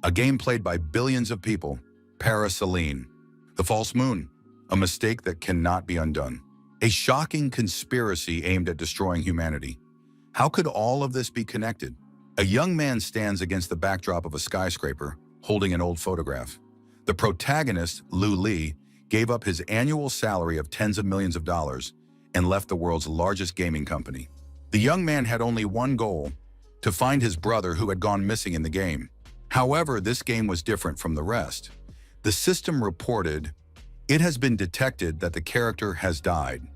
A game played by billions of people. Paraselene. The false moon. A mistake that cannot be undone. A shocking conspiracy aimed at destroying humanity. How could all of this be connected? A young man stands against the backdrop of a skyscraper, holding an old photograph. The protagonist, Lu Li, gave up his annual salary of tens of millions of dollars and left the world's largest gaming company. The young man had only one goal: to find his brother who had gone missing in the game. However, this game was different from the rest. The system reported, "It has been detected that the character has died."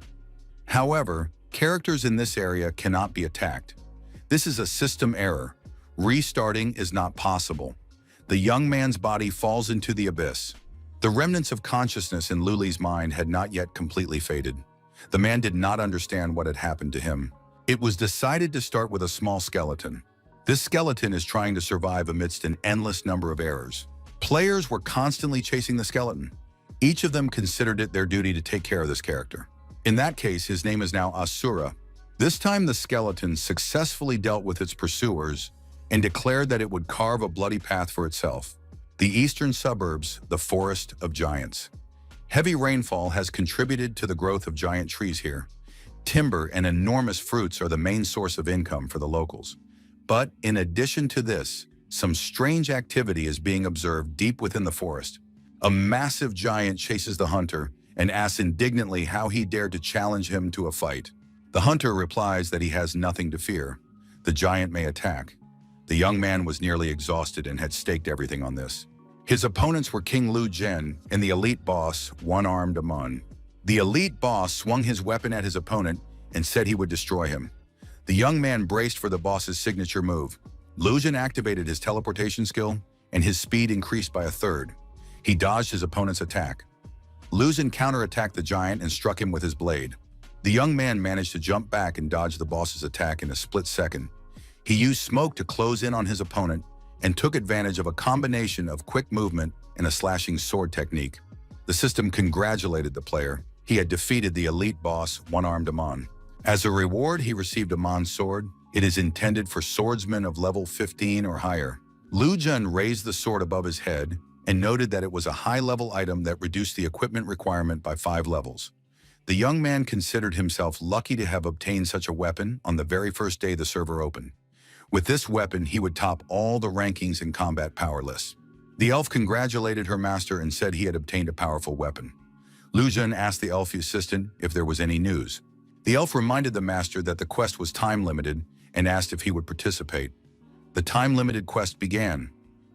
However, characters in this area cannot be attacked. This is a system error. Restarting is not possible. The young man's body falls into the abyss. The remnants of consciousness in Luli's mind had not yet completely faded. The man did not understand what had happened to him. It was decided to start with a small skeleton. This skeleton is trying to survive amidst an endless number of errors. Players were constantly chasing the skeleton. Each of them considered it their duty to take care of this character. In that case, his name is now Asura. This time the skeleton successfully dealt with its pursuers and declared that it would carve a bloody path for itself. The eastern suburbs, the Forest of Giants. Heavy rainfall has contributed to the growth of giant trees here. Timber and enormous fruits are the main source of income for the locals. But in addition to this, some strange activity is being observed deep within the forest. A massive giant chases the hunter and asks indignantly how he dared to challenge him to a fight. The hunter replies that he has nothing to fear. The giant may attack. The young man was nearly exhausted and had staked everything on this. His opponents were King Lu Zhen and the elite boss, One-Armed Amon. The elite boss swung his weapon at his opponent and said he would destroy him. The young man braced for the boss's signature move. Lu Zhen activated his teleportation skill, and his speed increased by a third. He dodged his opponent's attack. Lu Zhen counterattacked the giant and struck him with his blade. The young man managed to jump back and dodge the boss's attack in a split second. He used smoke to close in on his opponent and took advantage of a combination of quick movement and a slashing sword technique. The system congratulated the player. He had defeated the elite boss, One-Armed Amon. As a reward, he received Amon's sword. It is intended for swordsmen of level 15 or higher. Lu Zhen raised the sword above his head and noted that it was a high-level item that reduced the equipment requirement by 5 levels. The young man considered himself lucky to have obtained such a weapon on the very first day the server opened. With this weapon, he would top all the rankings in combat power lists. The elf congratulated her master and said he had obtained a powerful weapon. Lu Zhen asked the elf assistant if there was any news. The elf reminded the master that the quest was time-limited and asked if he would participate. The time-limited quest began.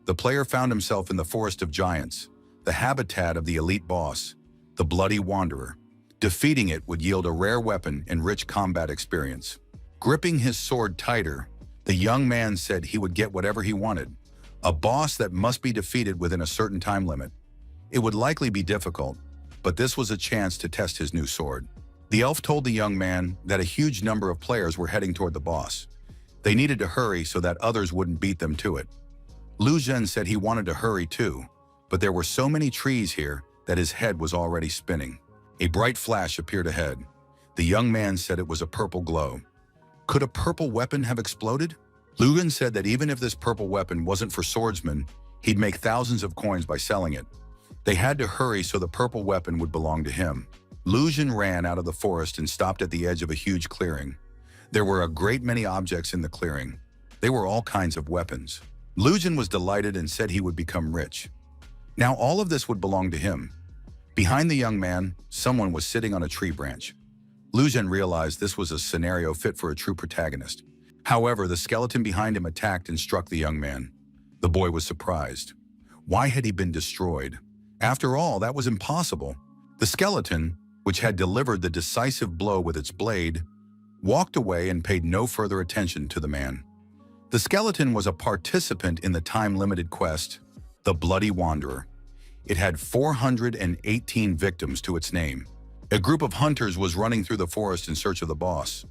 The player found himself in the Forest of Giants, the habitat of the elite boss, the Bloody Wanderer. Defeating it would yield a rare weapon and rich combat experience. Gripping his sword tighter, the young man said he would get whatever he wanted, a boss that must be defeated within a certain time limit. It would likely be difficult, but this was a chance to test his new sword. The elf told the young man that a huge number of players were heading toward the boss. They needed to hurry so that others wouldn't beat them to it. Lu Zhen said he wanted to hurry too, but there were so many trees here that his head was already spinning. A bright flash appeared ahead. The young man said it was a purple glow. Could a purple weapon have exploded? Lu Zhen said that even if this purple weapon wasn't for swordsmen, he'd make thousands of coins by selling it. They had to hurry so the purple weapon would belong to him. Lu Zhen ran out of the forest and stopped at the edge of a huge clearing. There were a great many objects in the clearing. They were all kinds of weapons. Lu Zhen was delighted and said he would become rich. Now all of this would belong to him. Behind the young man, someone was sitting on a tree branch. Lu Zhen realized this was a scenario fit for a true protagonist. However, the skeleton behind him attacked and struck the young man. The boy was surprised. Why had he been destroyed? After all, that was impossible. The skeleton, which had delivered the decisive blow with its blade, walked away and paid no further attention to the man. The skeleton was a participant in the time-limited quest, the Bloody Wanderer. It had 418 victims to its name. A group of hunters was running through the forest in search of the boss.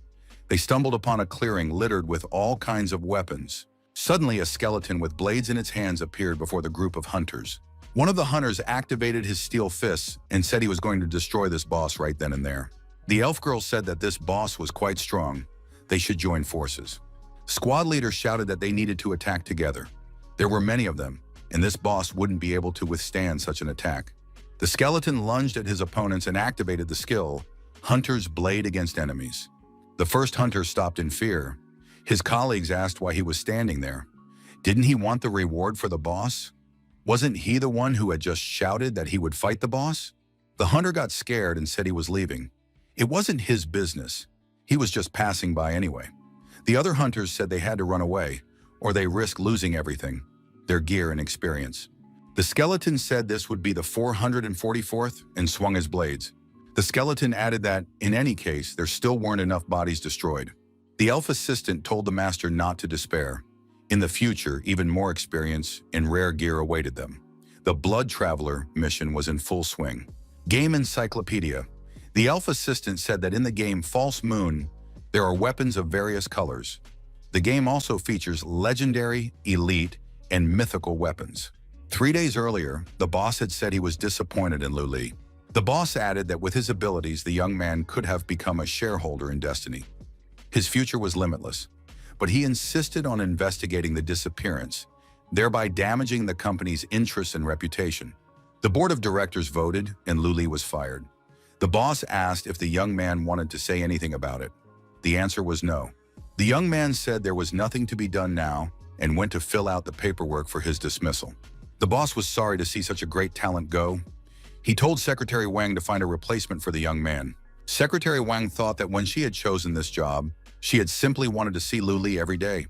They stumbled upon a clearing littered with all kinds of weapons. Suddenly, a skeleton with blades in its hands appeared before the group of hunters. One of the hunters activated his steel fists and said he was going to destroy this boss right then and there. The elf girl said that this boss was quite strong. They should join forces. Squad leader shouted that they needed to attack together. There were many of them. and this boss wouldn't be able to withstand such an attack. The skeleton lunged at his opponents and activated the skill, Hunter's Blade against enemies. The first hunter stopped in fear. His colleagues asked why he was standing there. Didn't he want the reward for the boss? Wasn't he the one who had just shouted that he would fight the boss? The hunter got scared and said he was leaving. It wasn't his business. He was just passing by anyway. The other hunters said they had to run away, or they risked losing everything, their gear and experience. The skeleton said this would be the 444th and swung his blades. The skeleton added that, in any case, there still weren't enough bodies destroyed. The elf assistant told the master not to despair. In the future, even more experience and rare gear awaited them. The Blood Traveler mission was in full swing. Game Encyclopedia. The elf assistant said that in the game False Moon, there are weapons of various colors. The game also features legendary, elite, and mythical weapons. 3 days earlier, the boss had said he was disappointed in Lu Li. The boss added that with his abilities, the young man could have become a shareholder in Destiny. His future was limitless, but he insisted on investigating the disappearance, thereby damaging the company's interest and reputation. The board of directors voted, and Lu Li was fired. The boss asked if the young man wanted to say anything about it. The answer was no. The young man said there was nothing to be done now and went to fill out the paperwork for his dismissal. The boss was sorry to see such a great talent go. He told Secretary Wang to find a replacement for the young man. Secretary Wang thought that when she had chosen this job, she had simply wanted to see Lu Li every day.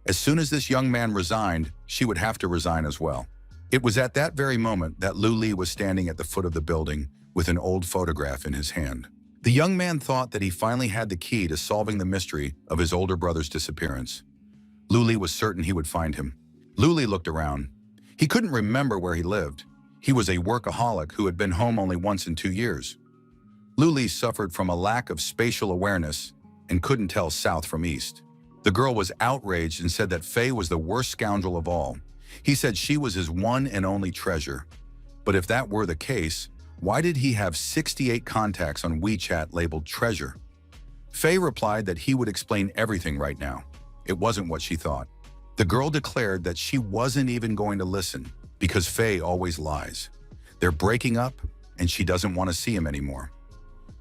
As soon as this young man resigned, she would have to resign as well. It was at that very moment that Lu Li was standing at the foot of the building with an old photograph in his hand. The young man thought that he finally had the key to solving the mystery of his older brother's disappearance. Lu Li was certain he would find him. Lu Li looked around. He couldn't remember where he lived. He was a workaholic who had been home only once in 2 years. Lu Li suffered from a lack of spatial awareness and couldn't tell south from east. The girl was outraged and said that Faye was the worst scoundrel of all. He said she was his one and only treasure. But if that were the case, why did he have 68 contacts on WeChat labeled treasure? Faye replied that he would explain everything right now. It wasn't what she thought. The girl declared that she wasn't even going to listen because Faye always lies. They're breaking up and she doesn't want to see him anymore.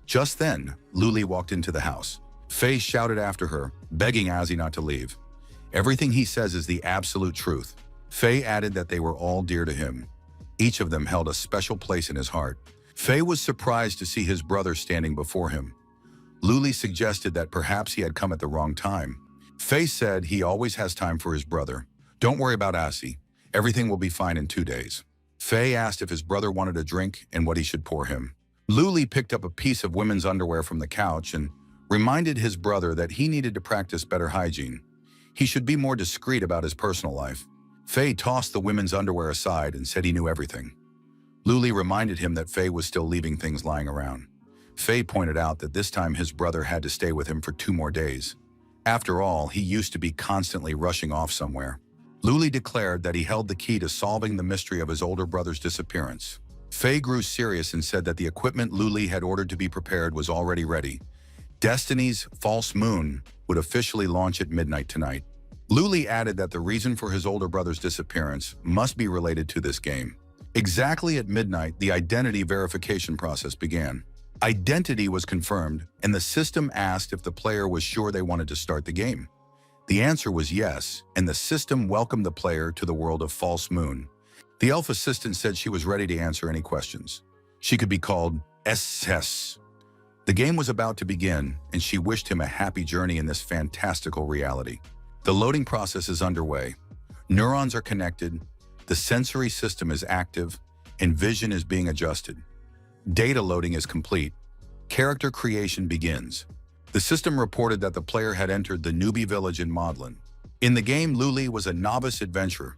Just then, Lu Li walked into the house. Faye shouted after her, begging Azzy not to leave. Everything he says is the absolute truth. Faye added that they were all dear to him. Each of them held a special place in his heart. Faye was surprised to see his brother standing before him. Lu Li suggested that perhaps he had come at the wrong time. Faye said he always has time for his brother. Don't worry about Azzy. Everything will be fine in 2 days. Faye asked if his brother wanted a drink and what he should pour him. Lu Li picked up a piece of women's underwear from the couch and reminded his brother that he needed to practice better hygiene. He should be more discreet about his personal life. Faye tossed the women's underwear aside and said he knew everything. Lu Li reminded him that Faye was still leaving things lying around. Faye pointed out that this time his brother had to stay with him for 2 more days. After all, he used to be constantly rushing off somewhere. Lu Li declared that he held the key to solving the mystery of his older brother's disappearance. Faye grew serious and said that the equipment Lu Li had ordered to be prepared was already ready. Destiny's False Moon would officially launch at midnight tonight. Lu Li added that the reason for his older brother's disappearance must be related to this game. Exactly at midnight, the identity verification process began. Identity was confirmed, and the system asked if the player was sure they wanted to start the game. The answer was yes, and the system welcomed the player to the world of False Moon. The elf assistant said she was ready to answer any questions. She could be called SS. The game was about to begin, and she wished him a happy journey in this fantastical reality. The loading process is underway. Neurons are connected, the sensory system is active, and vision is being adjusted. Data loading is complete. Character creation begins. The system reported that the player had entered the newbie village in Maudlin. In the game, Lu Li was a novice adventurer.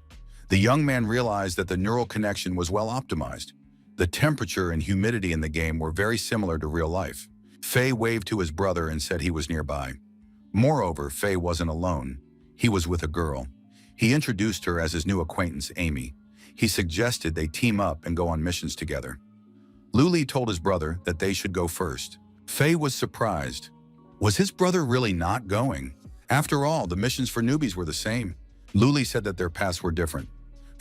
The young man realized that the neural connection was well optimized. The temperature and humidity in the game were very similar to real life. Faye waved to his brother and said he was nearby. Moreover, Faye wasn't alone. He was with a girl. He introduced her as his new acquaintance, Amy. He suggested they team up and go on missions together. Lu Li told his brother that they should go first. Faye was surprised. Was his brother really not going? After all, the missions for newbies were the same. Lu Li said that their paths were different.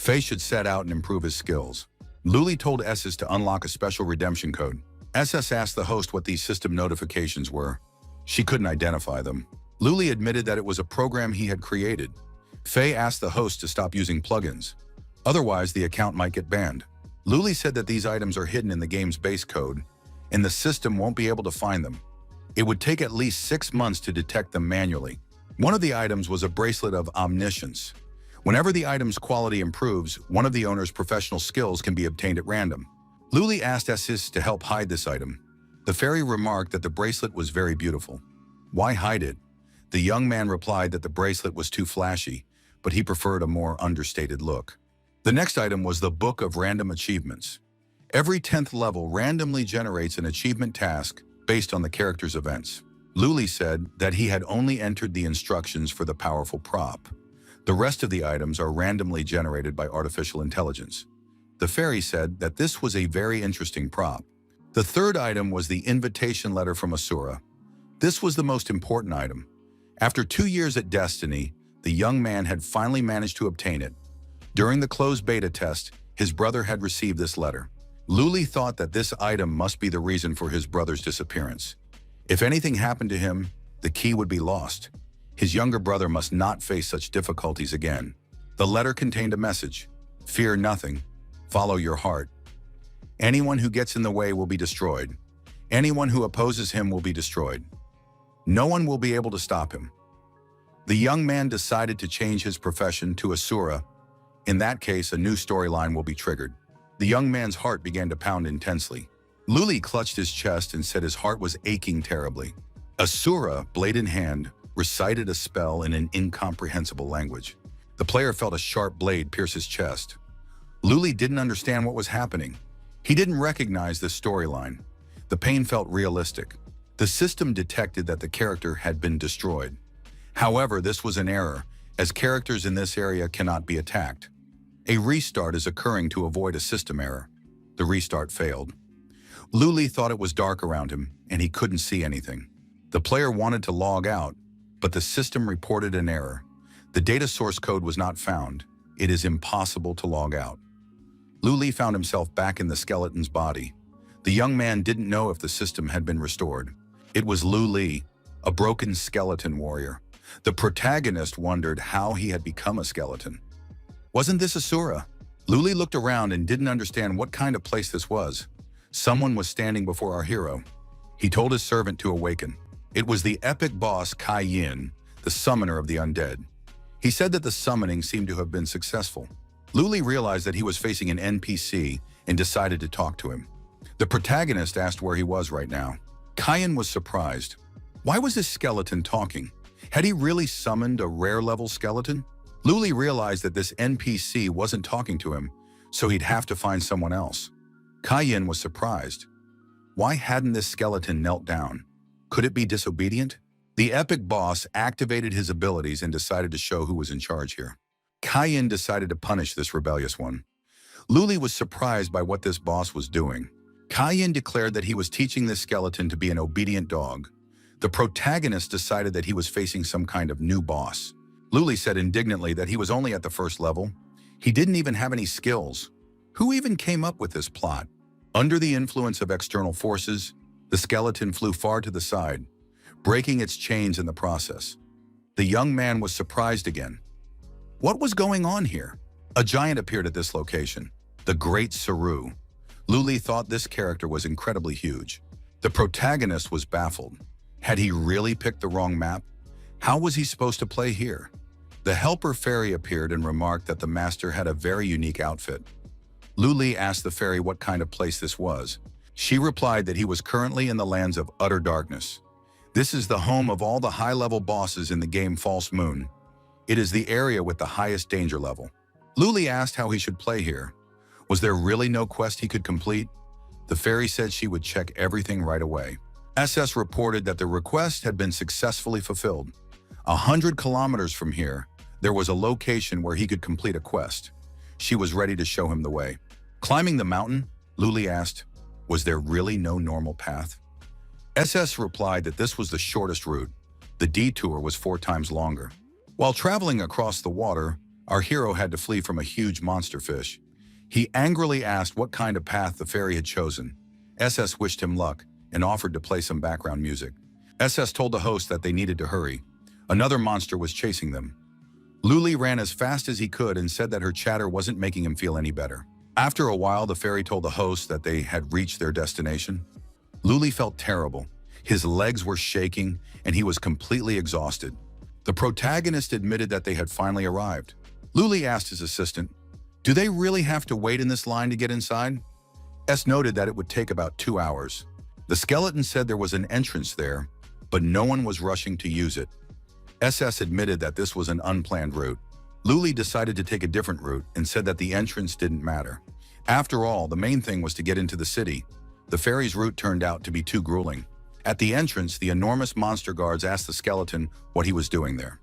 Faye should set out and improve his skills. Luli told SS to unlock a special redemption code. SS asked the host what these system notifications were. She couldn't identify them. Luli admitted that it was a program he had created. Faye asked the host to stop using plugins. Otherwise, the account might get banned. Luli said that these items are hidden in the game's base code, and the system won't be able to find them. It would take at least 6 months to detect them manually. One of the items was a bracelet of omniscience. Whenever the item's quality improves, one of the owner's professional skills can be obtained at random. Luli asked Assis to help hide this item. The fairy remarked that the bracelet was very beautiful. Why hide it? The young man replied that the bracelet was too flashy, but he preferred a more understated look. The next item was the Book of Random Achievements. Every 10th level randomly generates an achievement task based on the character's events. Luli said that he had only entered the instructions for the powerful prop. The rest of the items are randomly generated by artificial intelligence. The fairy said that this was a very interesting prop. The third item was the invitation letter from Asura. This was the most important item. After 2 years at Destiny, the young man had finally managed to obtain it. During the closed beta test, his brother had received this letter. Luli thought that this item must be the reason for his brother's disappearance. If anything happened to him, the key would be lost. His younger brother must not face such difficulties again. The letter contained a message: fear nothing, follow your heart. Anyone who gets in the way will be destroyed. Anyone who opposes him will be destroyed. No one will be able to stop him. The young man decided to change his profession to Asura. In that case, a new storyline will be triggered. The young man's heart began to pound intensely. Luli clutched his chest and said his heart was aching terribly. Asura, blade in hand, recited a spell in an incomprehensible language. The player felt a sharp blade pierce his chest. Luli didn't understand what was happening. He didn't recognize this storyline. The pain felt realistic. The system detected that the character had been destroyed. However, this was an error, as characters in this area cannot be attacked. A restart is occurring to avoid a system error. The restart failed. Luli thought it was dark around him, and he couldn't see anything. The player wanted to log out, but the system reported an error. The data source code was not found. It is impossible to log out. Luli found himself back in the skeleton's body. The young man didn't know if the system had been restored. It was Luli, a broken skeleton warrior. The protagonist wondered how he had become a skeleton. Wasn't this Asura? Luli looked around and didn't understand what kind of place this was. Someone was standing before our hero. He told his servant to awaken. It was the epic boss Kai Yin, the summoner of the undead. He said that the summoning seemed to have been successful. Luli realized that he was facing an NPC and decided to talk to him. The protagonist asked where he was right now. Kai Yin was surprised. Why was this skeleton talking? Had he really summoned a rare-level skeleton? Luli realized that this NPC wasn't talking to him, so he'd have to find someone else. Kai Yin was surprised. Why hadn't this skeleton knelt down? Could it be disobedient? The epic boss activated his abilities and decided to show who was in charge here. Kai Yin decided to punish this rebellious one. Luli was surprised by what this boss was doing. Kai Yin declared that he was teaching this skeleton to be an obedient dog. The protagonist decided that he was facing some kind of new boss. Luli said indignantly that he was only at the first level. He didn't even have any skills. Who even came up with this plot? Under the influence of external forces, the skeleton flew far to the side, breaking its chains in the process. The young man was surprised again. What was going on here? A giant appeared at this location, the Great Saru. Luli thought this character was incredibly huge. The protagonist was baffled. Had he really picked the wrong map? How was he supposed to play here? The helper fairy appeared and remarked that the master had a very unique outfit. Luli asked the fairy what kind of place this was. She replied that he was currently in the lands of utter darkness. This is the home of all the high-level bosses in the game False Moon. It is the area with the highest danger level. Luli asked how he should play here. Was there really no quest he could complete? The fairy said she would check everything right away. SS reported that the request had been successfully fulfilled. 100 kilometers from here, there was a location where he could complete a quest. She was ready to show him the way. Climbing the mountain, Luli asked, was there really no normal path? SS replied that this was the shortest route. The detour was 4 times longer. While traveling across the water, Our hero had to flee from a huge monster fish. He angrily asked what kind of path the fairy had chosen. SS wished him luck and offered to play some background music. SS told the host that they needed to hurry. Another monster was chasing them. Luli ran as fast as he could and said that her chatter wasn't making him feel any better. After a while, the fairy told the host that they had reached their destination. Luli felt terrible. His legs were shaking and he was completely exhausted. The protagonist admitted that they had finally arrived. Luli asked his assistant, "Do they really have to wait in this line to get inside?" S noted that it would take about 2 hours. The skeleton said there was an entrance there, but no one was rushing to use it. SS admitted that this was an unplanned route. Luli decided to take a different route and said that the entrance didn't matter. After all, the main thing was to get into the city. The fairy's route turned out to be too grueling. At the entrance, the enormous monster guards asked the skeleton what he was doing there.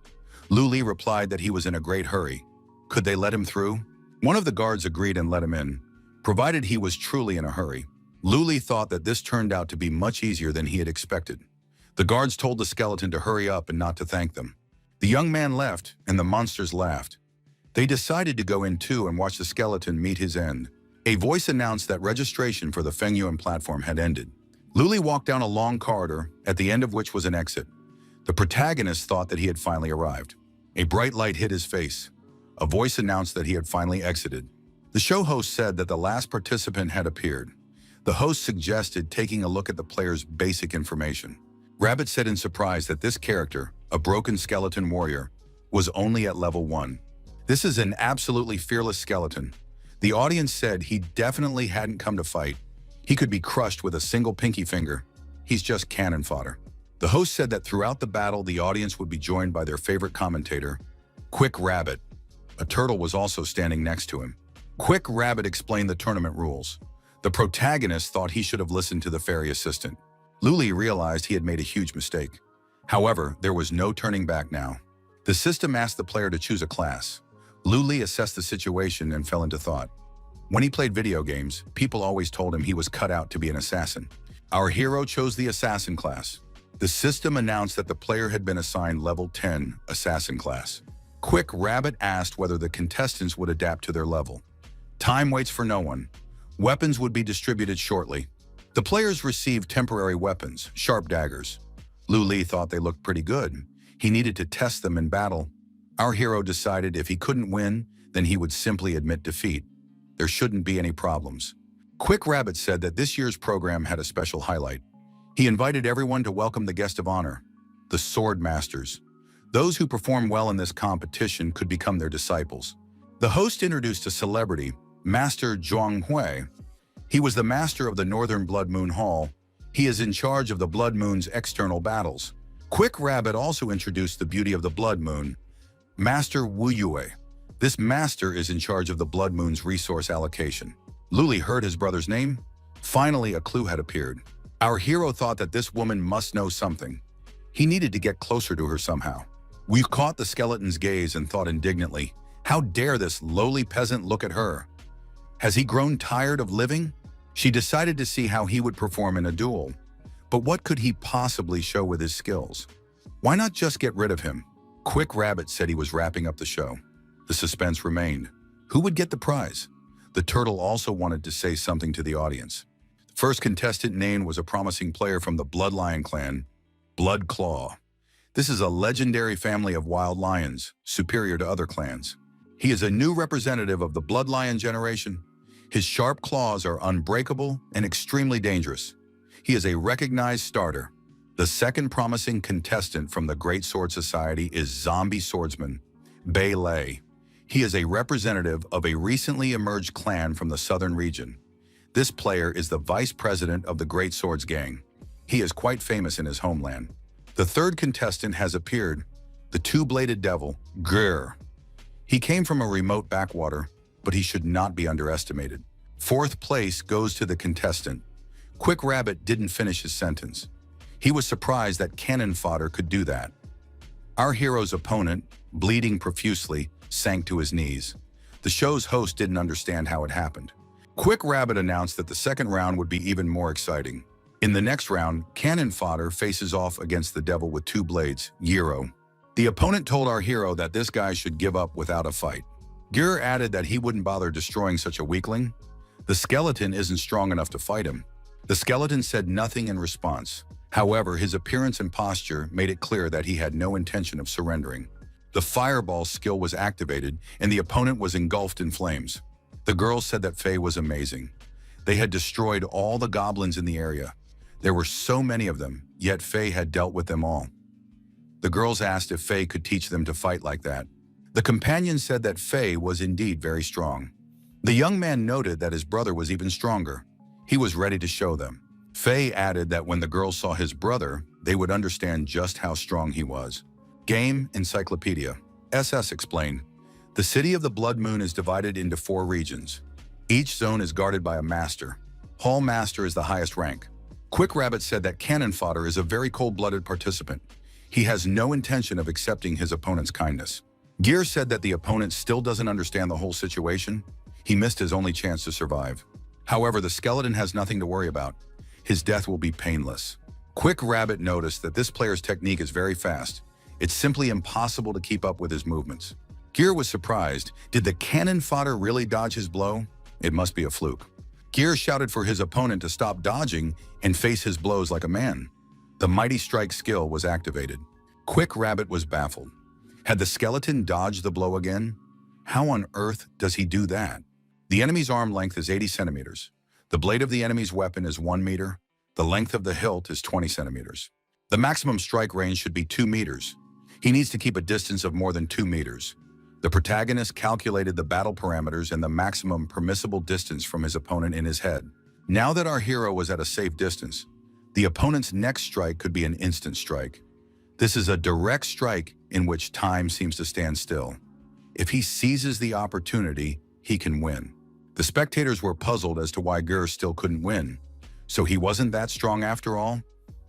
Luli replied that he was in a great hurry. Could they let him through? One of the guards agreed and let him in, provided he was truly in a hurry. Luli thought that this turned out to be much easier than he had expected. The guards told the skeleton to hurry up and not to thank them. The young man left, and the monsters laughed. They decided to go in too and watch the skeleton meet his end. A voice announced that registration for the Fengyuan platform had ended. Luli walked down a long corridor, at the end of which was an exit. The protagonist thought that he had finally arrived. A bright light hit his face. A voice announced that he had finally exited. The show host said that the last participant had appeared. The host suggested taking a look at the player's basic information. Rabbit said in surprise that this character, a broken skeleton warrior, was only at level 1. This is an absolutely fearless skeleton. The audience said he definitely hadn't come to fight. He could be crushed with a single pinky finger. He's just cannon fodder. The host said that throughout the battle, the audience would be joined by their favorite commentator, Quick Rabbit. A turtle was also standing next to him. Quick Rabbit explained the tournament rules. The protagonist thought he should have listened to the fairy assistant. Luli realized he had made a huge mistake. However, there was no turning back now. The system asked the player to choose a class. Luli assessed the situation and fell into thought. When he played video games, people always told him he was cut out to be an assassin. Our hero chose the assassin class. The system announced that the player had been assigned level 10 assassin class. Quick Rabbit asked whether the contestants would adapt to their level. Time waits for no one. Weapons would be distributed shortly. The players received temporary weapons, sharp daggers. Luli thought they looked pretty good. He needed to test them in battle. Our hero decided if he couldn't win, then he would simply admit defeat. There shouldn't be any problems. Quick Rabbit said that this year's program had a special highlight. He invited everyone to welcome the guest of honor, the Sword Masters. Those who perform well in this competition could become their disciples. The host introduced a celebrity, Master Zhuang Hui. He was the master of the Northern Blood Moon Hall. He is in charge of the Blood Moon's external battles. Quick Rabbit also introduced the beauty of the Blood Moon, Master Wu Yue. This master is in charge of the Blood Moon's resource allocation. Luli heard his brother's name. Finally, a clue had appeared. Our hero thought that this woman must know something. He needed to get closer to her somehow. We caught the skeleton's gaze and thought indignantly, how dare this lowly peasant look at her? Has he grown tired of living? She decided to see how he would perform in a duel. But what could he possibly show with his skills? Why not just get rid of him? Quick Rabbit said he was wrapping up the show. The suspense remained. Who would get the prize? The turtle also wanted to say something to the audience. The first contestant named was a promising player from the Blood Lion clan, Blood Claw. This is a legendary family of wild lions, superior to other clans. He is a new representative of the Blood Lion generation. His sharp claws are unbreakable and extremely dangerous. He is a recognized starter. The second promising contestant from the Great Sword Society is Zombie Swordsman, Bei Lei. He is a representative of a recently emerged clan from the southern region. This player is the vice president of the Great Swords Gang. He is quite famous in his homeland. The third contestant has appeared, the two-bladed devil, Grr. He came from a remote backwater, but he should not be underestimated. Fourth place goes to the contestant. Quick Rabbit didn't finish his sentence. He was surprised that cannon fodder could do that. Our hero's opponent, bleeding profusely, sank to his knees. The show's host didn't understand how it happened. Quick Rabbit announced that the second round would be even more exciting. In the next round, cannon fodder faces off against the devil with two blades, Yero. The opponent told our hero that this guy should give up without a fight. Gür added that he wouldn't bother destroying such a weakling. The skeleton isn't strong enough to fight him. The skeleton said nothing in response. However, his appearance and posture made it clear that he had no intention of surrendering. The fireball skill was activated, and the opponent was engulfed in flames. The girls said that Faye was amazing. They had destroyed all the goblins in the area. There were so many of them, yet Faye had dealt with them all. The girls asked if Faye could teach them to fight like that. The companion said that Faye was indeed very strong. The young man noted that his brother was even stronger. He was ready to show them. Faye added that when the girls saw his brother, they would understand just how strong he was. Game Encyclopedia. SS explained, the city of the Blood Moon is divided into 4 regions. Each zone is guarded by a master. Hall Master is the highest rank. Quick Rabbit said that Cannon Fodder is a very cold-blooded participant. He has no intention of accepting his opponent's kindness. Gear said that the opponent still doesn't understand the whole situation. He missed his only chance to survive. However, the skeleton has nothing to worry about. His death will be painless. Quick Rabbit noticed that this player's technique is very fast. It's simply impossible to keep up with his movements. Gear was surprised. Did the Cannon Fodder really dodge his blow? It must be a fluke. Gear shouted for his opponent to stop dodging and face his blows like a man. The Mighty Strike skill was activated. Quick Rabbit was baffled. Had the skeleton dodged the blow again? How on earth does he do that? The enemy's arm length is 80 centimeters. The blade of the enemy's weapon is 1 meter. The length of the hilt is 20 centimeters. The maximum strike range should be 2 meters. He needs to keep a distance of more than 2 meters. The protagonist calculated the battle parameters and the maximum permissible distance from his opponent in his head. Now that our hero was at a safe distance, the opponent's next strike could be an instant strike. This is a direct strike in which time seems to stand still. If he seizes the opportunity, he can win. The spectators were puzzled as to why Gur still couldn't win. So he wasn't that strong after all?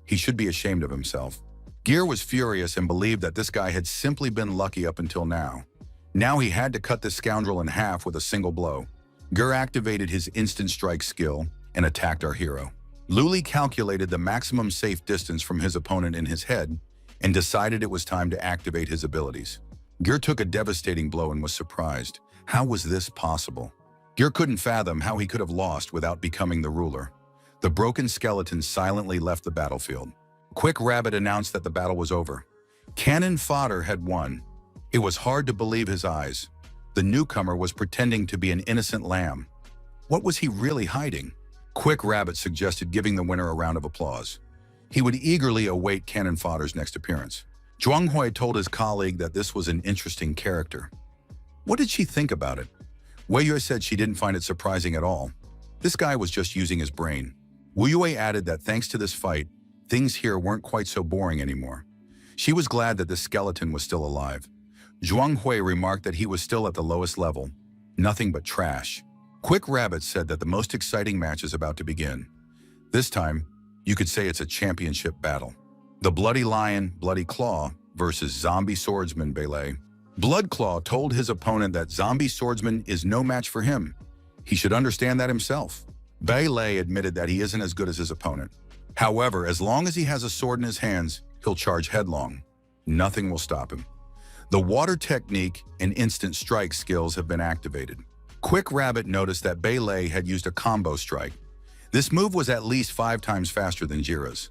He should be ashamed of himself. Gear was furious and believed that this guy had simply been lucky up until now. Now he had to cut this scoundrel in half with a single blow. Gur activated his instant strike skill and attacked our hero. Luli calculated the maximum safe distance from his opponent in his head and decided it was time to activate his abilities. Gur took a devastating blow and was surprised. How was this possible? Gur couldn't fathom how he could have lost without becoming the ruler. The broken skeleton silently left the battlefield. Quick Rabbit announced that the battle was over. Cannon Fodder had won. It was hard to believe his eyes. The newcomer was pretending to be an innocent lamb. What was he really hiding? Quick Rabbit suggested giving the winner a round of applause. He would eagerly await Cannon Fodder's next appearance. Zhuanghui told his colleague that this was an interesting character. What did she think about it? Wei Yue said she didn't find it surprising at all. This guy was just using his brain. Wu Yue added that thanks to this fight, things here weren't quite so boring anymore. She was glad that the skeleton was still alive. Zhuanghui remarked that he was still at the lowest level. Nothing but trash. Quick Rabbit said that the most exciting match is about to begin. This time, you could say it's a championship battle. The Bloody Lion, Bloody Claw versus Zombie Swordsman Beilei. Blood Claw told his opponent that Zombie Swordsman is no match for him. He should understand that himself. Beilei admitted that he isn't as good as his opponent. However, as long as he has a sword in his hands, he'll charge headlong. Nothing will stop him. The water technique and instant strike skills have been activated. Quick Rabbit noticed that Beilei had used a combo strike. This move was at least 5 times faster than Jira's.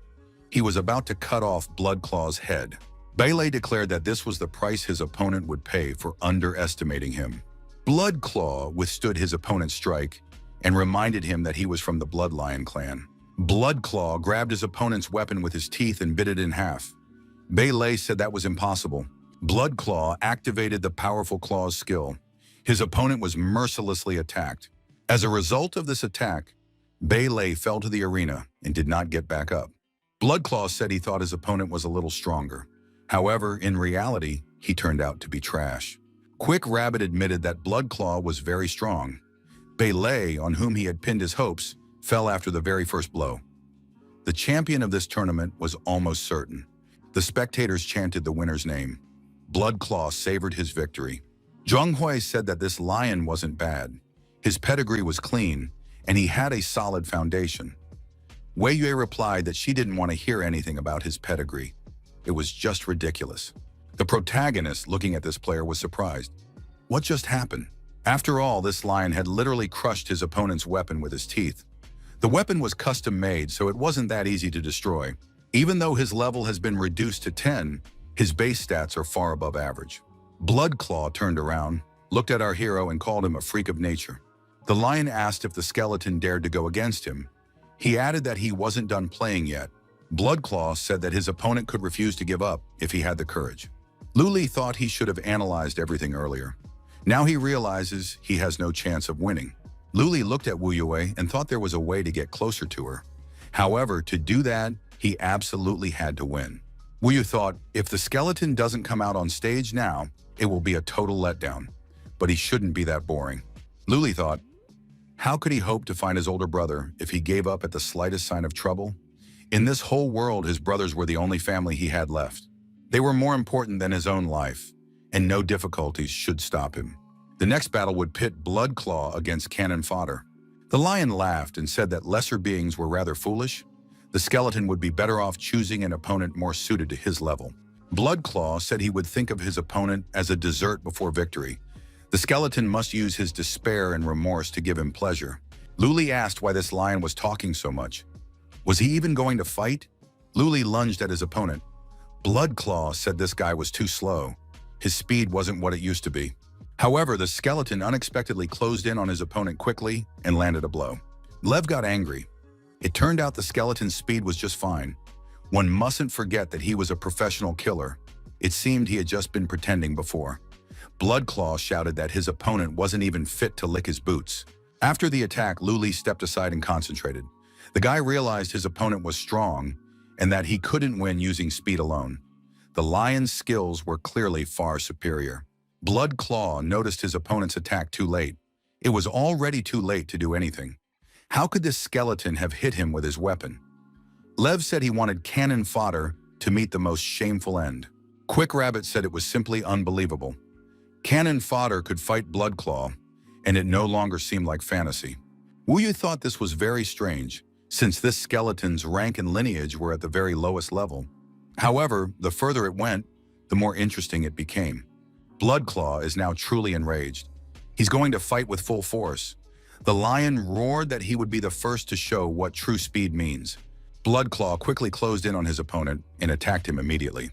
He was about to cut off Blood Claw's head. Beilei declared that this was the price his opponent would pay for underestimating him. Blood Claw withstood his opponent's strike and reminded him that he was from the Bloodlion clan. Blood Claw grabbed his opponent's weapon with his teeth and bit it in half. Beilei said that was impossible. Blood Claw activated the powerful Claw's skill. His opponent was mercilessly attacked. As a result of this attack, Beilei fell to the arena and did not get back up. Blood Claw said he thought his opponent was a little stronger. However, in reality, he turned out to be trash. Quick Rabbit admitted that Blood Claw was very strong. Beilei, on whom he had pinned his hopes, fell after the very first blow. The champion of this tournament was almost certain. The spectators chanted the winner's name. Blood Claw savored his victory. Zhuanghui said that this lion wasn't bad. His pedigree was clean, and he had a solid foundation. Wei Yue replied that she didn't want to hear anything about his pedigree. It was just ridiculous. The protagonist, looking at this player, was surprised. What just happened? After all, this lion had literally crushed his opponent's weapon with his teeth. The weapon was custom-made, so it wasn't that easy to destroy. Even though his level has been reduced to 10, his base stats are far above average. Bloodclaw turned around, looked at our hero and called him a freak of nature. The lion asked if the skeleton dared to go against him. He added that he wasn't done playing yet. Bloodclaw said that his opponent could refuse to give up if he had the courage. Luli thought he should have analyzed everything earlier. Now he realizes he has no chance of winning. Luli looked at Wu Yue and thought there was a way to get closer to her. However, to do that, he absolutely had to win. Wu Yu thought, if the skeleton doesn't come out on stage now, it will be a total letdown. But he shouldn't be that boring. Luli thought, how could he hope to find his older brother if he gave up at the slightest sign of trouble? In this whole world, his brothers were the only family he had left. They were more important than his own life, and no difficulties should stop him. The next battle would pit Bloodclaw against cannon fodder. The lion laughed and said that lesser beings were rather foolish. The skeleton would be better off choosing an opponent more suited to his level. Bloodclaw said he would think of his opponent as a dessert before victory. The skeleton must use his despair and remorse to give him pleasure. Luli asked why this lion was talking so much. Was he even going to fight? Luli lunged at his opponent. Bloodclaw said this guy was too slow. His speed wasn't what it used to be. However, the skeleton unexpectedly closed in on his opponent quickly and landed a blow. Lev got angry. It turned out the skeleton's speed was just fine. One mustn't forget that he was a professional killer. It seemed he had just been pretending before. Bloodclaw shouted that his opponent wasn't even fit to lick his boots. After the attack, Luli stepped aside and concentrated. The guy realized his opponent was strong and that he couldn't win using speed alone. The lion's skills were clearly far superior. Bloodclaw noticed his opponent's attack too late. It was already too late to do anything. How could this skeleton have hit him with his weapon? Lev said he wanted cannon fodder to meet the most shameful end. Quick Rabbit said it was simply unbelievable. Cannon fodder could fight Bloodclaw, and it no longer seemed like fantasy. Wu Yu thought this was very strange, since this skeleton's rank and lineage were at the very lowest level. However, the further it went, the more interesting it became. Bloodclaw is now truly enraged. He's going to fight with full force. The lion roared that he would be the first to show what true speed means. Bloodclaw quickly closed in on his opponent and attacked him immediately.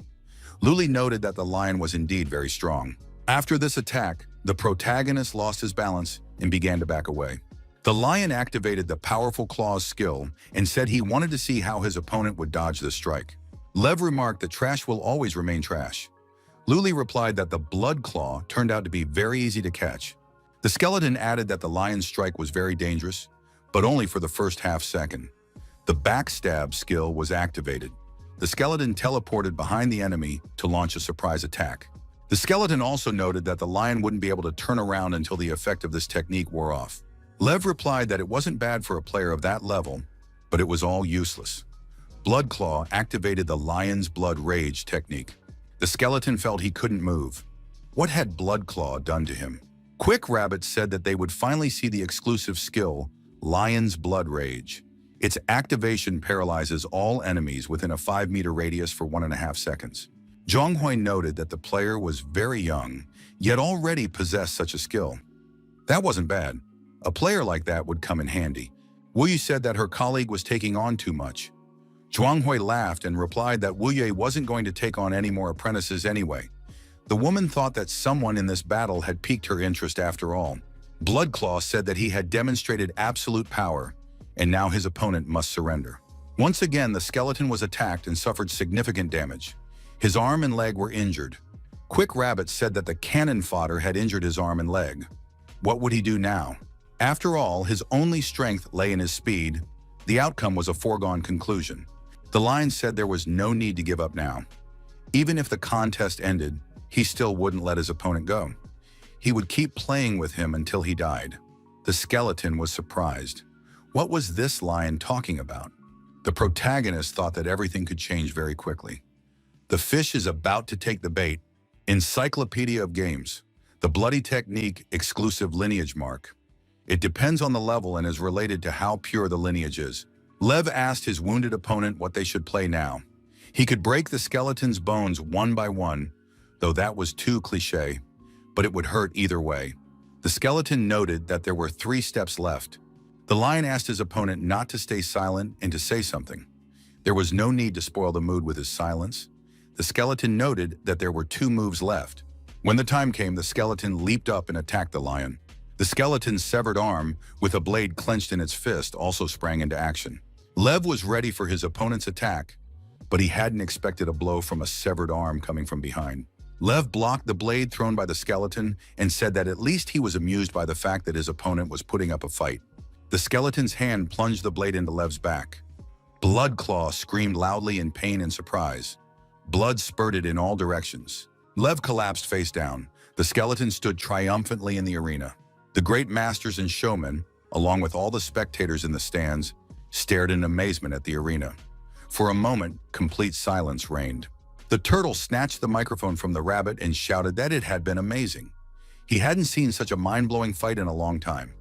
Luli noted that the lion was indeed very strong. After this attack, the protagonist lost his balance and began to back away. The lion activated the powerful claws skill and said he wanted to see how his opponent would dodge the strike. Lev remarked that trash will always remain trash. Luli replied that the Bloodclaw turned out to be very easy to catch. The skeleton added that the lion's strike was very dangerous, but only for the first half second. The backstab skill was activated. The skeleton teleported behind the enemy to launch a surprise attack. The skeleton also noted that the lion wouldn't be able to turn around until the effect of this technique wore off. Lev replied that it wasn't bad for a player of that level, but it was all useless. Bloodclaw activated the lion's blood rage technique. The skeleton felt he couldn't move. What had Bloodclaw done to him? Quick Rabbit said that they would finally see the exclusive skill, Lion's Blood Rage. Its activation paralyzes all enemies within a 5-meter radius for 1.5 seconds. Zhonghui noted that the player was very young, yet already possessed such a skill. That wasn't bad. A player like that would come in handy. Wu Yu said that her colleague was taking on too much. Zhuanghui laughed and replied that Wu Yue wasn't going to take on any more apprentices anyway. The woman thought that someone in this battle had piqued her interest after all. Bloodclaw said that he had demonstrated absolute power, and now his opponent must surrender. Once again, the skeleton was attacked and suffered significant damage. His arm and leg were injured. Quick Rabbit said that the cannon fodder had injured his arm and leg. What would he do now? After all, his only strength lay in his speed. The outcome was a foregone conclusion. The lion said there was no need to give up now. Even if the contest ended, he still wouldn't let his opponent go. He would keep playing with him until he died. The skeleton was surprised. What was this lion talking about? The protagonist thought that everything could change very quickly. The fish is about to take the bait. Encyclopedia of Games. The bloody technique, exclusive lineage mark. It depends on the level and is related to how pure the lineage is. Lev asked his wounded opponent what they should play now. He could break the skeleton's bones one by one, though that was too cliché, but it would hurt either way. The skeleton noted that there were 3 steps left. The lion asked his opponent not to stay silent and to say something. There was no need to spoil the mood with his silence. The skeleton noted that there were 2 moves left. When the time came, the skeleton leaped up and attacked the lion. The skeleton's severed arm, with a blade clenched in its fist, also sprang into action. Lev was ready for his opponent's attack, but he hadn't expected a blow from a severed arm coming from behind. Lev blocked the blade thrown by the skeleton and said that at least he was amused by the fact that his opponent was putting up a fight. The skeleton's hand plunged the blade into Lev's back. Bloodclaw screamed loudly in pain and surprise. Blood spurted in all directions. Lev collapsed face down. The skeleton stood triumphantly in the arena. The great masters and showmen, along with all the spectators in the stands, stared in amazement at the arena. For a moment, complete silence reigned. The turtle snatched the microphone from the rabbit and shouted that it had been amazing. He hadn't seen such a mind-blowing fight in a long time.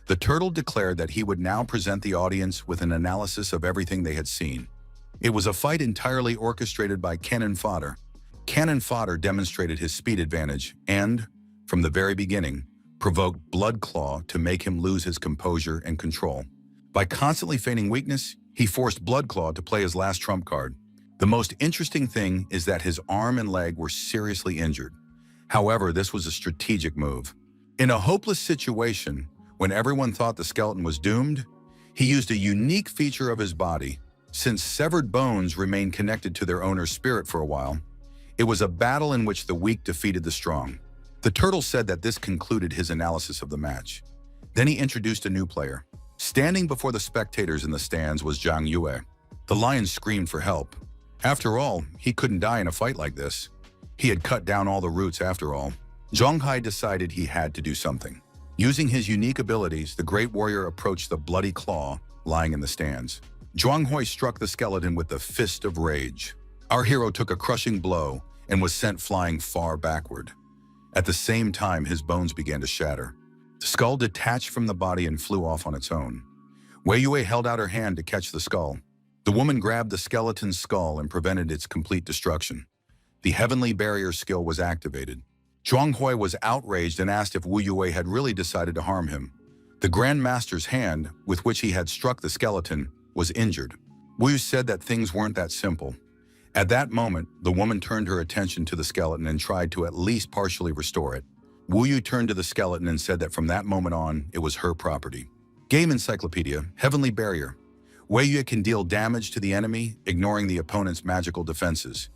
The turtle declared that he would now present the audience with an analysis of everything they had seen. It was a fight entirely orchestrated by Cannon Fodder. Cannon Fodder demonstrated his speed advantage and, from the very beginning, provoked Bloodclaw to make him lose his composure and control. By constantly feigning weakness, he forced Bloodclaw to play his last trump card. The most interesting thing is that his arm and leg were seriously injured. However, this was a strategic move. In a hopeless situation, when everyone thought the skeleton was doomed, he used a unique feature of his body. Since severed bones remained connected to their owner's spirit for a while, it was a battle in which the weak defeated the strong. The turtle said that this concluded his analysis of the match. Then he introduced a new player. Standing before the spectators in the stands was Zhang Yue. The lion screamed for help. After all, he couldn't die in a fight like this. He had cut down all the roots after all. Zhonghai decided he had to do something. Using his unique abilities, the great warrior approached the bloody claw lying in the stands. Zhuanghui struck the skeleton with the fist of rage. Our hero took a crushing blow and was sent flying far backward. At the same time, his bones began to shatter. The skull detached from the body and flew off on its own. Wei Yue held out her hand to catch the skull. The woman grabbed the skeleton's skull and prevented its complete destruction. The heavenly barrier skill was activated. Zhuanghui was outraged and asked if Wu Yue had really decided to harm him. The Grand Master's hand, with which he had struck the skeleton, was injured. Wu Yu said that things weren't that simple. At that moment, the woman turned her attention to the skeleton and tried to at least partially restore it. Wu Yu turned to the skeleton and said that from that moment on, it was her property. Game Encyclopedia, Heavenly Barrier. Wei Yue can deal damage to the enemy, ignoring the opponent's magical defenses.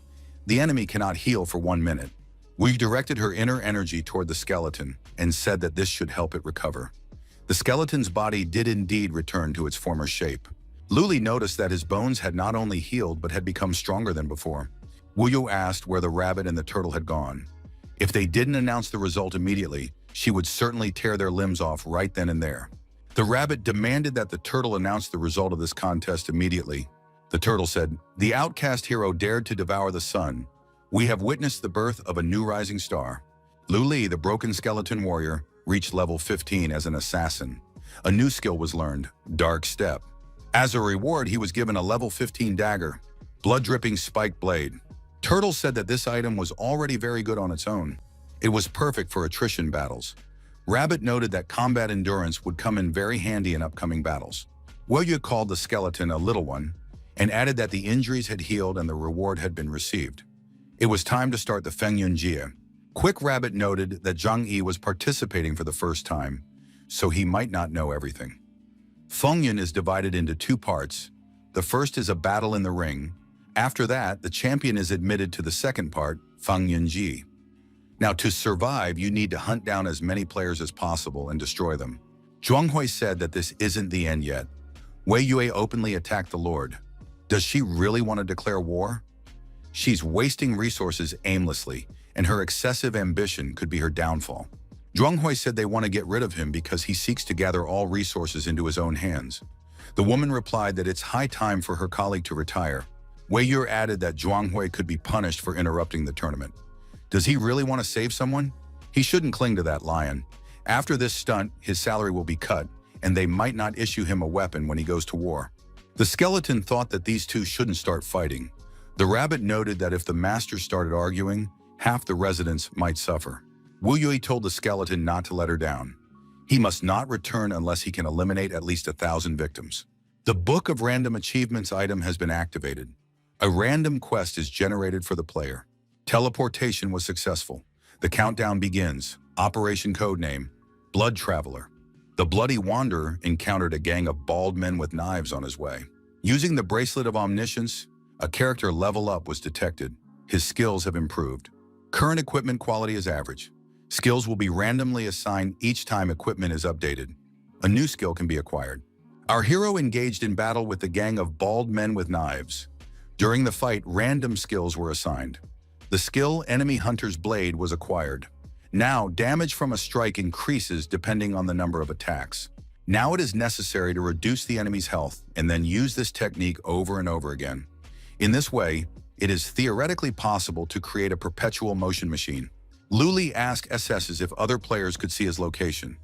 The enemy cannot heal for 1 minute. Wu Yu directed her inner energy toward the skeleton and said that this should help it recover. The skeleton's body did indeed return to its former shape. Luli noticed that his bones had not only healed but had become stronger than before. Wu Yu asked where the rabbit and the turtle had gone. If they didn't announce the result immediately, she would certainly tear their limbs off right then and there. The rabbit demanded that the turtle announce the result of this contest immediately. The turtle said, "The outcast hero dared to devour the sun. We have witnessed the birth of a new rising star." Lu Li, the broken skeleton warrior, reached level 15 as an assassin. A new skill was learned, Dark Step. As a reward, he was given a level 15 dagger, blood-dripping spiked blade. Turtle said that this item was already very good on its own. It was perfect for attrition battles. Rabbit noted that combat endurance would come in very handy in upcoming battles. Wei Yue called the skeleton a little one and added that the injuries had healed and the reward had been received. It was time to start the Fengyun Jie. Quick Rabbit noted that Zhang Yi was participating for the first time, so he might not know everything. Fengyun is divided into 2 parts. The first is a battle in the ring. After that, the champion is admitted to the second part, Fengyun Ji. Now, to survive, you need to hunt down as many players as possible and destroy them. Zhuanghui said that this isn't the end yet. Wei Yue openly attacked the Lord. Does she really want to declare war? She's wasting resources aimlessly, and her excessive ambition could be her downfall. Zhuanghui said they want to get rid of him because he seeks to gather all resources into his own hands. The woman replied that it's high time for her colleague to retire. Wei Yue added that Zhuanghui could be punished for interrupting the tournament. Does he really want to save someone? He shouldn't cling to that lion. After this stunt, his salary will be cut, and they might not issue him a weapon when he goes to war. The skeleton thought that these two shouldn't start fighting. The rabbit noted that if the masters started arguing, half the residents might suffer. Wu Yui told the skeleton not to let her down. He must not return unless he can eliminate at least 1,000 victims. The Book of Random Achievements item has been activated. A random quest is generated for the player. Teleportation was successful. The countdown begins. Operation Codename, Blood Traveler. The Bloody Wanderer encountered a gang of bald men with knives on his way. Using the Bracelet of Omniscience, a character level up was detected. His skills have improved. Current equipment quality is average. Skills will be randomly assigned each time equipment is updated. A new skill can be acquired. Our hero engaged in battle with the gang of bald men with knives. During the fight, random skills were assigned. The skill Enemy Hunter's Blade was acquired. Now, damage from a strike increases depending on the number of attacks. Now it is necessary to reduce the enemy's health and then use this technique over and over again. In this way, it is theoretically possible to create a perpetual motion machine. Luli asked SS's if other players could see his location.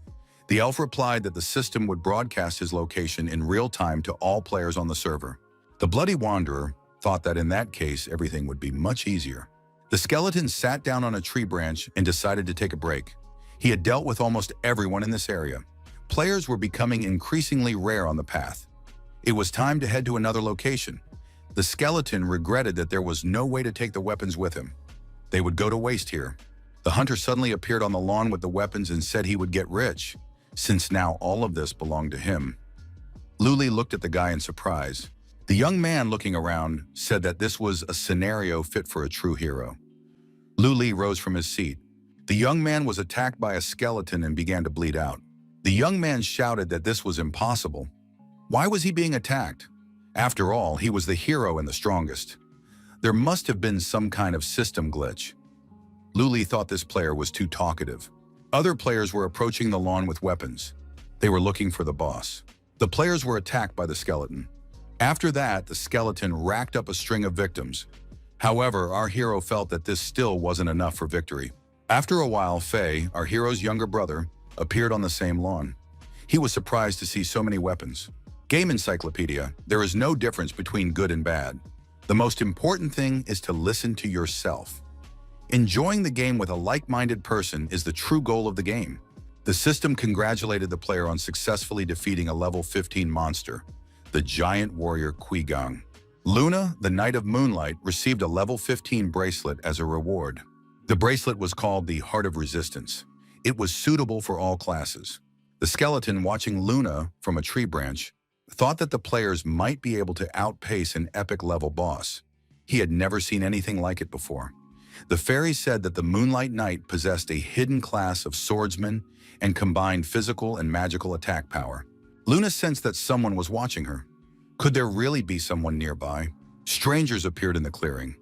The elf replied that the system would broadcast his location in real time to all players on the server. The Bloody Wanderer thought that in that case, everything would be much easier. The skeleton sat down on a tree branch and decided to take a break. He had dealt with almost everyone in this area. Players were becoming increasingly rare on the path. It was time to head to another location. The skeleton regretted that there was no way to take the weapons with him. They would go to waste here. The hunter suddenly appeared on the lawn with the weapons and said he would get rich, since now all of this belonged to him. Luli looked at the guy in surprise. The young man, looking around, said that this was a scenario fit for a true hero. Luli rose from his seat. The young man was attacked by a skeleton and began to bleed out. The young man shouted that this was impossible. Why was he being attacked? After all, he was the hero and the strongest. There must have been some kind of system glitch. Luli thought this player was too talkative. Other players were approaching the lawn with weapons. They were looking for the boss. The players were attacked by the skeleton. After that, the skeleton racked up a string of victims. However, our hero felt that this still wasn't enough for victory. After a while, Faye, our hero's younger brother, appeared on the same lawn. He was surprised to see so many weapons. Game Encyclopedia, there is no difference between good and bad. The most important thing is to listen to yourself. Enjoying the game with a like-minded person is the true goal of the game. The system congratulated the player on successfully defeating a level 15 monster, the giant warrior Qui-Gon. Luna, the Knight of Moonlight, received a level 15 bracelet as a reward. The bracelet was called the Heart of Resistance. It was suitable for all classes. The skeleton, watching Luna from a tree branch, thought that the players might be able to outpace an epic-level boss. He had never seen anything like it before. The fairy said that the Moonlight Knight possessed a hidden class of swordsman and combined physical and magical attack power. Luna sensed that someone was watching her. Could there really be someone nearby? Strangers appeared in the clearing.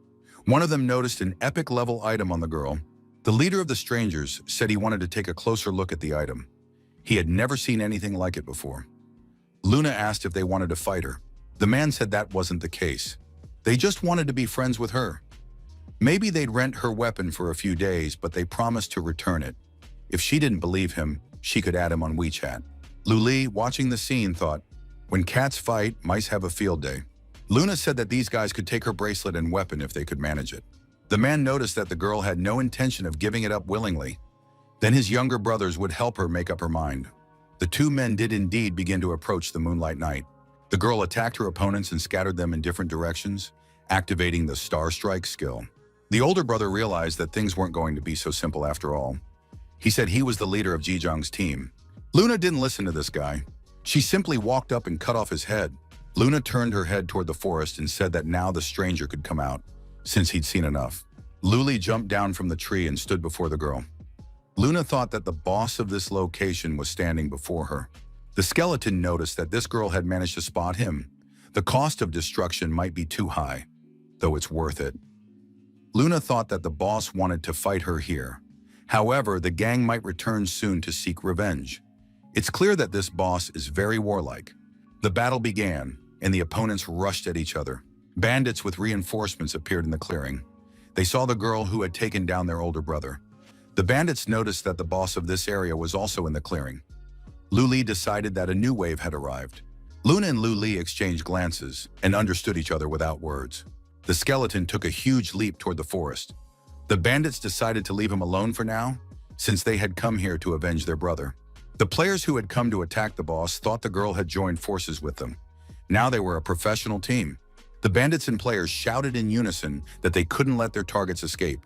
One of them noticed an epic-level item on the girl. The leader of the strangers said he wanted to take a closer look at the item. He had never seen anything like it before. Luna asked if they wanted to fight her. The man said that wasn't the case. They just wanted to be friends with her. Maybe they'd rent her weapon for a few days, but they promised to return it. If she didn't believe him, she could add him on WeChat. Luli, watching the scene, thought, when cats fight, mice have a field day. Luna said that these guys could take her bracelet and weapon if they could manage it. The man noticed that the girl had no intention of giving it up willingly. Then his younger brothers would help her make up her mind. The two men did indeed begin to approach the Moonlight Knight. The girl attacked her opponents and scattered them in different directions, activating the Star Strike skill. The older brother realized that things weren't going to be so simple after all. He said he was the leader of Jijang's team. Luna didn't listen to this guy. She simply walked up and cut off his head. Luna turned her head toward the forest and said that now the stranger could come out, since he'd seen enough. Luli jumped down from the tree and stood before the girl. Luna thought that the boss of this location was standing before her. The skeleton noticed that this girl had managed to spot him. The cost of destruction might be too high, though it's worth it. Luna thought that the boss wanted to fight her here. However, the gang might return soon to seek revenge. It's clear that this boss is very warlike. The battle began, and the opponents rushed at each other. Bandits with reinforcements appeared in the clearing. They saw the girl who had taken down their older brother. The bandits noticed that the boss of this area was also in the clearing. Luli decided that a new wave had arrived. Luna and Luli exchanged glances and understood each other without words. The skeleton took a huge leap toward the forest. The bandits decided to leave him alone for now, since they had come here to avenge their brother. The players who had come to attack the boss thought the girl had joined forces with them. Now they were a professional team. The bandits and players shouted in unison that they couldn't let their targets escape.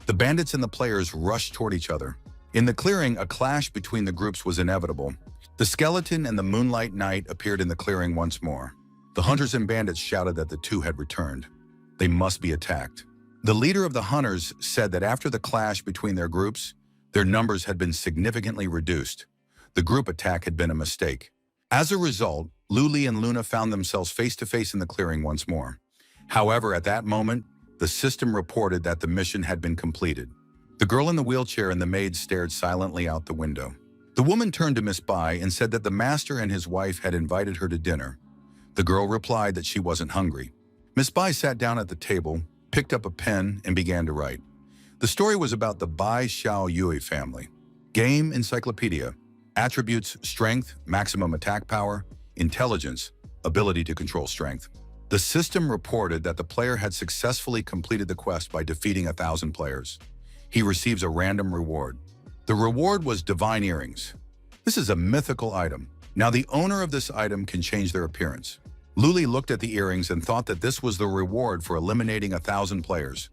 The bandits and the players rushed toward each other. In the clearing, a clash between the groups was inevitable. The skeleton and the moonlight knight appeared in the clearing once more. The hunters and bandits shouted that the two had returned. They must be attacked. The leader of the hunters said that after the clash between their groups, their numbers had been significantly reduced. The group attack had been a mistake. As a result, Luli and Luna found themselves face to face in the clearing once more. However, at that moment, the system reported that the mission had been completed. The girl in the wheelchair and the maid stared silently out the window. The woman turned to Miss Bai and said that the master and his wife had invited her to dinner. The girl replied that she wasn't hungry. Miss Bai sat down at the table, picked up a pen, and began to write. The story was about the Bai Xiao Yue family. Game encyclopedia. Attributes: strength, maximum attack power, intelligence, ability to control strength. The system reported that the player had successfully completed the quest by defeating 1,000 players. He receives a random reward. The reward was divine earrings. This is a mythical item. Now the owner of this item can change their appearance. Luli looked at the earrings and thought that this was the reward for eliminating 1,000 players.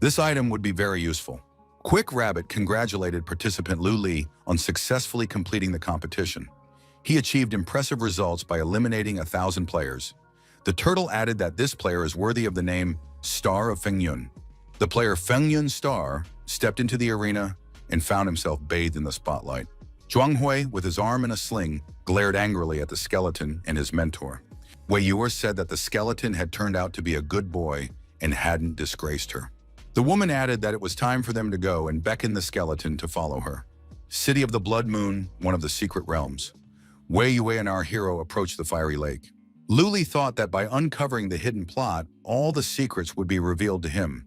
This item would be very useful. Quick Rabbit congratulated participant Luli on successfully completing the competition. He achieved impressive results by eliminating 1,000 players. The turtle added that this player is worthy of the name Star of Fengyun. The player Fengyun Star stepped into the arena and found himself bathed in the spotlight. Zhuanghui, with his arm in a sling, glared angrily at the skeleton and his mentor. Wei Yuer said that the skeleton had turned out to be a good boy and hadn't disgraced her. The woman added that it was time for them to go and beckoned the skeleton to follow her. City of the Blood Moon, one of the secret realms. Wei Yue and our hero approached the fiery lake. Luli thought that by uncovering the hidden plot, all the secrets would be revealed to him.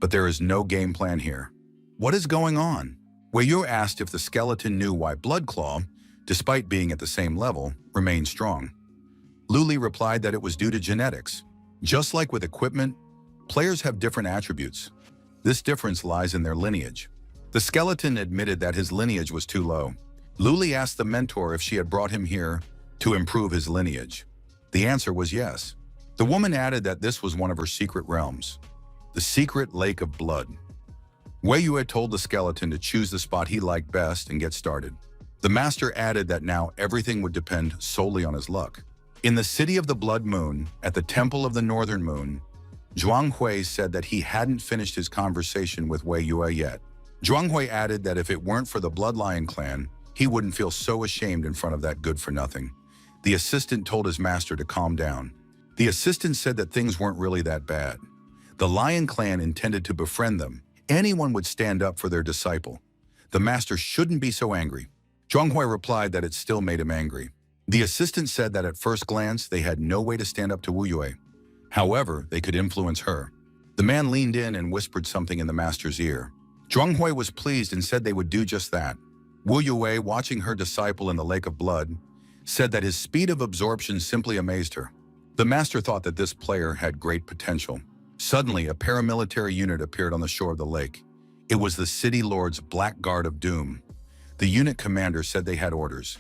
But there is no game plan here. What is going on? Wei Yue asked if the skeleton knew why Bloodclaw, despite being at the same level, remained strong. Luli replied that it was due to genetics. Just like with equipment, players have different attributes. This difference lies in their lineage. The skeleton admitted that his lineage was too low. Luli asked the mentor if she had brought him here to improve his lineage. The answer was yes. The woman added that this was one of her secret realms, the secret lake of blood. Wei Yue told the skeleton to choose the spot he liked best and get started. The master added that now everything would depend solely on his luck. In the city of the Blood Moon, at the Temple of the Northern Moon, Zhuanghui said that he hadn't finished his conversation with Wei Yue yet. Zhuanghui added that if it weren't for the Blood Lion clan, he wouldn't feel so ashamed in front of that good-for-nothing. The assistant told his master to calm down. The assistant said that things weren't really that bad. The Lion clan intended to befriend them. Anyone would stand up for their disciple. The master shouldn't be so angry. Zhuanghui replied that it still made him angry. The assistant said that at first glance, they had no way to stand up to Wu Yue. However, they could influence her. The man leaned in and whispered something in the master's ear. Zhuanghui was pleased and said they would do just that. Wu Yue, watching her disciple in the lake of blood, said that his speed of absorption simply amazed her. The master thought that this player had great potential. Suddenly, a paramilitary unit appeared on the shore of the lake. It was the City Lord's Black Guard of Doom. The unit commander said they had orders.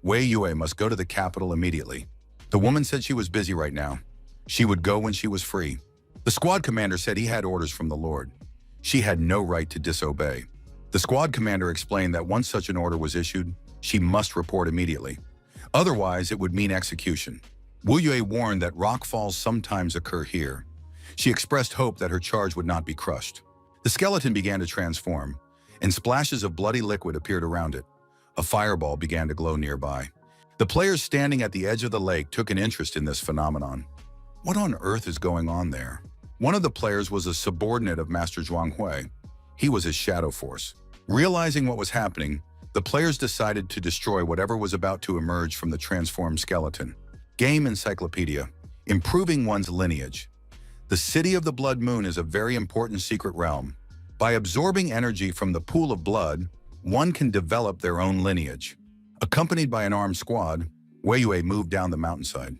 Wei Yue must go to the capital immediately. The woman said she was busy right now. She would go when she was free. The squad commander said he had orders from the Lord. She had no right to disobey. The squad commander explained that once such an order was issued, she must report immediately. Otherwise, it would mean execution. Wu Yue warned that rockfalls sometimes occur here. She expressed hope that her charge would not be crushed. The skeleton began to transform, and splashes of bloody liquid appeared around it. A fireball began to glow nearby. The players standing at the edge of the lake took an interest in this phenomenon. What on earth is going on there? One of the players was a subordinate of Master Zhuanghui. He was his shadow force. Realizing what was happening, the players decided to destroy whatever was about to emerge from the transformed skeleton. Game encyclopedia. Improving one's lineage. The City of the Blood Moon is a very important secret realm. By absorbing energy from the pool of blood, one can develop their own lineage. Accompanied by an armed squad, Wei Yue moved down the mountainside.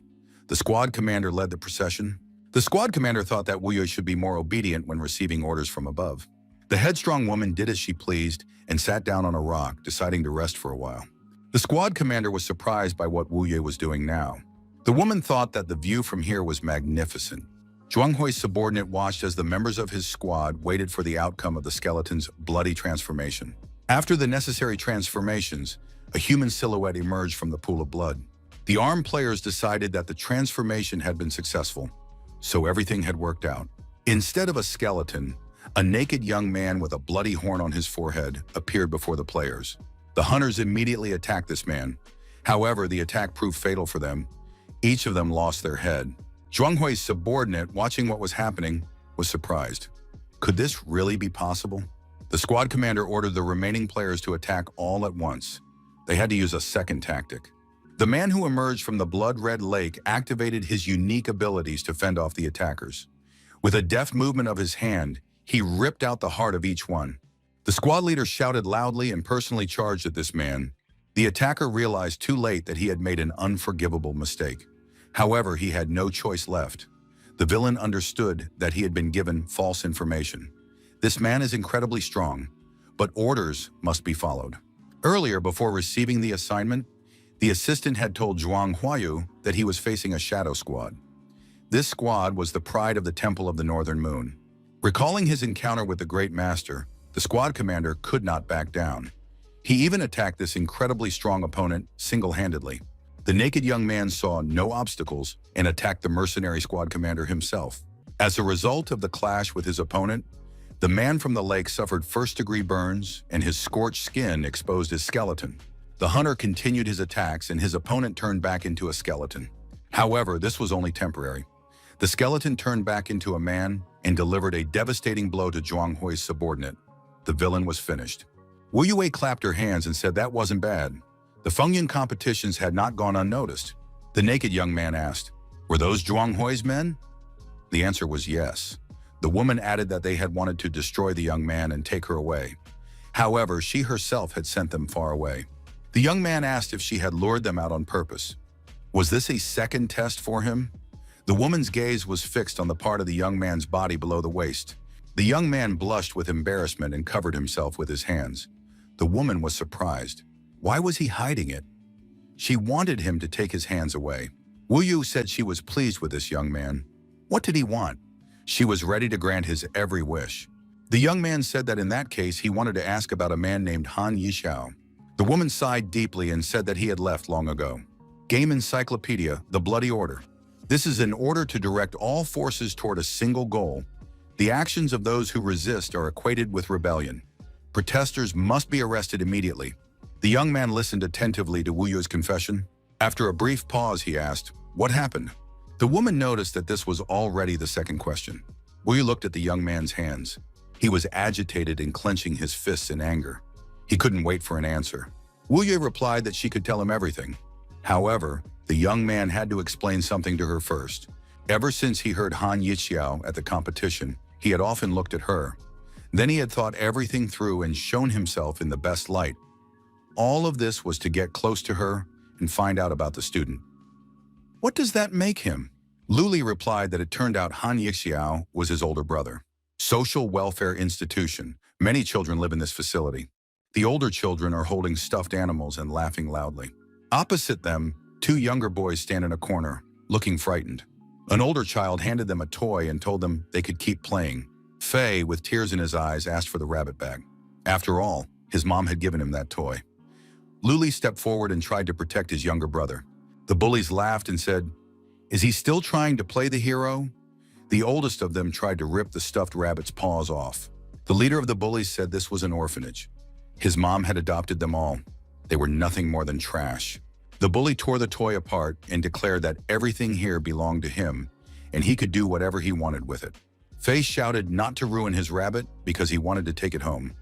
The squad commander led the procession. The squad commander thought that Wu Yue should be more obedient when receiving orders from above. The headstrong woman did as she pleased and sat down on a rock, deciding to rest for a while. The squad commander was surprised by what Wu Yue was doing now. The woman thought that the view from here was magnificent. Zhuang Hui's subordinate watched as the members of his squad waited for the outcome of the skeleton's bloody transformation. After the necessary transformations, a human silhouette emerged from the pool of blood. The armed players decided that the transformation had been successful, so everything had worked out. Instead of a skeleton, a naked young man with a bloody horn on his forehead appeared before the players. The hunters immediately attacked this man. However, the attack proved fatal for them. Each of them lost their head. Zhuang Hui's subordinate, watching what was happening, was surprised. Could this really be possible? The squad commander ordered the remaining players to attack all at once. They had to use a second tactic. The man who emerged from the blood-red lake activated his unique abilities to fend off the attackers. With a deft movement of his hand, he ripped out the heart of each one. The squad leader shouted loudly and personally charged at this man. The attacker realized too late that he had made an unforgivable mistake. However, he had no choice left. The villain understood that he had been given false information. This man is incredibly strong, but orders must be followed. Earlier, before receiving the assignment, the assistant had told Zhuang Huayu that he was facing a shadow squad. This squad was the pride of the Temple of the Northern Moon. Recalling his encounter with the Great Master, the squad commander could not back down. He even attacked this incredibly strong opponent single-handedly. The naked young man saw no obstacles and attacked the mercenary squad commander himself. As a result of the clash with his opponent, the man from the lake suffered first-degree burns and his scorched skin exposed his skeleton. The hunter continued his attacks and his opponent turned back into a skeleton. However, this was only temporary. The skeleton turned back into a man and delivered a devastating blow to Zhuang Hui's subordinate. The villain was finished. Wu Yue clapped her hands and said that wasn't bad. The Fengyun competitions had not gone unnoticed. The naked young man asked, "Were those Zhuang Hui's men?" The answer was yes. The woman added that they had wanted to destroy the young man and take her away. However, she herself had sent them far away. The young man asked if she had lured them out on purpose. Was this a second test for him? The woman's gaze was fixed on the part of the young man's body below the waist. The young man blushed with embarrassment and covered himself with his hands. The woman was surprised. Why was he hiding it? She wanted him to take his hands away. Wu Yu said she was pleased with this young man. What did he want? She was ready to grant his every wish. The young man said that in that case he wanted to ask about a man named Han Yixiao. The woman sighed deeply and said that he had left long ago. Game Encyclopedia, The Bloody Order. This is an order to direct all forces toward a single goal. The actions of those who resist are equated with rebellion. Protesters must be arrested immediately. The young man listened attentively to Wu Yu's confession. After a brief pause, he asked, "What happened?" The woman noticed that this was already the second question. Wu Yu looked at the young man's hands. He was agitated and clenching his fists in anger. He couldn't wait for an answer. Wu Yu replied that she could tell him everything. However, the young man had to explain something to her first. Ever since he heard Han Yixiao at the competition, he had often looked at her. Then he had thought everything through and shown himself in the best light. All of this was to get close to her and find out about the student. What does that make him? Luli replied that it turned out Han Yixiao was his older brother. Social welfare institution. Many children live in this facility. The older children are holding stuffed animals and laughing loudly. Opposite them, two younger boys stand in a corner, looking frightened. An older child handed them a toy and told them they could keep playing. Fei, with tears in his eyes, asked for the rabbit bag. After all, his mom had given him that toy. Luli stepped forward and tried to protect his younger brother. The bullies laughed and said, "Is he still trying to play the hero?" The oldest of them tried to rip the stuffed rabbit's paws off. The leader of the bullies said this was an orphanage. His mom had adopted them all. They were nothing more than trash. The bully tore the toy apart and declared that everything here belonged to him, and he could do whatever he wanted with it. Fei shouted not to ruin his rabbit because he wanted to take it home.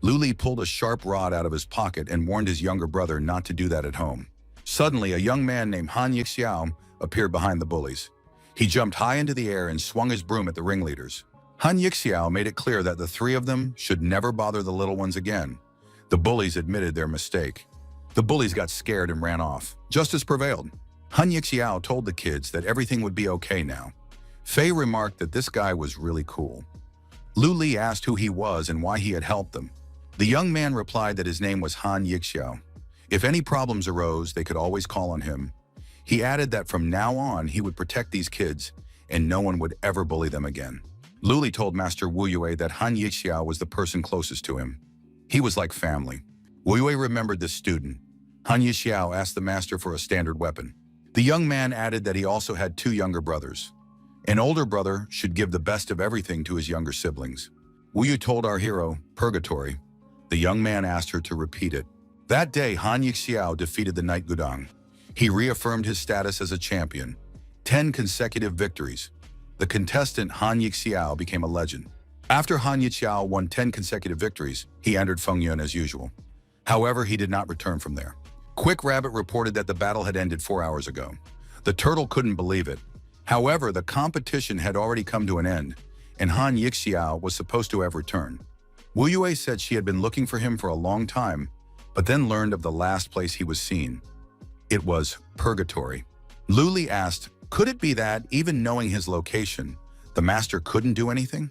Luli pulled a sharp rod out of his pocket and warned his younger brother not to do that at home. Suddenly, a young man named Han Yixiao appeared behind the bullies. He jumped high into the air and swung his broom at the ringleaders. Han Yixiao made it clear that the three of them should never bother the little ones again. The bullies admitted their mistake. The bullies got scared and ran off. Justice prevailed. Han Yixiao told the kids that everything would be okay now. Fei remarked that this guy was really cool. Lu Li asked who he was and why he had helped them. The young man replied that his name was Han Yixiao. If any problems arose, they could always call on him. He added that from now on, he would protect these kids and no one would ever bully them again. Lu Li told Master Wu Yue that Han Yixiao was the person closest to him. He was like family. Wu Yue remembered this student. Han Yixiao asked the master for a standard weapon. The young man added that he also had two younger brothers. An older brother should give the best of everything to his younger siblings. Wu Yu told our hero, Purgatory. The young man asked her to repeat it. That day, Han Yixiao defeated the Knight Gudong. He reaffirmed his status as a champion. 10 consecutive victories. The contestant Han Yixiao became a legend. After Han Yixiao won 10 consecutive victories, he entered Fengyun as usual. However, he did not return from there. Quick Rabbit reported that the battle had ended 4 hours ago. The turtle couldn't believe it. However, the competition had already come to an end, and Han Yixiao was supposed to have returned. Wu Yue said she had been looking for him for a long time, but then learned of the last place he was seen. It was Purgatory. Lu Li asked, could it be that, even knowing his location, the master couldn't do anything?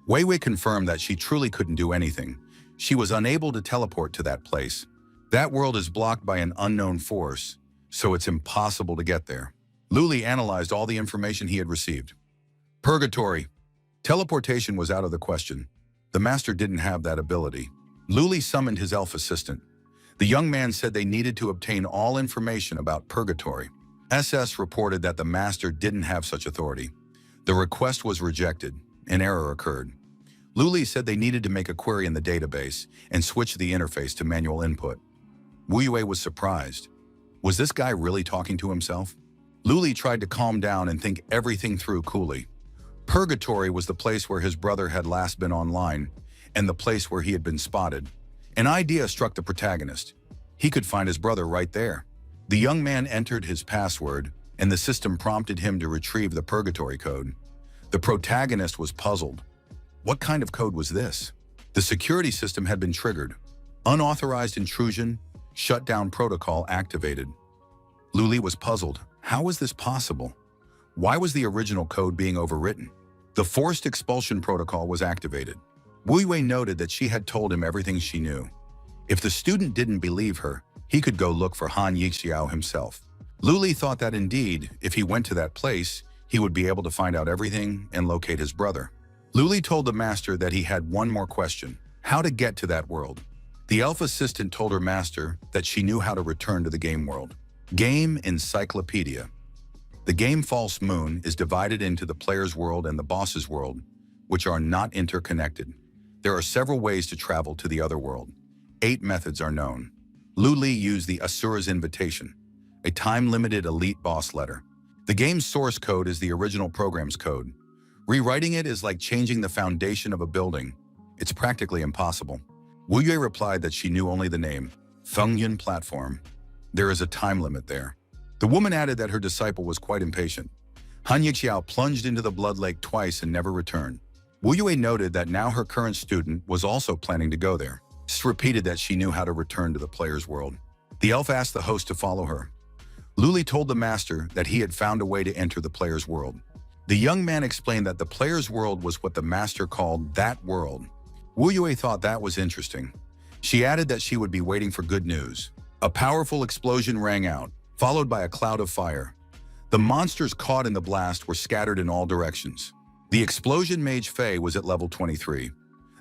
Wei Wei confirmed that she truly couldn't do anything. She was unable to teleport to that place. That world is blocked by an unknown force, so it's impossible to get there. Lu Li analyzed all the information he had received. Purgatory. Teleportation was out of the question. The master didn't have that ability. Lu Li summoned his elf assistant. The young man said they needed to obtain all information about Purgatory. SS reported that the master didn't have such authority. The request was rejected. An error occurred. Lu Li said they needed to make a query in the database and switch the interface to manual input. Wu Yue was surprised. Was this guy really talking to himself? Lu Li tried to calm down and think everything through coolly. Purgatory was the place where his brother had last been online, and the place where he had been spotted. An idea struck the protagonist. He could find his brother right there. The young man entered his password, and the system prompted him to retrieve the Purgatory code. The protagonist was puzzled. What kind of code was this? The security system had been triggered. Unauthorized intrusion, shutdown protocol activated. Lu Li was puzzled. How was this possible? Why was the original code being overwritten? The forced expulsion protocol was activated. Wu Yue noted that she had told him everything she knew. If the student didn't believe her, he could go look for Han Yixiao himself. Lu Li thought that indeed, if he went to that place, he would be able to find out everything and locate his brother. Lu Li told the master that he had one more question: how to get to that world. The elf assistant told her master that she knew how to return to the game world. Game Encyclopedia. The game False Moon is divided into the player's world and the boss's world, which are not interconnected. There are several ways to travel to the other world. 8 methods are known. Lu Li used the Asura's invitation, a time-limited elite boss letter. The game's source code is the original program's code. Rewriting it is like changing the foundation of a building. It's practically impossible. Wu Yue replied that she knew only the name, Fengyun Platform. There is a time limit there. The woman added that her disciple was quite impatient. Han Yixiao plunged into the blood lake twice and never returned. Wu Yue noted that now her current student was also planning to go there. Just repeated that she knew how to return to the player's world. The elf asked the host to follow her. Lu Li told the master that he had found a way to enter the player's world. The young man explained that the player's world was what the master called that world. Wu Yue thought that was interesting. She added that she would be waiting for good news. A powerful explosion rang out, followed by a cloud of fire. The monsters caught in the blast were scattered in all directions. The explosion mage Fei was at level 23.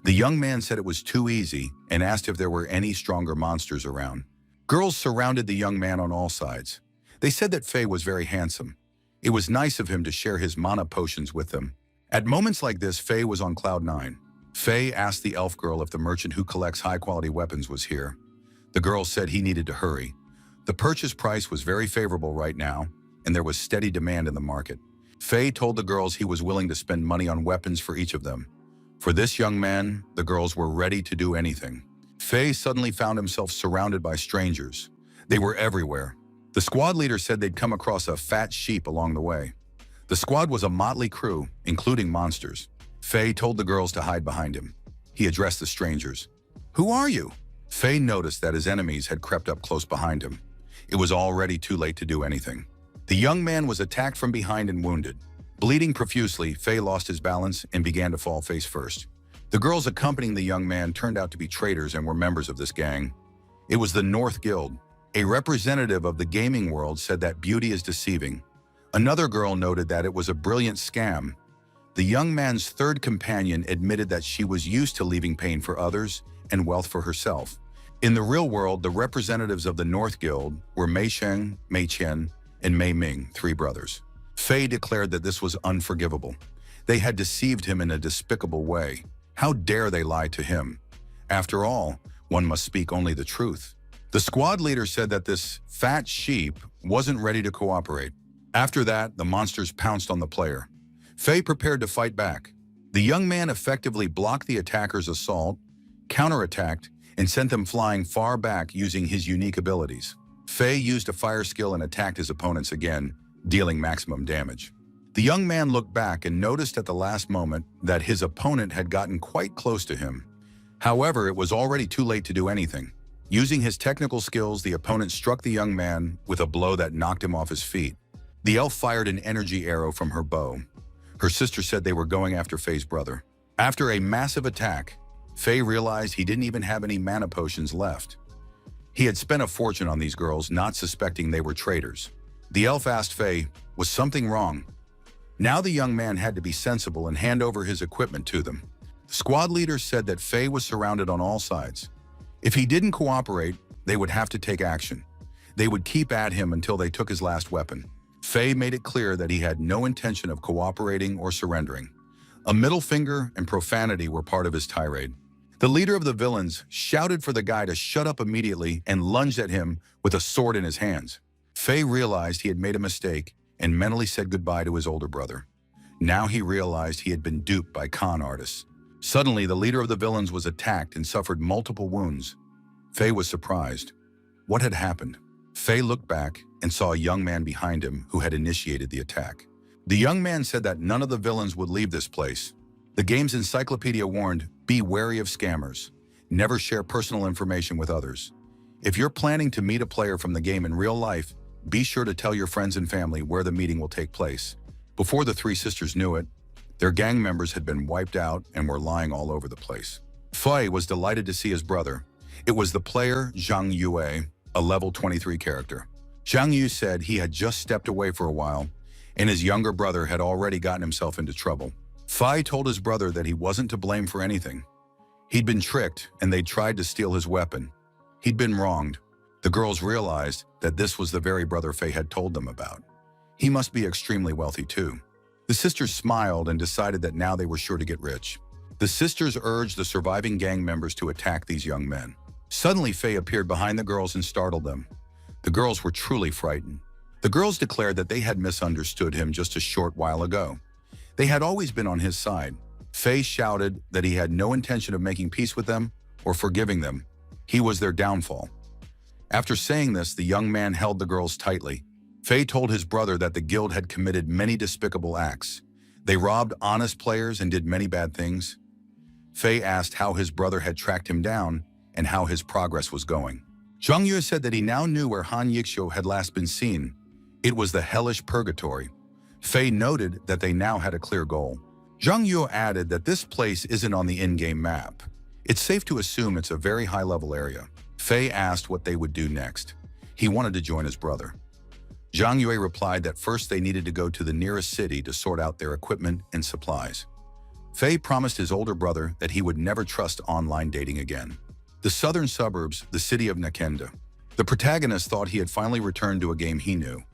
The young man said it was too easy and asked if there were any stronger monsters around. Girls surrounded the young man on all sides. They said that Fei was very handsome. It was nice of him to share his mana potions with them. At moments like this, Fei was on cloud 9. Fei asked the elf girl if the merchant who collects high-quality weapons was here. The girl said he needed to hurry. The purchase price was very favorable right now, and there was steady demand in the market. Fei told the girls he was willing to spend money on weapons for each of them. For this young man, the girls were ready to do anything. Fei suddenly found himself surrounded by strangers. They were everywhere. The squad leader said they'd come across a fat sheep along the way. The squad was a motley crew, including monsters. Fei told the girls to hide behind him. He addressed the strangers. "Who are you?" Fei noticed that his enemies had crept up close behind him. It was already too late to do anything. The young man was attacked from behind and wounded. Bleeding profusely, Fei lost his balance and began to fall face first. The girls accompanying the young man turned out to be traitors and were members of this gang. It was the North Guild. A representative of the gaming world said that beauty is deceiving. Another girl noted that it was a brilliant scam. The young man's third companion admitted that she was used to leaving pain for others and wealth for herself. In the real world, the representatives of the North Guild were Mei Sheng, Mei Qian, and Mei Ming, three brothers. Fei declared that this was unforgivable. They had deceived him in a despicable way. How dare they lie to him? After all, one must speak only the truth. The squad leader said that this fat sheep wasn't ready to cooperate. After that, the monsters pounced on the player. Fei prepared to fight back. The young man effectively blocked the attacker's assault, counterattacked, and sent them flying far back using his unique abilities. Fei used a fire skill and attacked his opponents again, dealing maximum damage. The young man looked back and noticed at the last moment that his opponent had gotten quite close to him. However, it was already too late to do anything. Using his technical skills, the opponent struck the young man with a blow that knocked him off his feet. The elf fired an energy arrow from her bow. Her sister said they were going after Fei's brother. After a massive attack, Fei realized he didn't even have any mana potions left. He had spent a fortune on these girls, not suspecting they were traitors. The elf asked Fei, was something wrong? Now the young man had to be sensible and hand over his equipment to them. The squad leader said that Fei was surrounded on all sides. If he didn't cooperate, they would have to take action. They would keep at him until they took his last weapon. Fei made it clear that he had no intention of cooperating or surrendering. A middle finger and profanity were part of his tirade. The leader of the villains shouted for the guy to shut up immediately and lunged at him with a sword in his hands. Fei realized he had made a mistake and mentally said goodbye to his older brother. Now he realized he had been duped by con artists. Suddenly, the leader of the villains was attacked and suffered multiple wounds. Fei was surprised. What had happened? Fei looked back and saw a young man behind him who had initiated the attack. The young man said that none of the villains would leave this place. The game's encyclopedia warned, be wary of scammers. Never share personal information with others. If you're planning to meet a player from the game in real life, be sure to tell your friends and family where the meeting will take place. Before the three sisters knew it, their gang members had been wiped out and were lying all over the place. Fei was delighted to see his brother. It was the player Zhang Yue, a level 23 character. Zhang Yu said he had just stepped away for a while, and his younger brother had already gotten himself into trouble. Fei told his brother that he wasn't to blame for anything. He'd been tricked, and they'd tried to steal his weapon. He'd been wronged. The girls realized that this was the very brother Fei had told them about. He must be extremely wealthy too. The sisters smiled and decided that now they were sure to get rich. The sisters urged the surviving gang members to attack these young men. Suddenly, Fei appeared behind the girls and startled them. The girls were truly frightened. The girls declared that they had misunderstood him just a short while ago. They had always been on his side. Fei shouted that he had no intention of making peace with them or forgiving them. He was their downfall. After saying this, the young man held the girls tightly. Fei told his brother that the guild had committed many despicable acts. They robbed honest players and did many bad things. Fei asked how his brother had tracked him down and how his progress was going. Zhang Yue said that he now knew where Han Yixio had last been seen. It was the hellish purgatory. Fei noted that they now had a clear goal. Zhang Yue added that this place isn't on the in-game map. It's safe to assume it's a very high-level area. Fei asked what they would do next. He wanted to join his brother. Zhang Yue replied that first they needed to go to the nearest city to sort out their equipment and supplies. Fei promised his older brother that he would never trust online dating again. The southern suburbs, the city of Nakenda. The protagonist thought he had finally returned to a game he knew.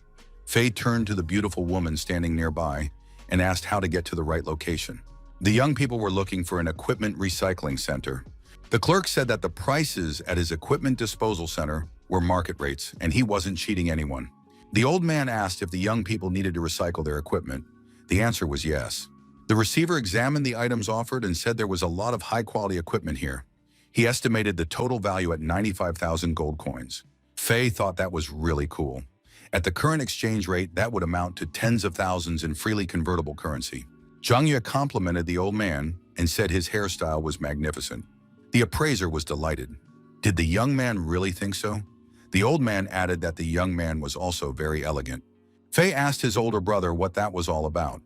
Fei turned to the beautiful woman standing nearby and asked how to get to the right location. The young people were looking for an equipment recycling center. The clerk said that the prices at his equipment disposal center were market rates and he wasn't cheating anyone. The old man asked if the young people needed to recycle their equipment. The answer was yes. The receiver examined the items offered and said there was a lot of high-quality equipment here. He estimated the total value at 95,000 gold coins. Fei thought that was really cool. At the current exchange rate, that would amount to tens of thousands in freely convertible currency. Zhang Yue complimented the old man and said his hairstyle was magnificent. The appraiser was delighted. Did the young man really think so? The old man added that the young man was also very elegant. Fei asked his older brother what that was all about.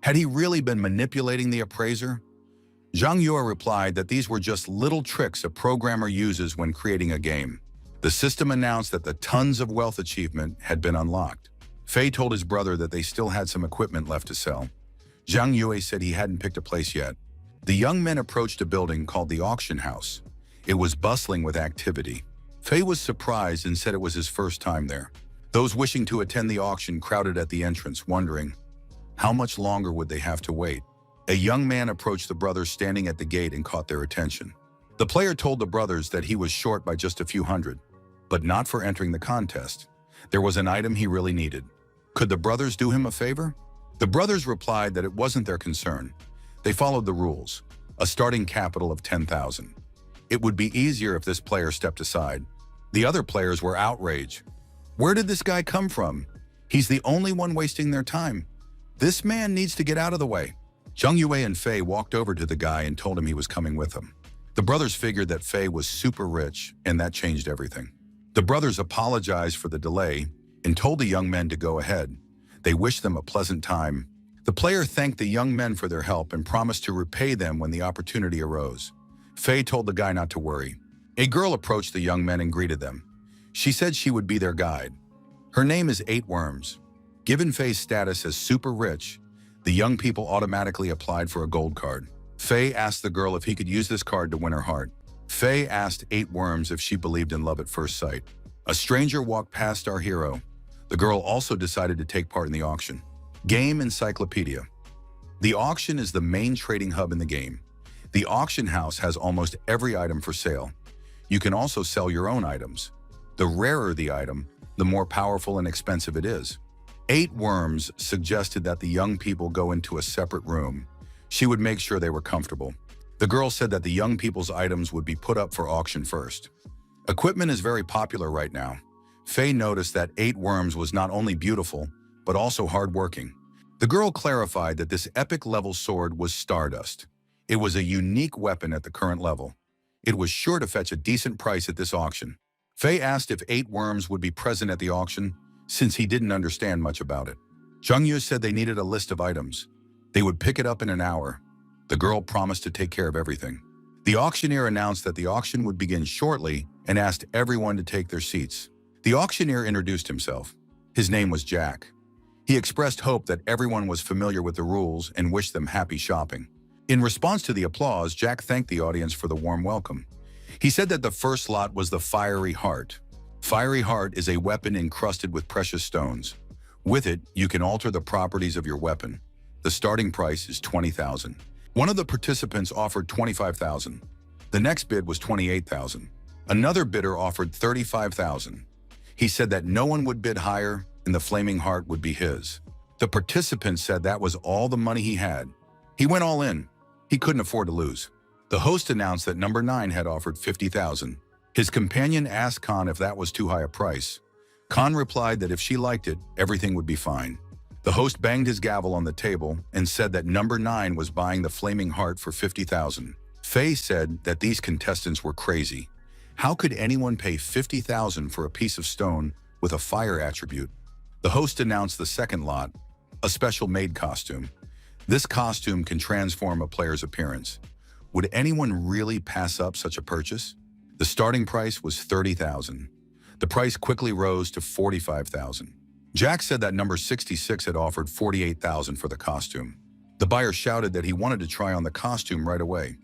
Had he really been manipulating the appraiser? Zhang Yue replied that these were just little tricks a programmer uses when creating a game. The system announced that the tons of wealth achievement had been unlocked. Fei told his brother that they still had some equipment left to sell. Zhang Yue said he hadn't picked a place yet. The young men approached a building called the auction house. It was bustling with activity. Fei was surprised and said it was his first time there. Those wishing to attend the auction crowded at the entrance, wondering how much longer would they have to wait. A young man approached the brothers standing at the gate and caught their attention. The player told the brothers that he was short by just a few hundred, but not for entering the contest. There was an item he really needed. Could the brothers do him a favor? The brothers replied that it wasn't their concern. They followed the rules, a starting capital of 10,000. It would be easier if this player stepped aside. The other players were outraged. Where did this guy come from? He's the only one wasting their time. This man needs to get out of the way. Zhang Yue and Fei walked over to the guy and told him he was coming with them. The brothers figured that Fei was super rich, and that changed everything. The brothers apologized for the delay and told the young men to go ahead. They wished them a pleasant time. The player thanked the young men for their help and promised to repay them when the opportunity arose. Fei told the guy not to worry. A girl approached the young men and greeted them. She said she would be their guide. Her name is 8 Worms. Given Fei's status as super rich, the young people automatically applied for a gold card. Fei asked the girl if he could use this card to win her heart. Fei asked 8 Worms if she believed in love at first sight. A stranger walked past our hero. The girl also decided to take part in the auction. Game Encyclopedia. The auction is the main trading hub in the game. The auction house has almost every item for sale. You can also sell your own items. The rarer the item, the more powerful and expensive it is. 8 Worms suggested that the young people go into a separate room. She would make sure they were comfortable. The girl said that the young people's items would be put up for auction first. Equipment is very popular right now. Fei noticed that 8 Worms was not only beautiful, but also hardworking. The girl clarified that this epic-level sword was Stardust. It was a unique weapon at the current level. It was sure to fetch a decent price at this auction. Fei asked if 8 Worms would be present at the auction, since he didn't understand much about it. Zhang Yu said they needed a list of items. They would pick it up in an hour. The girl promised to take care of everything. The auctioneer announced that the auction would begin shortly and asked everyone to take their seats. The auctioneer introduced himself. His name was Jack. He expressed hope that everyone was familiar with the rules and wished them happy shopping. In response to the applause, Jack thanked the audience for the warm welcome. He said that the first lot was the Fiery Heart. Fiery Heart is a weapon encrusted with precious stones. With it, you can alter the properties of your weapon. The starting price is 20,000. One of the participants offered 25,000. The next bid was 28,000. Another bidder offered 35,000. He said that no one would bid higher and the Flaming Heart would be his. The participant said that was all the money he had. He went all in. He couldn't afford to lose. The host announced that number 9 had offered 50,000. His companion asked Khan if that was too high a price. Khan replied that if she liked it, everything would be fine. The host banged his gavel on the table and said that number 9 was buying the Flaming Heart for 50,000. Fei said that these contestants were crazy. How could anyone pay 50,000 for a piece of stone with a fire attribute? The host announced the second lot, a special maid costume. This costume can transform a player's appearance. Would anyone really pass up such a purchase? The starting price was 30,000. The price quickly rose to 45,000. Jack said that number 66 had offered 48,000 for the costume. The buyer shouted that he wanted to try on the costume right away.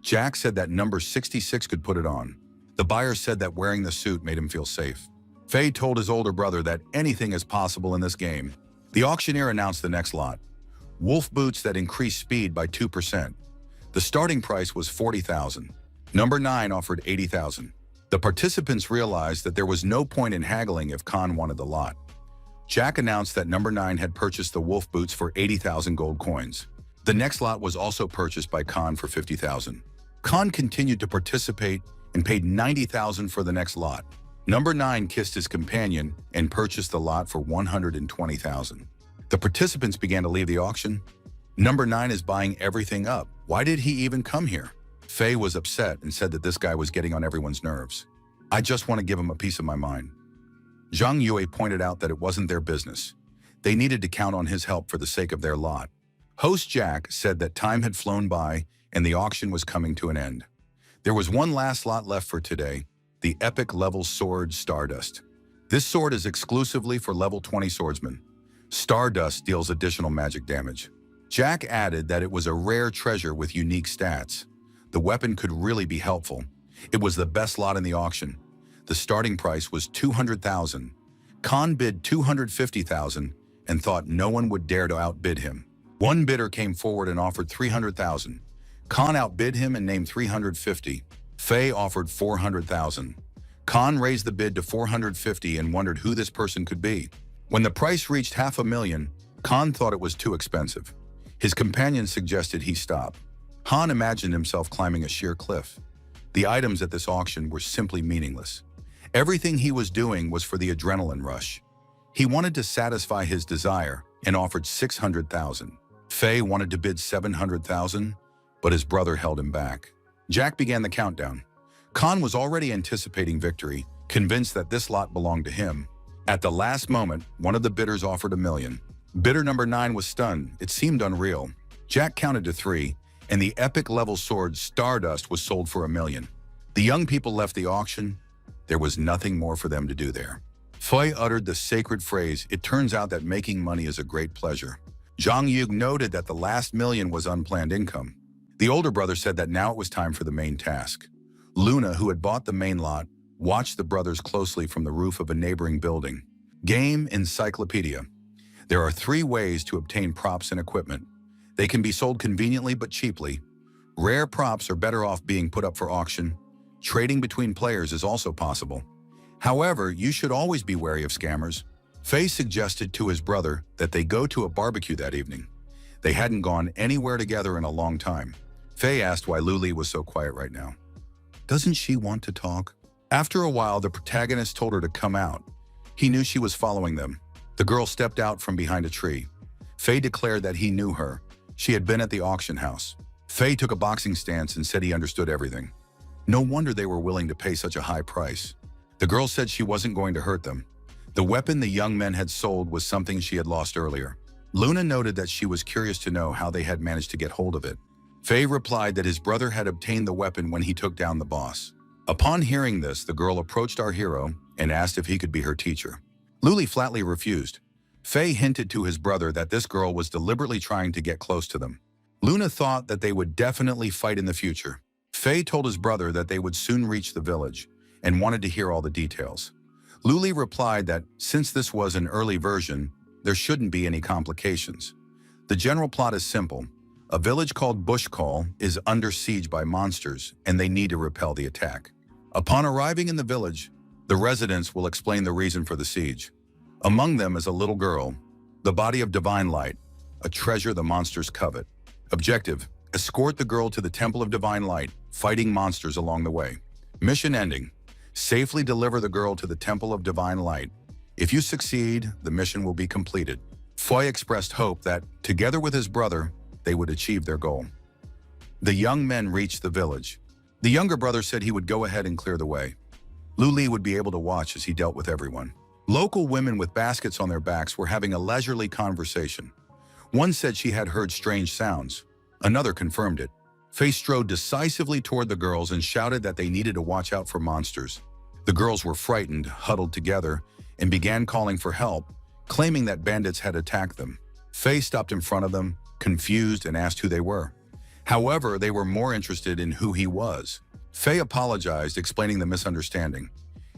Jack said that number 66 could put it on. The buyer said that wearing the suit made him feel safe. Fei told his older brother that anything is possible in this game. The auctioneer announced the next lot. Wolf boots that increase speed by 2%. The starting price was 40,000. Number 9 offered 80,000. The participants realized that there was no point in haggling if Khan wanted the lot. Jack announced that number 9 had purchased the wolf boots for 80,000 gold coins. The next lot was also purchased by Khan for 50,000. Khan continued to participate and paid 90,000 for the next lot. Number 9 kissed his companion and purchased the lot for 120,000. The participants began to leave the auction. Number 9 is buying everything up. Why did he even come here? Fei was upset and said that this guy was getting on everyone's nerves. I just want to give him a piece of my mind. Zhang Yue pointed out that it wasn't their business. They needed to count on his help for the sake of their lot. Host Jack said that time had flown by and the auction was coming to an end. There was one last lot left for today, the epic level sword Stardust. This sword is exclusively for level 20 swordsmen. Stardust deals additional magic damage. Jack added that it was a rare treasure with unique stats. The weapon could really be helpful. It was the best lot in the auction. The starting price was $200,000. Khan bid $250,000 and thought no one would dare to outbid him. One bidder came forward and offered $300,000. Khan outbid him and named $350,000. Faye offered $400,000. Khan raised the bid to $450,000 and wondered who this person could be. When the price reached $500,000, Khan thought it was too expensive. His companion suggested he stop. Han imagined himself climbing a sheer cliff. The items at this auction were simply meaningless. Everything he was doing was for the adrenaline rush. He wanted to satisfy his desire and offered $600,000. Faye wanted to bid $700,000, but his brother held him back. Jack began the countdown. Khan was already anticipating victory, convinced that this lot belonged to him. At the last moment, one of the bidders offered $1 million. Bidder number 9 was stunned. It seemed unreal. Jack counted to 3, and the epic level sword Stardust was sold for $1 million. The young people left the auction. There was nothing more for them to do there. Faye uttered the sacred phrase, "It turns out that making money is a great pleasure." Zhang Yug noted that the last $1 million was unplanned income. The older brother said that now it was time for the main task. Luna, who had bought the main lot, watched the brothers closely from the roof of a neighboring building. Game Encyclopedia. There are 3 ways to obtain props and equipment. They can be sold conveniently but cheaply. Rare props are better off being put up for auction. Trading between players is also possible. However, you should always be wary of scammers. Faye suggested to his brother that they go to a barbecue that evening. They hadn't gone anywhere together in a long time. Faye asked why Luli was so quiet right now. Doesn't she want to talk? After a while, the protagonist told her to come out. He knew she was following them. The girl stepped out from behind a tree. Faye declared that he knew her. She had been at the auction house. Faye took a boxing stance and said he understood everything. No wonder they were willing to pay such a high price. The girl said she wasn't going to hurt them. The weapon the young men had sold was something she had lost earlier. Luna noted that she was curious to know how they had managed to get hold of it. Faye replied that his brother had obtained the weapon when he took down the boss. Upon hearing this, the girl approached our hero and asked if he could be her teacher. Luli flatly refused. Faye hinted to his brother that this girl was deliberately trying to get close to them. Luna thought that they would definitely fight in the future. Faye told his brother that they would soon reach the village and wanted to hear all the details. Luli replied that since this was an early version, there shouldn't be any complications. The general plot is simple. A village called Bushcall is under siege by monsters and they need to repel the attack. Upon arriving in the village, the residents will explain the reason for the siege. Among them is a little girl, the body of divine light, a treasure the monsters covet. Objective: escort the girl to the Temple of Divine Light, fighting monsters along the way. Mission ending: safely deliver the girl to the Temple of Divine Light. If you succeed, the mission will be completed. Foy expressed hope that, together with his brother, they would achieve their goal. The young men reached the village. The younger brother said he would go ahead and clear the way. Luli would be able to watch as he dealt with everyone. Local women with baskets on their backs were having a leisurely conversation. One said she had heard strange sounds. Another confirmed it. Faye strode decisively toward the girls and shouted that they needed to watch out for monsters. The girls were frightened, huddled together, and began calling for help, claiming that bandits had attacked them. Faye stopped in front of them, confused, and asked who they were. However, they were more interested in who he was. Faye apologized, explaining the misunderstanding.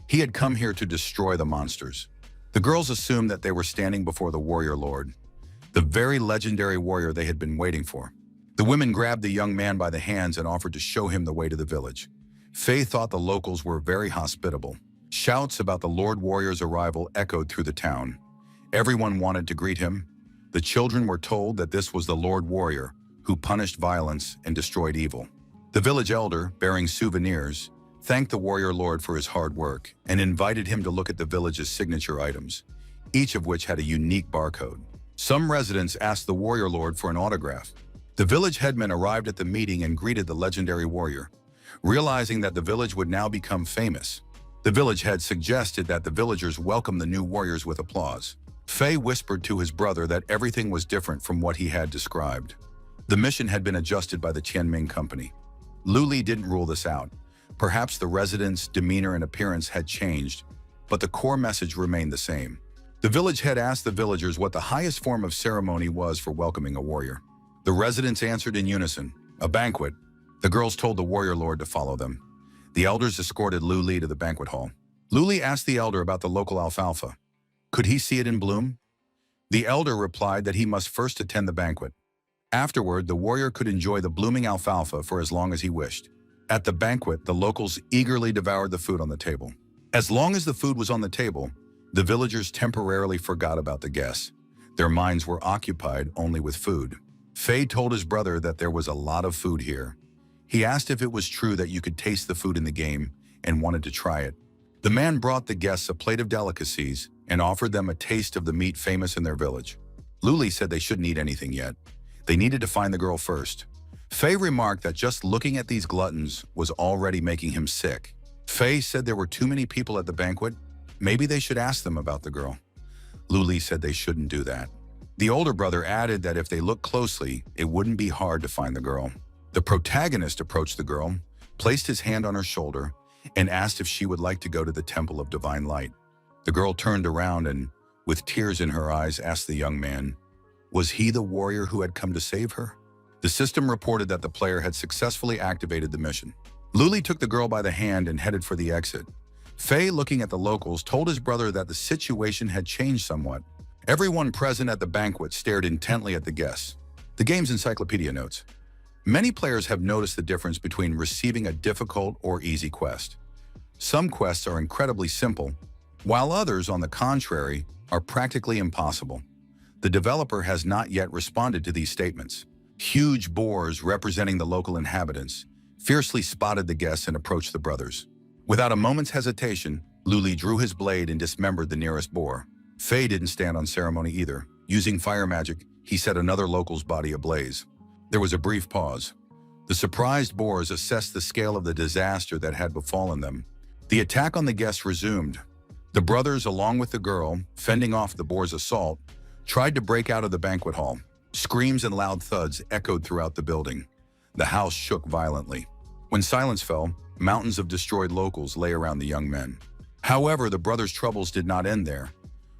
He had come here to destroy the monsters. The girls assumed that they were standing before the warrior lord, the very legendary warrior they had been waiting for. The women grabbed the young man by the hands and offered to show him the way to the village. Faye thought the locals were very hospitable. Shouts about the Lord Warrior's arrival echoed through the town. Everyone wanted to greet him. The children were told that this was the Lord Warrior, who punished violence and destroyed evil. The village elder, bearing souvenirs, thanked the warrior lord for his hard work and invited him to look at the village's signature items, each of which had a unique barcode. Some residents asked the warrior lord for an autograph. The village headman arrived at the meeting and greeted the legendary warrior, realizing that the village would now become famous. The village head suggested that the villagers welcome the new warriors with applause. Faye whispered to his brother that everything was different from what he had described. The mission had been adjusted by the Tianming company. Luli didn't rule this out. Perhaps the residents' demeanor and appearance had changed, but the core message remained the same. The village head asked the villagers what the highest form of ceremony was for welcoming a warrior. The residents answered in unison, a banquet. The girls told the warrior lord to follow them. The elders escorted Luli to the banquet hall. Luli asked the elder about the local alfalfa. Could he see it in bloom? The elder replied that he must first attend the banquet. Afterward, the warrior could enjoy the blooming alfalfa for as long as he wished. At the banquet, the locals eagerly devoured the food on the table. As long as the food was on the table, the villagers temporarily forgot about the guests. Their minds were occupied only with food. Faye told his brother that there was a lot of food here. He asked if it was true that you could taste the food in the game and wanted to try it. The man brought the guests a plate of delicacies and offered them a taste of the meat famous in their village. Luli said they shouldn't eat anything yet. They needed to find the girl first. Faye remarked that just looking at these gluttons was already making him sick. Faye said there were too many people at the banquet. Maybe they should ask them about the girl. Luli said they shouldn't do that. The older brother added that if they looked closely, it wouldn't be hard to find the girl. The protagonist approached the girl, placed his hand on her shoulder, and asked if she would like to go to the Temple of Divine Light. The girl turned around and, with tears in her eyes, asked the young man, was he the warrior who had come to save her? The system reported that the player had successfully activated the mission. Luli took the girl by the hand and headed for the exit. Faye, looking at the locals, told his brother that the situation had changed somewhat. Everyone present at the banquet stared intently at the guests. The game's encyclopedia notes. Many players have noticed the difference between receiving a difficult or easy quest. Some quests are incredibly simple, while others, on the contrary, are practically impossible. The developer has not yet responded to these statements. Huge boars representing the local inhabitants fiercely spotted the guests and approached the brothers. Without a moment's hesitation, Luli drew his blade and dismembered the nearest boar. Faye didn't stand on ceremony either. Using fire magic, he set another local's body ablaze. There was a brief pause. The surprised boars assessed the scale of the disaster that had befallen them. The attack on the guests resumed. The brothers, along with the girl, fending off the boar's assault, tried to break out of the banquet hall. Screams and loud thuds echoed throughout the building. The house shook violently. When silence fell, mountains of destroyed locals lay around the young men. However, the brothers' troubles did not end there.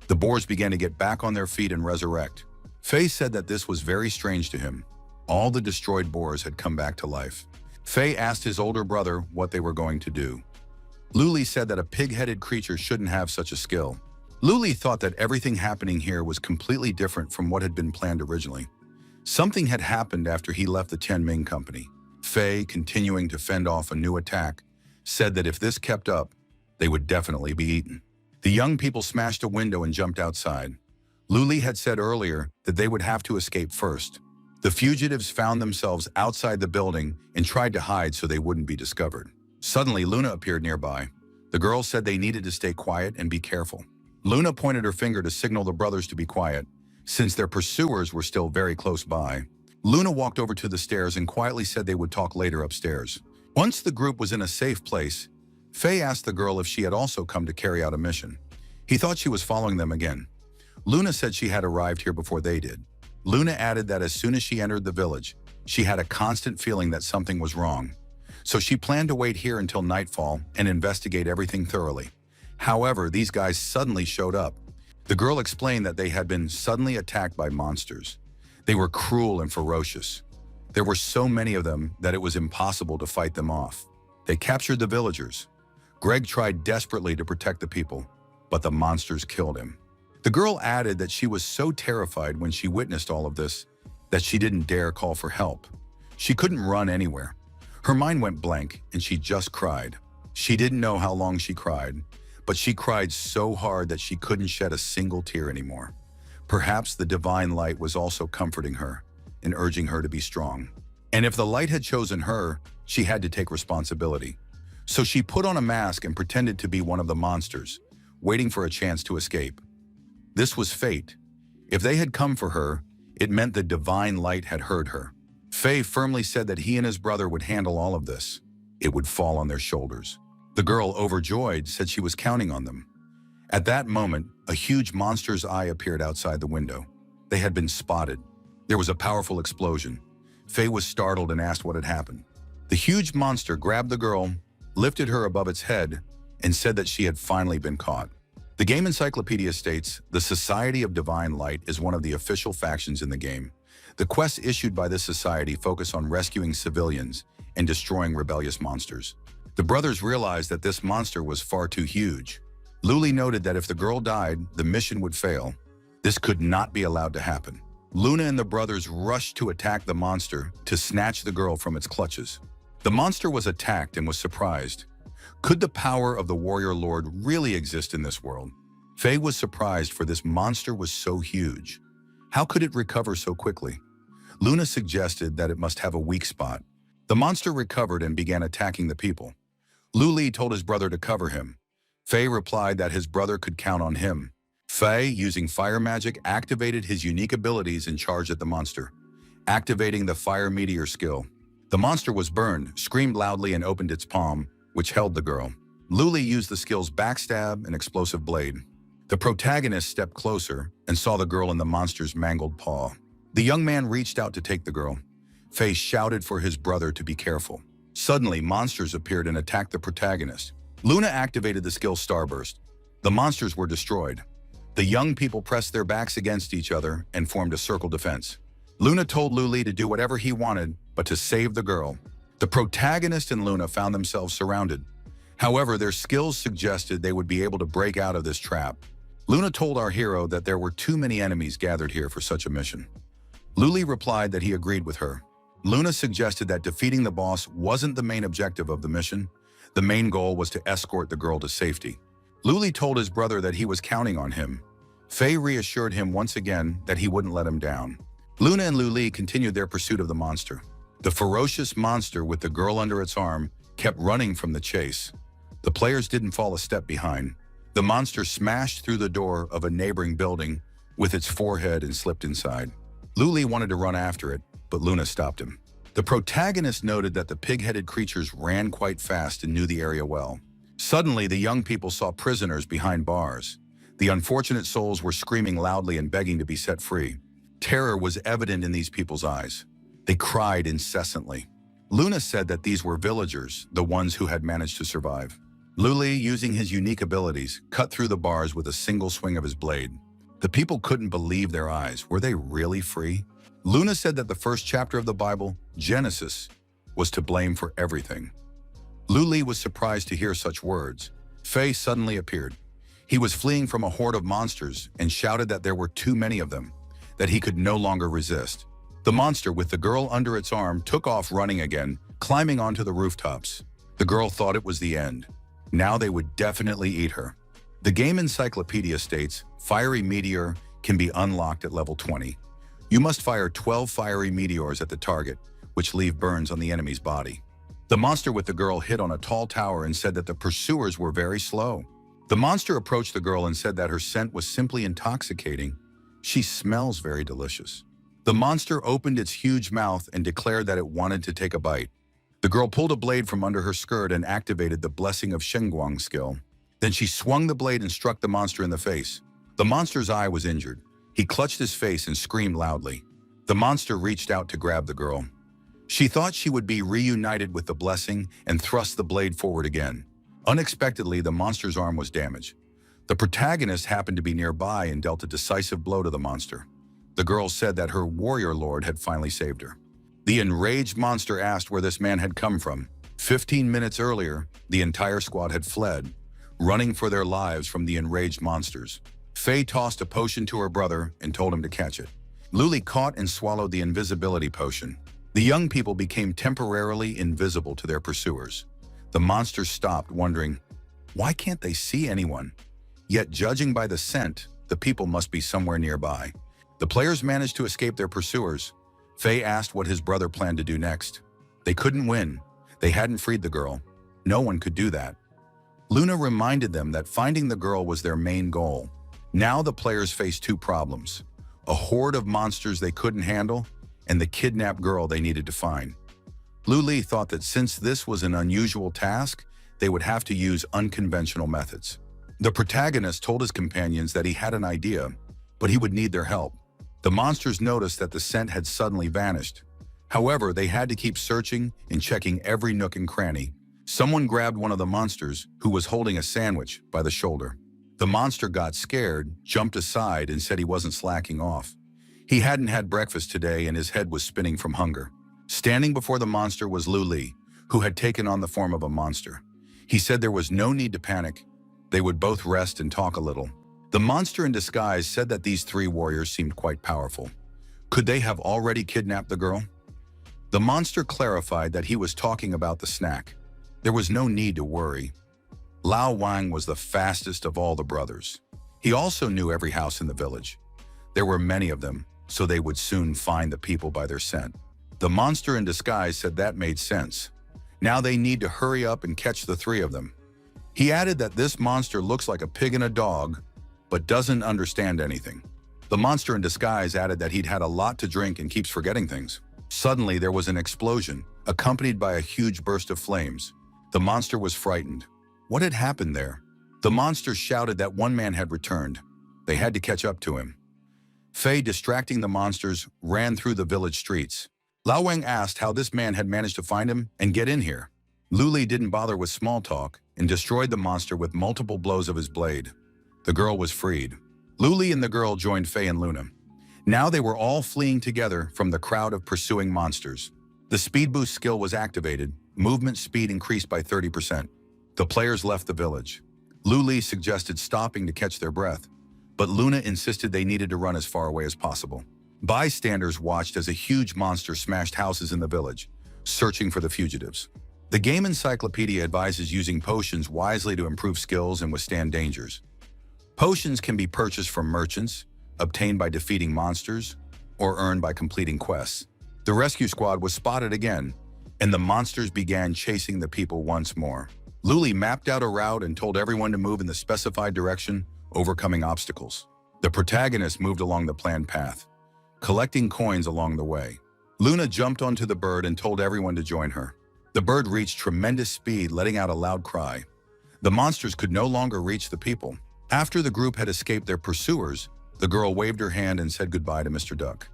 The boars began to get back on their feet and resurrect. Faye said that this was very strange to him. All the destroyed boars had come back to life. Faye asked his older brother what they were going to do. Luli said that a pig-headed creature shouldn't have such a skill. Luli thought that everything happening here was completely different from what had been planned originally. Something had happened after he left the Tianming company. Faye, continuing to fend off a new attack, said that if this kept up, they would definitely be eaten. The young people smashed a window and jumped outside. Luli had said earlier that they would have to escape first. The fugitives found themselves outside the building and tried to hide so they wouldn't be discovered. Suddenly, Luna appeared nearby. The girls said they needed to stay quiet and be careful. Luna pointed her finger to signal the brothers to be quiet, since their pursuers were still very close by. Luna walked over to the stairs and quietly said they would talk later upstairs. Once the group was in a safe place, Faye asked the girl if she had also come to carry out a mission. He thought she was following them again. Luna said she had arrived here before they did. Luna added that as soon as she entered the village, she had a constant feeling that something was wrong. So she planned to wait here until nightfall and investigate everything thoroughly. However, these guys suddenly showed up. The girl explained that they had been suddenly attacked by monsters. They were cruel and ferocious. There were so many of them that it was impossible to fight them off. They captured the villagers. Greg tried desperately to protect the people, but the monsters killed him. The girl added that she was so terrified when she witnessed all of this that she didn't dare call for help. She couldn't run anywhere. Her mind went blank and she just cried. She didn't know how long she cried, but she cried so hard that she couldn't shed a single tear anymore. Perhaps the divine light was also comforting her and urging her to be strong. And if the light had chosen her, she had to take responsibility. So she put on a mask and pretended to be one of the monsters, waiting for a chance to escape. This was fate. If they had come for her, it meant the divine light had heard her. Faye firmly said that he and his brother would handle all of this. It would fall on their shoulders. The girl, overjoyed, said she was counting on them. At that moment, a huge monster's eye appeared outside the window. They had been spotted. There was a powerful explosion. Faye was startled and asked what had happened. The huge monster grabbed the girl, lifted her above its head, and said that she had finally been caught. The game encyclopedia states, the Society of Divine Light is one of the official factions in the game. The quests issued by this society focus on rescuing civilians and destroying rebellious monsters. The brothers realized that this monster was far too huge. Luli noted that if the girl died, the mission would fail. This could not be allowed to happen. Luna and the brothers rushed to attack the monster to snatch the girl from its clutches. The monster was attacked and was surprised. Could the power of the warrior lord really exist in this world? Faye was surprised, for this monster was so huge. How could it recover so quickly? Luna suggested that it must have a weak spot. The monster recovered and began attacking the people. Luli told his brother to cover him. Faye replied that his brother could count on him. Faye, using fire magic, activated his unique abilities and charged at the monster, activating the fire meteor skill. The monster was burned, screamed loudly, and opened its palm, which held the girl. Luli used the skills backstab and explosive blade. The protagonist stepped closer and saw the girl in the monster's mangled paw. The young man reached out to take the girl. Faye shouted for his brother to be careful. Suddenly, monsters appeared and attacked the protagonist. Luna activated the skill Starburst. The monsters were destroyed. The young people pressed their backs against each other and formed a circle defense. Luna told Luli to do whatever he wanted, but to save the girl. The protagonist and Luna found themselves surrounded. However, their skills suggested they would be able to break out of this trap. Luna told our hero that there were too many enemies gathered here for such a mission. Luli replied that he agreed with her. Luna suggested that defeating the boss wasn't the main objective of the mission. The main goal was to escort the girl to safety. Luli told his brother that he was counting on him. Faye reassured him once again that he wouldn't let him down. Luna and Luli continued their pursuit of the monster. The ferocious monster with the girl under its arm kept running from the chase. The players didn't fall a step behind. The monster smashed through the door of a neighboring building with its forehead and slipped inside. Luli wanted to run after it, but Luna stopped him. The protagonist noted that the pig-headed creatures ran quite fast and knew the area well. Suddenly, the young people saw prisoners behind bars. The unfortunate souls were screaming loudly and begging to be set free. Terror was evident in these people's eyes. They cried incessantly. Luna said that these were villagers, the ones who had managed to survive. Luli, using his unique abilities, cut through the bars with a single swing of his blade. The people couldn't believe their eyes. Were they really free? Luna said that the first chapter of the Bible, Genesis, was to blame for everything. Luli was surprised to hear such words. Faye suddenly appeared. He was fleeing from a horde of monsters and shouted that there were too many of them, that he could no longer resist. The monster with the girl under its arm took off running again, climbing onto the rooftops. The girl thought it was the end. Now they would definitely eat her. The game encyclopedia states, Fiery Meteor can be unlocked at level 20. You must fire 12 fiery meteors at the target, which leave burns on the enemy's body. The monster with the girl hit on a tall tower and said that the pursuers were very slow. The monster approached the girl and said that her scent was simply intoxicating. She smells very delicious. The monster opened its huge mouth and declared that it wanted to take a bite. The girl pulled a blade from under her skirt and activated the Blessing of Shengguang skill. Then she swung the blade and struck the monster in the face. The monster's eye was injured. He clutched his face and screamed loudly. The monster reached out to grab the girl. She thought she would be reunited with the blessing and thrust the blade forward again. Unexpectedly, the monster's arm was damaged. The protagonist happened to be nearby and dealt a decisive blow to the monster. The girl said that her warrior lord had finally saved her. The enraged monster asked where this man had come from. 15 minutes earlier, the entire squad had fled, running for their lives from the enraged monsters. Faye tossed a potion to her brother and told him to catch it. Luli caught and swallowed the invisibility potion. The young people became temporarily invisible to their pursuers. The monsters stopped, wondering, why can't they see anyone? Yet, judging by the scent, the people must be somewhere nearby. The players managed to escape their pursuers. Faye asked what his brother planned to do next. They couldn't win. They hadn't freed the girl. No one could do that. Luna reminded them that finding the girl was their main goal. Now the players faced two problems: a horde of monsters they couldn't handle, and the kidnapped girl they needed to find. Luli thought that since this was an unusual task, they would have to use unconventional methods. The protagonist told his companions that he had an idea, but he would need their help. The monsters noticed that the scent had suddenly vanished. However, they had to keep searching and checking every nook and cranny. Someone grabbed one of the monsters, who was holding a sandwich, by the shoulder. The monster got scared, jumped aside, and said he wasn't slacking off. He hadn't had breakfast today and his head was spinning from hunger. Standing before the monster was Lu Li, who had taken on the form of a monster. He said there was no need to panic. They would both rest and talk a little. The monster in disguise said that these three warriors seemed quite powerful. Could they have already kidnapped the girl? The monster clarified that he was talking about the snack. There was no need to worry. Lao Wang was the fastest of all the brothers. He also knew every house in the village. There were many of them, so they would soon find the people by their scent. The monster in disguise said that made sense. Now they need to hurry up and catch the three of them. He added that this monster looks like a pig and a dog, but doesn't understand anything. The monster in disguise added that he'd had a lot to drink and keeps forgetting things. Suddenly, there was an explosion, accompanied by a huge burst of flames. The monster was frightened. What had happened there? The monster shouted that one man had returned. They had to catch up to him. Fei, distracting the monsters, ran through the village streets. Lao Wang asked how this man had managed to find him and get in here. Lu Li didn't bother with small talk and destroyed the monster with multiple blows of his blade. The girl was freed. Lu Li and the girl joined Fei and Luna. Now they were all fleeing together from the crowd of pursuing monsters. The speed boost skill was activated. Movement speed increased by 30%. The players left the village. Lu Li suggested stopping to catch their breath, but Luna insisted they needed to run as far away as possible. Bystanders watched as a huge monster smashed houses in the village, searching for the fugitives. The game encyclopedia advises using potions wisely to improve skills and withstand dangers. Potions can be purchased from merchants, obtained by defeating monsters, or earned by completing quests. The rescue squad was spotted again, and the monsters began chasing the people once more. Lu Li mapped out a route and told everyone to move in the specified direction, overcoming obstacles. The protagonist moved along the planned path, collecting coins along the way. Luna jumped onto the bird and told everyone to join her. The bird reached tremendous speed, letting out a loud cry. The monsters could no longer reach the people. After the group had escaped their pursuers, the girl waved her hand and said goodbye to Mr. Duck.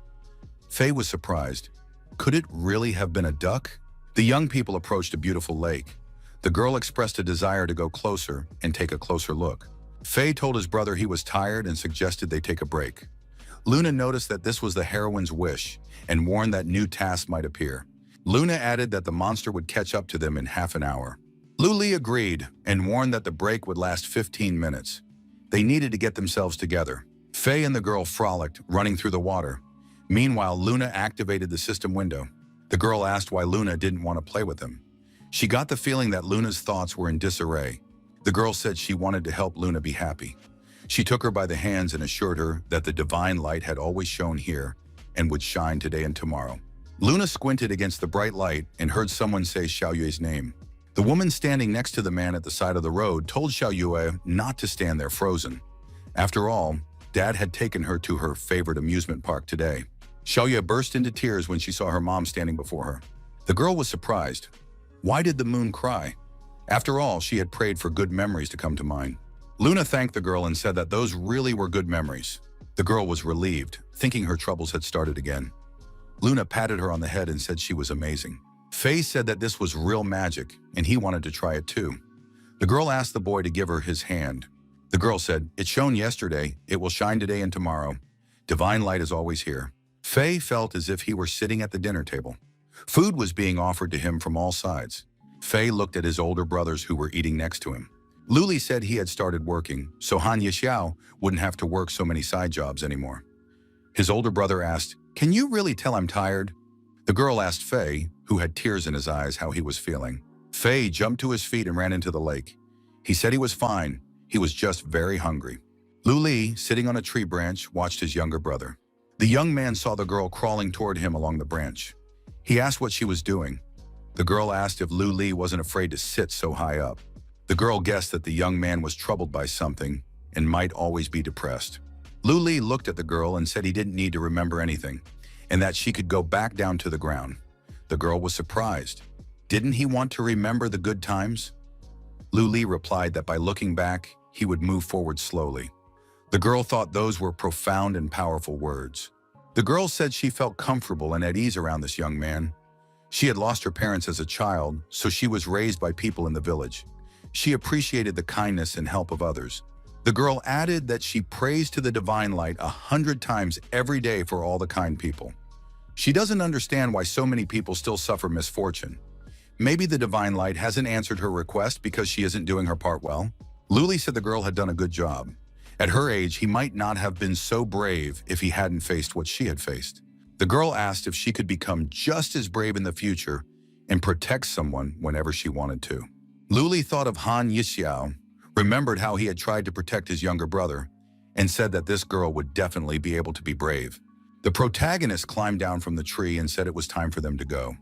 Fei was surprised. Could it really have been a duck? The young people approached a beautiful lake. The girl expressed a desire to go closer and take a closer look. Fei told his brother he was tired and suggested they take a break. Luna noticed that this was the heroine's wish and warned that new tasks might appear. Luna added that the monster would catch up to them in half an hour. Lu Li agreed and warned that the break would last 15 minutes. They needed to get themselves together. Fei and the girl frolicked, running through the water. Meanwhile, Luna activated the system window. The girl asked why Luna didn't want to play with them. She got the feeling that Luna's thoughts were in disarray. The girl said she wanted to help Luna be happy. She took her by the hands and assured her that the divine light had always shone here and would shine today and tomorrow. Luna squinted against the bright light and heard someone say Xiao Yue's name. The woman standing next to the man at the side of the road told Xiao Yue not to stand there frozen. After all, Dad had taken her to her favorite amusement park today. Xiao Yue burst into tears when she saw her mom standing before her. The girl was surprised. Why did the moon cry? After all, she had prayed for good memories to come to mind. Luna thanked the girl and said that those really were good memories. The girl was relieved, thinking her troubles had started again. Luna patted her on the head and said she was amazing. Fei said that this was real magic, and he wanted to try it too. The girl asked the boy to give her his hand. The girl said, "It shone yesterday, it will shine today and tomorrow. Divine light is always here." Fei felt as if he were sitting at the dinner table. Food was being offered to him from all sides. Fei looked at his older brothers who were eating next to him. Lu Li said he had started working, so Han Yixiao wouldn't have to work so many side jobs anymore. His older brother asked, "Can you really tell I'm tired?" The girl asked Fei, who had tears in his eyes, how he was feeling. Fei jumped to his feet and ran into the lake. He said he was fine, he was just very hungry. Lu Li, sitting on a tree branch, watched his younger brother. The young man saw the girl crawling toward him along the branch. He asked what she was doing. The girl asked if Lu Li wasn't afraid to sit so high up. The girl guessed that the young man was troubled by something and might always be depressed. Lu Li looked at the girl and said he didn't need to remember anything, and that she could go back down to the ground. The girl was surprised. Didn't he want to remember the good times? Lu Li replied that by looking back, he would move forward slowly. The girl thought those were profound and powerful words. The girl said she felt comfortable and at ease around this young man. She had lost her parents as a child, so she was raised by people in the village. She appreciated the kindness and help of others. The girl added that she prays to the divine light 100 times every day for all the kind people. She doesn't understand why so many people still suffer misfortune. Maybe the divine light hasn't answered her request because she isn't doing her part well. Luli said the girl had done a good job. At her age, he might not have been so brave if he hadn't faced what she had faced. The girl asked if she could become just as brave in the future and protect someone whenever she wanted to. Luli thought of Han Yixiao, remembered how he had tried to protect his younger brother, and said that this girl would definitely be able to be brave. The protagonist climbed down from the tree and said it was time for them to go.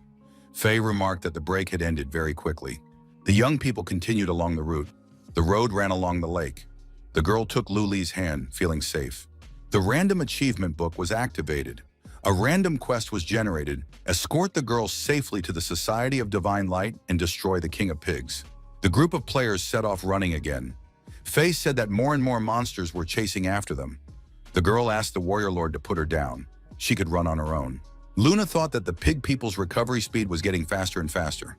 Faye remarked that the break had ended very quickly. The young people continued along the route. The road ran along the lake. The girl took Luli's hand, feeling safe. The random achievement book was activated. A random quest was generated: escort the girl safely to the Society of Divine Light and destroy the King of Pigs. The group of players set off running again. Faye said that more and more monsters were chasing after them. The girl asked the warrior lord to put her down. She could run on her own. Luna thought that the pig people's recovery speed was getting faster and faster.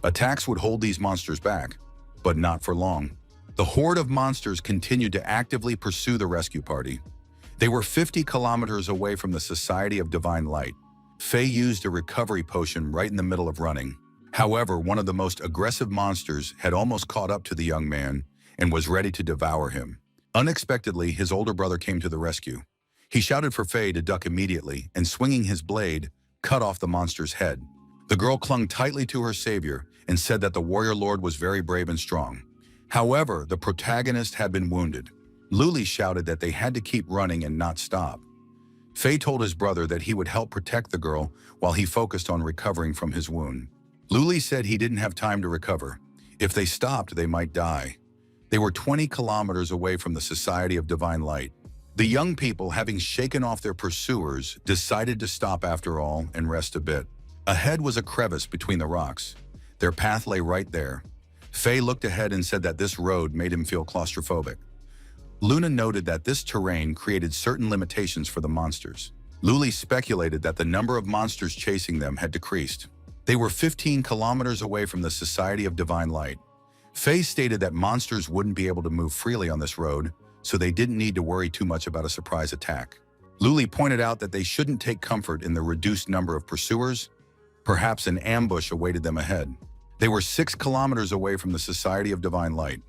Attacks would hold these monsters back, but not for long. The horde of monsters continued to actively pursue the rescue party. They were 50 kilometers away from the Society of Divine Light. Faye used a recovery potion right in the middle of running. However, one of the most aggressive monsters had almost caught up to the young man and was ready to devour him. Unexpectedly, his older brother came to the rescue. He shouted for Faye to duck immediately and, swinging his blade, cut off the monster's head. The girl clung tightly to her savior and said that the warrior lord was very brave and strong. However, the protagonist had been wounded. Luli shouted that they had to keep running and not stop. Faye told his brother that he would help protect the girl while he focused on recovering from his wound. Luli said he didn't have time to recover. If they stopped, they might die. They were 20 kilometers away from the Society of Divine Light. The young people, having shaken off their pursuers, decided to stop after all and rest a bit. Ahead was a crevice between the rocks. Their path lay right there. Faye looked ahead and said that this road made him feel claustrophobic. Luna noted that this terrain created certain limitations for the monsters. Luli speculated that the number of monsters chasing them had decreased. They were 15 kilometers away from the Society of Divine Light. Faye stated that monsters wouldn't be able to move freely on this road, so they didn't need to worry too much about a surprise attack. Luli pointed out that they shouldn't take comfort in the reduced number of pursuers. Perhaps an ambush awaited them ahead. They were 6 kilometers away from the Society of Divine Light.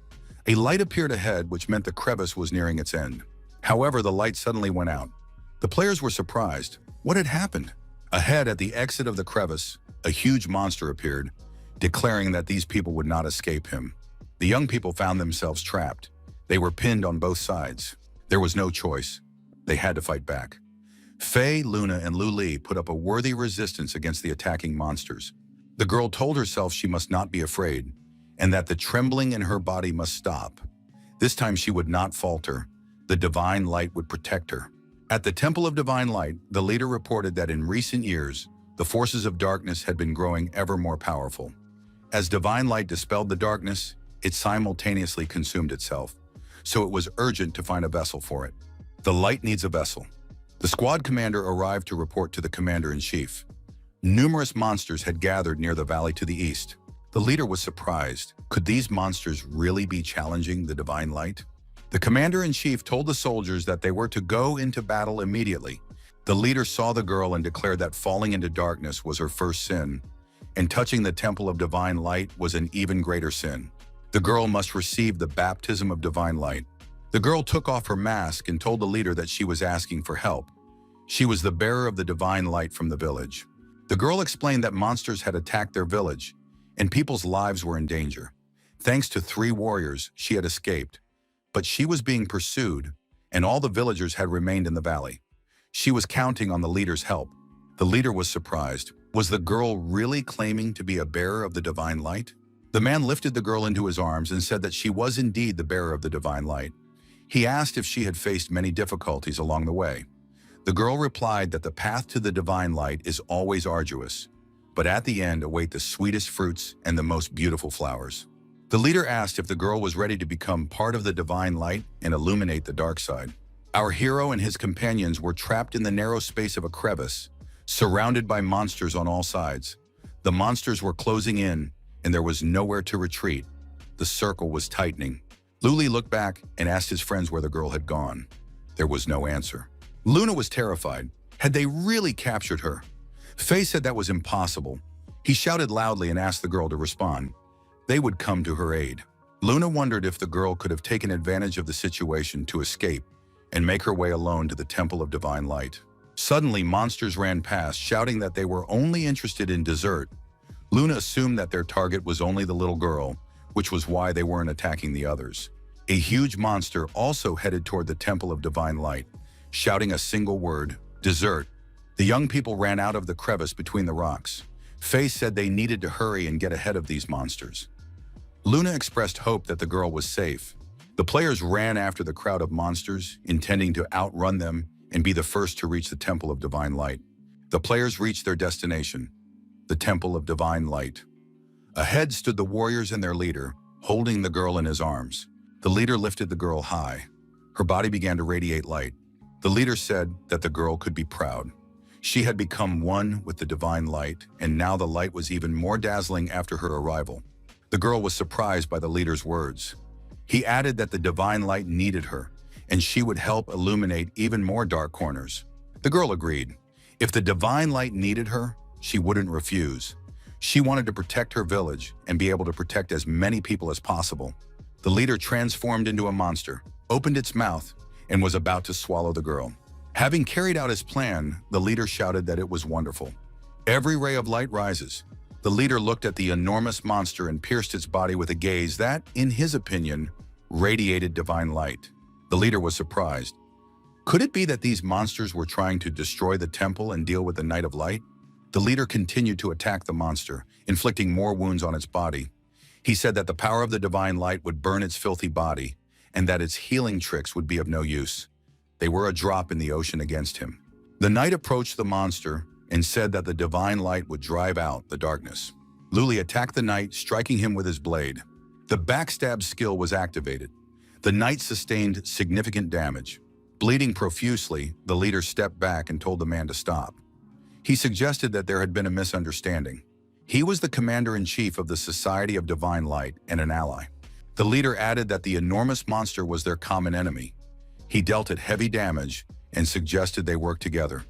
A light appeared ahead, which meant the crevice was nearing its end. However, the light suddenly went out. The players were surprised. What had happened? Ahead, at the exit of the crevice, a huge monster appeared, declaring that these people would not escape him. The young people found themselves trapped. They were pinned on both sides. There was no choice. They had to fight back. Faye, Luna, and Luli put up a worthy resistance against the attacking monsters. The girl told herself she must not be afraid, and that the trembling in her body must stop. This time she would not falter. The divine light would protect her. At the Temple of Divine Light, the leader reported that in recent years, the forces of darkness had been growing ever more powerful. As divine light dispelled the darkness, it simultaneously consumed itself. So it was urgent to find a vessel for it. The light needs a vessel. The squad commander arrived to report to the commander-in-chief. Numerous monsters had gathered near the valley to the east. The leader was surprised. Could these monsters really be challenging the divine light? The commander-in-chief told the soldiers that they were to go into battle immediately. The leader saw the girl and declared that falling into darkness was her first sin, and touching the temple of divine light was an even greater sin. The girl must receive the baptism of divine light. The girl took off her mask and told the leader that she was asking for help. She was the bearer of the divine light from the village. The girl explained that monsters had attacked their village, and people's lives were in danger. Thanks to 3 warriors, she had escaped. But she was being pursued, and all the villagers had remained in the valley. She was counting on the leader's help. The leader was surprised. Was the girl really claiming to be a bearer of the divine light? The man lifted the girl into his arms and said that she was indeed the bearer of the divine light. He asked if she had faced many difficulties along the way. The girl replied that the path to the divine light is always arduous, but at the end await the sweetest fruits and the most beautiful flowers. The leader asked if the girl was ready to become part of the divine light and illuminate the dark side. Our hero and his companions were trapped in the narrow space of a crevice, surrounded by monsters on all sides. The monsters were closing in, and there was nowhere to retreat. The circle was tightening. Luli looked back and asked his friends where the girl had gone. There was no answer. Luna was terrified. Had they really captured her? Faye said that was impossible. He shouted loudly and asked the girl to respond. They would come to her aid. Luna wondered if the girl could have taken advantage of the situation to escape and make her way alone to the Temple of Divine Light. Suddenly, monsters ran past, shouting that they were only interested in dessert. Luna assumed that their target was only the little girl, which was why they weren't attacking the others. A huge monster also headed toward the Temple of Divine Light, shouting a single word, dessert. The young people ran out of the crevice between the rocks. Faye said they needed to hurry and get ahead of these monsters. Luna expressed hope that the girl was safe. The players ran after the crowd of monsters, intending to outrun them and be the first to reach the Temple of Divine Light. The players reached their destination, the Temple of Divine Light. Ahead stood the warriors and their leader, holding the girl in his arms. The leader lifted the girl high. Her body began to radiate light. The leader said that the girl could be proud. She had become one with the divine light, and now the light was even more dazzling after her arrival. The girl was surprised by the leader's words. He added that the divine light needed her, and she would help illuminate even more dark corners. The girl agreed. If the divine light needed her, she wouldn't refuse. She wanted to protect her village and be able to protect as many people as possible. The leader transformed into a monster, opened its mouth, and was about to swallow the girl. Having carried out his plan, the leader shouted that it was wonderful. Every ray of light rises. The leader looked at the enormous monster and pierced its body with a gaze that, in his opinion, radiated divine light. The leader was surprised. Could it be that these monsters were trying to destroy the temple and deal with the Night of Light? The leader continued to attack the monster, inflicting more wounds on its body. He said that the power of the divine light would burn its filthy body, and that its healing tricks would be of no use. They were a drop in the ocean against him. The knight approached the monster and said that the divine light would drive out the darkness. Luli attacked the knight, striking him with his blade. The backstab skill was activated. The knight sustained significant damage. Bleeding profusely, the leader stepped back and told the man to stop. He suggested that there had been a misunderstanding. He was the commander-in-chief of the Society of Divine Light and an ally. The leader added that the enormous monster was their common enemy. He dealt it heavy damage and suggested they work together.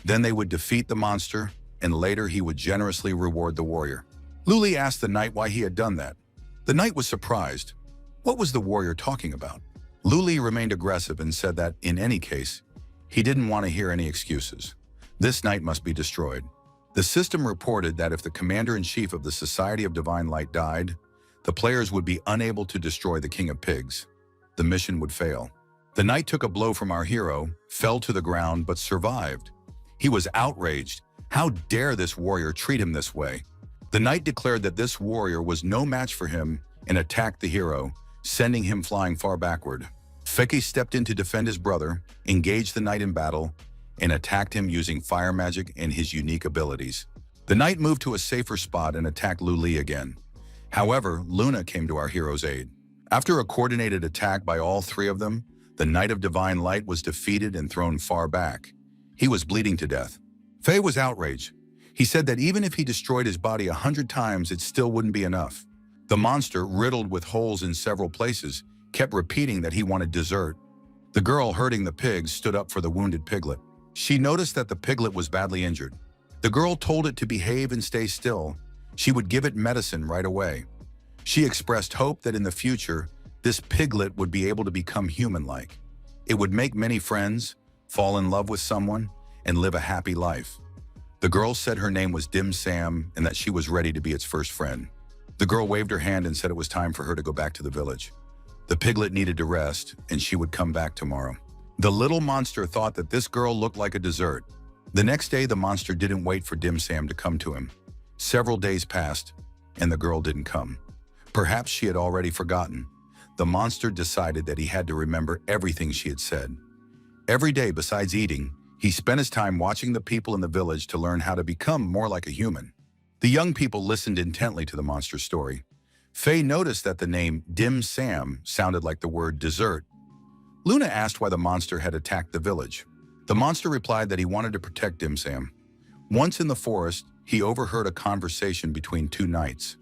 Then they would defeat the monster, and later he would generously reward the warrior. Luli asked the knight why he had done that. The knight was surprised. What was the warrior talking about? Luli remained aggressive and said that, in any case, he didn't want to hear any excuses. This knight must be destroyed. The system reported that if the commander-in-chief of the Society of Divine Light died, the players would be unable to destroy the King of Pigs. The mission would fail. The knight took a blow from our hero, fell to the ground, but survived. He was outraged. How dare this warrior treat him this way? The knight declared that this warrior was no match for him and attacked the hero, sending him flying far backward. Feki stepped in to defend his brother, engaged the knight in battle, and attacked him using fire magic and his unique abilities. The knight moved to a safer spot and attacked Luli again. However, Luna came to our hero's aid. After a coordinated attack by all three of them, the Knight of Divine Light was defeated and thrown far back. He was bleeding to death. Faye was outraged. He said that even if he destroyed his body 100 times, it still wouldn't be enough. The monster, riddled with holes in several places, kept repeating that he wanted dessert. The girl herding the pigs stood up for the wounded piglet. She noticed that the piglet was badly injured. The girl told it to behave and stay still. She would give it medicine right away. She expressed hope that in the future, this piglet would be able to become human-like. It would make many friends, fall in love with someone, and live a happy life. The girl said her name was Dim Sam and that she was ready to be its first friend. The girl waved her hand and said it was time for her to go back to the village. The piglet needed to rest, and she would come back tomorrow. The little monster thought that this girl looked like a dessert. The next day, the monster didn't wait for Dim Sam to come to him. Several days passed, and the girl didn't come. Perhaps she had already forgotten. The monster decided that he had to remember everything she had said. Every day, besides eating, he spent his time watching the people in the village to learn how to become more like a human. The young people listened intently to the monster's story. Faye noticed that the name Dim Sam sounded like the word dessert. Luna asked why the monster had attacked the village. The monster replied that he wanted to protect Dim Sam. Once in the forest, he overheard a conversation between two knights.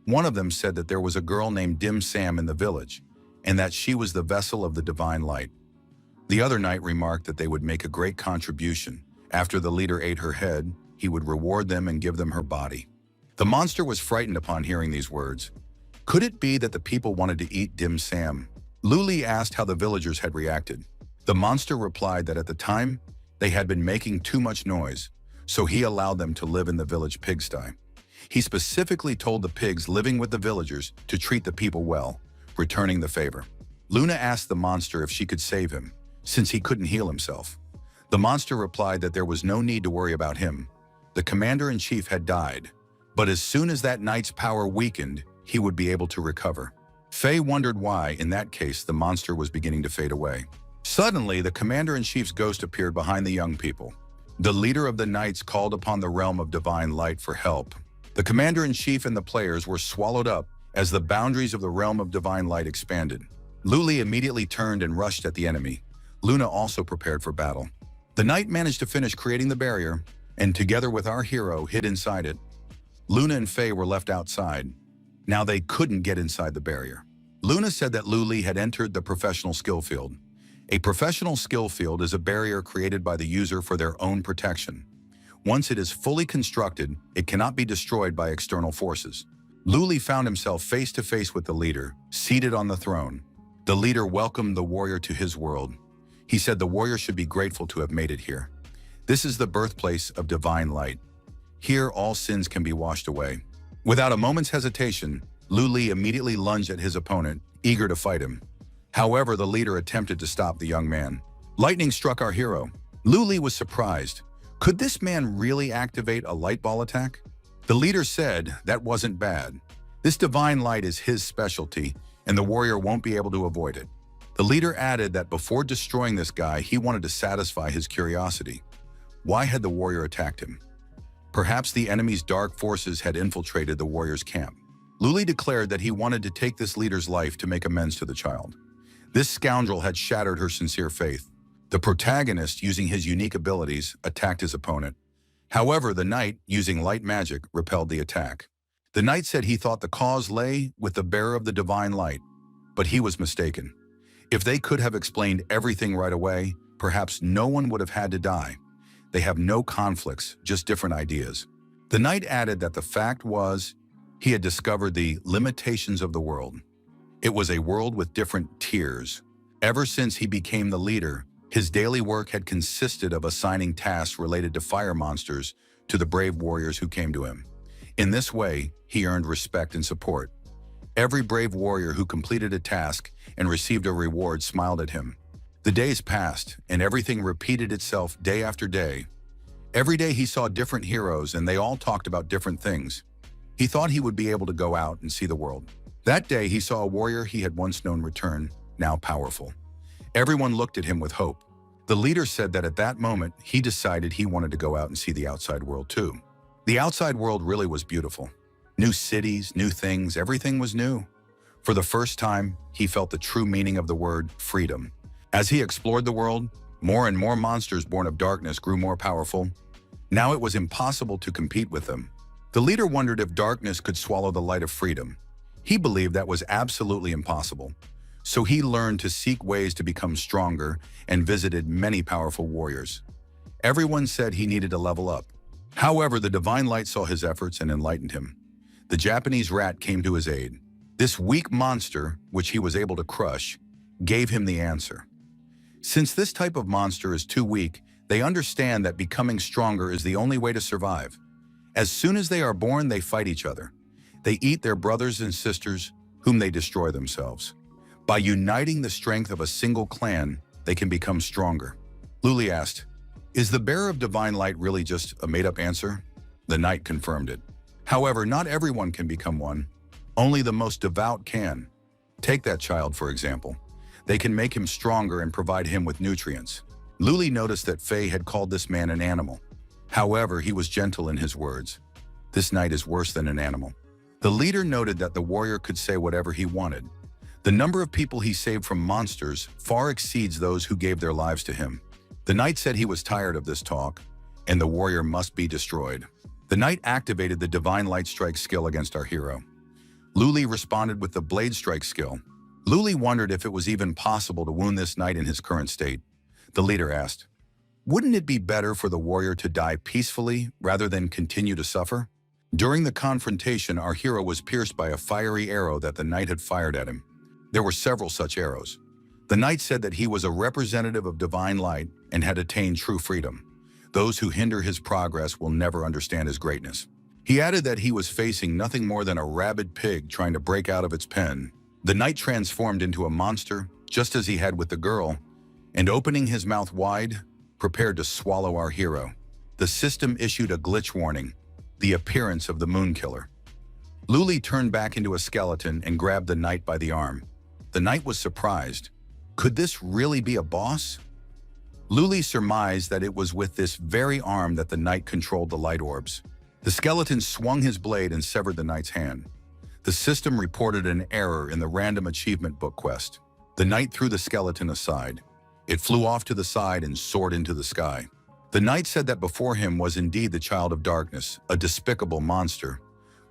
One of them said that there was a girl named Dim Sam in the village, and that she was the vessel of the divine light. The other knight remarked that they would make a great contribution. After the leader ate her head, he would reward them and give them her body. The monster was frightened upon hearing these words. Could it be that the people wanted to eat Dim Sam? Luli asked how the villagers had reacted. The monster replied that at the time, they had been making too much noise, so he allowed them to live in the village pigsty. He specifically told the pigs living with the villagers to treat the people well, returning the favor. Luna asked the monster if she could save him, since he couldn't heal himself. The monster replied that there was no need to worry about him. The commander-in-chief had died, but as soon as that knight's power weakened, he would be able to recover. Faye wondered why, in that case, the monster was beginning to fade away. Suddenly, the commander-in-chief's ghost appeared behind the young people. The leader of the knights called upon the realm of divine light for help. The commander-in-chief and the players were swallowed up as the boundaries of the realm of divine light expanded. Luli immediately turned and rushed at the enemy. Luna also prepared for battle. The knight managed to finish creating the barrier, and together with our hero, hid inside it. Luna and Faye were left outside. Now they couldn't get inside the barrier. Luna said that Luli had entered the professional skill field. A professional skill field is a barrier created by the user for their own protection. Once it is fully constructed, it cannot be destroyed by external forces. Luli found himself face to face with the leader, seated on the throne. The leader welcomed the warrior to his world. He said the warrior should be grateful to have made it here. This is the birthplace of divine light. Here, all sins can be washed away. Without a moment's hesitation, Luli immediately lunged at his opponent, eager to fight him. However, the leader attempted to stop the young man. Lightning struck our hero. Luli was surprised. Could this man really activate a light ball attack? The leader said that wasn't bad. This divine light is his specialty, and the warrior won't be able to avoid it. The leader added that before destroying this guy, he wanted to satisfy his curiosity. Why had the warrior attacked him? Perhaps the enemy's dark forces had infiltrated the warrior's camp. Luli declared that he wanted to take this leader's life to make amends to the child. This scoundrel had shattered her sincere faith. The protagonist, using his unique abilities, attacked his opponent. However, the knight, using light magic, repelled the attack. The knight said he thought the cause lay with the bearer of the divine light, but he was mistaken. If they could have explained everything right away, perhaps no one would have had to die. They have no conflicts, just different ideas. The knight added that the fact was, he had discovered the limitations of the world. It was a world with different tiers. Ever since he became the leader, his daily work had consisted of assigning tasks related to fire monsters to the brave warriors who came to him. In this way, he earned respect and support. Every brave warrior who completed a task and received a reward smiled at him. The days passed, and everything repeated itself day after day. Every day he saw different heroes, and they all talked about different things. He thought he would be able to go out and see the world. That day, he saw a warrior he had once known return, now powerful. Everyone looked at him with hope. The leader said that at that moment, he decided he wanted to go out and see the outside world too. The outside world really was beautiful. New cities, new things, everything was new. For the first time, he felt the true meaning of the word freedom. As he explored the world, more and more monsters born of darkness grew more powerful. Now it was impossible to compete with them. The leader wondered if darkness could swallow the light of freedom. He believed that was absolutely impossible. So he learned to seek ways to become stronger and visited many powerful warriors. Everyone said he needed to level up. However, the divine light saw his efforts and enlightened him. The Japanese rat came to his aid. This weak monster, which he was able to crush, gave him the answer. Since this type of monster is too weak, they understand that becoming stronger is the only way to survive. As soon as they are born, they fight each other. They eat their brothers and sisters, whom they destroy themselves. By uniting the strength of a single clan, they can become stronger. Luli asked, "Is the bearer of divine light really just a made-up answer?" The knight confirmed it. However, not everyone can become one. Only the most devout can. Take that child, for example. They can make him stronger and provide him with nutrients. Luli noticed that Faye had called this man an animal. However, he was gentle in his words. This knight is worse than an animal. The leader noted that the warrior could say whatever he wanted. The number of people he saved from monsters far exceeds those who gave their lives to him. The knight said he was tired of this talk, and the warrior must be destroyed. The knight activated the Divine Light Strike skill against our hero. Luli responded with the Blade Strike skill. Luli wondered if it was even possible to wound this knight in his current state. The leader asked, "Wouldn't it be better for the warrior to die peacefully rather than continue to suffer?" During the confrontation, our hero was pierced by a fiery arrow that the knight had fired at him. There were several such arrows. The knight said that he was a representative of divine light and had attained true freedom. Those who hinder his progress will never understand his greatness. He added that he was facing nothing more than a rabid pig trying to break out of its pen. The knight transformed into a monster, just as he had with the girl, and opening his mouth wide, prepared to swallow our hero. The system issued a glitch warning, the appearance of the moon killer. Luli turned back into a skeleton and grabbed the knight by the arm. The knight was surprised. Could this really be a boss? Luli surmised that it was with this very arm that the knight controlled the light orbs. The skeleton swung his blade and severed the knight's hand. The system reported an error in the random achievement book quest. The knight threw the skeleton aside. It flew off to the side and soared into the sky. The knight said that before him was indeed the child of darkness, a despicable monster,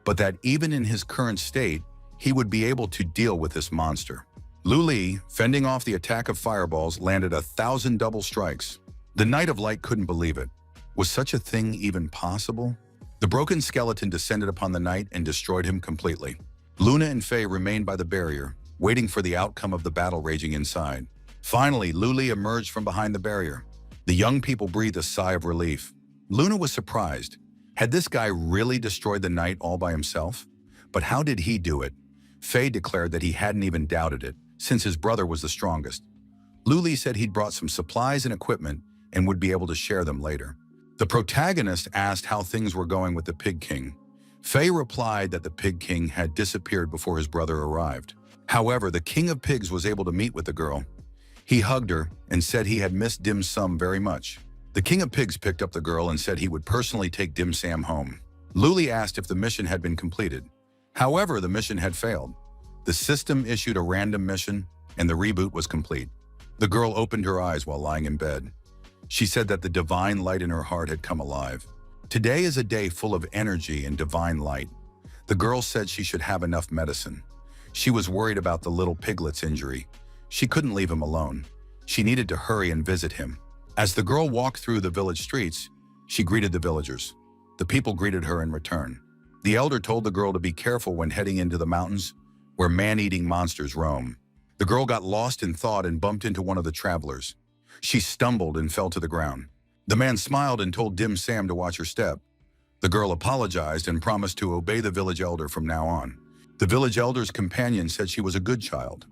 but that even in his current state, he would be able to deal with this monster. Luli, fending off the attack of fireballs, landed 1,000 double strikes. The Knight of Light couldn't believe it. Was such a thing even possible? The broken skeleton descended upon the knight and destroyed him completely. Luna and Faye remained by the barrier, waiting for the outcome of the battle raging inside. Finally, Luli emerged from behind the barrier. The young people breathed a sigh of relief. Luna was surprised. Had this guy really destroyed the knight all by himself? But how did he do it? Faye declared that he hadn't even doubted it, since his brother was the strongest. Luli said he'd brought some supplies and equipment and would be able to share them later. The protagonist asked how things were going with the Pig King. Faye replied that the Pig King had disappeared before his brother arrived. However, the King of Pigs was able to meet with the girl. He hugged her and said he had missed Dim Sum very much. The King of Pigs picked up the girl and said he would personally take Dim Sum home. Luli asked if the mission had been completed. However, the mission had failed. The system issued a random mission, and the reboot was complete. The girl opened her eyes while lying in bed. She said that the divine light in her heart had come alive. Today is a day full of energy and divine light. The girl said she should have enough medicine. She was worried about the little piglet's injury. She couldn't leave him alone. She needed to hurry and visit him. As the girl walked through the village streets, she greeted the villagers. The people greeted her in return. The elder told the girl to be careful when heading into the mountains, where man-eating monsters roam. The girl got lost in thought and bumped into one of the travelers. She stumbled and fell to the ground. The man smiled and told Dim Sam to watch her step. The girl apologized and promised to obey the village elder from now on. The village elder's companion said she was a good child.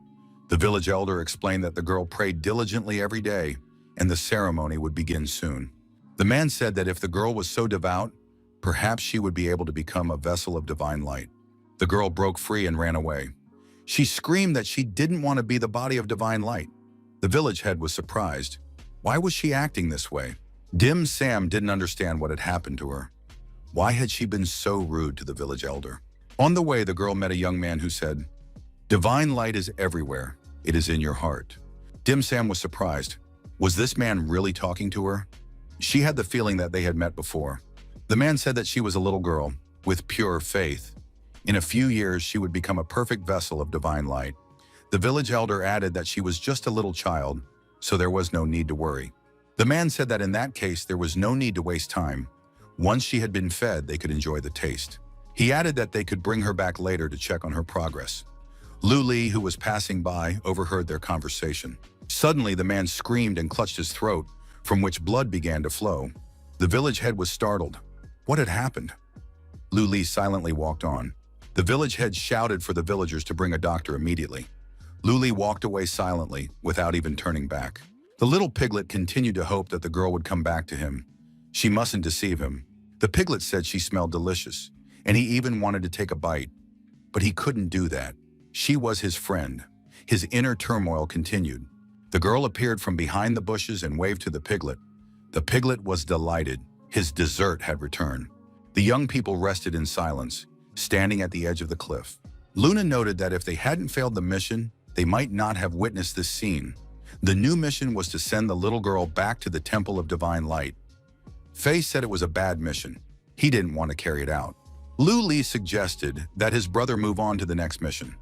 The village elder explained that the girl prayed diligently every day, and the ceremony would begin soon. The man said that if the girl was so devout, perhaps she would be able to become a vessel of divine light. The girl broke free and ran away. She screamed that she didn't want to be the body of divine light. The village head was surprised. Why was she acting this way? Dim Sam didn't understand what had happened to her. Why had she been so rude to the village elder? On the way, the girl met a young man who said, "Divine light is everywhere. It is in your heart." Dim Sam was surprised. Was this man really talking to her? She had the feeling that they had met before. The man said that she was a little girl with pure faith. In a few years, she would become a perfect vessel of divine light. The village elder added that she was just a little child, so there was no need to worry. The man said that in that case, there was no need to waste time. Once she had been fed, they could enjoy the taste. He added that they could bring her back later to check on her progress. Luli, who was passing by, overheard their conversation. Suddenly, the man screamed and clutched his throat, from which blood began to flow. The village head was startled. What had happened? Luli silently walked on. The village head shouted for the villagers to bring a doctor immediately. Luli walked away silently, without even turning back. The little piglet continued to hope that the girl would come back to him. She mustn't deceive him. The piglet said she smelled delicious, and he even wanted to take a bite. But he couldn't do that. She was his friend. His inner turmoil continued. The girl appeared from behind the bushes and waved to the piglet. The piglet was delighted. His dessert had returned. The young people rested in silence. standing at the edge of the cliff. Luna noted that if they hadn't failed the mission, they might not have witnessed this scene. The new mission was to send the little girl back to the Temple of Divine Light. Faye said it was a bad mission. He didn't want to carry it out. Lu Li suggested that his brother move on to the next mission.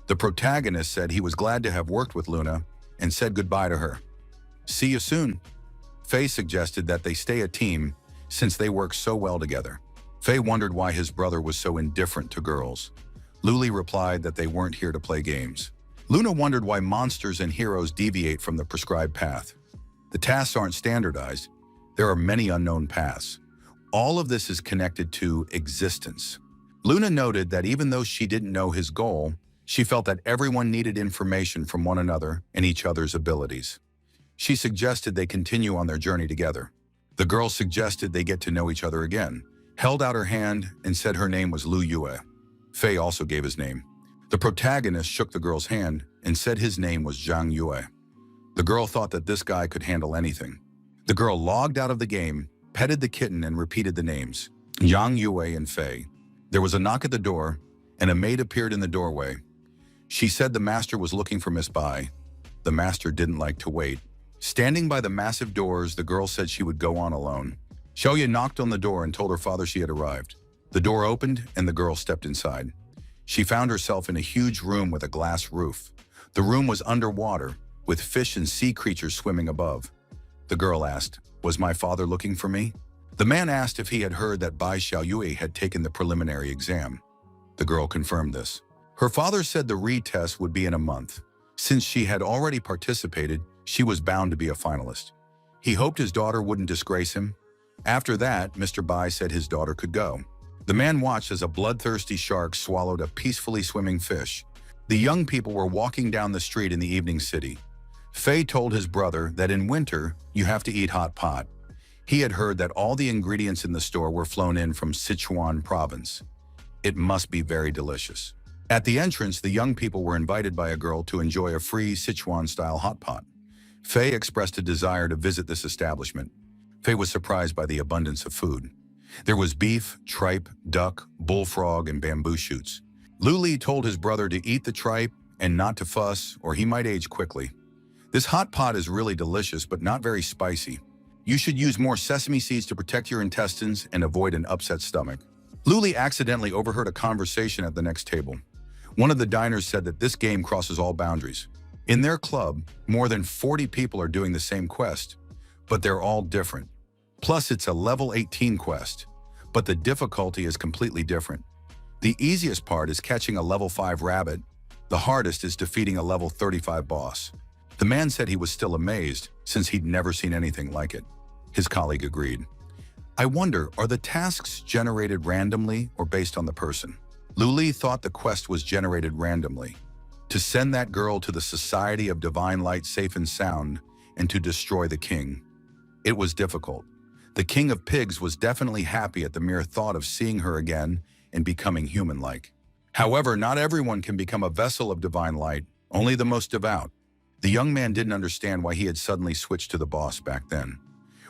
The protagonist said he was glad to have worked with Luna and said goodbye to her. See you soon. Faye suggested that they stay a team since they work so well together. Faye wondered why his brother was so indifferent to girls. Lu Li replied that they weren't here to play games. Luna wondered why monsters and heroes deviate from the prescribed path. The tasks aren't standardized. There are many unknown paths. All of this is connected to existence. Luna noted that even though she didn't know his goal, she felt that everyone needed information from one another and each other's abilities. She suggested they continue on their journey together. The girl suggested they get to know each other again, held out her hand, and said her name was Lu Yue. Faye also gave his name. The protagonist shook the girl's hand and said his name was Zhang Yue. The girl thought that this guy could handle anything. The girl logged out of the game, petted the kitten, and repeated the names, Zhang Yue and Faye. There was a knock at the door, and a maid appeared in the doorway. She said the master was looking for Miss Bai. The master didn't like to wait. Standing by the massive doors, the girl said she would go on alone. Xiaoya knocked on the door and told her father she had arrived. The door opened, and the girl stepped inside. She found herself in a huge room with a glass roof. The room was underwater, with fish and sea creatures swimming above. The girl asked, "Was my father looking for me?" The man asked if he had heard that Bai Xiaoyue had taken the preliminary exam. The girl confirmed this. Her father said the retest would be in a month. Since she had already participated, she was bound to be a finalist. He hoped his daughter wouldn't disgrace him. After that, Mr. Bai said his daughter could go. The man watched as a bloodthirsty shark swallowed a peacefully swimming fish. The young people were walking down the street in the evening city. Faye told his brother that in winter, you have to eat hot pot. He had heard that all the ingredients in the store were flown in from Sichuan province. It must be very delicious. At the entrance, the young people were invited by a girl to enjoy a free Sichuan-style hot pot. Faye expressed a desire to visit this establishment. Faye was surprised by the abundance of food. There was beef, tripe, duck, bullfrog, and bamboo shoots. Lu Li told his brother to eat the tripe and not to fuss, or he might age quickly. This hot pot is really delicious, but not very spicy. You should use more sesame seeds to protect your intestines and avoid an upset stomach. Lu Li accidentally overheard a conversation at the next table. One of the diners said that this game crosses all boundaries. In their club, more than 40 people are doing the same quest, but they're all different. Plus, it's a level 18 quest, but the difficulty is completely different. The easiest part is catching a level 5 rabbit. The hardest is defeating a level 35 boss. The man said he was still amazed, since he'd never seen anything like it. His colleague agreed. I wonder, are the tasks generated randomly or based on the person? Lu Li thought the quest was generated randomly. To send that girl to the Society of Divine Light safe and sound, and to destroy the king. It was difficult. The King of Pigs was definitely happy at the mere thought of seeing her again and becoming human-like. However, not everyone can become a vessel of divine light, only the most devout. The young man didn't understand why he had suddenly switched to the boss back then.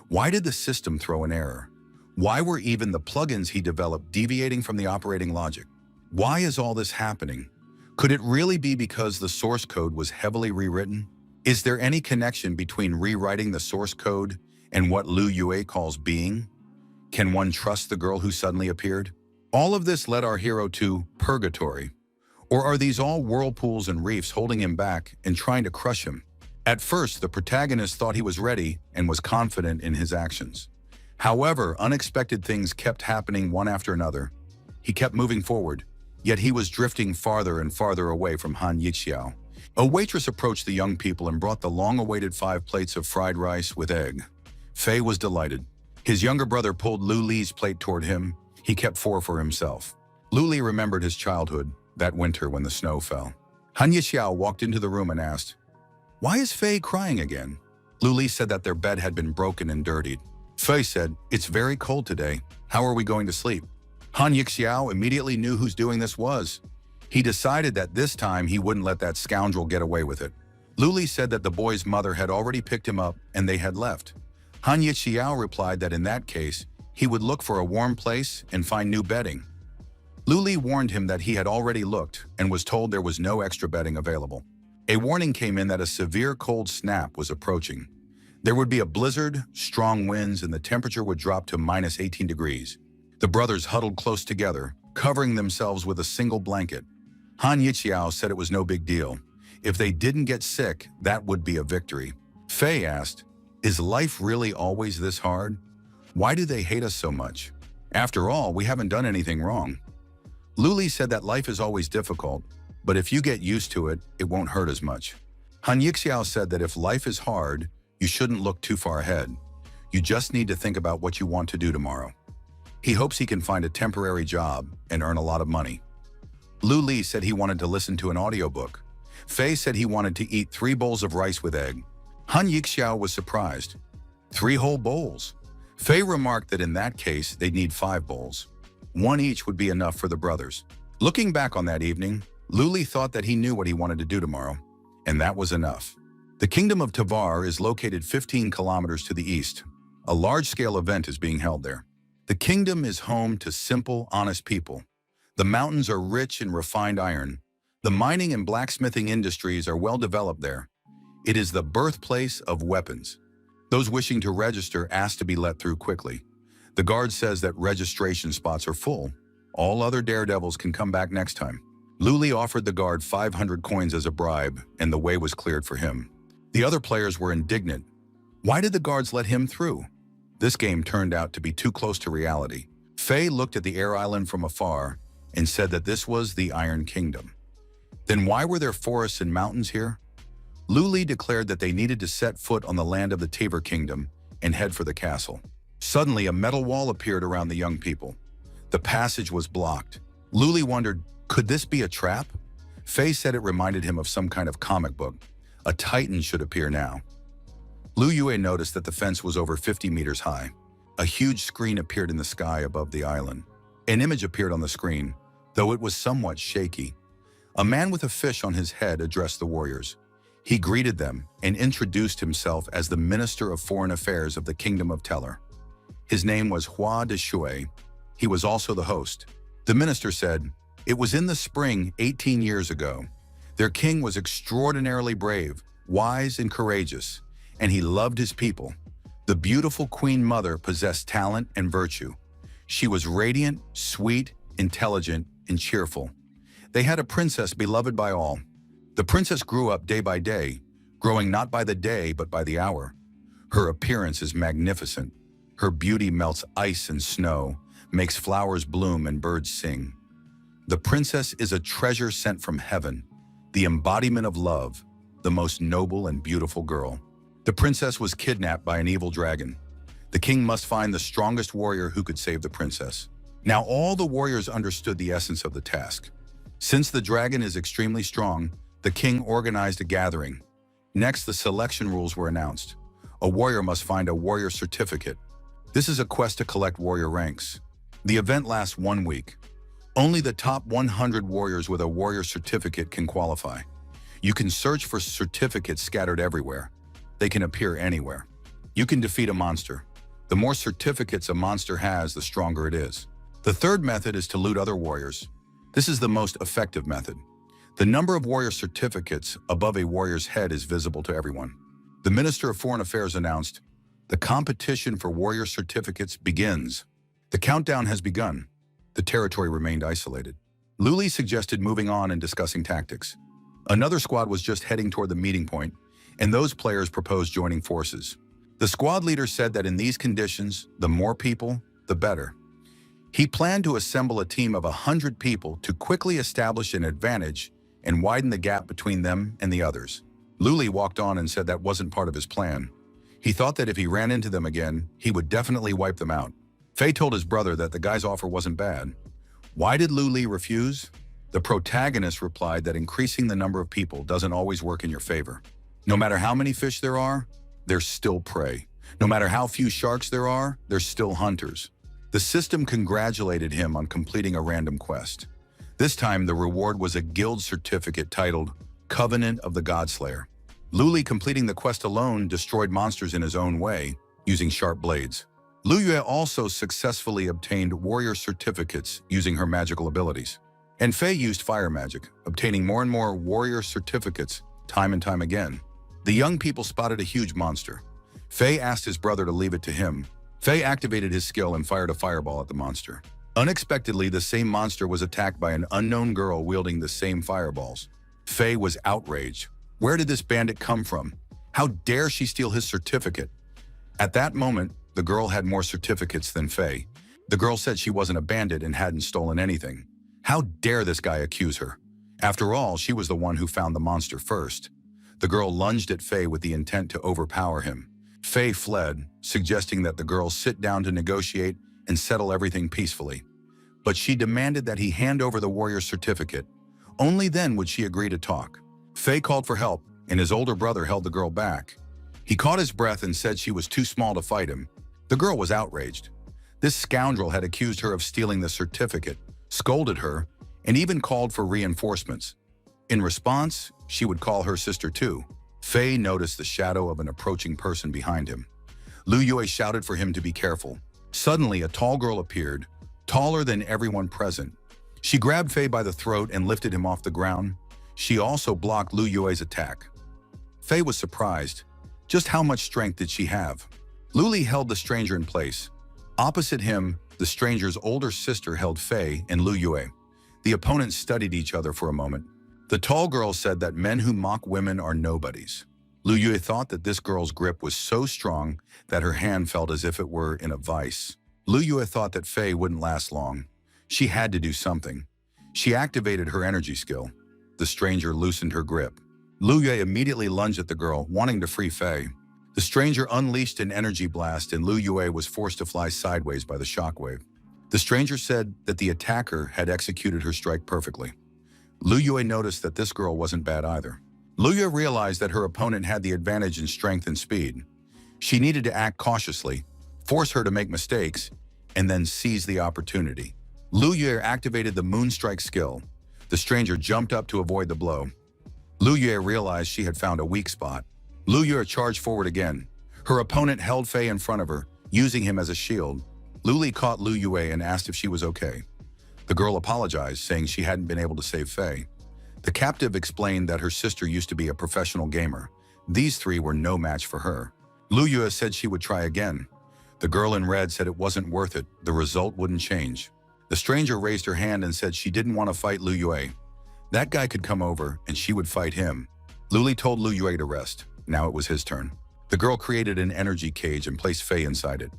Why did the system throw an error? Why were even the plugins he developed deviating from the operating logic? Why is all this happening? Could it really be because the source code was heavily rewritten? Is there any connection between rewriting the source code and what Lu Yue calls being? Can one trust the girl who suddenly appeared? All of this led our hero to purgatory. Or are these all whirlpools and reefs holding him back and trying to crush him? At first, the protagonist thought he was ready and was confident in his actions. However, unexpected things kept happening one after another. He kept moving forward, yet he was drifting farther and farther away from Han Yixiao. A waitress approached the young people and brought the long-awaited 5 plates of fried rice with egg. Faye was delighted. His younger brother pulled Lu Li's plate toward him. He kept 4 for himself. Lu Li remembered his childhood, that winter when the snow fell. Han Yixiao walked into the room and asked, "Why is Faye crying again?" Lu Li said that their bed had been broken and dirtied. Faye said, "It's very cold today. How are we going to sleep?" Han Yixiao immediately knew whose doing this was. He decided that this time he wouldn't let that scoundrel get away with it. Lu Li said that the boy's mother had already picked him up and they had left. Han Yixiao replied that in that case, he would look for a warm place and find new bedding. Luli warned him that he had already looked and was told there was no extra bedding available. A warning came in that a severe cold snap was approaching. There would be a blizzard, strong winds, and the temperature would drop to minus 18 degrees. The brothers huddled close together, covering themselves with a single blanket. Han Yixiao said it was no big deal. If they didn't get sick, that would be a victory. Fei asked, "Is life really always this hard? Why do they hate us so much? After all, we haven't done anything wrong." Luli said that life is always difficult, but if you get used to it, it won't hurt as much. Han Yixiao said that if life is hard, you shouldn't look too far ahead. You just need to think about what you want to do tomorrow. He hopes he can find a temporary job and earn a lot of money. Lu Li said he wanted to listen to an audiobook. Fei said he wanted to eat 3 bowls of rice with egg. Han Yixiao was surprised. 3 whole bowls? Fei remarked that in that case, they'd need 5 bowls. 1 each would be enough for the brothers. Looking back on that evening, Lu Li thought that he knew what he wanted to do tomorrow, and that was enough. The kingdom of Tavar is located 15 kilometers to the east. A large-scale event is being held there. The kingdom is home to simple, honest people. The mountains are rich in refined iron. The mining and blacksmithing industries are well developed there. It is the birthplace of weapons. Those wishing to register ask to be let through quickly. The guard says that registration spots are full. All other daredevils can come back next time. Luli offered the guard 500 coins as a bribe, and the way was cleared for him. The other players were indignant. Why did the guards let him through? This game turned out to be too close to reality. Fei looked at the air island from afar and said that this was the Iron Kingdom. Then why were there forests and mountains here? Luli declared that they needed to set foot on the land of the Tavar Kingdom and head for the castle. Suddenly, a metal wall appeared around the young people. The passage was blocked. Luli wondered, could this be a trap? Fei said it reminded him of some kind of comic book. A titan should appear now. Lu Yue noticed that the fence was over 50 meters high. A huge screen appeared in the sky above the island. An image appeared on the screen, though it was somewhat shaky. A man with a fish on his head addressed the warriors. He greeted them and introduced himself as the Minister of Foreign Affairs of the Kingdom of Teller. His name was Hua de Shui. He was also the host. The minister said, "It was in the spring 18 years ago. Their king was extraordinarily brave, wise, and courageous, and he loved his people. The beautiful Queen Mother possessed talent and virtue. She was radiant, sweet, intelligent, and cheerful. They had a princess beloved by all. The princess grew up day by day, growing not by the day but by the hour. Her appearance is magnificent. Her beauty melts ice and snow, makes flowers bloom and birds sing. The princess is a treasure sent from heaven, the embodiment of love, the most noble and beautiful girl. The princess was kidnapped by an evil dragon. The king must find the strongest warrior who could save the princess." Now all the warriors understood the essence of the task. Since the dragon is extremely strong, the king organized a gathering. Next, the selection rules were announced. A warrior must find a warrior certificate. This is a quest to collect warrior ranks. The event lasts 1 week. Only the top 100 warriors with a warrior certificate can qualify. You can search for certificates scattered everywhere. They can appear anywhere. You can defeat a monster. The more certificates a monster has, the stronger it is. The third method is to loot other warriors. This is the most effective method. The number of warrior certificates above a warrior's head is visible to everyone. The Minister of Foreign Affairs announced, "The competition for warrior certificates begins." The countdown has begun. The territory remained isolated. Luli suggested moving on and discussing tactics. Another squad was just heading toward the meeting point, and those players proposed joining forces. The squad leader said that in these conditions, the more people, the better. He planned to assemble a team of 100 people to quickly establish an advantage and widen the gap between them and the others. Luli walked on and said that wasn't part of his plan. He thought that if he ran into them again, he would definitely wipe them out. Fei told his brother that the guy's offer wasn't bad. Why did Luli refuse? The protagonist replied that increasing the number of people doesn't always work in your favor. No matter how many fish there are, there's still prey. No matter how few sharks there are, there's still hunters. The system congratulated him on completing a random quest. This time, the reward was a guild certificate titled Covenant of the Godslayer. Luli, completing the quest alone, destroyed monsters in his own way, using sharp blades. Lu Yue also successfully obtained warrior certificates using her magical abilities. And Fei used fire magic, obtaining more and more warrior certificates time and time again. The young people spotted a huge monster. Fei asked his brother to leave it to him. Fei activated his skill and fired a fireball at the monster. Unexpectedly, the same monster was attacked by an unknown girl wielding the same fireballs. Fei was outraged. Where did this bandit come from? How dare she steal his certificate? At that moment, the girl had more certificates than Fei. The girl said she wasn't a bandit and hadn't stolen anything. How dare this guy accuse her? After all, she was the one who found the monster first. The girl lunged at Fei with the intent to overpower him. Fei fled, suggesting that the girl sit down to negotiate and settle everything peacefully. But she demanded that he hand over the warrior certificate. Only then would she agree to talk. Fei called for help, and his older brother held the girl back. He caught his breath and said she was too small to fight him. The girl was outraged. This scoundrel had accused her of stealing the certificate, scolded her, and even called for reinforcements. In response, she would call her sister too. Fei noticed the shadow of an approaching person behind him. Lu Yue shouted for him to be careful. Suddenly, a tall girl appeared, taller than everyone present. She grabbed Fei by the throat and lifted him off the ground. She also blocked Lu Yue's attack. Fei was surprised. Just how much strength did she have? Lu Li held the stranger in place. Opposite him, the stranger's older sister held Fei and Lu Yue. The opponents studied each other for a moment. The tall girl said that men who mock women are nobodies. Lu Yue thought that this girl's grip was so strong that her hand felt as if it were in a vice. Lu Yue thought that Fei wouldn't last long. She had to do something. She activated her energy skill. The stranger loosened her grip. Lu Yue immediately lunged at the girl, wanting to free Fei. The stranger unleashed an energy blast and Lu Yue was forced to fly sideways by the shockwave. The stranger said that the attacker had executed her strike perfectly. Lu Yue noticed that this girl wasn't bad either. Lu Yue realized that her opponent had the advantage in strength and speed. She needed to act cautiously, force her to make mistakes, and then seize the opportunity. Lu Yue activated the Moonstrike skill. The stranger jumped up to avoid the blow. Lu Yue realized she had found a weak spot. Lu Yue charged forward again. Her opponent held Fei in front of her, using him as a shield. Lu Li caught Lu Yue and asked if she was okay. The girl apologized, saying she hadn't been able to save Fei. The captive explained that her sister used to be a professional gamer. These three were no match for her. Lu Yue said she would try again. The girl in red said it wasn't worth it, the result wouldn't change. The stranger raised her hand and said she didn't want to fight Lu Yue. That guy could come over and she would fight him. Lu Li told Lu Yue to rest. Now it was his turn. The girl created an energy cage and placed Fei inside it.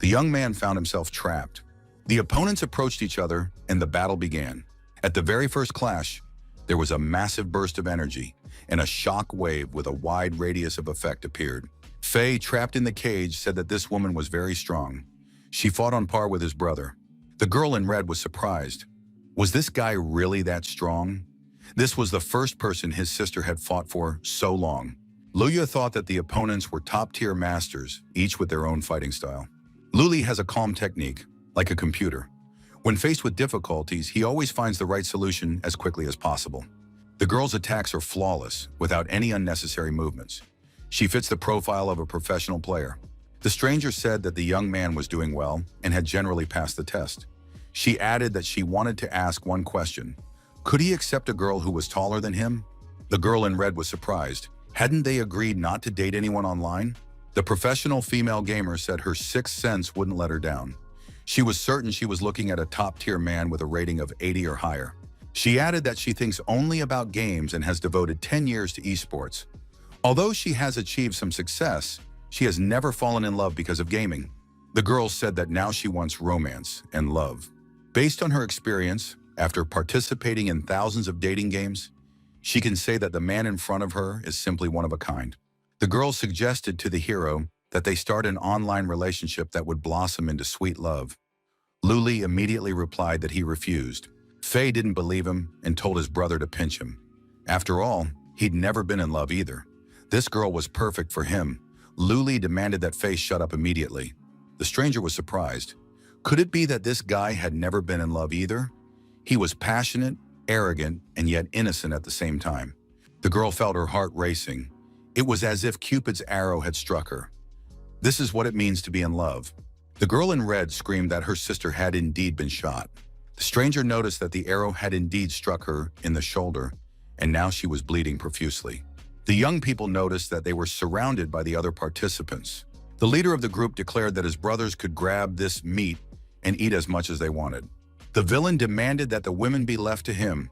The young man found himself trapped. The opponents approached each other and the battle began. At the very first clash, there was a massive burst of energy and a shock wave with a wide radius of effect appeared. Fei, trapped in the cage, said that this woman was very strong. She fought on par with his brother. The girl in red was surprised. Was this guy really that strong? This was the first person his sister had fought for so long. Lu Yue thought that the opponents were top-tier masters, each with their own fighting style. Lu Li has a calm technique, like a computer. When faced with difficulties, he always finds the right solution as quickly as possible. The girl's attacks are flawless, without any unnecessary movements. She fits the profile of a professional player. The stranger said that the young man was doing well and had generally passed the test. She added that she wanted to ask one question. Could he accept a girl who was taller than him? The girl in red was surprised. Hadn't they agreed not to date anyone online? The professional female gamer said her sixth sense wouldn't let her down. She was certain she was looking at a top-tier man with a rating of 80 or higher. She added that she thinks only about games and has devoted 10 years to esports. Although she has achieved some success, she has never fallen in love because of gaming. The girl said that now she wants romance and love. Based on her experience, after participating in thousands of dating games, she can say that the man in front of her is simply one of a kind. The girl suggested to the hero that they start an online relationship that would blossom into sweet love. Lu Li immediately replied that he refused. Fei didn't believe him and told his brother to pinch him. After all, he'd never been in love either. This girl was perfect for him. Lu Li demanded that Fei shut up immediately. The stranger was surprised. Could it be that this guy had never been in love either? He was passionate, arrogant, and yet innocent at the same time. The girl felt her heart racing. It was as if Cupid's arrow had struck her. This is what it means to be in love. The girl in red screamed that her sister had indeed been shot. The stranger noticed that the arrow had indeed struck her in the shoulder, and now she was bleeding profusely. The young people noticed that they were surrounded by the other participants. The leader of the group declared that his brothers could grab this meat and eat as much as they wanted. The villain demanded that the women be left to him.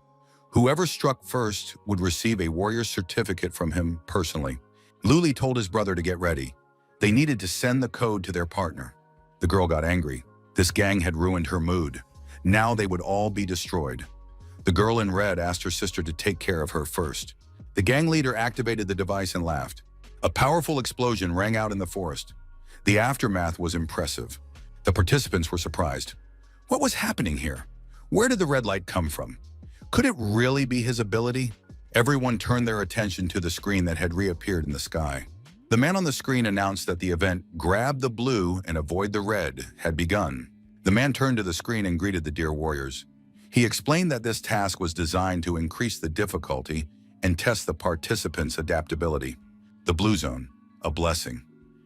Whoever struck first would receive a warrior's certificate from him personally. Luli told his brother to get ready. They needed to send the code to their partner. The girl got angry. This gang had ruined her mood. Now they would all be destroyed. The girl in red asked her sister to take care of her first. The gang leader activated the device and laughed. A powerful explosion rang out in the forest. The aftermath was impressive. The participants were surprised. What was happening here? Where did the red light come from? Could it really be his ability? Everyone turned their attention to the screen that had reappeared in the sky. The man on the screen announced that the event, "Grab the blue and avoid the red," had begun. The man turned to the screen and greeted the dear warriors. He explained that this task was designed to increase the difficulty and test the participants' adaptability. The blue zone, a blessing.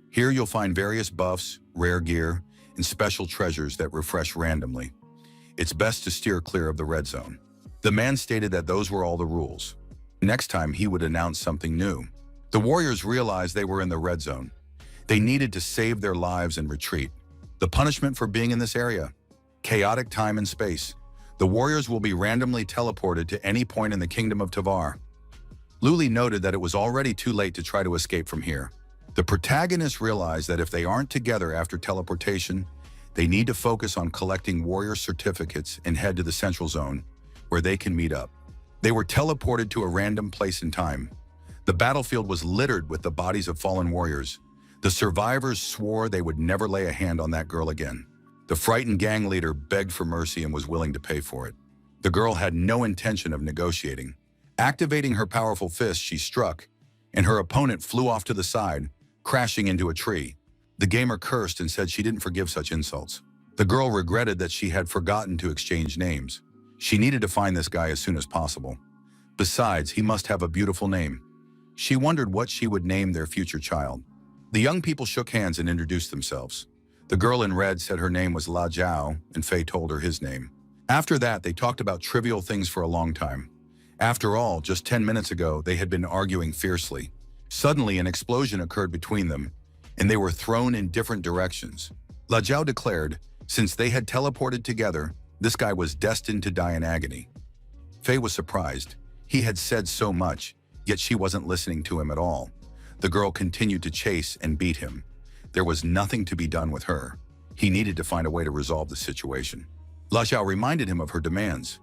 Here you'll find various buffs, rare gear, and special treasures that refresh randomly. It's best to steer clear of the red zone. The man stated that those were all the rules. Next time he would announce something new. The warriors realized they were in the red zone. They needed to save their lives and retreat. The punishment for being in this area: chaotic time and space. The warriors will be randomly teleported to any point in the kingdom of Tavar. Luli noted that it was already too late to try to escape from here. The protagonists realized that if they aren't together after teleportation, they need to focus on collecting warrior certificates and head to the central zone, where they can meet up. They were teleported to a random place and time. The battlefield was littered with the bodies of fallen warriors. The survivors swore they would never lay a hand on that girl again. The frightened gang leader begged for mercy and was willing to pay for it. The girl had no intention of negotiating. Activating her powerful fist, she struck, and her opponent flew off to the side, crashing into a tree. The gamer cursed and said she didn't forgive such insults. The girl regretted that she had forgotten to exchange names. She needed to find this guy as soon as possible. Besides, he must have a beautiful name. She wondered what she would name their future child. The young people shook hands and introduced themselves. The girl in red said her name was La Jiao, and Fei told her his name. After that, they talked about trivial things for a long time. After all, just 10 minutes ago, they had been arguing fiercely. Suddenly, an explosion occurred between them, and they were thrown in different directions. La Jiao declared, since they had teleported together, this guy was destined to die in agony. Fei was surprised. He had said so much, yet she wasn't listening to him at all. The girl continued to chase and beat him. There was nothing to be done with her. He needed to find a way to resolve the situation. La Jiao reminded him of her demands.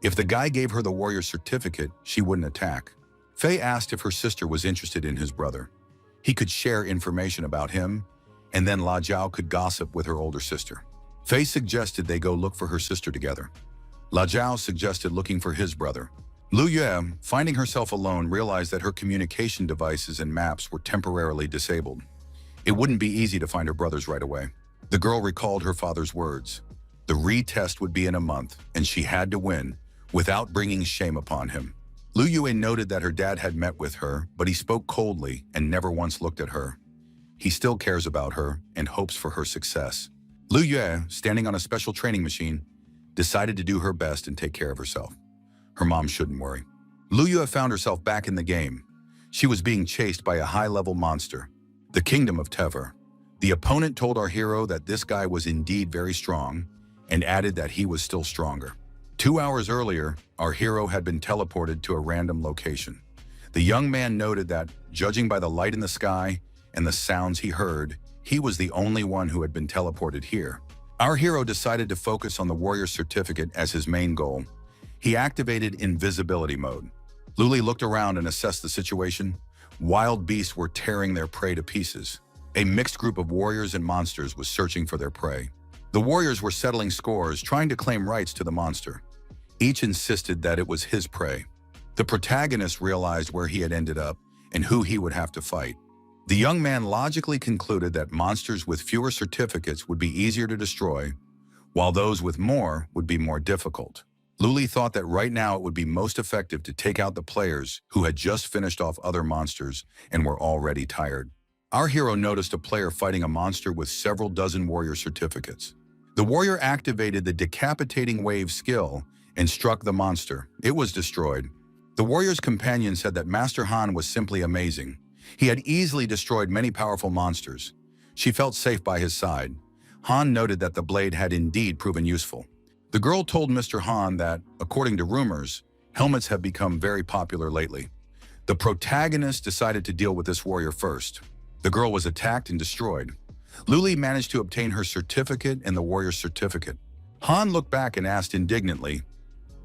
If the guy gave her the warrior certificate, she wouldn't attack. Fei asked if her sister was interested in his brother. He could share information about him, and then La Jiao could gossip with her older sister. Fei suggested they go look for her sister together. La Jiao suggested looking for his brother. Lu Yue, finding herself alone, realized that her communication devices and maps were temporarily disabled. It wouldn't be easy to find her brothers right away. The girl recalled her father's words. The retest would be in a month, and she had to win, without bringing shame upon him. Lu Yue noted that her dad had met with her, but he spoke coldly and never once looked at her. He still cares about her and hopes for her success. Lu Yue, standing on a special training machine, decided to do her best and take care of herself. Her mom shouldn't worry. Lu Yue found herself back in the game. She was being chased by a high-level monster, the Kingdom of Tever. The opponent told our hero that this guy was indeed very strong and added that he was still stronger. 2 hours earlier, our hero had been teleported to a random location. The young man noted that, judging by the light in the sky and the sounds he heard, he was the only one who had been teleported here. Our hero decided to focus on the warrior certificate as his main goal. He activated invisibility mode. Luli looked around and assessed the situation. Wild beasts were tearing their prey to pieces. A mixed group of warriors and monsters was searching for their prey. The warriors were settling scores, trying to claim rights to the monster. Each insisted that it was his prey. The protagonist realized where he had ended up and who he would have to fight. The young man logically concluded that monsters with fewer certificates would be easier to destroy, while those with more would be more difficult. Luli thought that right now it would be most effective to take out the players who had just finished off other monsters and were already tired. Our hero noticed a player fighting a monster with several dozen warrior certificates. The warrior activated the decapitating wave skill and struck the monster. It was destroyed. The warrior's companion said that Master Han was simply amazing. He had easily destroyed many powerful monsters. She felt safe by his side. Han noted that the blade had indeed proven useful. The girl told Mr. Han that, according to rumors, helmets have become very popular lately. The protagonist decided to deal with this warrior first. The girl was attacked and destroyed. Luli managed to obtain her certificate and the warrior's certificate. Han looked back and asked indignantly,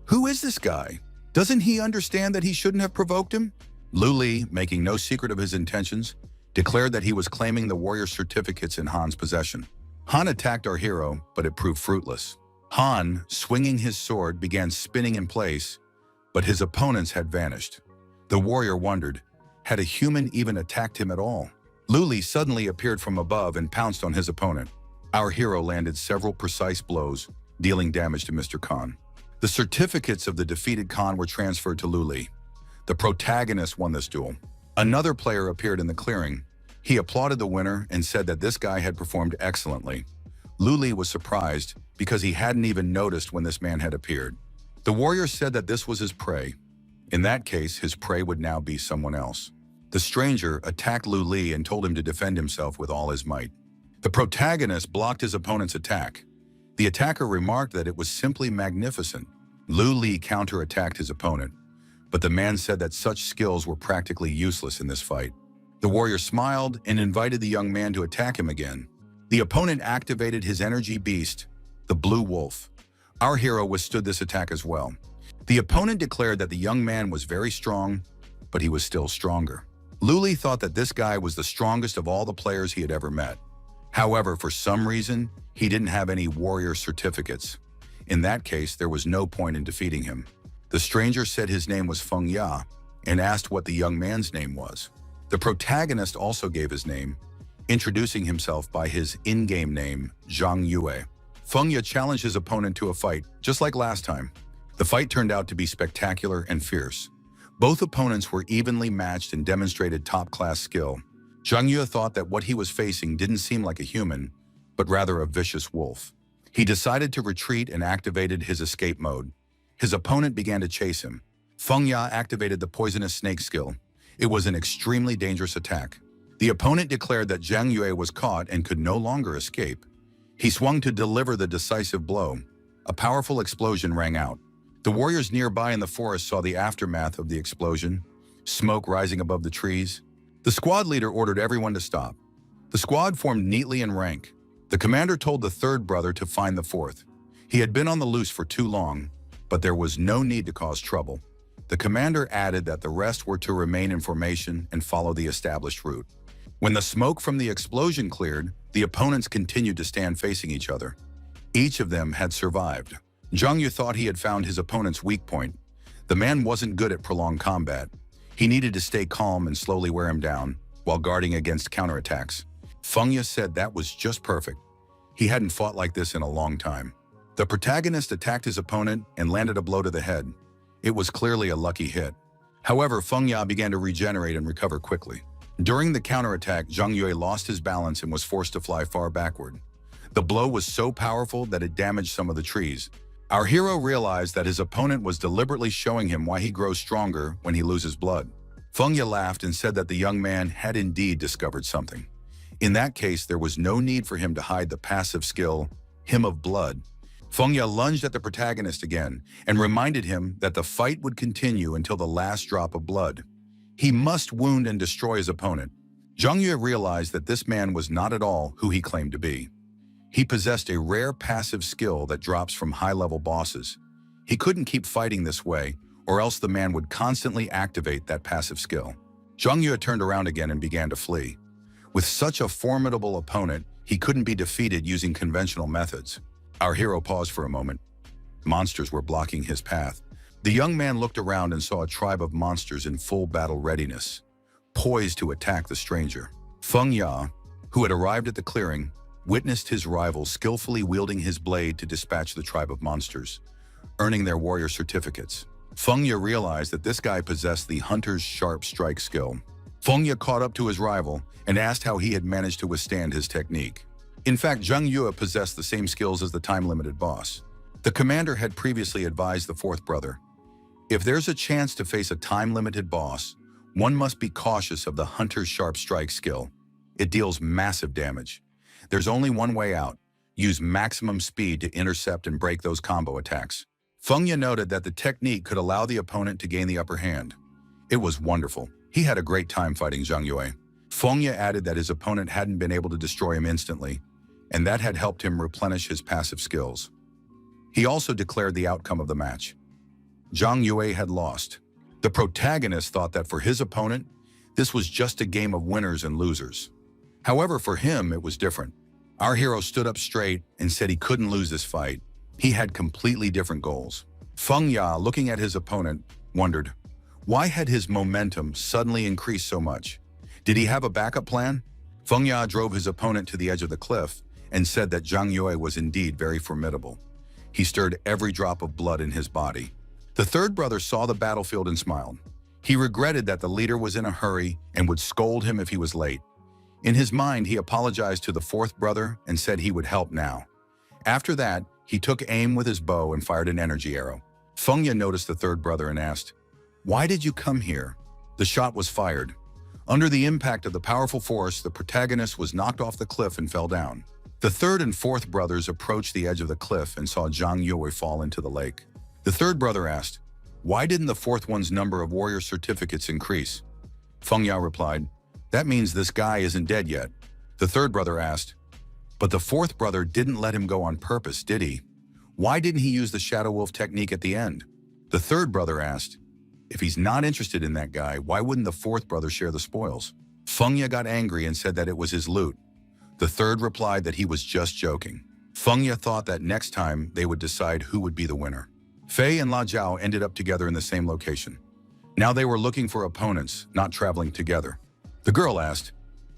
"Who is this guy? Doesn't he understand that he shouldn't have provoked him?" Luli, making no secret of his intentions, declared that he was claiming the warrior certificates in Han's possession. Han attacked our hero, but it proved fruitless. Han, swinging his sword, began spinning in place, but his opponents had vanished. The warrior wondered, had a human even attacked him at all? Luli suddenly appeared from above and pounced on his opponent. Our hero landed several precise blows, dealing damage to Mr. Khan. The certificates of the defeated Khan were transferred to Luli. The protagonist won this duel. Another player appeared in the clearing. He applauded the winner and said that this guy had performed excellently. Luli was surprised because he hadn't even noticed when this man had appeared. The warrior said that this was his prey. In that case, his prey would now be someone else. The stranger attacked Luli and told him to defend himself with all his might. The protagonist blocked his opponent's attack. The attacker remarked that it was simply magnificent. Luli counterattacked his opponent, but the man said that such skills were practically useless in this fight. The warrior smiled and invited the young man to attack him again. The opponent activated his energy beast, the Blue Wolf. Our hero withstood this attack as well. The opponent declared that the young man was very strong, but he was still stronger. Luli thought that this guy was the strongest of all the players he had ever met. However, for some reason, he didn't have any warrior certificates. In that case, there was no point in defeating him. The stranger said his name was Feng Ya and asked what the young man's name was. The protagonist also gave his name, introducing himself by his in-game name, Zhang Yue. Feng Ya challenged his opponent to a fight, just like last time. The fight turned out to be spectacular and fierce. Both opponents were evenly matched and demonstrated top-class skill. Zhang Yue thought that what he was facing didn't seem like a human, but rather a vicious wolf. He decided to retreat and activated his escape mode. His opponent began to chase him. Feng Ya activated the poisonous snake skill. It was an extremely dangerous attack. The opponent declared that Zhang Yue was caught and could no longer escape. He swung to deliver the decisive blow. A powerful explosion rang out. The warriors nearby in the forest saw the aftermath of the explosion, smoke rising above the trees. The squad leader ordered everyone to stop. The squad formed neatly in rank. The commander told the third brother to find the fourth. He had been on the loose for too long, but there was no need to cause trouble. The commander added that the rest were to remain in formation and follow the established route. When the smoke from the explosion cleared, the opponents continued to stand facing each other. Each of them had survived. Zhang Yu thought he had found his opponent's weak point. The man wasn't good at prolonged combat. He needed to stay calm and slowly wear him down, while guarding against counterattacks. Feng Ya said that was just perfect. He hadn't fought like this in a long time. The protagonist attacked his opponent and landed a blow to the head. It was clearly a lucky hit. However, Feng Ya began to regenerate and recover quickly. During the counterattack, Zhang Yue lost his balance and was forced to fly far backward. The blow was so powerful that it damaged some of the trees. Our hero realized that his opponent was deliberately showing him why he grows stronger when he loses blood. Feng Ya laughed and said that the young man had indeed discovered something. In that case, there was no need for him to hide the passive skill, Hymn of Blood. Feng Ya lunged at the protagonist again and reminded him that the fight would continue until the last drop of blood. He must wound and destroy his opponent. Zhang Yue realized that this man was not at all who he claimed to be. He possessed a rare passive skill that drops from high-level bosses. He couldn't keep fighting this way, or else the man would constantly activate that passive skill. Zhang Yue turned around again and began to flee. With such a formidable opponent, he couldn't be defeated using conventional methods. Our hero paused for a moment. Monsters were blocking his path. The young man looked around and saw a tribe of monsters in full battle readiness, poised to attack the stranger. Feng Ya, who had arrived at the clearing, witnessed his rival skillfully wielding his blade to dispatch the tribe of monsters, earning their warrior certificates. Feng Ya realized that this guy possessed the hunter's sharp strike skill. Feng Ye caught up to his rival and asked how he had managed to withstand his technique. In fact, Zhang Yue possessed the same skills as the time-limited boss. The commander had previously advised the fourth brother, if there's a chance to face a time-limited boss, one must be cautious of the hunter's sharp strike skill. It deals massive damage. There's only one way out. Use maximum speed to intercept and break those combo attacks. Feng Ye noted that the technique could allow the opponent to gain the upper hand. It was wonderful. He had a great time fighting Zhang Yue. Feng Ye added that his opponent hadn't been able to destroy him instantly, and that had helped him replenish his passive skills. He also declared the outcome of the match. Zhang Yue had lost. The protagonist thought that for his opponent, this was just a game of winners and losers. However, for him, it was different. Our hero stood up straight and said he couldn't lose this fight. He had completely different goals. Feng Ya, looking at his opponent, wondered, why had his momentum suddenly increased so much? Did he have a backup plan? Feng Ya drove his opponent to the edge of the cliff and said that Zhang Yue was indeed very formidable. He stirred every drop of blood in his body. The third brother saw the battlefield and smiled. He regretted that the leader was in a hurry and would scold him if he was late. In his mind, he apologized to the fourth brother and said he would help now. After that, he took aim with his bow and fired an energy arrow. Feng Ye noticed the third brother and asked, why did you come here? The shot was fired. Under the impact of the powerful force, the protagonist was knocked off the cliff and fell down. The third and fourth brothers approached the edge of the cliff and saw Zhang Yue fall into the lake. The third brother asked, why didn't the fourth one's number of warrior certificates increase? Feng Ya replied, that means this guy isn't dead yet. The third brother asked, but the fourth brother didn't let him go on purpose, did he? Why didn't he use the Shadow Wolf technique at the end? The third brother asked, if he's not interested in that guy, why wouldn't the fourth brother share the spoils? Feng Ye got angry and said that it was his loot. The third replied that he was just joking. Feng Ye thought that next time they would decide who would be the winner. Fei and La Jiao ended up together in the same location. Now they were looking for opponents, not traveling together. The girl asked,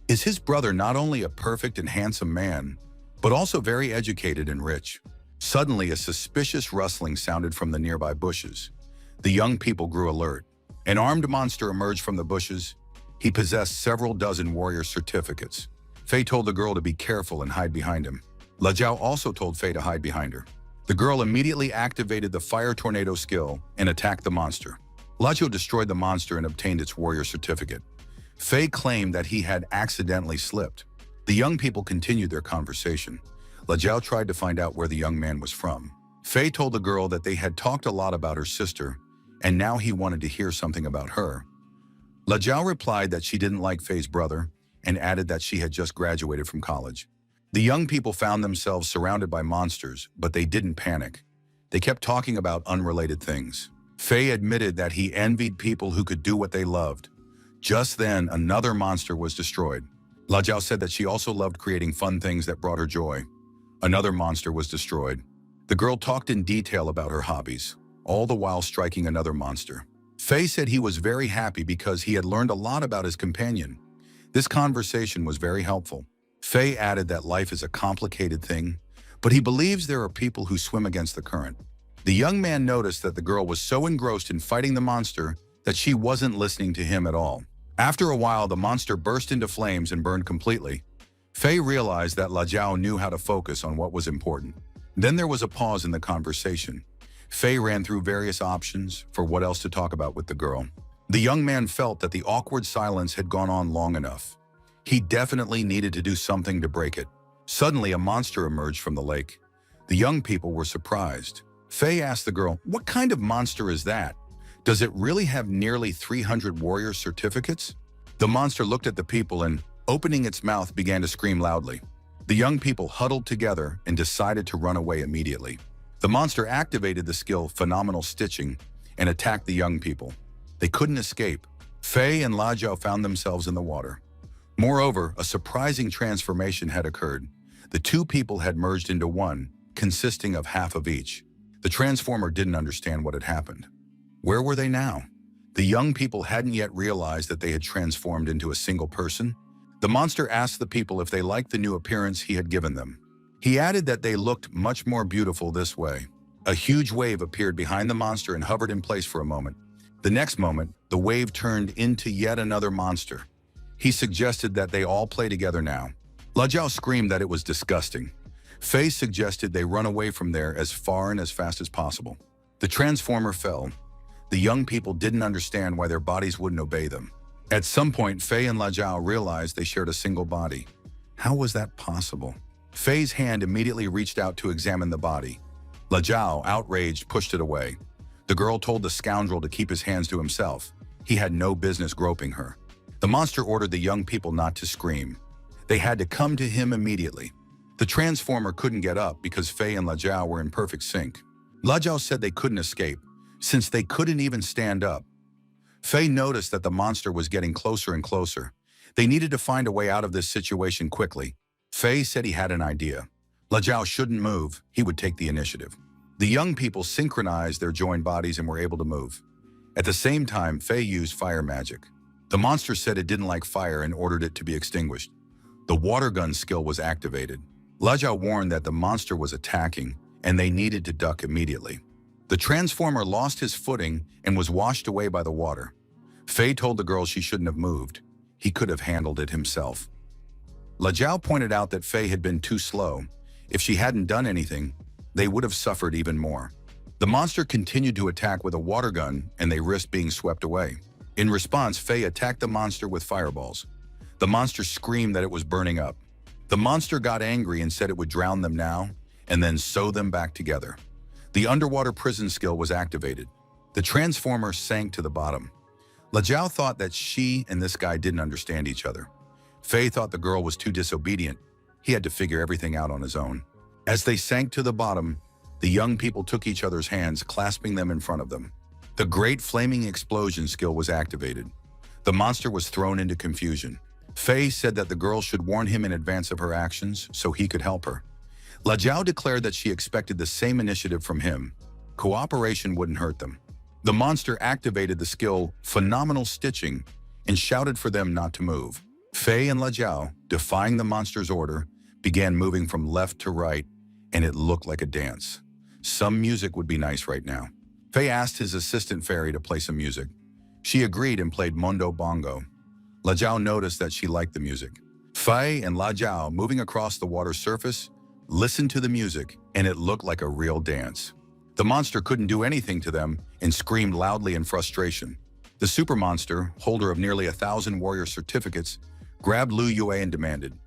is his brother not only a perfect and handsome man, but also very educated and rich? Suddenly, a suspicious rustling sounded from the nearby bushes. The young people grew alert. An armed monster emerged from the bushes. He possessed several dozen warrior certificates. Fei told the girl to be careful and hide behind him. La Jiao also told Fei to hide behind her. The girl immediately activated the Fire Tornado skill and attacked the monster. La Jiao destroyed the monster and obtained its warrior certificate. Fei claimed that he had accidentally slipped. The young people continued their conversation. La Jiao tried to find out where the young man was from. Fei told the girl that they had talked a lot about her sister, and now he wanted to hear something about her. La Jiao replied that she didn't like Fei's brother and added that she had just graduated from college. The young people found themselves surrounded by monsters, but they didn't panic. They kept talking about unrelated things. Fei admitted that he envied people who could do what they loved. Just then, another monster was destroyed. La Jiao said that she also loved creating fun things that brought her joy. Another monster was destroyed. The girl talked in detail about her hobbies, all the while striking another monster. Fei said he was very happy because he had learned a lot about his companion. This conversation was very helpful. Fei added that life is a complicated thing, but he believes there are people who swim against the current. The young man noticed that the girl was so engrossed in fighting the monster that she wasn't listening to him at all. After a while, the monster burst into flames and burned completely. Fei realized that La Jiao knew how to focus on what was important. Then there was a pause in the conversation. Fei ran through various options for what else to talk about with the girl. The young man felt that the awkward silence had gone on long enough. He definitely needed to do something to break it. Suddenly, a monster emerged from the lake. The young people were surprised. Fei asked the girl, "What kind of monster is that? Does it really have nearly 300 warrior certificates?" The monster looked at the people and, opening its mouth, began to scream loudly. The young people huddled together and decided to run away immediately. The monster activated the skill Phenomenal Stitching and attacked the young people. They couldn't escape. Fei and La Jiao found themselves in the water. Moreover, a surprising transformation had occurred. The two people had merged into one, consisting of half of each. The transformer didn't understand what had happened. Where were they now? The young people hadn't yet realized that they had transformed into a single person. The monster asked the people if they liked the new appearance he had given them. He added that they looked much more beautiful this way. A huge wave appeared behind the monster and hovered in place for a moment. The next moment, the wave turned into yet another monster. He suggested that they all play together now. La Jiao screamed that it was disgusting. Fei suggested they run away from there as far and as fast as possible. The transformer fell. The young people didn't understand why their bodies wouldn't obey them. At some point, Fei and La Jiao realized they shared a single body. How was that possible? Fei's hand immediately reached out to examine the body. La Jiao, outraged, pushed it away. The girl told the scoundrel to keep his hands to himself. He had no business groping her. The monster ordered the young people not to scream. They had to come to him immediately. The transformer couldn't get up because Fei and La Jiao were in perfect sync. La Jiao said they couldn't escape, since they couldn't even stand up. Fei noticed that the monster was getting closer and closer. They needed to find a way out of this situation quickly. Fei said he had an idea. La Jiao shouldn't move, he would take the initiative. The young people synchronized their joined bodies and were able to move. At the same time, Fei used fire magic. The monster said it didn't like fire and ordered it to be extinguished. The water gun skill was activated. La Jiao warned that the monster was attacking, and they needed to duck immediately. The transformer lost his footing and was washed away by the water. Fei told the girl she shouldn't have moved. He could have handled it himself. La Jiao pointed out that Fei had been too slow. If she hadn't done anything, they would have suffered even more. The monster continued to attack with a water gun, and they risked being swept away. In response, Fei attacked the monster with fireballs. The monster screamed that it was burning up. The monster got angry and said it would drown them now, and then sew them back together. The underwater prison skill was activated. The transformer sank to the bottom. La Jiao thought that she and this guy didn't understand each other. Fei thought the girl was too disobedient. He had to figure everything out on his own. As they sank to the bottom, the young people took each other's hands, clasping them in front of them. The great flaming explosion skill was activated. The monster was thrown into confusion. Fei said that the girl should warn him in advance of her actions so he could help her. La Jiao declared that she expected the same initiative from him. Cooperation wouldn't hurt them. The monster activated the skill Phenomenal Stitching and shouted for them not to move. Fei and La Jiao, defying the monster's order, began moving from left to right, and it looked like a dance. Some music would be nice right now. Fei asked his assistant fairy to play some music. She agreed and played Mondo Bongo. La Jiao noticed that she liked the music. Fei and La Jiao, moving across the water's surface, listened to the music, and it looked like a real dance. The monster couldn't do anything to them and screamed loudly in frustration. The super monster, holder of nearly 1,000 warrior certificates, grabbed Lu Yue and demanded,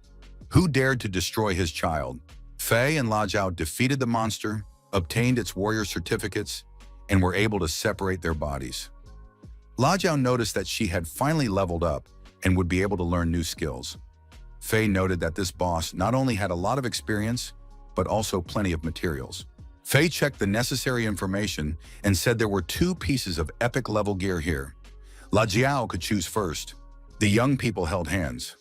"Who dared to destroy his child?" Fei and La Jiao defeated the monster, obtained its warrior certificates, and were able to separate their bodies. La Jiao noticed that she had finally leveled up and would be able to learn new skills. Fei noted that this boss not only had a lot of experience, but also plenty of materials. Fei checked the necessary information and said there were 2 pieces of epic level gear here. La Jiao could choose first. The young people held hands.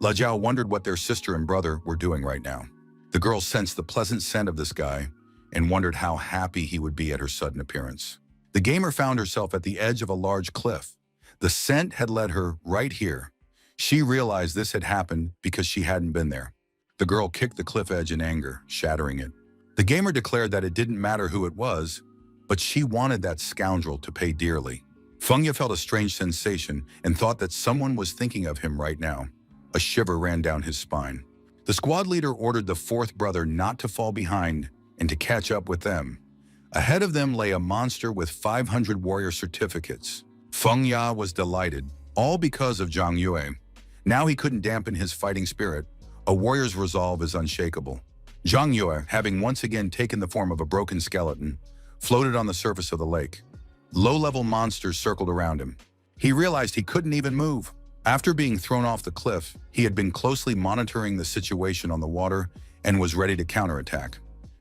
La Jiao wondered what their sister and brother were doing right now. The girl sensed the pleasant scent of this guy and wondered how happy he would be at her sudden appearance. The gamer found herself at the edge of a large cliff. The scent had led her right here. She realized this had happened because she hadn't been there. The girl kicked the cliff edge in anger, shattering it. The gamer declared that it didn't matter who it was, but she wanted that scoundrel to pay dearly. Fengya felt a strange sensation and thought that someone was thinking of him right now. A shiver ran down his spine. The squad leader ordered the 4th brother not to fall behind and to catch up with them. Ahead of them lay a monster with 500 warrior certificates. Fengya was delighted, all because of Zhang Yue. Now he couldn't dampen his fighting spirit. A warrior's resolve is unshakable. Zhang Yue, having once again taken the form of a broken skeleton, floated on the surface of the lake. Low-level monsters circled around him. He realized he couldn't even move. After being thrown off the cliff, he had been closely monitoring the situation on the water and was ready to counterattack.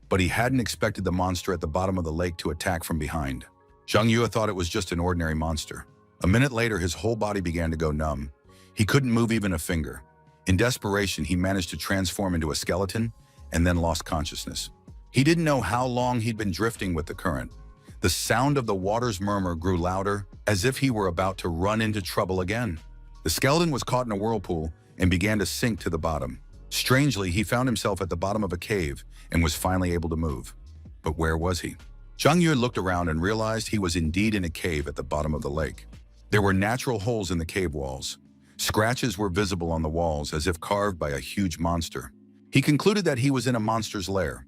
But he hadn't expected the monster at the bottom of the lake to attack from behind. Zhang Yue thought it was just an ordinary monster. A minute later, his whole body began to go numb. He couldn't move even a finger. In desperation, he managed to transform into a skeleton and then lost consciousness. He didn't know how long he'd been drifting with the current. The sound of the water's murmur grew louder, as if he were about to run into trouble again. The skeleton was caught in a whirlpool and began to sink to the bottom. Strangely, he found himself at the bottom of a cave and was finally able to move. But where was he? Zhang Yue looked around and realized he was indeed in a cave at the bottom of the lake. There were natural holes in the cave walls. Scratches were visible on the walls as if carved by a huge monster. He concluded that he was in a monster's lair.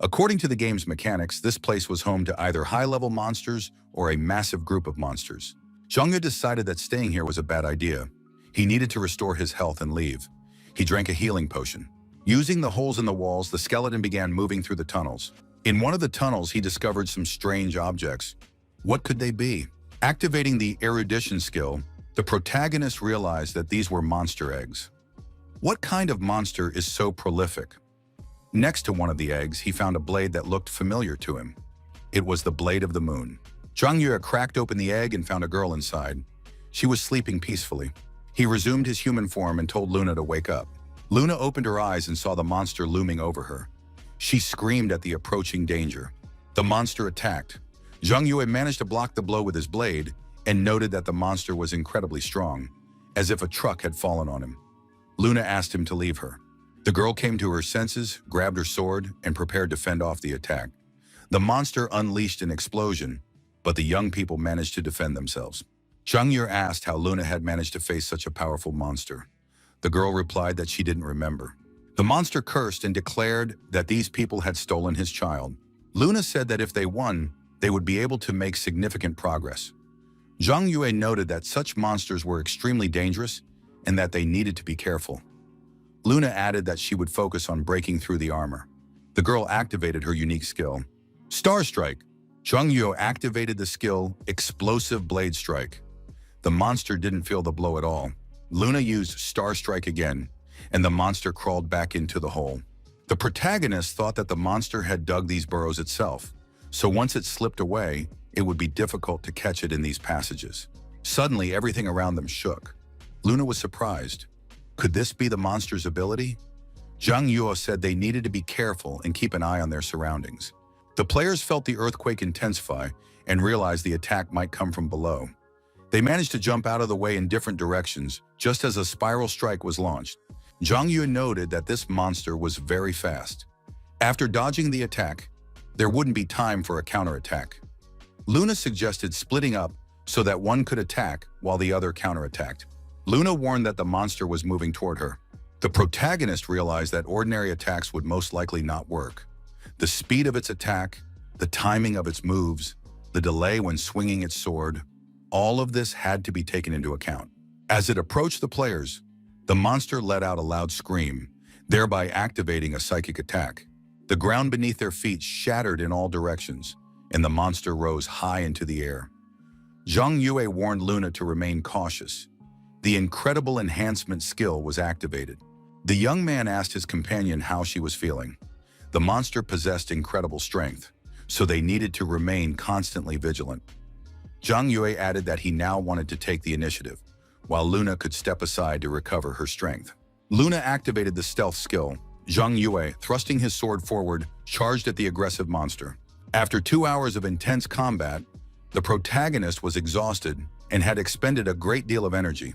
According to the game's mechanics, this place was home to either high-level monsters or a massive group of monsters. Zhangyu decided that staying here was a bad idea. He needed to restore his health and leave. He drank a healing potion. Using the holes in the walls, the skeleton began moving through the tunnels. In one of the tunnels, he discovered some strange objects. What could they be? Activating the erudition skill, the protagonist realized that these were monster eggs. What kind of monster is so prolific? Next to one of the eggs, he found a blade that looked familiar to him. It was the blade of the moon. Zhang Yue cracked open the egg and found a girl inside. She was sleeping peacefully. He resumed his human form and told Luna to wake up. Luna opened her eyes and saw the monster looming over her. She screamed at the approaching danger. The monster attacked. Zhang Yue managed to block the blow with his blade and noted that the monster was incredibly strong, as if a truck had fallen on him. Luna asked him to leave her. The girl came to her senses, grabbed her sword, and prepared to fend off the attack. The monster unleashed an explosion, but the young people managed to defend themselves. Zhang Yue asked how Luna had managed to face such a powerful monster. The girl replied that she didn't remember. The monster cursed and declared that these people had stolen his child. Luna said that if they won, they would be able to make significant progress. Zhang Yue noted that such monsters were extremely dangerous and that they needed to be careful. Luna added that she would focus on breaking through the armor. The girl activated her unique skill, Star Strike. Zhang Yue activated the skill, Explosive Blade Strike. The monster didn't feel the blow at all. Luna used Star Strike again, and the monster crawled back into the hole. The protagonist thought that the monster had dug these burrows itself, so once it slipped away, it would be difficult to catch it in these passages. Suddenly, everything around them shook. Luna was surprised. Could this be the monster's ability? Zhang Yue said they needed to be careful and keep an eye on their surroundings. The players felt the earthquake intensify and realized the attack might come from below. They managed to jump out of the way in different directions just as a spiral strike was launched. Zhang Yue noted that this monster was very fast. After dodging the attack, there wouldn't be time for a counterattack. Luna suggested splitting up so that one could attack while the other counterattacked. Luna warned that the monster was moving toward her. The protagonist realized that ordinary attacks would most likely not work. The speed of its attack, the timing of its moves, the delay when swinging its sword, all of this had to be taken into account. As it approached the players, the monster let out a loud scream, thereby activating a psychic attack. The ground beneath their feet shattered in all directions, and the monster rose high into the air. Zhang Yue warned Luna to remain cautious. The incredible enhancement skill was activated. The young man asked his companion how she was feeling. The monster possessed incredible strength, so they needed to remain constantly vigilant. Zhang Yue added that he now wanted to take the initiative, while Luna could step aside to recover her strength. Luna activated the stealth skill. Zhang Yue, thrusting his sword forward, charged at the aggressive monster. After 2 hours of intense combat, the protagonist was exhausted and had expended a great deal of energy.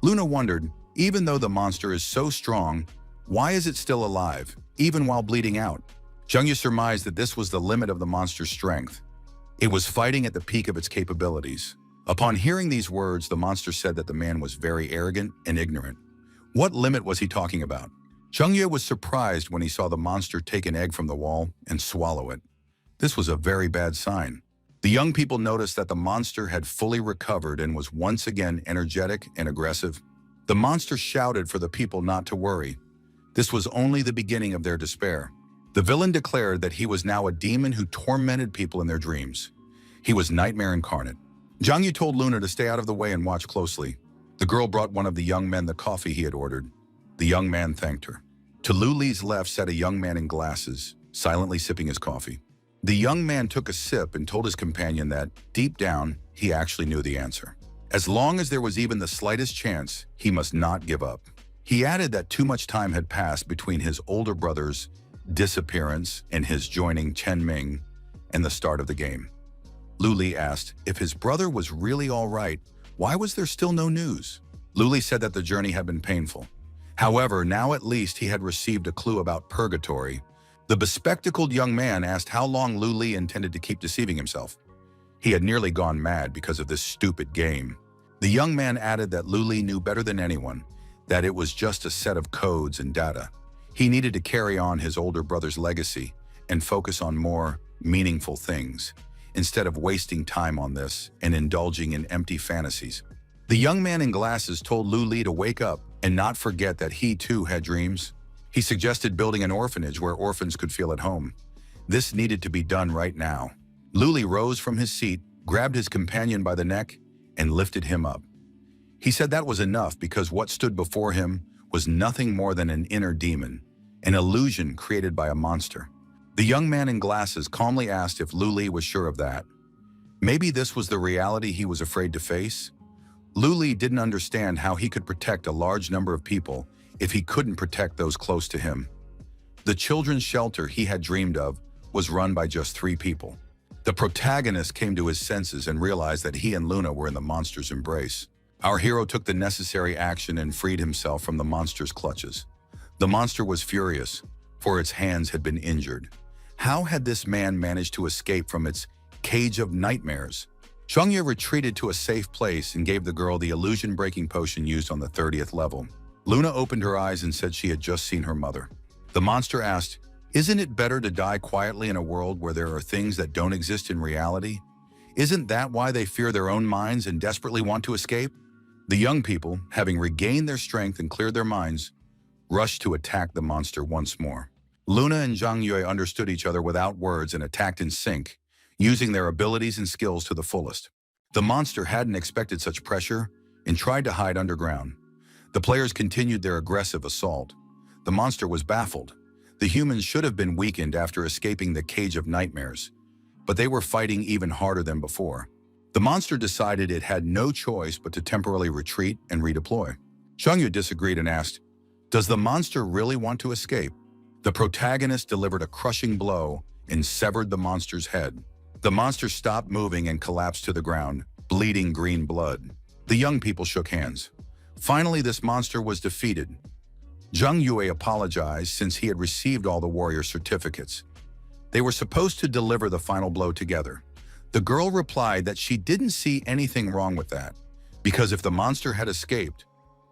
Luna wondered, even though the monster is so strong, why is it still alive, even while bleeding out? Zhang Yue surmised that this was the limit of the monster's strength. It was fighting at the peak of its capabilities. Upon hearing these words, the monster said that the man was very arrogant and ignorant. What limit was he talking about? Zhang Yue was surprised when he saw the monster take an egg from the wall and swallow it. This was a very bad sign. The young people noticed that the monster had fully recovered and was once again energetic and aggressive. The monster shouted for the people not to worry. This was only the beginning of their despair. The villain declared that he was now a demon who tormented people in their dreams. He was nightmare incarnate. Zhang Yue told Luna to stay out of the way and watch closely. The girl brought one of the young men the coffee he had ordered. The young man thanked her. To Lu Li's left sat a young man in glasses, silently sipping his coffee. The young man took a sip and told his companion that, deep down, he actually knew the answer. As long as there was even the slightest chance, he must not give up. He added that too much time had passed between his older brother's disappearance and his joining Chen Ming and the start of the game. Lu Li asked, if his brother was really all right, why was there still no news? Lu Li said that the journey had been painful. However, now at least he had received a clue about purgatory. The bespectacled young man asked how long Lu Li intended to keep deceiving himself. He had nearly gone mad because of this stupid game. The young man added that Luli knew better than anyone that it was just a set of codes and data. He needed to carry on his older brother's legacy and focus on more meaningful things, instead of wasting time on this and indulging in empty fantasies. The young man in glasses told Luli to wake up and not forget that he too had dreams. He suggested building an orphanage where orphans could feel at home. This needed to be done right now. Luli rose from his seat, grabbed his companion by the neck, and lifted him up. He said that was enough because what stood before him was nothing more than an inner demon, an illusion created by a monster. The young man in glasses calmly asked if Luli was sure of that. Maybe this was the reality he was afraid to face? Luli didn't understand how he could protect a large number of people if he couldn't protect those close to him. The children's shelter he had dreamed of was run by just 3 people. The protagonist came to his senses and realized that he and Luna were in the monster's embrace. Our hero took the necessary action and freed himself from the monster's clutches. The monster was furious, for its hands had been injured. How had this man managed to escape from its cage of nightmares? Zhangye retreated to a safe place and gave the girl the illusion-breaking potion used on the 30th level. Luna opened her eyes and said she had just seen her mother. The monster asked, "Isn't it better to die quietly in a world where there are things that don't exist in reality? Isn't that why they fear their own minds and desperately want to escape?" The young people, having regained their strength and cleared their minds, rushed to attack the monster once more. Luna and Zhang Yue understood each other without words and attacked in sync, using their abilities and skills to the fullest. The monster hadn't expected such pressure and tried to hide underground. The players continued their aggressive assault. The monster was baffled. The humans should have been weakened after escaping the cage of nightmares, but they were fighting even harder than before. The monster decided it had no choice but to temporarily retreat and redeploy. Zhang Yue disagreed and asked, "Does the monster really want to escape?" The protagonist delivered a crushing blow and severed the monster's head. The monster stopped moving and collapsed to the ground, bleeding green blood. The young people shook hands. Finally, this monster was defeated. Zhang Yue apologized since he had received all the warrior certificates. They were supposed to deliver the final blow together. The girl replied that she didn't see anything wrong with that, because if the monster had escaped,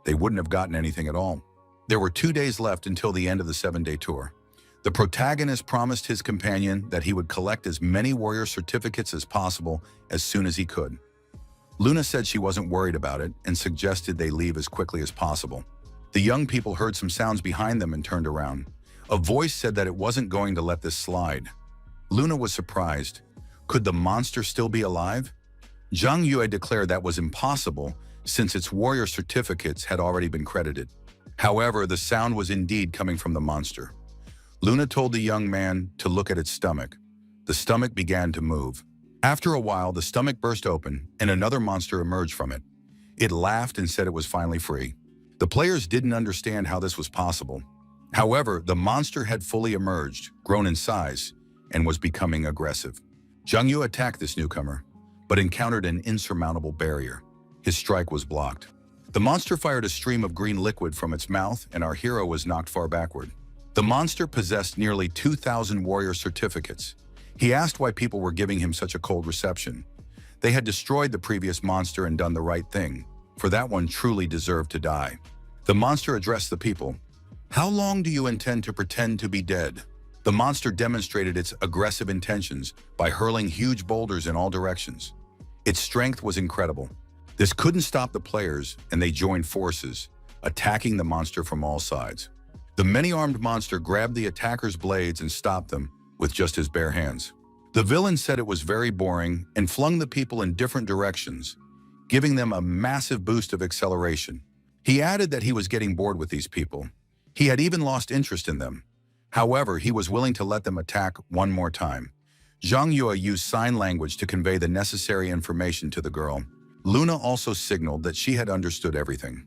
they wouldn't have gotten anything at all. There were 2 days left until the end of the 7-day tour. The protagonist promised his companion that he would collect as many warrior certificates as possible as soon as he could. Luna said she wasn't worried about it and suggested they leave as quickly as possible. The young people heard some sounds behind them and turned around. A voice said that it wasn't going to let this slide. Luna was surprised. Could the monster still be alive? Zhang Yue declared that was impossible since its warrior certificates had already been credited. However, the sound was indeed coming from the monster. Luna told the young man to look at its stomach. The stomach began to move. After a while, the stomach burst open and another monster emerged from it. It laughed and said it was finally free. The players didn't understand how this was possible. However, the monster had fully emerged, grown in size, and was becoming aggressive. Zhang Yu attacked this newcomer, but encountered an insurmountable barrier. His strike was blocked. The monster fired a stream of green liquid from its mouth, and our hero was knocked far backward. The monster possessed nearly 2,000 warrior certificates. He asked why people were giving him such a cold reception. They had destroyed the previous monster and done the right thing, for that one truly deserved to die. The monster addressed the people. "How long do you intend to pretend to be dead?" The monster demonstrated its aggressive intentions by hurling huge boulders in all directions. Its strength was incredible. This couldn't stop the players, and they joined forces, attacking the monster from all sides. The many-armed monster grabbed the attacker's blades and stopped them with just his bare hands. The villain said it was very boring and flung the people in different directions, giving them a massive boost of acceleration. He added that he was getting bored with these people. He had even lost interest in them. However, he was willing to let them attack one more time. Zhang Yue used sign language to convey the necessary information to the girl. Luna also signaled that she had understood everything.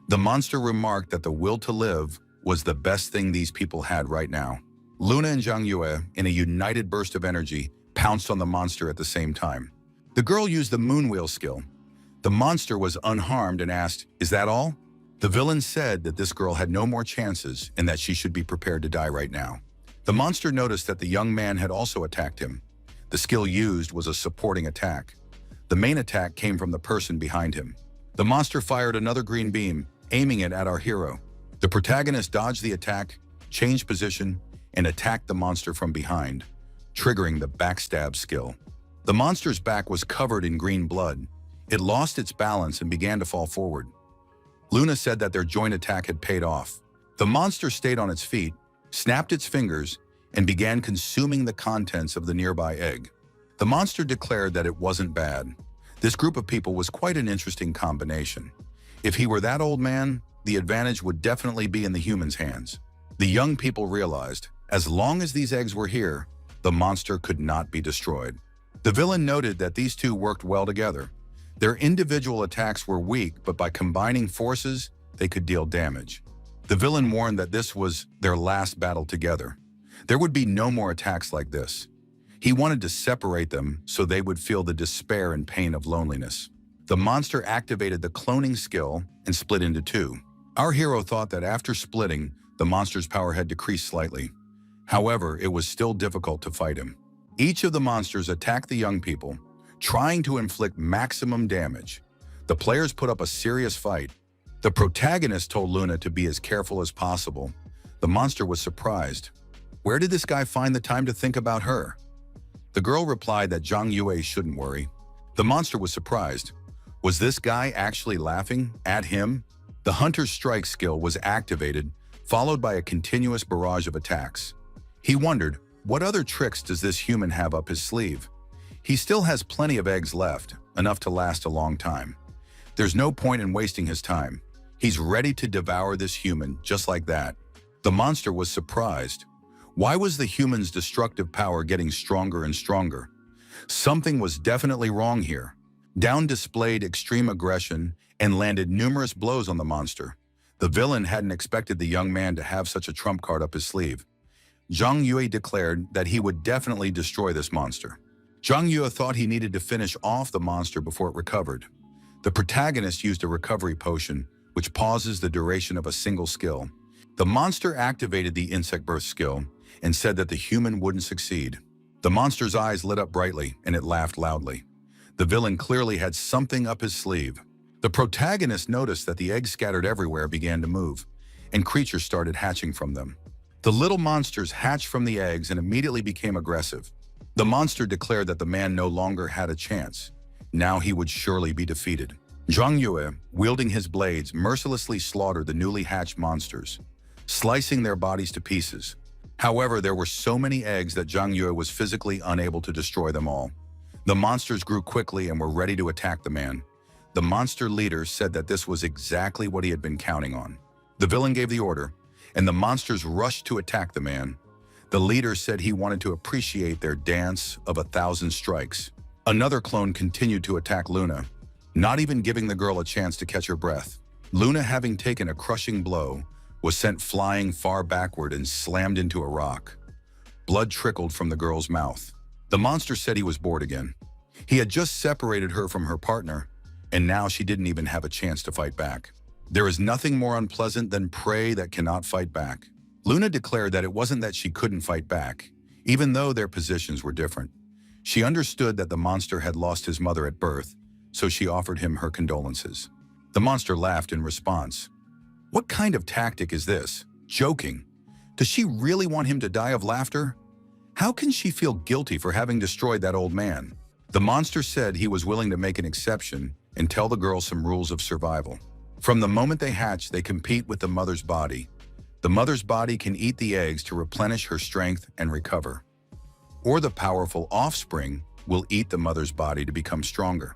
The monster remarked that the will to live was the best thing these people had right now. Luna and Zhang Yue, in a united burst of energy, pounced on the monster at the same time. The girl used the moonwheel skill. The monster was unharmed and asked, "Is that all?" The villain said that this girl had no more chances and that she should be prepared to die right now. The monster noticed that the young man had also attacked him. The skill used was a supporting attack. The main attack came from the person behind him. The monster fired another green beam, aiming it at our hero. The protagonist dodged the attack, changed position, and attacked the monster from behind, triggering the backstab skill. The monster's back was covered in green blood. It lost its balance and began to fall forward. Luna said that their joint attack had paid off. The monster stayed on its feet, snapped its fingers, and began consuming the contents of the nearby egg. The monster declared that it wasn't bad. This group of people was quite an interesting combination. If he were that old man, the advantage would definitely be in the human's hands. The young people realized, as long as these eggs were here, the monster could not be destroyed. The villain noted that these two worked well together. Their individual attacks were weak, but by combining forces, they could deal damage. The villain warned that this was their last battle together. There would be no more attacks like this. He wanted to separate them so they would feel the despair and pain of loneliness. The monster activated the cloning skill and split into two. Our hero thought that after splitting, the monster's power had decreased slightly. However, it was still difficult to fight him. Each of the monsters attacked the young people, trying to inflict maximum damage. The players put up a serious fight. The protagonist told Luna to be as careful as possible. The monster was surprised. Where did this guy find the time to think about her? The girl replied that Zhang Yue shouldn't worry. The monster was surprised. Was this guy actually laughing at him? The Hunter's Strike skill was activated, followed by a continuous barrage of attacks. He wondered, what other tricks does this human have up his sleeve? He still has plenty of eggs left, enough to last a long time. There's no point in wasting his time. He's ready to devour this human just like that. The monster was surprised. Why was the human's destructive power getting stronger and stronger? Something was definitely wrong here. Down displayed extreme aggression and landed numerous blows on the monster. The villain hadn't expected the young man to have such a trump card up his sleeve. Zhang Yue declared that he would definitely destroy this monster. Zhang Yue thought he needed to finish off the monster before it recovered. The protagonist used a recovery potion, which pauses the duration of a single skill. The monster activated the insect birth skill and said that the human wouldn't succeed. The monster's eyes lit up brightly and it laughed loudly. The villain clearly had something up his sleeve. The protagonist noticed that the eggs scattered everywhere began to move, and creatures started hatching from them. The little monsters hatched from the eggs and immediately became aggressive. The monster declared that the man no longer had a chance. Now he would surely be defeated. Zhang Yue, wielding his blades, mercilessly slaughtered the newly hatched monsters, slicing their bodies to pieces. However, there were so many eggs that Zhang Yue was physically unable to destroy them all. The monsters grew quickly and were ready to attack the man. The monster leader said that this was exactly what he had been counting on. The villain gave the order, and the monsters rushed to attack the man. The leader said he wanted to appreciate their dance of 1,000 strikes. Another clone continued to attack Luna, not even giving the girl a chance to catch her breath. Luna, having taken a crushing blow, was sent flying far backward and slammed into a rock. Blood trickled from the girl's mouth. The monster said he was bored again. He had just separated her from her partner, and now she didn't even have a chance to fight back. There is nothing more unpleasant than prey that cannot fight back. Luna declared that it wasn't that she couldn't fight back, even though their positions were different. She understood that the monster had lost his mother at birth, so she offered him her condolences. The monster laughed in response. What kind of tactic is this? Joking? Does she really want him to die of laughter? How can she feel guilty for having destroyed that old man? The monster said he was willing to make an exception and tell the girl some rules of survival. From the moment they hatch, they compete with the mother's body. The mother's body can eat the eggs to replenish her strength and recover. Or the powerful offspring will eat the mother's body to become stronger.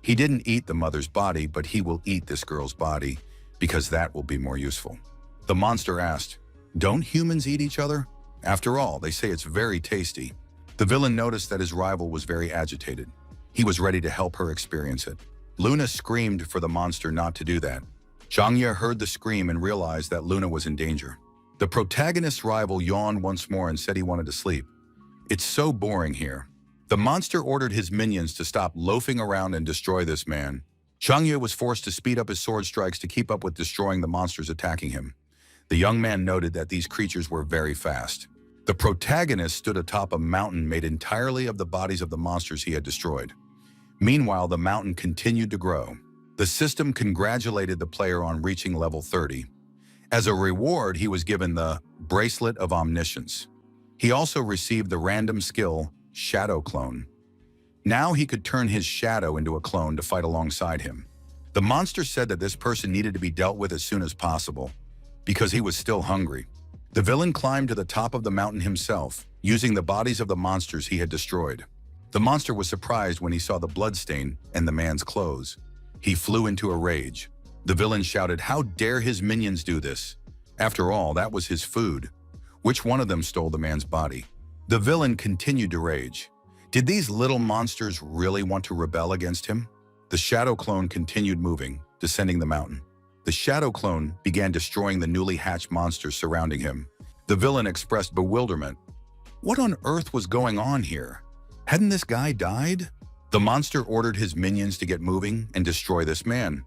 He didn't eat the mother's body, but he will eat this girl's body because that will be more useful. The monster asked, "Don't humans eat each other? After all, they say it's very tasty." The villain noticed that his rival was very agitated. He was ready to help her experience it. Luna screamed for the monster not to do that. Zhang Ye heard the scream and realized that Luna was in danger. The protagonist's rival yawned once more and said he wanted to sleep. It's so boring here. The monster ordered his minions to stop loafing around and destroy this man. Zhang Ye was forced to speed up his sword strikes to keep up with destroying the monsters attacking him. The young man noted that these creatures were very fast. The protagonist stood atop a mountain made entirely of the bodies of the monsters he had destroyed. Meanwhile, the mountain continued to grow. The system congratulated the player on reaching level 30. As a reward, he was given the Bracelet of Omniscience. He also received the random skill, Shadow Clone. Now he could turn his shadow into a clone to fight alongside him. The monster said that this person needed to be dealt with as soon as possible, because he was still hungry. The villain climbed to the top of the mountain himself, using the bodies of the monsters he had destroyed. The monster was surprised when he saw the bloodstain and the man's clothes. He flew into a rage. The villain shouted, "How dare his minions do this? After all, that was his food. Which one of them stole the man's body?" The villain continued to rage. Did these little monsters really want to rebel against him? The shadow clone continued moving, descending the mountain. The shadow clone began destroying the newly hatched monsters surrounding him. The villain expressed bewilderment. What on earth was going on here? Hadn't this guy died? The monster ordered his minions to get moving and destroy this man,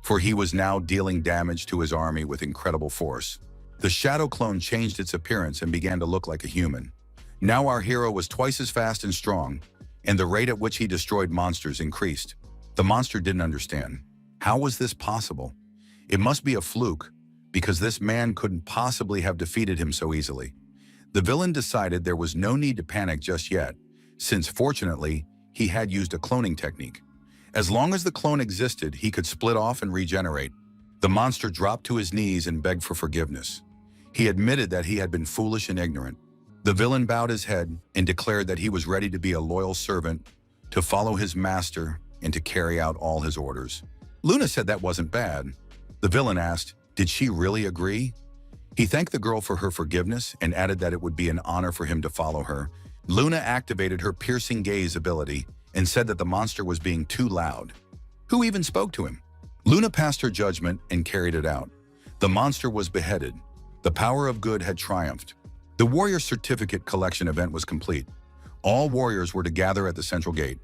for he was now dealing damage to his army with incredible force. The shadow clone changed its appearance and began to look like a human. Now our hero was twice as fast and strong, and the rate at which he destroyed monsters increased. The monster didn't understand. How was this possible? It must be a fluke, because this man couldn't possibly have defeated him so easily. The villain decided there was no need to panic just yet, since fortunately, he had used a cloning technique. As long as the clone existed, he could split off and regenerate. The monster dropped to his knees and begged for forgiveness. He admitted that he had been foolish and ignorant. The villain bowed his head and declared that he was ready to be a loyal servant, to follow his master, and to carry out all his orders. Luna said that wasn't bad. The villain asked, did she really agree? He thanked the girl for her forgiveness and added that it would be an honor for him to follow her. Luna activated her piercing gaze ability and said that the monster was being too loud. Who even spoke to him? Luna passed her judgment and carried it out. The monster was beheaded. The power of good had triumphed. The warrior certificate collection event was complete. All warriors were to gather at the central gate.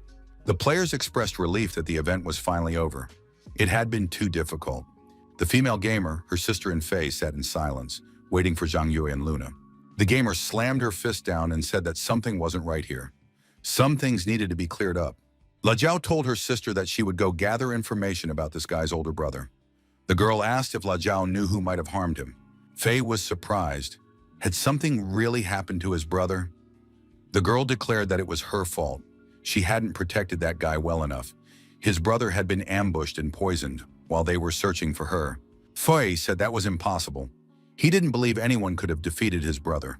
The players expressed relief that the event was finally over. It had been too difficult. The female gamer, her sister and Faye, sat in silence, waiting for Zhang Yue and Luna. The gamer slammed her fist down and said that something wasn't right here. Some things needed to be cleared up. La Jiao told her sister that she would go gather information about this guy's older brother. The girl asked if La Jiao knew who might have harmed him. Faye was surprised. Had something really happened to his brother? The girl declared that it was her fault. She hadn't protected that guy well enough. His brother had been ambushed and poisoned while they were searching for her. Faye said that was impossible. He didn't believe anyone could have defeated his brother.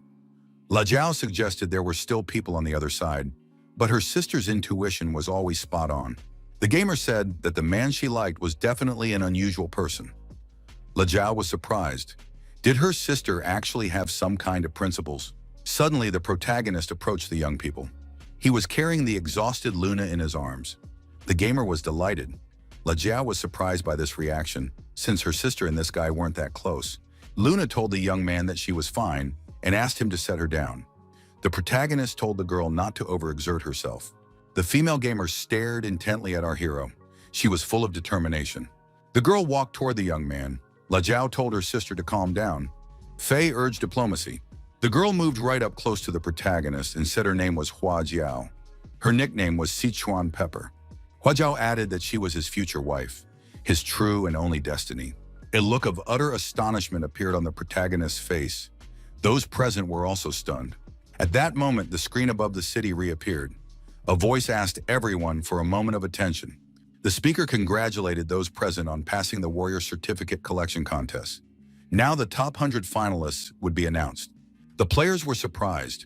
La Jiao suggested there were still people on the other side, but her sister's intuition was always spot on. The gamer said that the man she liked was definitely an unusual person. La Jiao was surprised. Did her sister actually have some kind of principles? Suddenly, the protagonist approached the young people. He was carrying the exhausted Luna in his arms. The gamer was delighted. La Jiao was surprised by this reaction, since her sister and this guy weren't that close. Luna told the young man that she was fine and asked him to set her down. The protagonist told the girl not to overexert herself. The female gamer stared intently at our hero. She was full of determination. The girl walked toward the young man. La Jiao told her sister to calm down. Faye urged diplomacy. The girl moved right up close to the protagonist and said her name was Hua Jiao. Her nickname was Sichuan Pepper. Hua Jiao added that she was his future wife, his true and only destiny. A look of utter astonishment appeared on the protagonist's face. Those present were also stunned. At that moment, the screen above the city reappeared. A voice asked everyone for a moment of attention. The speaker congratulated those present on passing the Warrior Certificate Collection Contest. Now the top 100 finalists would be announced. The players were surprised.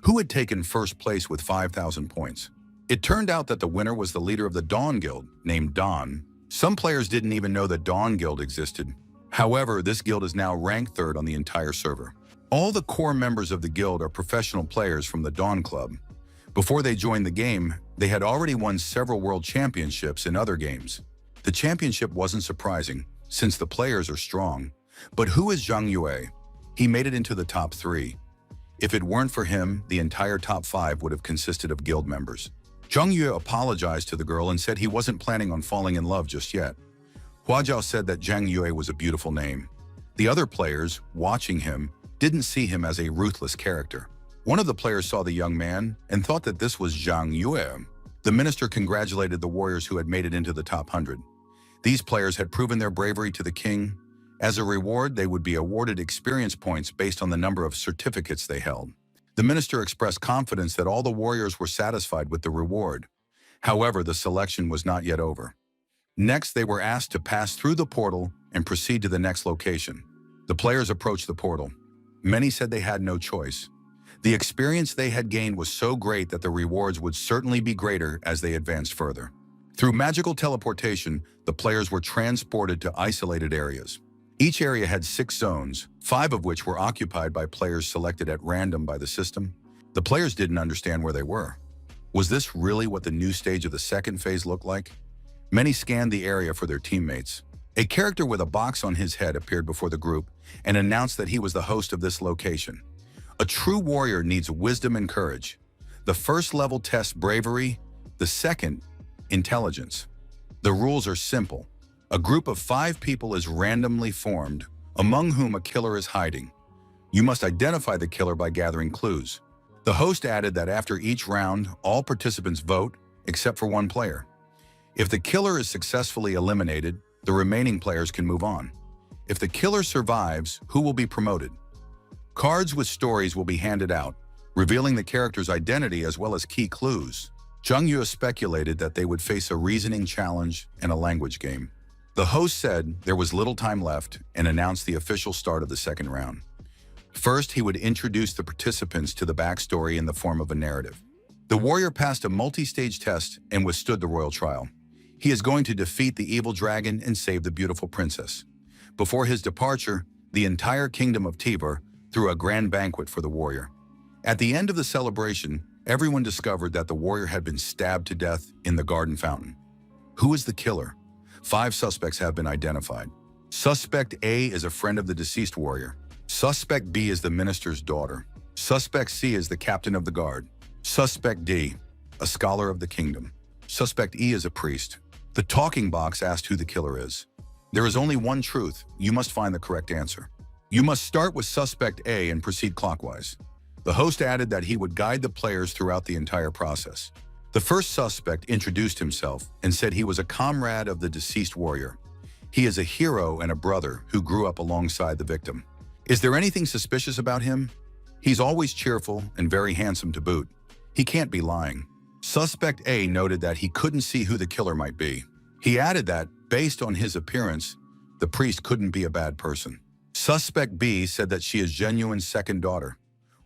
Who had taken first place with 5,000 points? It turned out that the winner was the leader of the Dawn Guild, named Dawn. Some players didn't even know the Dawn Guild existed. However, this guild is now ranked third on the entire server. All the core members of the guild are professional players from the Dawn Club. Before they joined the game, they had already won several world championships in other games. The championship wasn't surprising, since the players are strong. But who is Zhang Yue? He made it into the top 3. If it weren't for him, the entire top 5 would have consisted of guild members. Zhang Yue apologized to the girl and said he wasn't planning on falling in love just yet. Hua Jiao said that Zhang Yue was a beautiful name. The other players, watching him, didn't see him as a ruthless character. One of the players saw the young man and thought that this was Zhang Yue. The minister congratulated the warriors who had made it into the top 100. These players had proven their bravery to the king. As a reward, they would be awarded experience points based on the number of certificates they held. The minister expressed confidence that all the warriors were satisfied with the reward. However, the selection was not yet over. Next, they were asked to pass through the portal and proceed to the next location. The players approached the portal. Many said they had no choice. The experience they had gained was so great that the rewards would certainly be greater as they advanced further. Through magical teleportation, the players were transported to isolated areas. Each area had 6 zones, 5 of which were occupied by players selected at random by the system. The players didn't understand where they were. Was this really what the new stage of the second phase looked like? Many scanned the area for their teammates. A character with a box on his head appeared before the group and announced that he was the host of this location. A true warrior needs wisdom and courage. The first level tests bravery, the second, intelligence. The rules are simple. A group of 5 people is randomly formed, among whom a killer is hiding. You must identify the killer by gathering clues. The host added that after each round, all participants vote, except for one player. If the killer is successfully eliminated, the remaining players can move on. If the killer survives, who will be promoted? Cards with stories will be handed out, revealing the character's identity as well as key clues. Jung Yoo speculated that they would face a reasoning challenge and a language game. The host said there was little time left and announced the official start of the second round. First, he would introduce the participants to the backstory in the form of a narrative. The warrior passed a multi-stage test and withstood the royal trial. He is going to defeat the evil dragon and save the beautiful princess. Before his departure, the entire kingdom of Tiber threw a grand banquet for the warrior. At the end of the celebration, everyone discovered that the warrior had been stabbed to death in the garden fountain. Who is the killer? 5 suspects have been identified. Suspect A is a friend of the deceased warrior. Suspect B is the minister's daughter. Suspect C is the captain of the guard. Suspect D, a scholar of the kingdom. Suspect E is a priest. The talking box asked who the killer is. There is only one truth. You must find the correct answer. You must start with suspect A and proceed clockwise. The host added that he would guide the players throughout the entire process. The first suspect introduced himself and said he was a comrade of the deceased warrior. He is a hero and a brother who grew up alongside the victim. Is there anything suspicious about him? He's always cheerful and very handsome to boot. He can't be lying. Suspect A noted that he couldn't see who the killer might be. He added that, based on his appearance, the priest couldn't be a bad person. Suspect B said that she is Genuine's second daughter.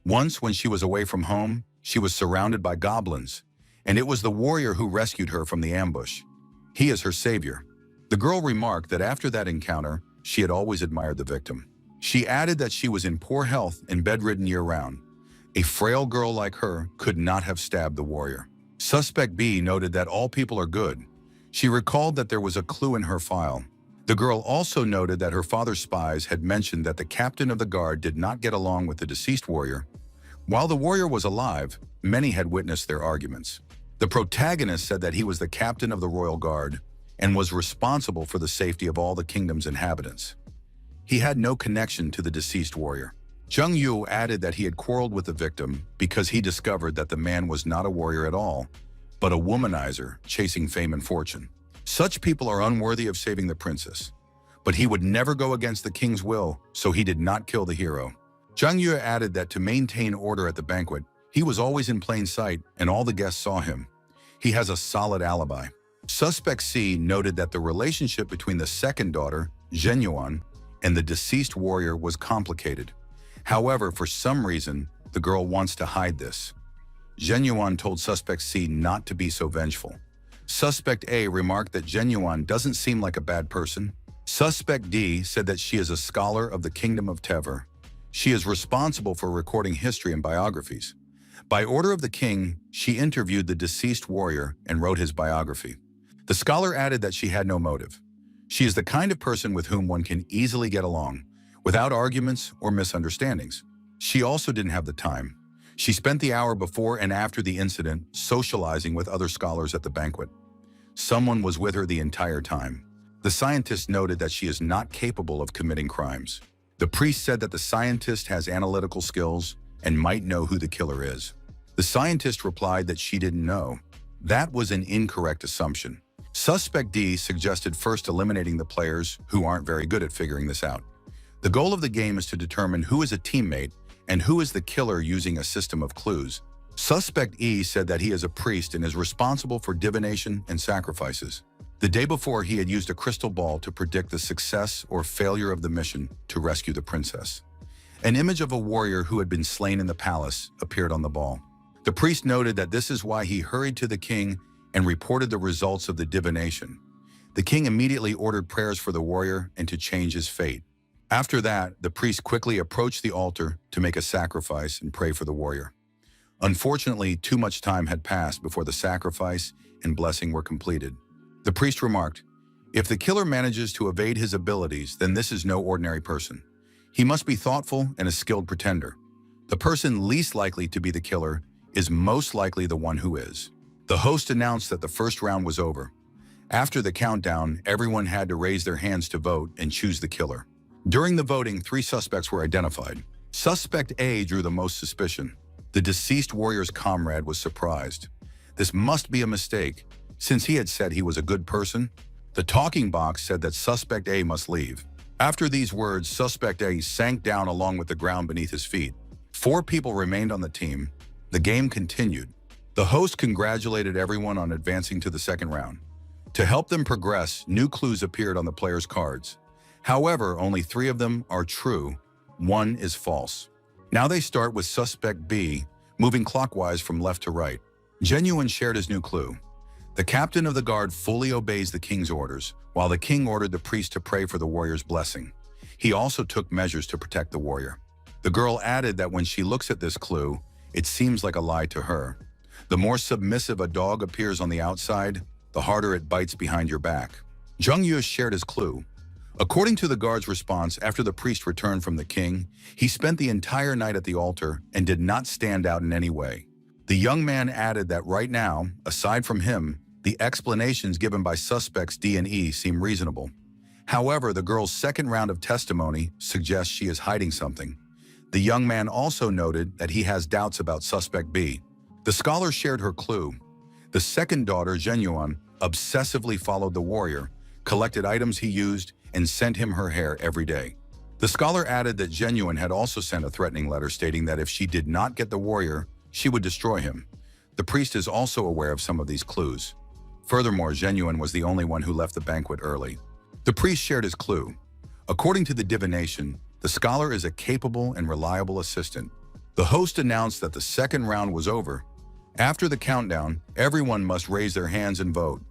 Once, when she was away from home, she was surrounded by goblins, and it was the warrior who rescued her from the ambush. He is her savior. The girl remarked that after that encounter, she had always admired the victim. She added that she was in poor health and bedridden year-round. A frail girl like her could not have stabbed the warrior. Suspect B noted that all people are good. She recalled that there was a clue in her file. The girl also noted that her father's spies had mentioned that the captain of the guard did not get along with the deceased warrior. While the warrior was alive, many had witnessed their arguments. The protagonist said that he was the captain of the royal guard and was responsible for the safety of all the kingdom's inhabitants. He had no connection to the deceased warrior. Jung Yoo added that he had quarreled with the victim because he discovered that the man was not a warrior at all, but a womanizer chasing fame and fortune. Such people are unworthy of saving the princess. But he would never go against the king's will, so he did not kill the hero. Jung Yoo added that to maintain order at the banquet, he was always in plain sight and all the guests saw him. He has a solid alibi. Suspect C noted that the relationship between the second daughter, Genuine, and the deceased warrior was complicated. However, for some reason, the girl wants to hide this. Genuine told Suspect C not to be so vengeful. Suspect A remarked that Genuine doesn't seem like a bad person. Suspect D said that she is a scholar of the Kingdom of Tever. She is responsible for recording history and biographies. By order of the king, she interviewed the deceased warrior and wrote his biography. The scholar added that she had no motive. She is the kind of person with whom one can easily get along, without arguments or misunderstandings. She also didn't have the time. She spent the hour before and after the incident socializing with other scholars at the banquet. Someone was with her the entire time. The scientist noted that she is not capable of committing crimes. The priest said that the scientist has analytical skills and might know who the killer is. The scientist replied that she didn't know. That was an incorrect assumption. Suspect D suggested first eliminating the players who aren't very good at figuring this out. The goal of the game is to determine who is a teammate and who is the killer using a system of clues. Suspect E said that he is a priest and is responsible for divination and sacrifices. The day before, he had used a crystal ball to predict the success or failure of the mission to rescue the princess. An image of a warrior who had been slain in the palace appeared on the ball. The priest noted that this is why he hurried to the king and reported the results of the divination. The king immediately ordered prayers for the warrior and to change his fate. After that, the priest quickly approached the altar to make a sacrifice and pray for the warrior. Unfortunately, too much time had passed before the sacrifice and blessing were completed. The priest remarked, "If the killer manages to evade his abilities, then this is no ordinary person. He must be thoughtful and a skilled pretender. The person least likely to be the killer is most likely the one who is." The host announced that the first round was over. After the countdown, everyone had to raise their hands to vote and choose the killer. During the voting, 3 suspects were identified. Suspect A drew the most suspicion. The deceased warrior's comrade was surprised. This must be a mistake, since he had said he was a good person. The talking box said that Suspect A must leave. After these words, Suspect A sank down along with the ground beneath his feet. 4 people remained on the team. The game continued. The host congratulated everyone on advancing to the second round. To help them progress, new clues appeared on the players' cards. However, only 3 of them are true. 1 is false. Now they start with Suspect B, moving clockwise from left to right. Genuine shared his new clue. The captain of the guard fully obeys the king's orders, while the king ordered the priest to pray for the warrior's blessing. He also took measures to protect the warrior. The girl added that when she looks at this clue, it seems like a lie to her. The more submissive a dog appears on the outside, the harder it bites behind your back. Jung Yu shared his clue. According to the guard's response, after the priest returned from the king, he spent the entire night at the altar and did not stand out in any way. The young man added that right now, aside from him, the explanations given by suspects D and E seem reasonable. However, the girl's second round of testimony suggests she is hiding something. The young man also noted that he has doubts about suspect B. The scholar shared her clue. The second daughter, Genuine, obsessively followed the warrior, collected items he used, and sent him her hair every day. The scholar added that Genuine had also sent a threatening letter stating that if she did not get the warrior, she would destroy him. The priest is also aware of some of these clues. Furthermore, Genuine was the only one who left the banquet early. The priest shared his clue. According to the divination, the scholar is a capable and reliable assistant. The host announced that the second round was over. After the countdown, everyone must raise their hands and vote.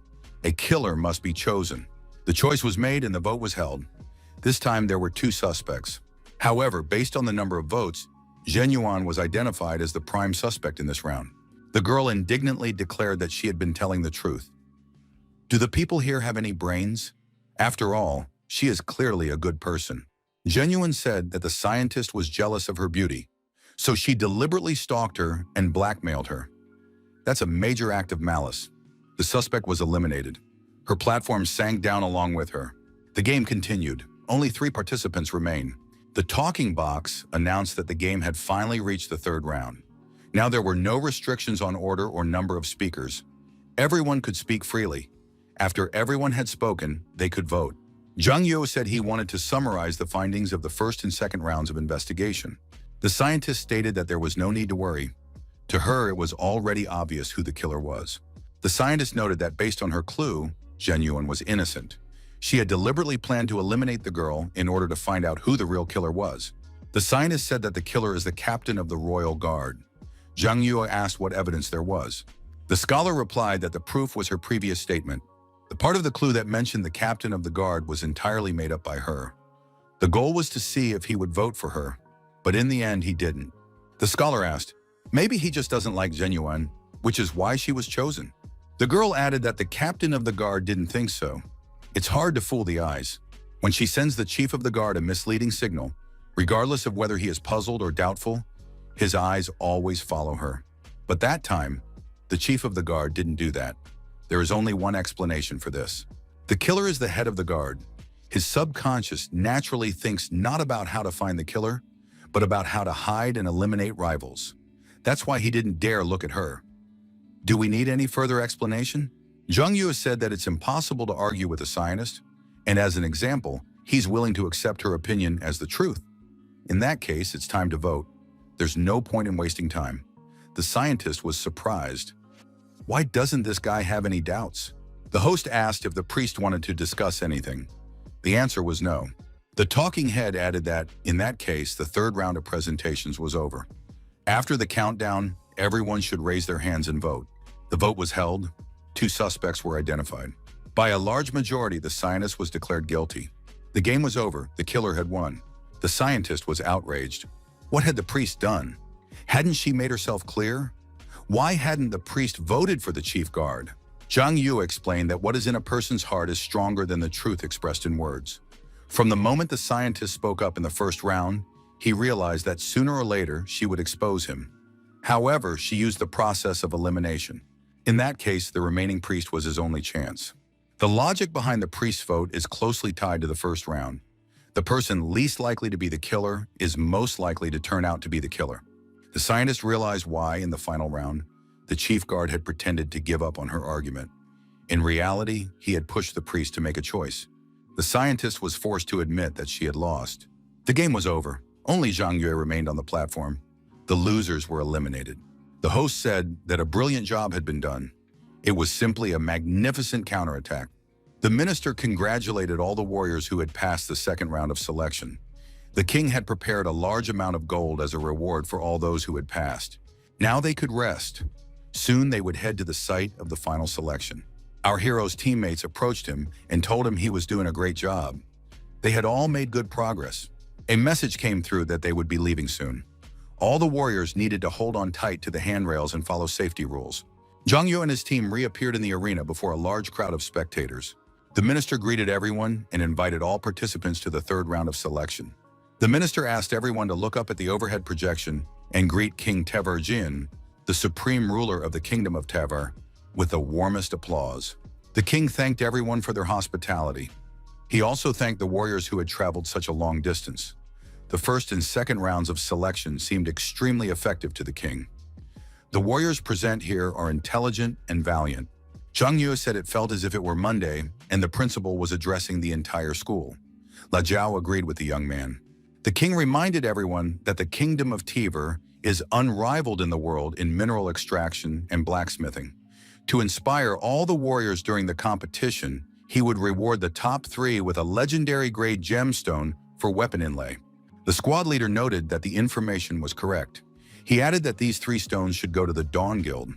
A killer must be chosen. The choice was made and the vote was held. This time there were 2 suspects. However, based on the number of votes, Genuine was identified as the prime suspect in this round. The girl indignantly declared that she had been telling the truth. Do the people here have any brains? After all, she is clearly a good person. Genuine said that the scientist was jealous of her beauty, so she deliberately stalked her and blackmailed her. That's a major act of malice. The suspect was eliminated. Her platform sank down along with her. The game continued. Only 3 participants remain. The talking box announced that the game had finally reached the third round. Now there were no restrictions on order or number of speakers. Everyone could speak freely. After everyone had spoken, they could vote. Jung Yo said he wanted to summarize the findings of the first and second rounds of investigation. The scientist stated that there was no need to worry. To her, it was already obvious who the killer was. The scientist noted that based on her clue, Genuine was innocent. She had deliberately planned to eliminate the girl in order to find out who the real killer was. The scientist said that the killer is the captain of the royal guard. Jung Yo asked what evidence there was. The scholar replied that the proof was her previous statement. The part of the clue that mentioned the captain of the guard was entirely made up by her. The goal was to see if he would vote for her, but in the end he didn't. The scholar asked, maybe he just doesn't like Genuine, which is why she was chosen. The girl added that the captain of the guard didn't think so. It's hard to fool the eyes. When she sends the chief of the guard a misleading signal, regardless of whether he is puzzled or doubtful, his eyes always follow her. But that time, the chief of the guard didn't do that. There is only one explanation for this. The killer is the head of the guard. His subconscious naturally thinks not about how to find the killer, but about how to hide and eliminate rivals. That's why he didn't dare look at her. Do we need any further explanation? Zhang Yue said that it's impossible to argue with a scientist, and as an example, he's willing to accept her opinion as the truth. In that case, it's time to vote. There's no point in wasting time. The scientist was surprised. Why doesn't this guy have any doubts? The host asked if the priest wanted to discuss anything. The answer was no. The talking head added that, in that case, the third round of presentations was over. After the countdown, everyone should raise their hands and vote. The vote was held. 2 suspects were identified. By a large majority, the scientist was declared guilty. The game was over. The killer had won. The scientist was outraged. What had the priest done? Hadn't she made herself clear? Why hadn't the priest voted for the chief guard? Zhang Yue explained that what is in a person's heart is stronger than the truth expressed in words. From the moment the scientist spoke up in the first round, he realized that sooner or later she would expose him. However, she used the process of elimination. In that case, the remaining priest was his only chance. The logic behind the priest's vote is closely tied to the first round. The person least likely to be the killer is most likely to turn out to be the killer. The scientist realized why, in the final round, the chief guard had pretended to give up on her argument. In reality, he had pushed the priest to make a choice. The scientist was forced to admit that she had lost. The game was over. Only Zhang Yue remained on the platform. The losers were eliminated. The host said that a brilliant job had been done. It was simply a magnificent counterattack. The minister congratulated all the warriors who had passed the second round of selection. The king had prepared a large amount of gold as a reward for all those who had passed. Now they could rest. Soon they would head to the site of the final selection. Our hero's teammates approached him and told him he was doing a great job. They had all made good progress. A message came through that they would be leaving soon. All the warriors needed to hold on tight to the handrails and follow safety rules. Zhang Yue and his team reappeared in the arena before a large crowd of spectators. The minister greeted everyone and invited all participants to the third round of selection. The minister asked everyone to look up at the overhead projection and greet King Tever Jin, the supreme ruler of the Kingdom of Tever, with the warmest applause. The king thanked everyone for their hospitality. He also thanked the warriors who had traveled such a long distance. The first and second rounds of selection seemed extremely effective to the king. The warriors present here are intelligent and valiant. Zhang Yue said it felt as if it were Monday and the principal was addressing the entire school. La Jiao agreed with the young man. The king reminded everyone that the kingdom of Tever is unrivaled in the world in mineral extraction and blacksmithing. To inspire all the warriors during the competition, he would reward the top 3 with a legendary grade gemstone for weapon inlay. The squad leader noted that the information was correct. He added that these 3 stones should go to the Dawn Guild.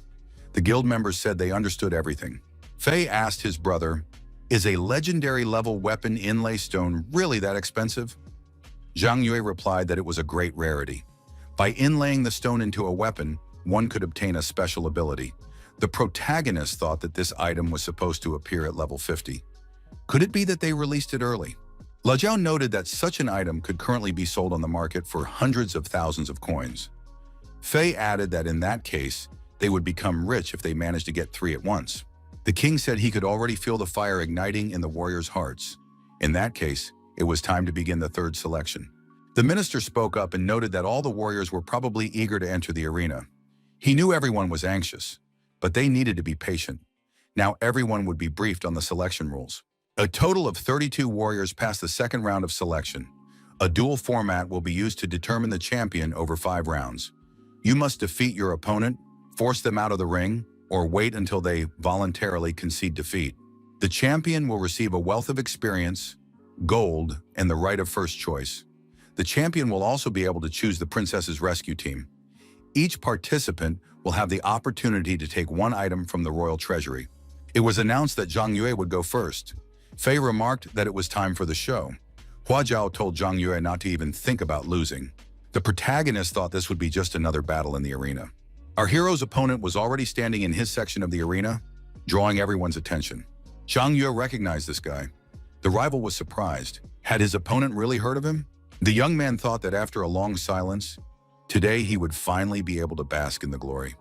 The guild members said they understood everything. Fei asked his brother, "Is a legendary level weapon inlay stone really that expensive?" Zhang Yue replied that it was a great rarity. By inlaying the stone into a weapon, one could obtain a special ability. The protagonist thought that this item was supposed to appear at level 50. Could it be that they released it early? La Jiao noted that such an item could currently be sold on the market for hundreds of thousands of coins. Fei added that in that case, they would become rich if they managed to get 3 at once. The king said he could already feel the fire igniting in the warriors' hearts. In that case, it was time to begin the third selection. The minister spoke up and noted that all the warriors were probably eager to enter the arena. He knew everyone was anxious, but they needed to be patient. Now everyone would be briefed on the selection rules. A total of 32 warriors passed the second round of selection. A duel format will be used to determine the champion over 5 rounds. You must defeat your opponent, force them out of the ring, or wait until they voluntarily concede defeat. The champion will receive a wealth of experience, gold, and the right of first choice. The champion will also be able to choose the princess's rescue team. Each participant will have the opportunity to take 1 item from the royal treasury. It was announced that Zhang Yue would go first. Fei remarked that it was time for the show. Hua Jiao told Zhang Yue not to even think about losing. The protagonist thought this would be just another battle in the arena. Our hero's opponent was already standing in his section of the arena, drawing everyone's attention. Zhang Yue recognized this guy. The rival was surprised. Had his opponent really heard of him? The young man thought that after a long silence, today he would finally be able to bask in the glory.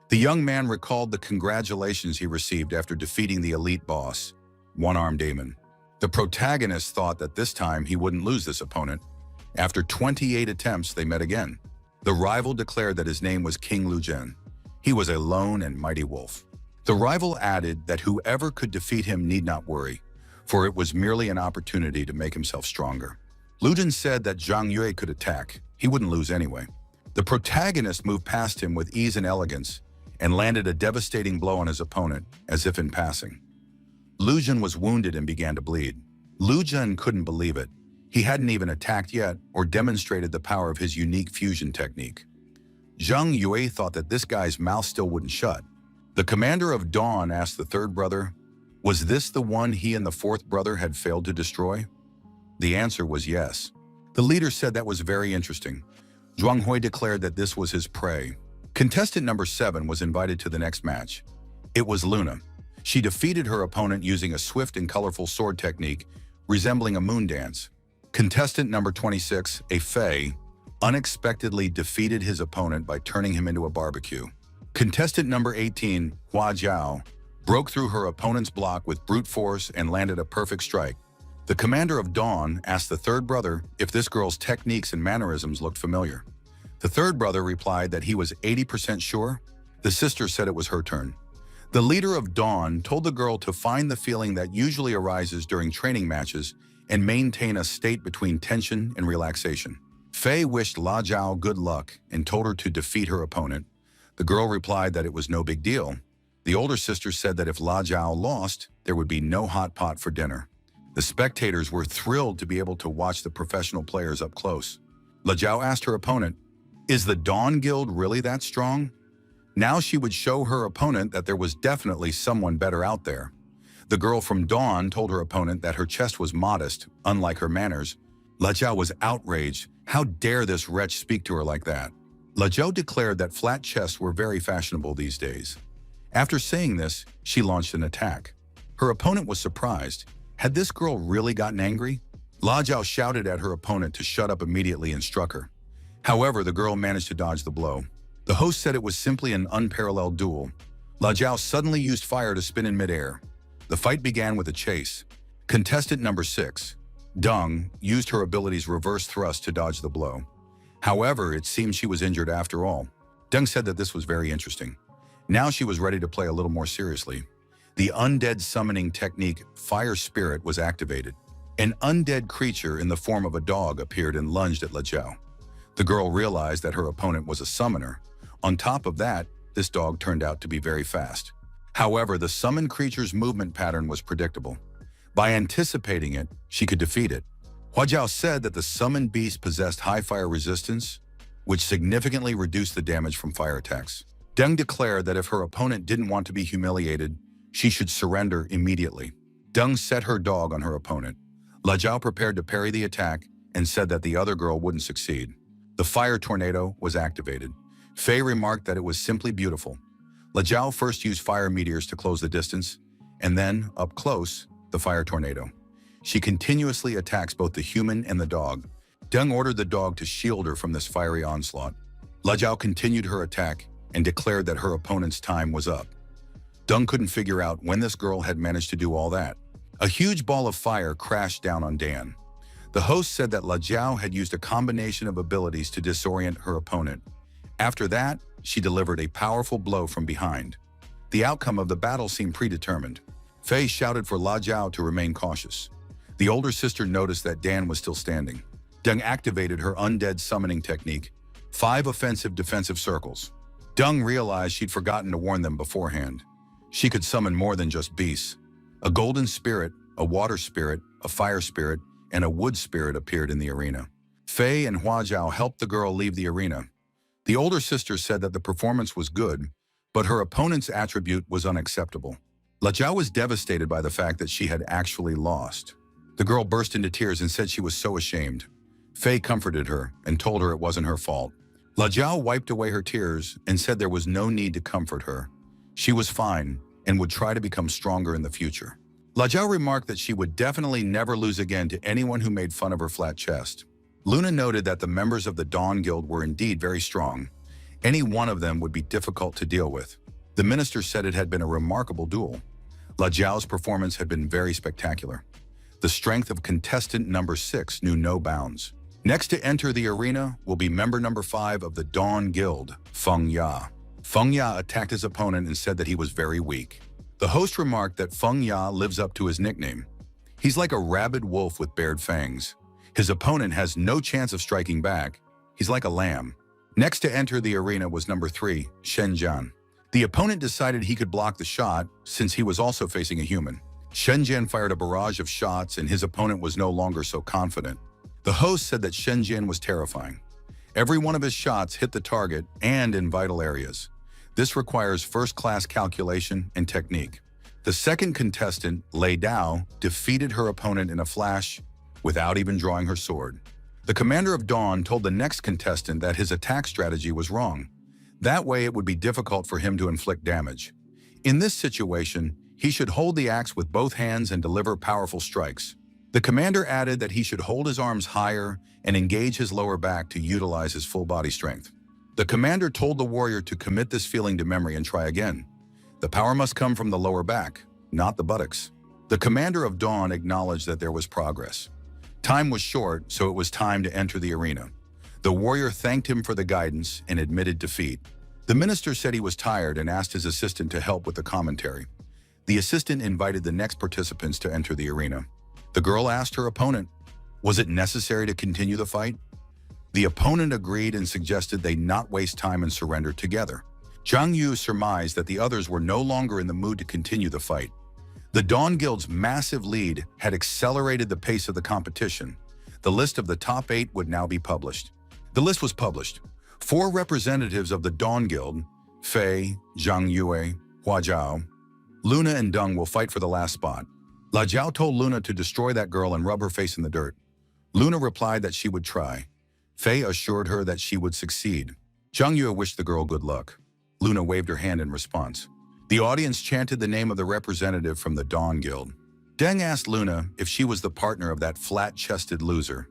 The young man recalled the congratulations he received after defeating the elite boss, One-Armed Demon. The protagonist thought that this time he wouldn't lose this opponent. After 28 attempts, they met again. The rival declared that his name was King Lu Zhen. He was a lone and mighty wolf. The rival added that whoever could defeat him need not worry, for it was merely an opportunity to make himself stronger. Lujin said that Zhang Yue could attack. He wouldn't lose anyway. The protagonist moved past him with ease and elegance and landed a devastating blow on his opponent, as if in passing. Lujin was wounded and began to bleed. Lujin couldn't believe it. He hadn't even attacked yet or demonstrated the power of his unique fusion technique. Zhang Yue thought that this guy's mouth still wouldn't shut. The commander of Dawn asked the third brother, was this the one he and the fourth brother had failed to destroy? The answer was yes. The leader said that was very interesting. Zhuang Hui declared that this was his prey. Contestant number 7 was invited to the next match. It was Luna. She defeated her opponent using a swift and colorful sword technique resembling a moon dance. Contestant number 26, a Fei, unexpectedly defeated his opponent by turning him into a barbecue. Contestant number 18, Hua Jiao, broke through her opponent's block with brute force and landed a perfect strike. The commander of Dawn asked the third brother if this girl's techniques and mannerisms looked familiar. The third brother replied that he was 80% sure. The sister said it was her turn. The leader of Dawn told the girl to find the feeling that usually arises during training matches and maintain a state between tension and relaxation. Fei wished La Jiao good luck and told her to defeat her opponent. The girl replied that it was no big deal. The older sister said that if La Jiao lost, there would be no hot pot for dinner. The spectators were thrilled to be able to watch the professional players up close. La Jiao asked her opponent, is the Dawn Guild really that strong? Now she would show her opponent that there was definitely someone better out there. The girl from Dawn told her opponent that her chest was modest, unlike her manners. La Jiao was outraged. How dare this wretch speak to her like that? La Jiao declared that flat chests were very fashionable these days. After saying this, she launched an attack. Her opponent was surprised. Had this girl really gotten angry? La Jiao shouted at her opponent to shut up immediately and struck her. However, the girl managed to dodge the blow. The host said it was simply an unparalleled duel. La Jiao suddenly used fire to spin in midair. The fight began with a chase. Contestant number 6, Deng, used her ability's reverse thrust to dodge the blow. However, it seemed she was injured after all. Deng said that this was very interesting. Now she was ready to play a little more seriously. The undead summoning technique Fire Spirit was activated. An undead creature in the form of a dog appeared and lunged at La Jiao. The girl realized that her opponent was a summoner. On top of that, this dog turned out to be very fast. However, the summoned creature's movement pattern was predictable. By anticipating it, she could defeat it. Hua Jiao said that the summoned beast possessed high fire resistance, which significantly reduced the damage from fire attacks. Deng declared that if her opponent didn't want to be humiliated, she should surrender immediately. Deng set her dog on her opponent. La Jiao prepared to parry the attack and said that the other girl wouldn't succeed. The fire tornado was activated. Fei remarked that it was simply beautiful. La Jiao first used fire meteors to close the distance, and then, up close, the fire tornado. She continuously attacks both the human and the dog. Deng ordered the dog to shield her from this fiery onslaught. La Jiao continued her attack and declared that her opponent's time was up. Deng couldn't figure out when this girl had managed to do all that. A huge ball of fire crashed down on Dan. The host said that La Jiao had used a combination of abilities to disorient her opponent. After that, she delivered a powerful blow from behind. The outcome of the battle seemed predetermined. Fei shouted for La Jiao to remain cautious. The older sister noticed that Dan was still standing. Deng activated her undead summoning technique, 5 offensive defensive circles. Deng realized she'd forgotten to warn them beforehand. She could summon more than just beasts. A golden spirit, a water spirit, a fire spirit, and a wood spirit appeared in the arena. Fei and Hua Jiao helped the girl leave the arena. The older sister said that the performance was good, but her opponent's attribute was unacceptable. La Jiao was devastated by the fact that she had actually lost. The girl burst into tears and said she was so ashamed. Fei comforted her and told her it wasn't her fault. La Jiao wiped away her tears and said there was no need to comfort her. She was fine and would try to become stronger in the future. La Jiao remarked that she would definitely never lose again to anyone who made fun of her flat chest. Luna noted that the members of the Dawn Guild were indeed very strong. Any one of them would be difficult to deal with. The minister said it had been a remarkable duel. La Jiao's performance had been very spectacular. The strength of contestant number 6 knew no bounds. Next to enter the arena will be member number 5 of the Dawn Guild, Feng Ya. Feng Ya attacked his opponent and said that he was very weak. The host remarked that Feng Ya lives up to his nickname. He's like a rabid wolf with bared fangs. His opponent has no chance of striking back. He's like a lamb. Next to enter the arena was number 3, Shen Jian. The opponent decided he could block the shot since he was also facing a human. Shen Jian fired a barrage of shots and his opponent was no longer so confident. The host said that Shen Jian was terrifying. Every one of his shots hit the target and in vital areas. This requires first-class calculation and technique. The second contestant, Lei Dao, defeated her opponent in a flash without even drawing her sword. The commander of Dawn told the next contestant that his attack strategy was wrong. That way it would be difficult for him to inflict damage. In this situation, he should hold the axe with both hands and deliver powerful strikes. The commander added that he should hold his arms higher and engage his lower back to utilize his full body strength. The commander told the warrior to commit this feeling to memory and try again. The power must come from the lower back, not the buttocks. The commander of Dawn acknowledged that there was progress. Time was short, so it was time to enter the arena. The warrior thanked him for the guidance and admitted defeat. The minister said he was tired and asked his assistant to help with the commentary. The assistant invited the next participants to enter the arena. The girl asked her opponent, was it necessary to continue the fight? The opponent agreed and suggested they not waste time and surrender together. Zhang Yu surmised that the others were no longer in the mood to continue the fight. The Dawn Guild's massive lead had accelerated the pace of the competition. The list of the top 8 would now be published. The list was published. 4 representatives of the Dawn Guild, Fei, Zhang Yue, Hua Zhao, Luna and Deng will fight for the last spot. La Zhao told Luna to destroy that girl and rub her face in the dirt. Luna replied that she would try. Fei assured her that she would succeed. Zhang Yue wished the girl good luck. Luna waved her hand in response. The audience chanted the name of the representative from the Dawn Guild. Deng asked Luna if she was the partner of that flat-chested loser.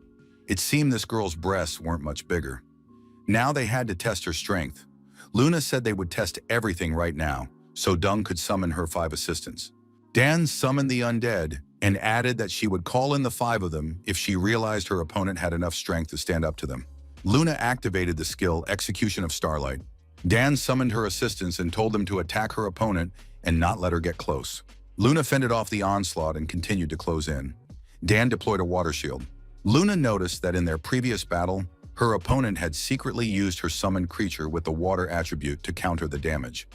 It seemed this girl's breasts weren't much bigger. Now they had to test her strength. Luna said they would test everything right now, so Deng could summon her 5 assistants. Dan summoned the undead and added that she would call in the 5 of them if she realized her opponent had enough strength to stand up to them. Luna activated the skill Execution of Starlight. Dan summoned her assistants and told them to attack her opponent and not let her get close. Luna fended off the onslaught and continued to close in. Dan deployed a water shield. Luna noticed that in their previous battle, her opponent had secretly used her summoned creature with the water attribute to counter the damage.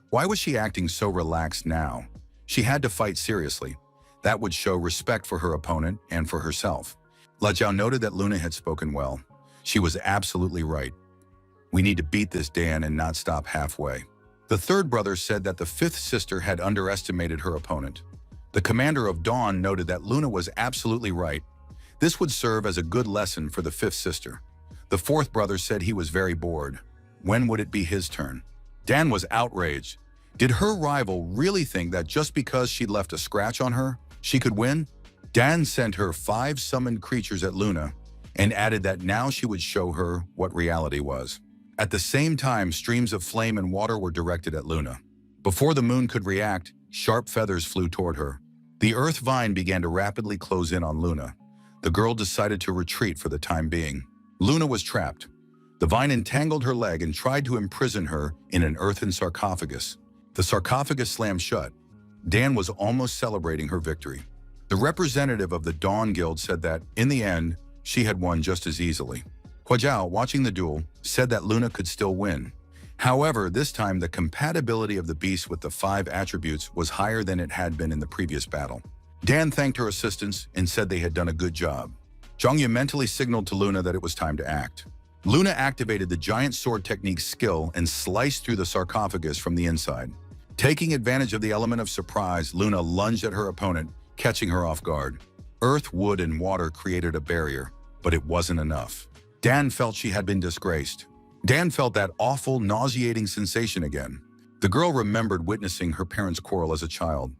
Why was she acting so relaxed now? She had to fight seriously. That would show respect for her opponent and for herself. La Zhao noted that Luna had spoken well. She was absolutely right. We need to beat this Dan and not stop halfway. The third brother said that the 5th sister had underestimated her opponent. The commander of Dawn noted that Luna was absolutely right. This would serve as a good lesson for the 5th sister. The 4th brother said he was very bored. When would it be his turn? Dan was outraged. Did her rival really think that just because she'd left a scratch on her, she could win? Dan sent her 5 summoned creatures at Luna and added that now she would show her what reality was. At the same time, streams of flame and water were directed at Luna. Before the moon could react, sharp feathers flew toward her. The earth vine began to rapidly close in on Luna. The girl decided to retreat for the time being. Luna was trapped. The vine entangled her leg and tried to imprison her in an earthen sarcophagus. The sarcophagus slammed shut. Dan was almost celebrating her victory. The representative of the Dawn Guild said that, in the end, she had won just as easily. Hua Zhao, watching the duel, said that Luna could still win. However, this time the compatibility of the beast with the 5 attributes was higher than it had been in the previous battle. Dan thanked her assistants and said they had done a good job. Zhang Yu mentally signaled to Luna that it was time to act. Luna activated the giant sword technique skill and sliced through the sarcophagus from the inside. Taking advantage of the element of surprise, Luna lunged at her opponent, catching her off guard. Earth, wood, and water created a barrier, but it wasn't enough. Dan felt she had been disgraced. Dan felt that awful, nauseating sensation again. The girl remembered witnessing her parents' quarrel as a child.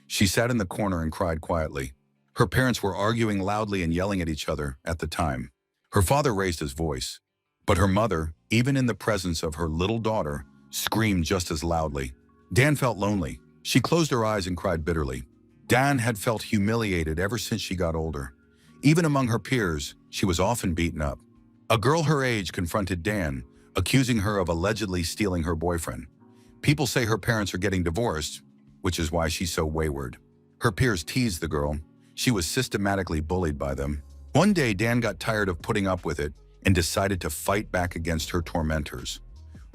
She sat in the corner and cried quietly. Her parents were arguing loudly and yelling at each other at the time. Her father raised his voice, but her mother, even in the presence of her little daughter, screamed just as loudly. Dan felt lonely. She closed her eyes and cried bitterly. Dan had felt humiliated ever since she got older. Even among her peers, she was often beaten up. A girl her age confronted Dan, accusing her of allegedly stealing her boyfriend. People say her parents are getting divorced, which is why she's so wayward. Her peers teased the girl. She was systematically bullied by them. One day, Dan got tired of putting up with it and decided to fight back against her tormentors.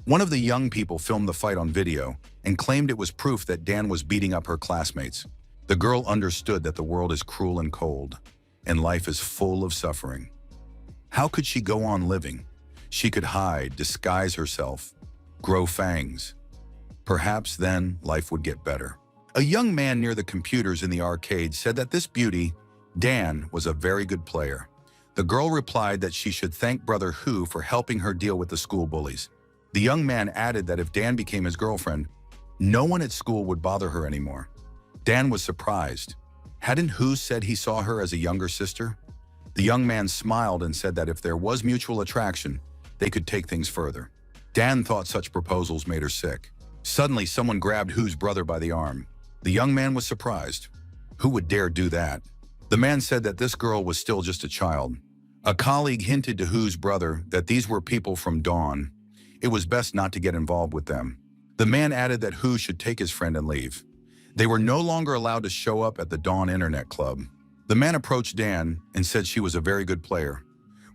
One of the young people filmed the fight on video and claimed it was proof that Dan was beating up her classmates. The girl understood that the world is cruel and cold, and life is full of suffering. How could she go on living? She could hide, disguise herself, grow fangs. Perhaps then life would get better. A young man near the computers in the arcade said that this beauty, Dan, was a very good player. The girl replied that she should thank Brother Hu for helping her deal with the school bullies. The young man added that if Dan became his girlfriend, no one at school would bother her anymore. Dan was surprised. Hadn't Hu said he saw her as a younger sister? The young man smiled and said that if there was mutual attraction, they could take things further. Dan thought such proposals made her sick. Suddenly, someone grabbed Hu's brother by the arm. The young man was surprised. Who would dare do that? The man said that this girl was still just a child. A colleague hinted to Hu's brother that these were people from Dawn. It was best not to get involved with them. The man added that Hu should take his friend and leave. They were no longer allowed to show up at the Dawn Internet Club. The man approached Dan and said she was a very good player.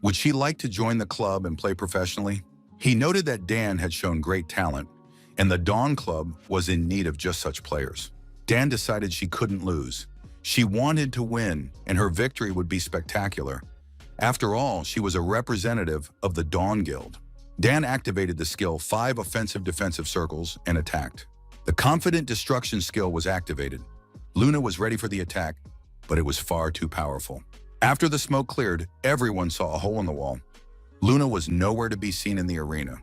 Would she like to join the club and play professionally? He noted that Dan had shown great talent, and the Dawn Club was in need of just such players. Dan decided she couldn't lose. She wanted to win, and her victory would be spectacular. After all, she was a representative of the Dawn Guild. Dan activated the skill 5 offensive defensive circles and attacked. The confident destruction skill was activated. Luna was ready for the attack, but it was far too powerful. After the smoke cleared, everyone saw a hole in the wall. Luna was nowhere to be seen in the arena.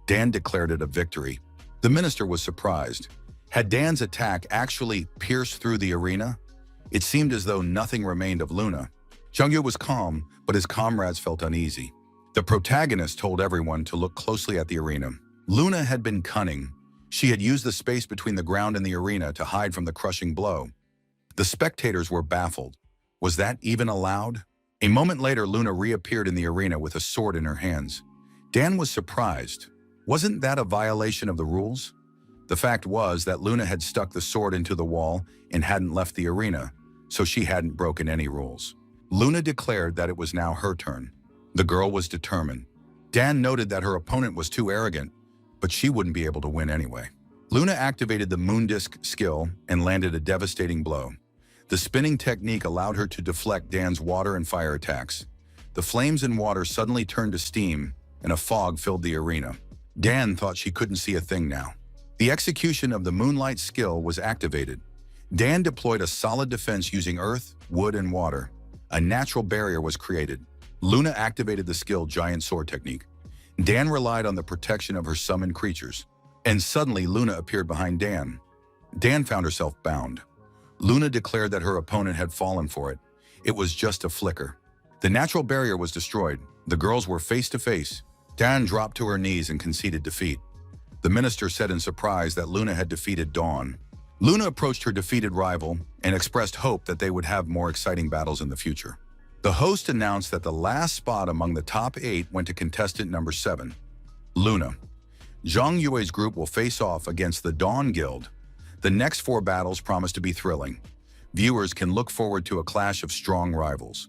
Dan declared it a victory. The minister was surprised. Had Dan's attack actually pierced through the arena? It seemed as though nothing remained of Luna. Jungyu was calm, but his comrades felt uneasy. The protagonist told everyone to look closely at the arena. Luna had been cunning. She had used the space between the ground and the arena to hide from the crushing blow. The spectators were baffled. Was that even allowed? A moment later, Luna reappeared in the arena with a sword in her hands. Dan was surprised. Wasn't that a violation of the rules? The fact was that Luna had stuck the sword into the wall and hadn't left the arena, so she hadn't broken any rules. Luna declared that it was now her turn. The girl was determined. Dan noted that her opponent was too arrogant, but she wouldn't be able to win anyway. Luna activated the Moon Disc skill and landed a devastating blow. The spinning technique allowed her to deflect Dan's water and fire attacks. The flames and water suddenly turned to steam, and a fog filled the arena. Dan thought she couldn't see a thing now. The execution of the Moonlight skill was activated. Dan deployed a solid defense using earth, wood, and water. A natural barrier was created. Luna activated the skill Giant Sword technique. Dan relied on the protection of her summoned creatures. And suddenly, Luna appeared behind Dan. Dan found herself bound. Luna declared that her opponent had fallen for it. It was just a flicker. The natural barrier was destroyed. The girls were face to face. Dan dropped to her knees and conceded defeat. The minister said in surprise that Luna had defeated Dawn. Luna approached her defeated rival and expressed hope that they would have more exciting battles in the future. The host announced that the last spot among the top 8 went to contestant number 7, Luna. Zhang Yue's group will face off against the Dawn Guild. The next 4 battles promise to be thrilling. Viewers can look forward to a clash of strong rivals.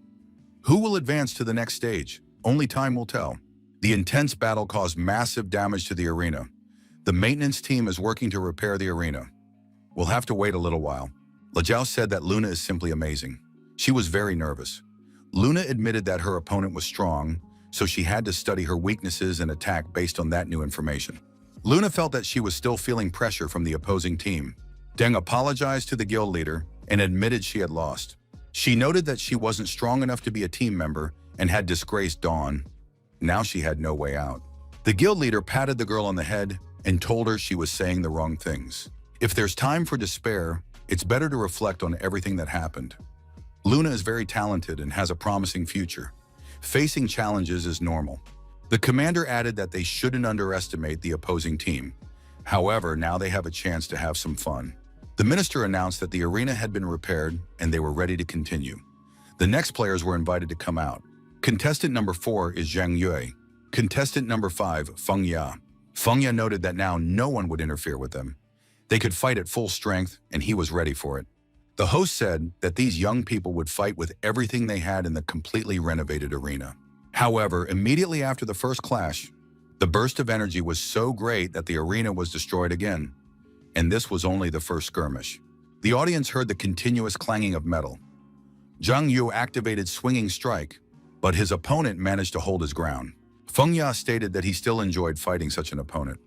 Who will advance to the next stage? Only time will tell. The intense battle caused massive damage to the arena. The maintenance team is working to repair the arena. We'll have to wait a little while. Lejiao said that Luna is simply amazing. She was very nervous. Luna admitted that her opponent was strong, so she had to study her weaknesses and attack based on that new information. Luna felt that she was still feeling pressure from the opposing team. Deng apologized to the guild leader and admitted she had lost. She noted that she wasn't strong enough to be a team member and had disgraced Dawn. Now she had no way out. The guild leader patted the girl on the head and told her she was saying the wrong things. If there's time for despair, it's better to reflect on everything that happened. Luna is very talented and has a promising future. Facing challenges is normal. The commander added that they shouldn't underestimate the opposing team. However, now they have a chance to have some fun. The minister announced that the arena had been repaired and they were ready to continue. The next players were invited to come out. Contestant number 4 is Zhang Yue. Contestant number 5, Feng Ya. Feng Ya noted that now no one would interfere with them. They could fight at full strength, and he was ready for it. The host said that these young people would fight with everything they had in the completely renovated arena. However, immediately after the first clash, the burst of energy was so great that the arena was destroyed again. And this was only the first skirmish. The audience heard the continuous clanging of metal. Zhang Yu activated Swinging Strike, but his opponent managed to hold his ground. Feng Ya stated that he still enjoyed fighting such an opponent.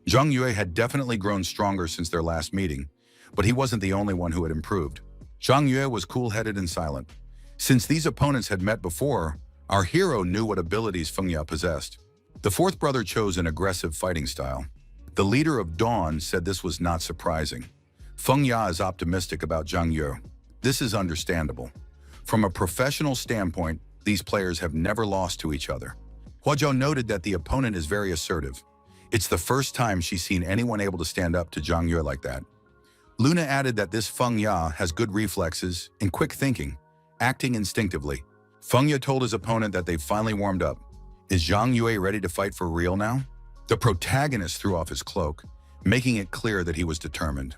Zhang Yue had definitely grown stronger since their last meeting, but he wasn't the only one who had improved. Zhang Yue was cool-headed and silent. Since these opponents had met before, our hero knew what abilities Feng Ya possessed. The fourth brother chose an aggressive fighting style. The leader of Dawn said this was not surprising. Feng Ya is optimistic about Zhang Yue. This is understandable. From a professional standpoint, these players have never lost to each other. Hua Zhao noted that the opponent is very assertive. It's the first time she's seen anyone able to stand up to Zhang Yue like that. Luna added that this Feng Ya has good reflexes and quick thinking, acting instinctively. Feng Ya told his opponent that they've finally warmed up. Is Zhang Yue ready to fight for real now? The protagonist threw off his cloak, making it clear that he was determined.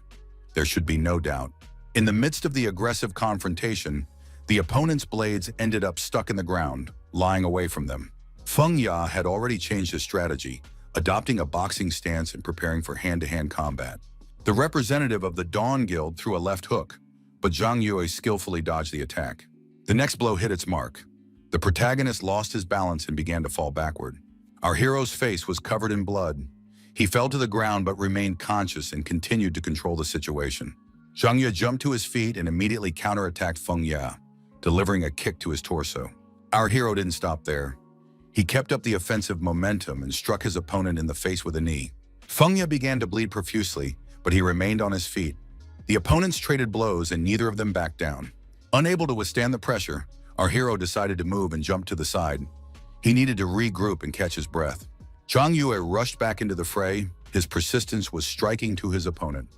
There should be no doubt. In the midst of the aggressive confrontation, the opponent's blades ended up stuck in the ground, lying away from them. Feng Ya had already changed his strategy, adopting a boxing stance and preparing for hand-to-hand combat. The representative of the Dawn Guild threw a left hook, but Zhang Yue skillfully dodged the attack. The next blow hit its mark. The protagonist lost his balance and began to fall backward. Our hero's face was covered in blood. He fell to the ground but remained conscious and continued to control the situation. Zhang Yue jumped to his feet and immediately counterattacked Feng Ya, delivering a kick to his torso. Our hero didn't stop there. He kept up the offensive momentum and struck his opponent in the face with a knee. Feng Ya began to bleed profusely, but he remained on his feet. The opponents traded blows and neither of them backed down. Unable to withstand the pressure, our hero decided to move and jump to the side. He needed to regroup and catch his breath. Zhang Yue rushed back into the fray. His persistence was striking to his opponent.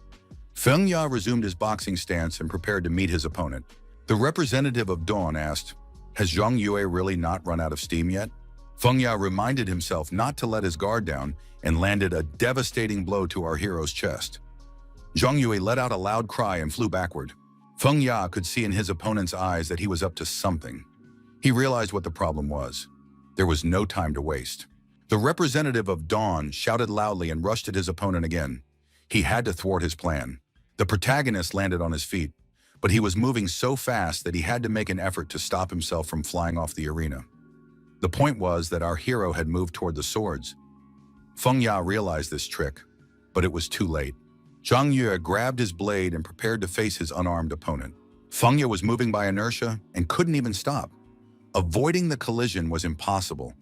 Feng Ya resumed his boxing stance and prepared to meet his opponent. The representative of Dawn asked, "Has Zhang Yue really not run out of steam yet?" Feng Ya reminded himself not to let his guard down and landed a devastating blow to our hero's chest. Zhang Yue let out a loud cry and flew backward. Feng Ya could see in his opponent's eyes that he was up to something. He realized what the problem was. There was no time to waste. The representative of Dawn shouted loudly and rushed at his opponent again. He had to thwart his plan. The protagonist landed on his feet, but he was moving so fast that he had to make an effort to stop himself from flying off the arena. The point was that our hero had moved toward the swords. Feng Ya realized this trick, but it was too late. Zhang Yue grabbed his blade and prepared to face his unarmed opponent. Feng Ya was moving by inertia and couldn't even stop. Avoiding the collision was impossible.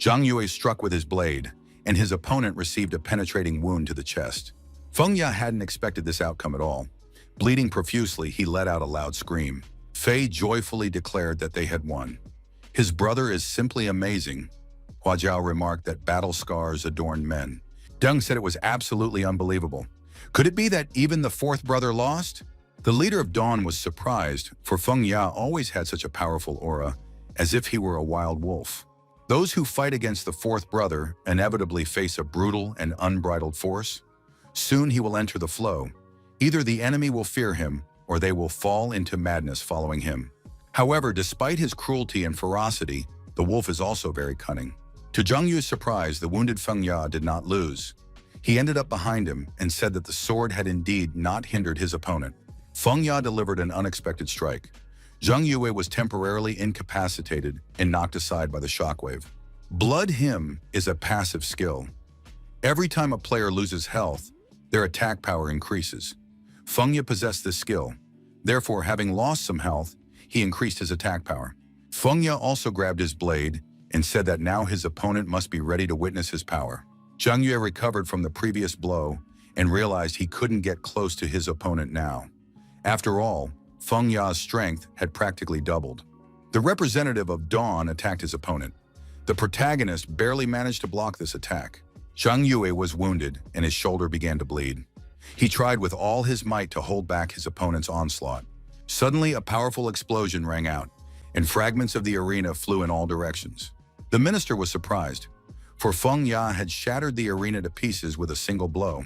Zhang Yue struck with his blade, and his opponent received a penetrating wound to the chest. Feng Ya hadn't expected this outcome at all. Bleeding profusely, he let out a loud scream. Fei joyfully declared that they had won. His brother is simply amazing. Hua Zhao remarked that battle scars adorn men. Deng said it was absolutely unbelievable. Could it be that even the fourth brother lost? The leader of Dawn was surprised, for Feng Ya always had such a powerful aura, as if he were a wild wolf. Those who fight against the fourth brother inevitably face a brutal and unbridled force. Soon he will enter the flow. Either the enemy will fear him, or they will fall into madness following him. However, despite his cruelty and ferocity, the wolf is also very cunning. To Zhang Yu's surprise, the wounded Feng Ya did not lose. He ended up behind him and said that the sword had indeed not hindered his opponent. Feng Ya delivered an unexpected strike. Zhang Yue was temporarily incapacitated and knocked aside by the shockwave. Blood Hymn is a passive skill. Every time a player loses health, their attack power increases. Feng Ya possessed this skill. Therefore, having lost some health, he increased his attack power. Feng Ya also grabbed his blade and said that now his opponent must be ready to witness his power. Zhang Yue recovered from the previous blow and realized he couldn't get close to his opponent now. After all, Feng Ya's strength had practically doubled. The representative of Dawn attacked his opponent. The protagonist barely managed to block this attack. Zhang Yue was wounded and his shoulder began to bleed. He tried with all his might to hold back his opponent's onslaught. Suddenly, a powerful explosion rang out, and fragments of the arena flew in all directions. The minister was surprised. for Feng Ya had shattered the arena to pieces with a single blow.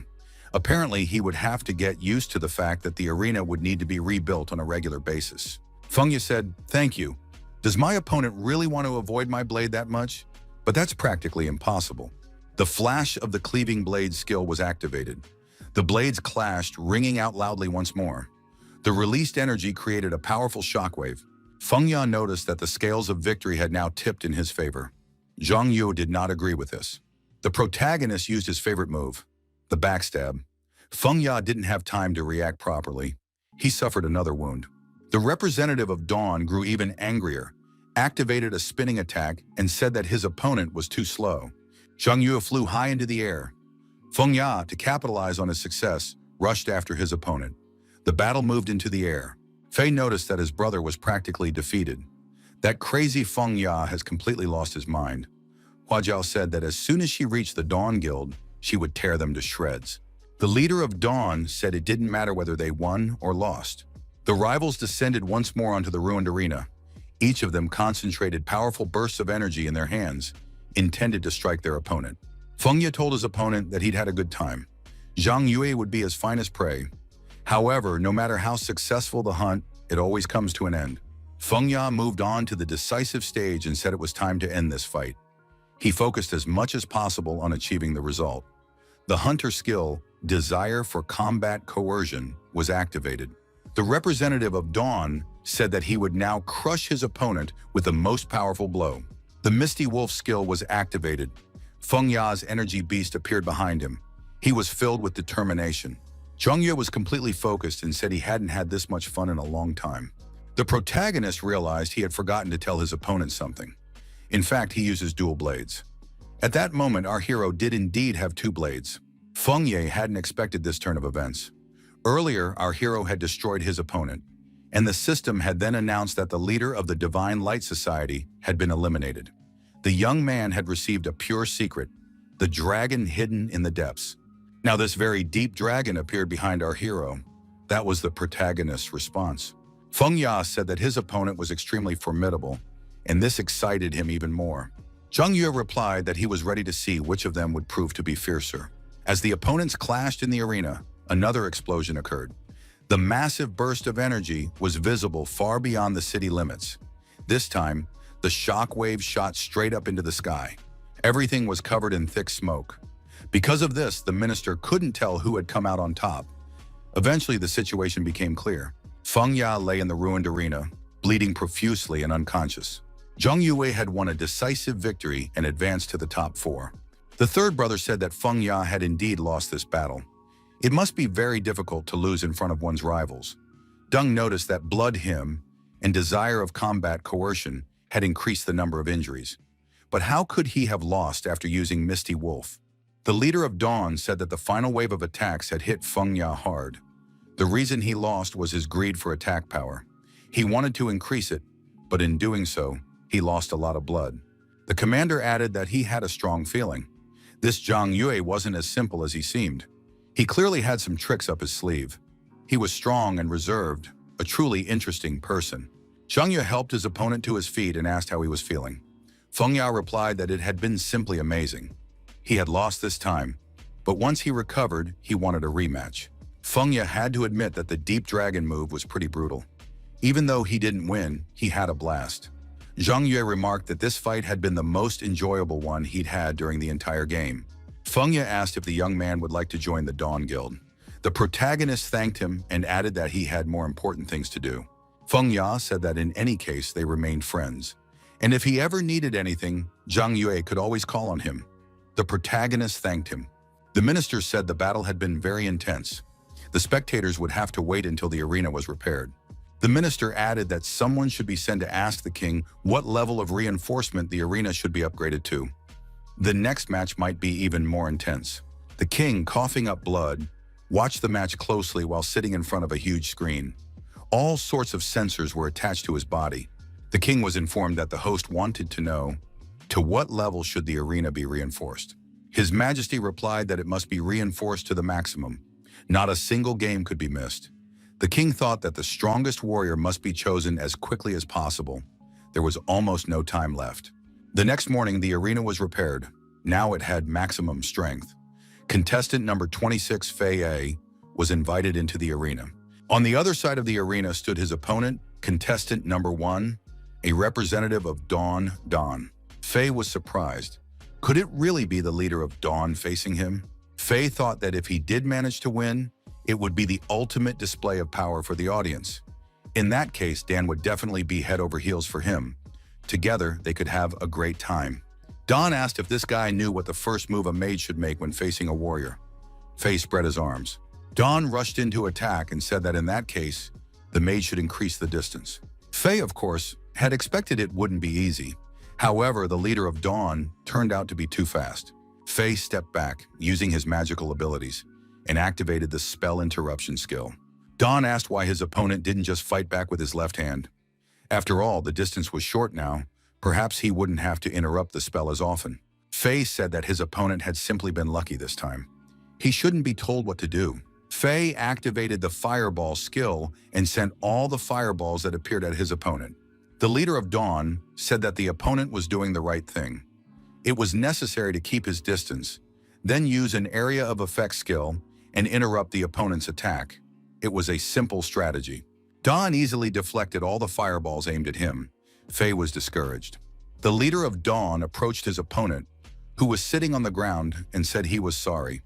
Apparently, he would have to get used to the fact that the arena would need to be rebuilt on a regular basis. Feng Ya said, "Thank you. Does my opponent really want to avoid my blade that much?" But that's practically impossible. The flash of the cleaving blade skill was activated. The blades clashed, ringing out loudly once more. The released energy created a powerful shockwave. Feng Ya noticed that the scales of victory had now tipped in his favor. Zhang Yu did not agree with this. The protagonist used his favorite move, the backstab. Feng Ya didn't have time to react properly. He suffered another wound. The representative of Dawn grew even angrier, activated a spinning attack, and said that his opponent was too slow. Zhang Yu flew high into the air. Feng Ya, to capitalize on his success, rushed after his opponent. The battle moved into the air. Fei noticed that his brother was practically defeated. That crazy Feng Ya has completely lost his mind. Hua Jiao said that as soon as she reached the Dawn Guild, she would tear them to shreds. The leader of Dawn said it didn't matter whether they won or lost. The rivals descended once more onto the ruined arena. Each of them concentrated powerful bursts of energy in their hands, intended to strike their opponent. Feng Ya told his opponent that he'd had a good time. Zhang Yue would be his finest prey. However, no matter how successful the hunt, it always comes to an end. Feng Ya moved on to the decisive stage and said it was time to end this fight. He focused as much as possible on achieving the result. The hunter skill, desire for combat coercion, was activated. The representative of Dawn said that he would now crush his opponent with the most powerful blow. The Misty Wolf skill was activated. Feng Ya's energy beast appeared behind him. He was filled with determination. Zhang Yue was completely focused and said he hadn't had this much fun in a long time. The protagonist realized he had forgotten to tell his opponent something. In fact, he uses dual blades. At that moment, our hero did indeed have two blades. Feng Ye hadn't expected this turn of events. Earlier, our hero had destroyed his opponent, and the system had then announced that the leader of the Divine Light Society had been eliminated. The young man had received a pure secret, the dragon hidden in the depths. Now this very deep dragon appeared behind our hero. That was the protagonist's response. Feng Ya said that his opponent was extremely formidable, and this excited him even more. Zhang Yue replied that he was ready to see which of them would prove to be fiercer. As the opponents clashed in the arena, another explosion occurred. The massive burst of energy was visible far beyond the city limits. This time, the shock wave shot straight up into the sky. Everything was covered in thick smoke. Because of this, the minister couldn't tell who had come out on top. Eventually, the situation became clear. Feng Ya lay in the ruined arena, bleeding profusely and unconscious. Zhang Yue had won a decisive victory and advanced to the top 4. The third brother said that Feng Ya had indeed lost this battle. It must be very difficult to lose in front of one's rivals. Deng noticed that blood hymn and desire of combat coercion had increased the number of injuries. But how could he have lost after using Misty Wolf? The leader of Dawn said that the final wave of attacks had hit Feng Ya hard. The reason he lost was his greed for attack power. He wanted to increase it, but in doing so, he lost a lot of blood. The commander added that he had a strong feeling. This Zhang Yue wasn't as simple as he seemed. He clearly had some tricks up his sleeve. He was strong and reserved, a truly interesting person. Zhang Yue helped his opponent to his feet and asked how he was feeling. Feng Ya replied that it had been simply amazing. He had lost this time, but once he recovered, he wanted a rematch. Feng Ya had to admit that the Deep Dragon move was pretty brutal. Even though he didn't win, he had a blast. Zhang Yue remarked that this fight had been the most enjoyable one he'd had during the entire game. Feng Ya asked if the young man would like to join the Dawn Guild. The protagonist thanked him and added that he had more important things to do. Feng Ya said that in any case they remained friends, and if he ever needed anything, Zhang Yue could always call on him. The protagonist thanked him. The minister said the battle had been very intense. The spectators would have to wait until the arena was repaired. The minister added that someone should be sent to ask the king what level of reinforcement the arena should be upgraded to. The next match might be even more intense. The king, coughing up blood, watched the match closely while sitting in front of a huge screen. All sorts of sensors were attached to his body. The king was informed that the host wanted to know, to what level should the arena be reinforced? His Majesty replied that it must be reinforced to the maximum. Not a single game could be missed. The king thought that the strongest warrior must be chosen as quickly as possible. There was almost no time left. The next morning, the arena was repaired. Now it had maximum strength. Contestant number 26, Fei A, was invited into the arena. On the other side of the arena stood his opponent, contestant number 1, a representative of Dawn. Fei was surprised. Could it really be the leader of Dawn facing him? Fei thought that if he did manage to win, it would be the ultimate display of power for the audience. In that case, Dan would definitely be head over heels for him. Together, they could have a great time. Dawn asked if this guy knew what the first move a mage should make when facing a warrior. Fei spread his arms. Dawn rushed in to attack and said that in that case, the mage should increase the distance. Fei, of course, had expected it wouldn't be easy. However, the leader of Dawn turned out to be too fast. Fei stepped back, using his magical abilities, and activated the spell interruption skill. Dawn asked why his opponent didn't just fight back with his left hand. After all, the distance was short now. Perhaps he wouldn't have to interrupt the spell as often. Fei said that his opponent had simply been lucky this time. He shouldn't be told what to do. Fei activated the fireball skill and sent all the fireballs that appeared at his opponent. The leader of Dawn said that the opponent was doing the right thing. It was necessary to keep his distance, then use an area of effect skill and interrupt the opponent's attack. It was a simple strategy. Dawn easily deflected all the fireballs aimed at him. Fei was discouraged. The leader of Dawn approached his opponent, who was sitting on the ground, and said he was sorry.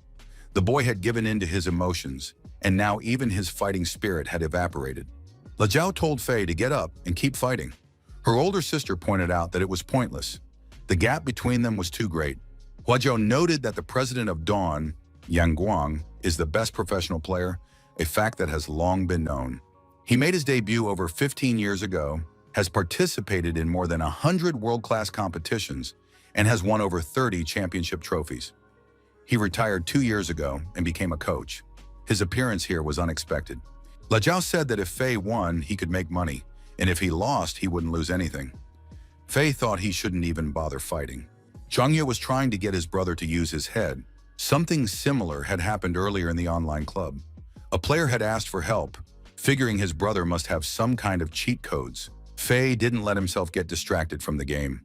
The boy had given in to his emotions, and now even his fighting spirit had evaporated. Lajiao told Fei to get up and keep fighting. Her older sister pointed out that it was pointless. The gap between them was too great. Huazhou noted that the president of Dawn, Yang Guang, is the best professional player, a fact that has long been known. He made his debut over 15 years ago, has participated in more than 100 world-class competitions, and has won over 30 championship trophies. He retired 2 years ago and became a coach. His appearance here was unexpected. Lajiao said that if Fei won, he could make money, and if he lost, he wouldn't lose anything. Fei thought he shouldn't even bother fighting. Zhangye was trying to get his brother to use his head. Something similar had happened earlier in the online club. A player had asked for help, figuring his brother must have some kind of cheat codes. Fei didn't let himself get distracted from the game.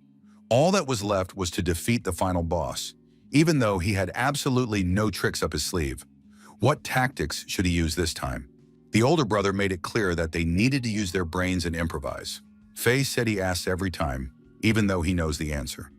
All that was left was to defeat the final boss, even though he had absolutely no tricks up his sleeve. What tactics should he use this time? The older brother made it clear that they needed to use their brains and improvise. Fei said he asks every time, even though he knows the answer.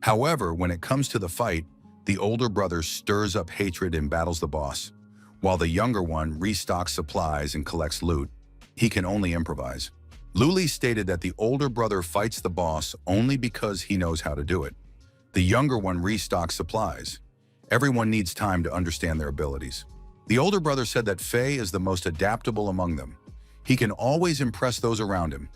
However, when it comes to the fight, the older brother stirs up hatred and battles the boss, while the younger one restocks supplies and collects loot. He can only improvise. Luli stated that the older brother fights the boss only because he knows how to do it. The younger one restocks supplies. Everyone needs time to understand their abilities. The older brother said that Fei is the most adaptable among them. He can always impress those around him.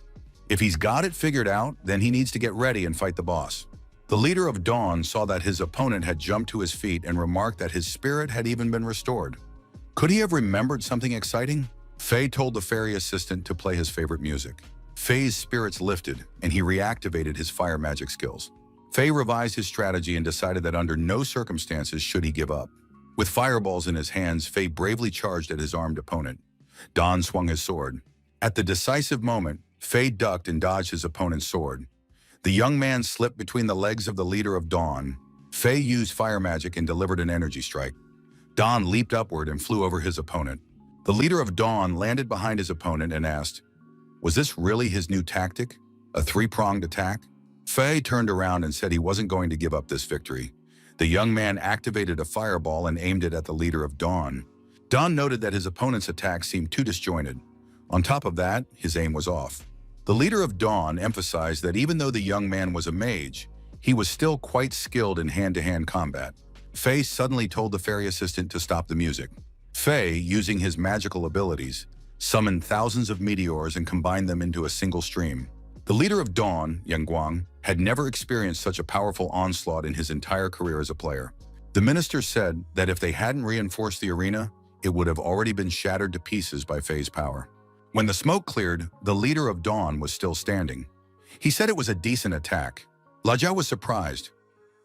If he's got it figured out, then he needs to get ready and fight the boss. The leader of Dawn saw that his opponent had jumped to his feet and remarked that his spirit had even been restored. Could he have remembered something exciting? Fei told the fairy assistant to play his favorite music. Fei's spirits lifted, and he reactivated his fire magic skills. Fei revised his strategy and decided that under no circumstances should he give up. With fireballs in his hands, Fei bravely charged at his armed opponent. Dawn swung his sword. At the decisive moment, Fei ducked and dodged his opponent's sword. The young man slipped between the legs of the leader of Dawn. Fei used fire magic and delivered an energy strike. Dawn leaped upward and flew over his opponent. The leader of Dawn landed behind his opponent and asked, "Was this really his new tactic? A three-pronged attack?" Fei turned around and said he wasn't going to give up this victory. The young man activated a fireball and aimed it at the leader of Dawn. Dawn noted that his opponent's attack seemed too disjointed. On top of that, his aim was off. The leader of Dawn emphasized that even though the young man was a mage, he was still quite skilled in hand-to-hand combat. Fei suddenly told the fairy assistant to stop the music. Fei, using his magical abilities, summoned thousands of meteors and combined them into a single stream. The leader of Dawn, Yang Guang, had never experienced such a powerful onslaught in his entire career as a player. The minister said that if they hadn't reinforced the arena, it would have already been shattered to pieces by Fei's power. When the smoke cleared, the leader of Dawn was still standing. He said it was a decent attack. Lajiao was surprised.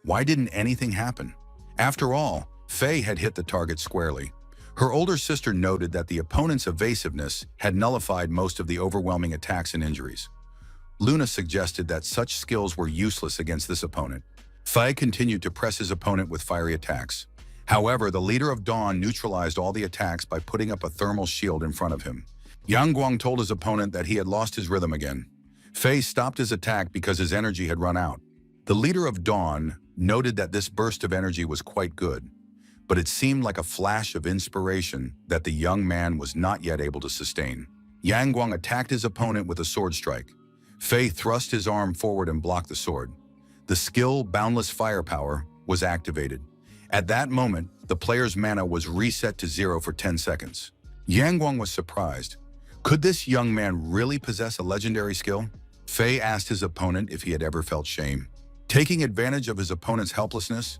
Why didn't anything happen? After all, Fei had hit the target squarely. Her older sister noted that the opponent's evasiveness had nullified most of the overwhelming attacks and injuries. Luna suggested that such skills were useless against this opponent. Fei continued to press his opponent with fiery attacks. However, the leader of Dawn neutralized all the attacks by putting up a thermal shield in front of him. Yang Guang told his opponent that he had lost his rhythm again. Fei stopped his attack because his energy had run out. The leader of Dawn noted that this burst of energy was quite good, but it seemed like a flash of inspiration that the young man was not yet able to sustain. Yang Guang attacked his opponent with a sword strike. Fei thrust his arm forward and blocked the sword. The skill Boundless Firepower was activated. At that moment, the player's mana was reset to 0 for 10 seconds. Yang Guang was surprised. Could this young man really possess a legendary skill? Fei asked his opponent if he had ever felt shame. Taking advantage of his opponent's helplessness,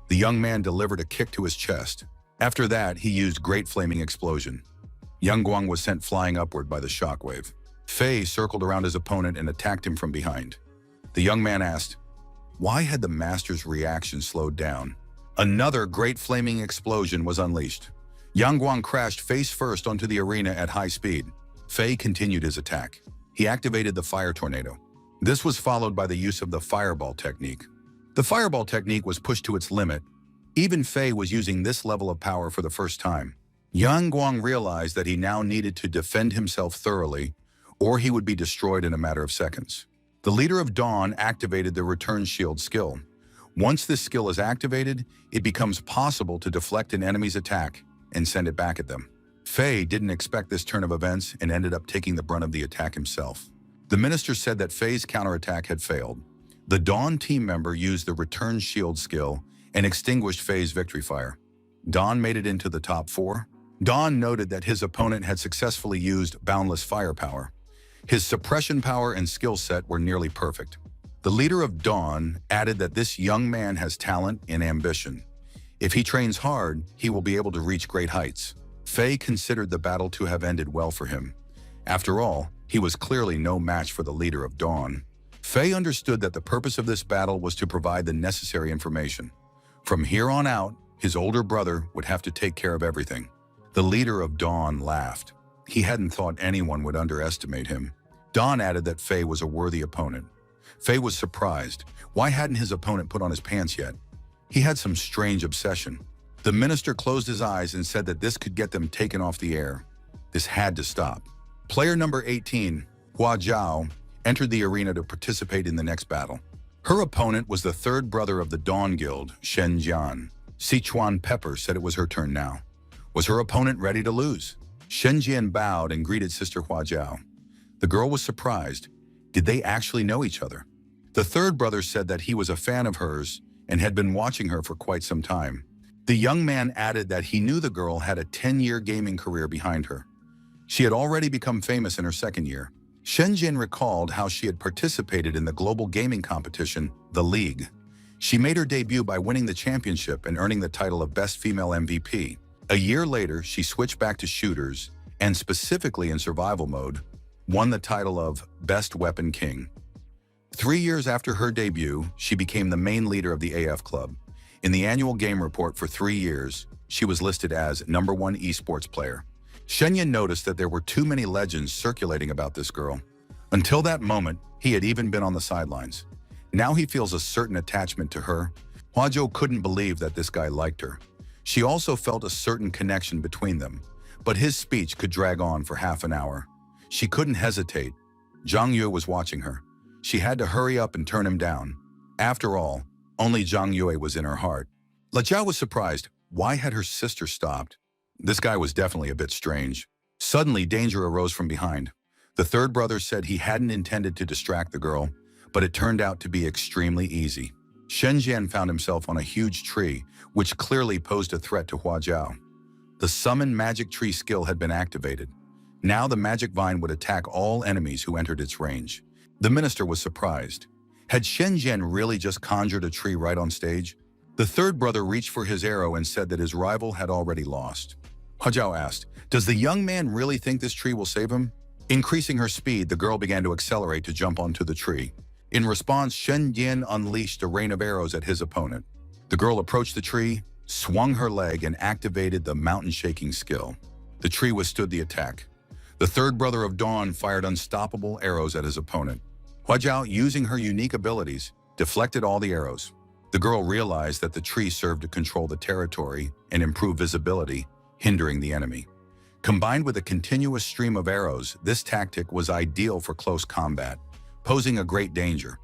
the young man delivered a kick to his chest. After that, he used Great Flaming Explosion. Yang Guang was sent flying upward by the shockwave. Fei circled around his opponent and attacked him from behind. The young man asked, why had the master's reaction slowed down? Another Great Flaming Explosion was unleashed. Yang Guang crashed face first onto the arena at high speed. Fei continued his attack. He activated the Fire Tornado. This was followed by the use of the Fireball technique. The Fireball technique was pushed to its limit. Even Fei was using this level of power for the first time. Yang Guang realized that he now needed to defend himself thoroughly, or he would be destroyed in a matter of seconds. The leader of Dawn activated the Return Shield skill. Once this skill is activated, it becomes possible to deflect an enemy's attack and send it back at them. Fei didn't expect this turn of events and ended up taking the brunt of the attack himself. The minister said that Fei's counterattack had failed. The Dawn team member used the Return Shield skill and extinguished Fei's victory fire. Dawn made it into the top 4. Dawn noted that his opponent had successfully used Boundless Firepower. His suppression power and skill set were nearly perfect. The leader of Dawn added that this young man has talent and ambition. If he trains hard, he will be able to reach great heights. Fei considered the battle to have ended well for him. After all, he was clearly no match for the leader of Dawn. Fei understood that the purpose of this battle was to provide the necessary information. From here on out, his older brother would have to take care of everything. The leader of Dawn laughed. He hadn't thought anyone would underestimate him. Dawn added that Fei was a worthy opponent. Fei was surprised. Why hadn't his opponent put on his pants yet? He had some strange obsession. The minister closed his eyes and said that this could get them taken off the air. This had to stop. Player number 18, Hua Zhao, entered the arena to participate in the next battle. Her opponent was the third brother of the Dawn Guild, Shen Jian. Sichuan Pepper said it was her turn now. Was her opponent ready to lose? Shen Jian bowed and greeted Sister Hua Zhao. The girl was surprised. Did they actually know each other? The third brother said that he was a fan of hers and had been watching her for quite some time. The young man added that he knew the girl had a 10-year gaming career behind her. She had already become famous in her second year. Shen Jian recalled how she had participated in the global gaming competition, The League. She made her debut by winning the championship and earning the title of Best Female MVP. A year later, she switched back to shooters, and specifically in survival mode, won the title of Best Weapon King. 3 years after her debut, she became the main leader of the AF Club. In the annual game report for 3 years, she was listed as #1 esports player. Shenyan noticed that there were too many legends circulating about this girl. Until that moment, he had even been on the sidelines. Now he feels a certain attachment to her. Huazhou couldn't believe that this guy liked her. She also felt a certain connection between them, but his speech could drag on for half an hour. She couldn't hesitate. Zhang Yue was watching her. She had to hurry up and turn him down. After all, only Zhang Yue was in her heart. La Jiao was surprised. Why had her sister stopped? This guy was definitely a bit strange. Suddenly, danger arose from behind. The third brother said he hadn't intended to distract the girl, but it turned out to be extremely easy. Shen Jian found himself on a huge tree, which clearly posed a threat to Hua Zhao. The Summon Magic Tree skill had been activated. Now the magic vine would attack all enemies who entered its range. The minister was surprised. Had Shen Jian really just conjured a tree right on stage? The third brother reached for his arrow and said that his rival had already lost. Hua Zhao asked, "Does the young man really think this tree will save him?" Increasing her speed, the girl began to accelerate to jump onto the tree. In response, Shen Jian unleashed a rain of arrows at his opponent. The girl approached the tree, swung her leg, and activated the mountain-shaking skill. The tree withstood the attack. The third brother of Dawn fired unstoppable arrows at his opponent. Hua Zhao, using her unique abilities, deflected all the arrows. The girl realized that the tree served to control the territory and improve visibility, hindering the enemy. Combined with a continuous stream of arrows, this tactic was ideal for close combat, posing a great danger.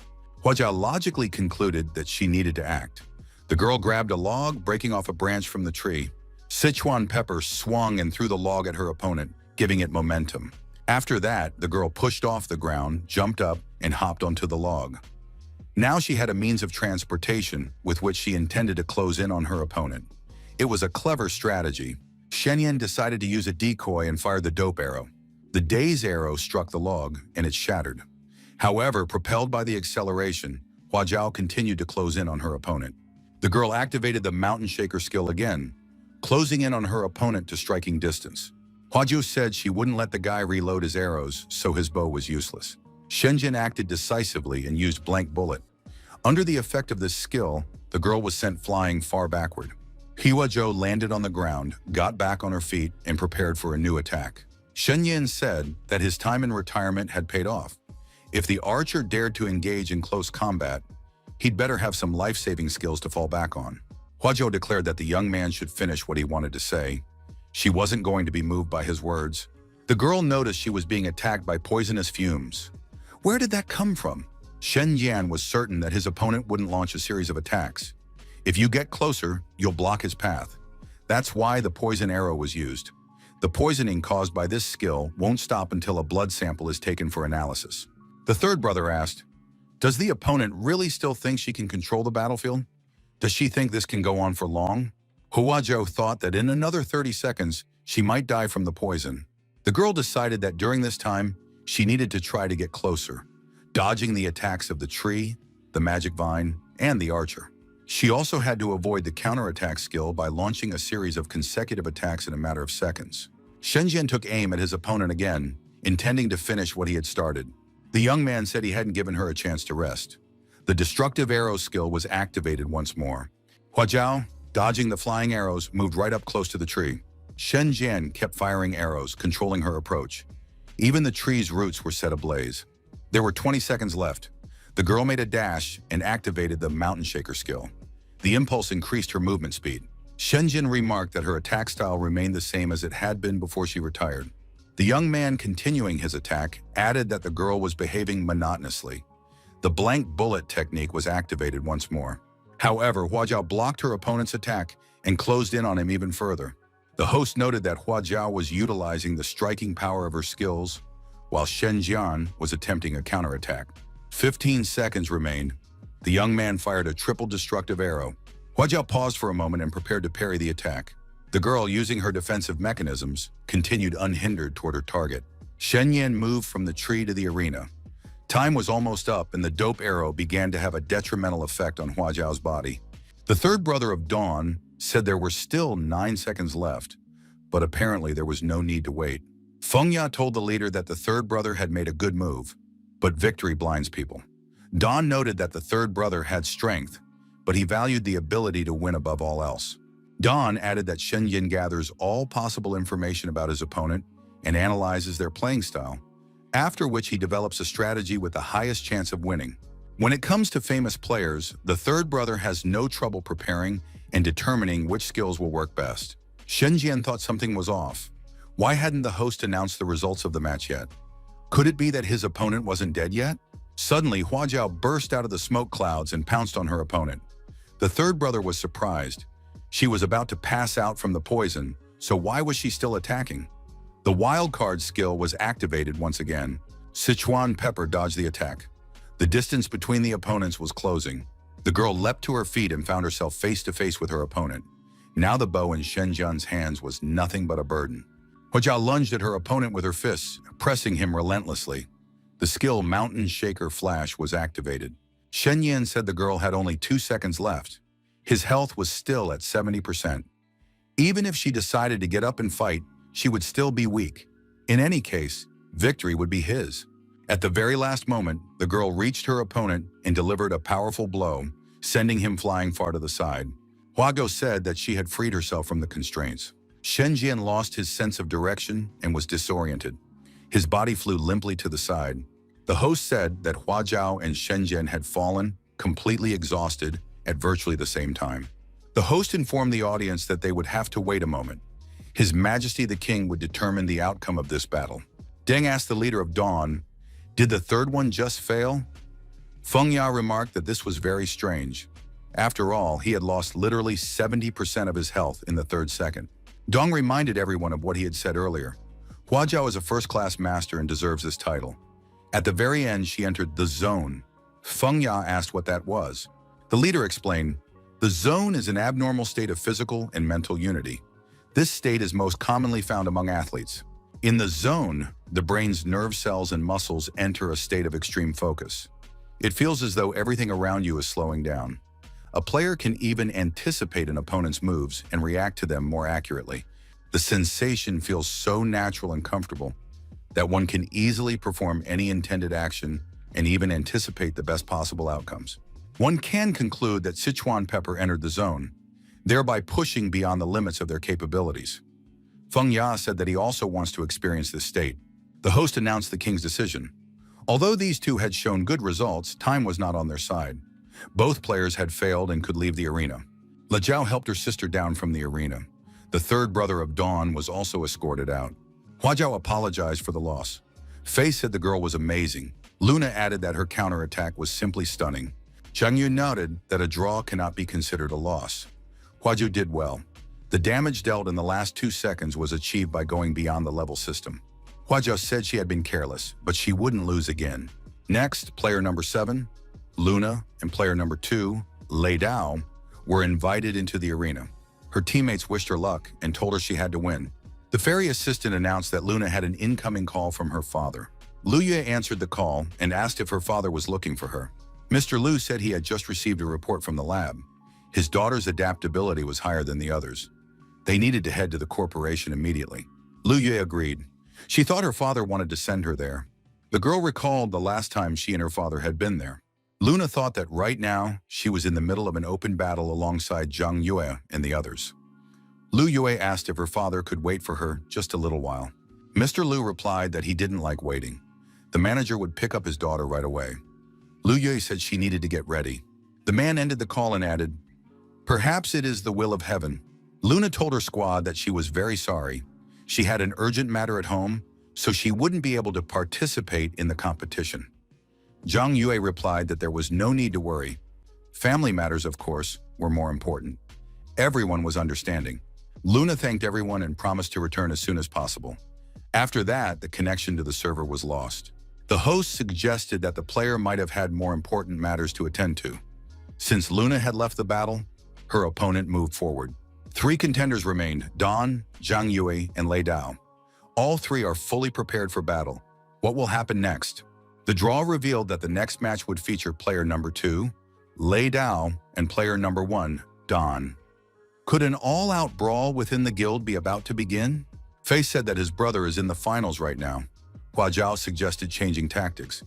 Huajiao logically concluded that she needed to act. The girl grabbed a log, breaking off a branch from the tree. Sichuan Pepper swung and threw the log at her opponent, giving it momentum. After that, the girl pushed off the ground, jumped up, and hopped onto the log. Now she had a means of transportation with which she intended to close in on her opponent. It was a clever strategy. Shenyan decided to use a decoy and fired the dope arrow. The daze arrow struck the log, and it shattered. However, propelled by the acceleration, Huajiao continued to close in on her opponent. The girl activated the Mountain Shaker skill again, closing in on her opponent to striking distance. Huajiao said she wouldn't let the guy reload his arrows, so his bow was useless. Shenjin acted decisively and used blank bullet. Under the effect of this skill, the girl was sent flying far backward. Huajiao landed on the ground, got back on her feet, and prepared for a new attack. Shenyan said that his time in retirement had paid off. If the archer dared to engage in close combat, he'd better have some life-saving skills to fall back on. Huajiao declared that the young man should finish what he wanted to say. She wasn't going to be moved by his words. The girl noticed she was being attacked by poisonous fumes. Where did that come from? Shen Yan was certain that his opponent wouldn't launch a series of attacks. If you get closer, you'll block his path. That's why the poison arrow was used. The poisoning caused by this skill won't stop until a blood sample is taken for analysis. The third brother asked, "Does the opponent really still think she can control the battlefield? Does she think this can go on for long?" Huajiao thought that in another 30 seconds, she might die from the poison. The girl decided that during this time, she needed to try to get closer, dodging the attacks of the tree, the magic vine, and the archer. She also had to avoid the counterattack skill by launching a series of consecutive attacks in a matter of seconds. Shenjian took aim at his opponent again, intending to finish what he had started. The young man said he hadn't given her a chance to rest. The destructive arrow skill was activated once more. Huajiao, dodging the flying arrows, moved right up close to the tree. Shen Jian kept firing arrows, controlling her approach. Even the tree's roots were set ablaze. There were 20 seconds left. The girl made a dash and activated the Mountain Shaker skill. The impulse increased her movement speed. Shenjin remarked that her attack style remained the same as it had been before she retired. The young man, continuing his attack, added that the girl was behaving monotonously. The blank bullet technique was activated once more. However, Huajiao blocked her opponent's attack and closed in on him even further. The host noted that Huajiao was utilizing the striking power of her skills, while Shen Jian was attempting a counterattack. 15 seconds remained. The young man fired a triple destructive arrow. Huajiao paused for a moment and prepared to parry the attack. The girl, using her defensive mechanisms, continued unhindered toward her target. Shen Yan moved from the tree to the arena. Time was almost up, and the dope arrow began to have a detrimental effect on Huajiao's body. The third brother of Dawn said there were still 9 seconds left, but apparently there was no need to wait. Feng Ya told the leader that the third brother had made a good move, but victory blinds people. Dawn noted that the third brother had strength, but he valued the ability to win above all else. Dawn added that Shen Yin gathers all possible information about his opponent and analyzes their playing style, after which he develops a strategy with the highest chance of winning. When it comes to famous players, the third brother has no trouble preparing and determining which skills will work best. Shen Jian thought something was off. Why hadn't the host announced the results of the match yet? Could it be that his opponent wasn't dead yet? Suddenly, Huajiao burst out of the smoke clouds and pounced on her opponent. The third brother was surprised. She was about to pass out from the poison, so why was she still attacking? The wild card skill was activated once again. Sichuan Pepper dodged the attack. The distance between the opponents was closing. The girl leapt to her feet and found herself face to face with her opponent. Now the bow in Shenjian's hands was nothing but a burden. Huajiao lunged at her opponent with her fists, pressing him relentlessly. The skill Mountain Shaker Flash was activated. Shen Yan said the girl had only 2 seconds left. His health was still at 70%. Even if she decided to get up and fight, she would still be weak. In any case, victory would be his. At the very last moment, the girl reached her opponent and delivered a powerful blow, sending him flying far to the side. Huago said that she had freed herself from the constraints. Shen Jian lost his sense of direction and was disoriented. His body flew limply to the side. The host said that Huajiao and Shen Jian had fallen, completely exhausted, at virtually the same time. The host informed the audience that they would have to wait a moment. His Majesty the King would determine the outcome of this battle. Deng asked the leader of Dawn, "Did the third one just fail?" Feng Ya remarked that this was very strange. After all, he had lost literally 70% of his health in the third second. Dong reminded everyone of what he had said earlier. Hua Jiao is a first-class master and deserves this title. At the very end, she entered the zone. Feng Ya asked what that was. The leader explained, "The zone is an abnormal state of physical and mental unity. This state is most commonly found among athletes. In the zone, the brain's nerve cells and muscles enter a state of extreme focus. It feels as though everything around you is slowing down. A player can even anticipate an opponent's moves and react to them more accurately. The sensation feels so natural and comfortable that one can easily perform any intended action and even anticipate the best possible outcomes. One can conclude that Sichuan Pepper entered the zone, thereby pushing beyond the limits of their capabilities." Feng Ya said that he also wants to experience this state. The host announced the king's decision. Although these two had shown good results, time was not on their side. Both players had failed and could leave the arena. Le Jiao helped her sister down from the arena. The third brother of Dawn was also escorted out. Hua Jiao apologized for the loss. Fei said the girl was amazing. Luna added that her counterattack was simply stunning. Zhang Yu noted that a draw cannot be considered a loss. Hua Jiao did well. The damage dealt in the last 2 seconds was achieved by going beyond the level system. Hua Jiao said she had been careless, but she wouldn't lose again. Next, player number 7, Luna, and player number 2, Lei Dao, were invited into the arena. Her teammates wished her luck and told her she had to win. The fairy assistant announced that Luna had an incoming call from her father. Lu Yue answered the call and asked if her father was looking for her. Mr. Lu said he had just received a report from the lab. His daughter's adaptability was higher than the others. They needed to head to the corporation immediately. Lu Yue agreed. She thought her father wanted to send her there. The girl recalled the last time she and her father had been there. Luna thought that right now, she was in the middle of an open battle alongside Zhang Yue and the others. Lu Yue asked if her father could wait for her just a little while. Mr. Lu replied that he didn't like waiting. The manager would pick up his daughter right away. Lu Yue said she needed to get ready. The man ended the call and added, "Perhaps it is the will of heaven." Luna told her squad that she was very sorry. She had an urgent matter at home, so she wouldn't be able to participate in the competition. Zhang Yue replied that there was no need to worry. Family matters, of course, were more important. Everyone was understanding. Luna thanked everyone and promised to return as soon as possible. After that, the connection to the server was lost. The host suggested that the player might have had more important matters to attend to. Since Luna had left the battle, her opponent moved forward. 3 contenders remained, Dawn, Zhang Yue, and Lei Dao. All 3 are fully prepared for battle. What will happen next? The draw revealed that the next match would feature player number 2, Lei Dao, and player number 1, Dawn. Could an all-out brawl within the guild be about to begin? Fei said that his brother is in the finals right now. Hua Jiao suggested changing tactics.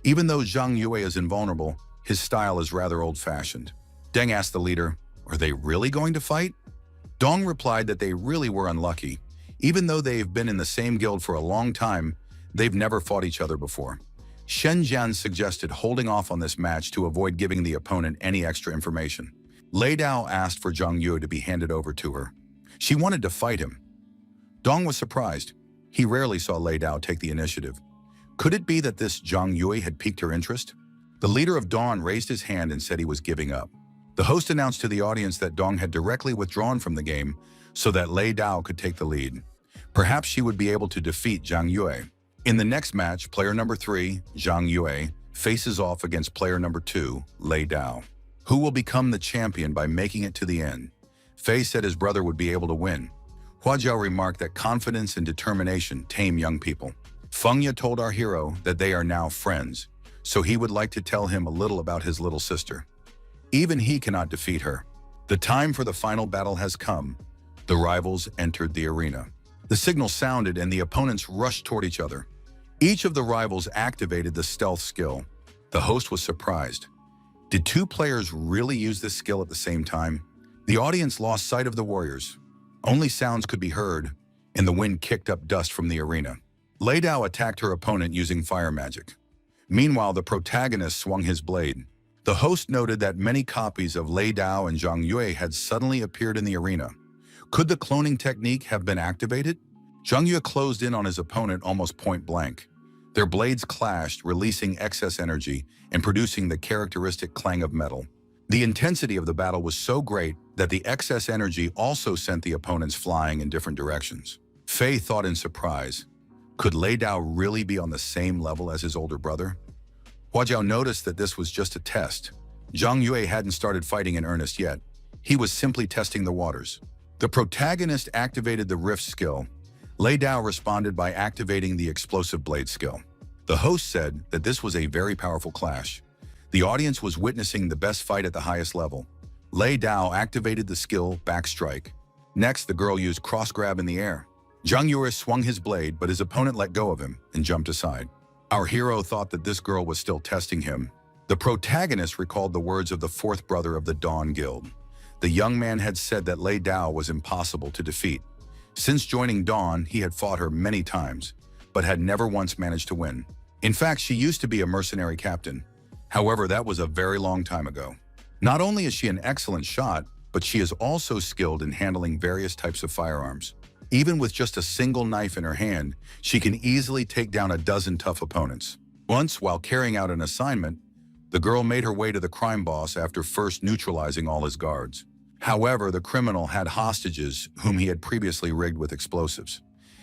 Even though Zhang Yue is invulnerable, his style is rather old-fashioned. Deng asked the leader, "Are they really going to fight?" Dong replied that they really were unlucky. Even though they've been in the same guild for a long time, they've never fought each other before. Shen Jian suggested holding off on this match to avoid giving the opponent any extra information. Lei Dao asked for Zhang Yue to be handed over to her. She wanted to fight him. Dong was surprised. He rarely saw Lei Dao take the initiative. Could it be that this Zhang Yue had piqued her interest? The leader of Dawn raised his hand and said he was giving up. The host announced to the audience that Dong had directly withdrawn from the game so that Lei Dao could take the lead. Perhaps she would be able to defeat Zhang Yue. In the next match, player number 3, Zhang Yue, faces off against player number 2, Lei Dao. Who will become the champion by making it to the end? Fei said his brother would be able to win. Hua Jiao remarked that confidence and determination tame young people. Feng Ya told our hero that they are now friends, so he would like to tell him a little about his little sister. Even he cannot defeat her. The time for the final battle has come. The rivals entered the arena. The signal sounded and the opponents rushed toward each other. Each of the rivals activated the stealth skill. The host was surprised. Did 2 players really use this skill at the same time? The audience lost sight of the warriors. Only sounds could be heard, and the wind kicked up dust from the arena. Lei Dao attacked her opponent using fire magic. Meanwhile, the protagonist swung his blade. The host noted that many copies of Lei Dao and Zhang Yue had suddenly appeared in the arena. Could the cloning technique have been activated? Zhang Yue closed in on his opponent almost point blank. Their blades clashed, releasing excess energy and producing the characteristic clang of metal. The intensity of the battle was so great that the excess energy also sent the opponents flying in different directions. Fei thought in surprise, could Lei Dao really be on the same level as his older brother? Hua Jiao noticed that this was just a test. Zhang Yue hadn't started fighting in earnest yet. He was simply testing the waters. The protagonist activated the rift skill. Lei Dao responded by activating the explosive blade skill. The host said that this was a very powerful clash. The audience was witnessing the best fight at the highest level. Lei Dao activated the skill back strike. Next, the girl used cross grab in the air. Zhang Yue swung his blade, but his opponent let go of him and jumped aside. Our hero thought that this girl was still testing him. The protagonist recalled the words of the fourth brother of the Dawn Guild. The young man had said that Lei Dao was impossible to defeat. Since joining Dawn, he had fought her many times, but had never once managed to win. In fact, she used to be a mercenary captain. However, that was a very long time ago. Not only is she an excellent shot, but she is also skilled in handling various types of firearms. Even with just a single knife in her hand, she can easily take down a dozen tough opponents. Once, while carrying out an assignment, the girl made her way to the crime boss after first neutralizing all his guards. However, the criminal had hostages whom he had previously rigged with explosives.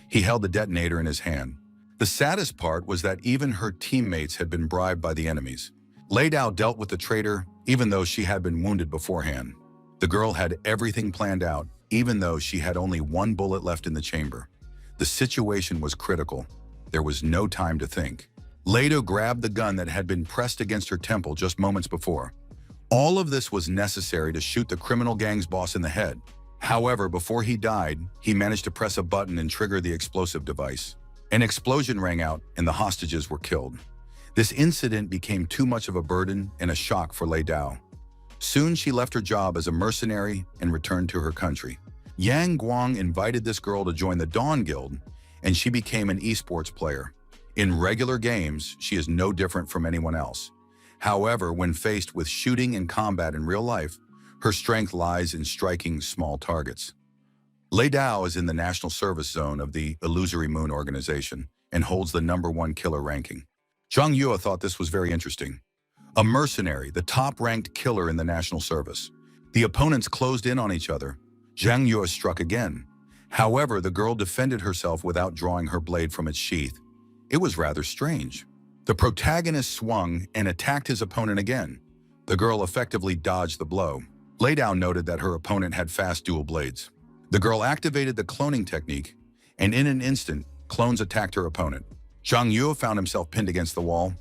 He held the detonator in his hand. The saddest part was that even her teammates had been bribed by the enemies. Lei Dao dealt with the traitor even though she had been wounded beforehand. The girl had everything planned out, even though she had only one bullet left in the chamber. The situation was critical. There was no time to think. Lei Dao grabbed the gun that had been pressed against her temple just moments before. All of this was necessary to shoot the criminal gang's boss in the head. However, before he died, he managed to press a button and trigger the explosive device. An explosion rang out and the hostages were killed. This incident became too much of a burden and a shock for Lei Dao. Soon she left her job as a mercenary and returned to her country. Yang Guang invited this girl to join the Dawn Guild, and she became an esports player. In regular games, she is no different from anyone else. However, when faced with shooting and combat in real life, her strength lies in striking small targets. Lei Dao is in the National Service Zone of the Illusory Moon organization and holds the #1 killer ranking. Zhang Yue thought this was very interesting. A mercenary, the top-ranked killer in the national service. The opponents closed in on each other. Zhang Yue struck again. However, the girl defended herself without drawing her blade from its sheath. It was rather strange. The protagonist swung and attacked his opponent again. The girl effectively dodged the blow. Lei Dao noted that her opponent had fast dual blades. The girl activated the cloning technique, and in an instant, clones attacked her opponent. Zhang Yue found himself pinned against the wall.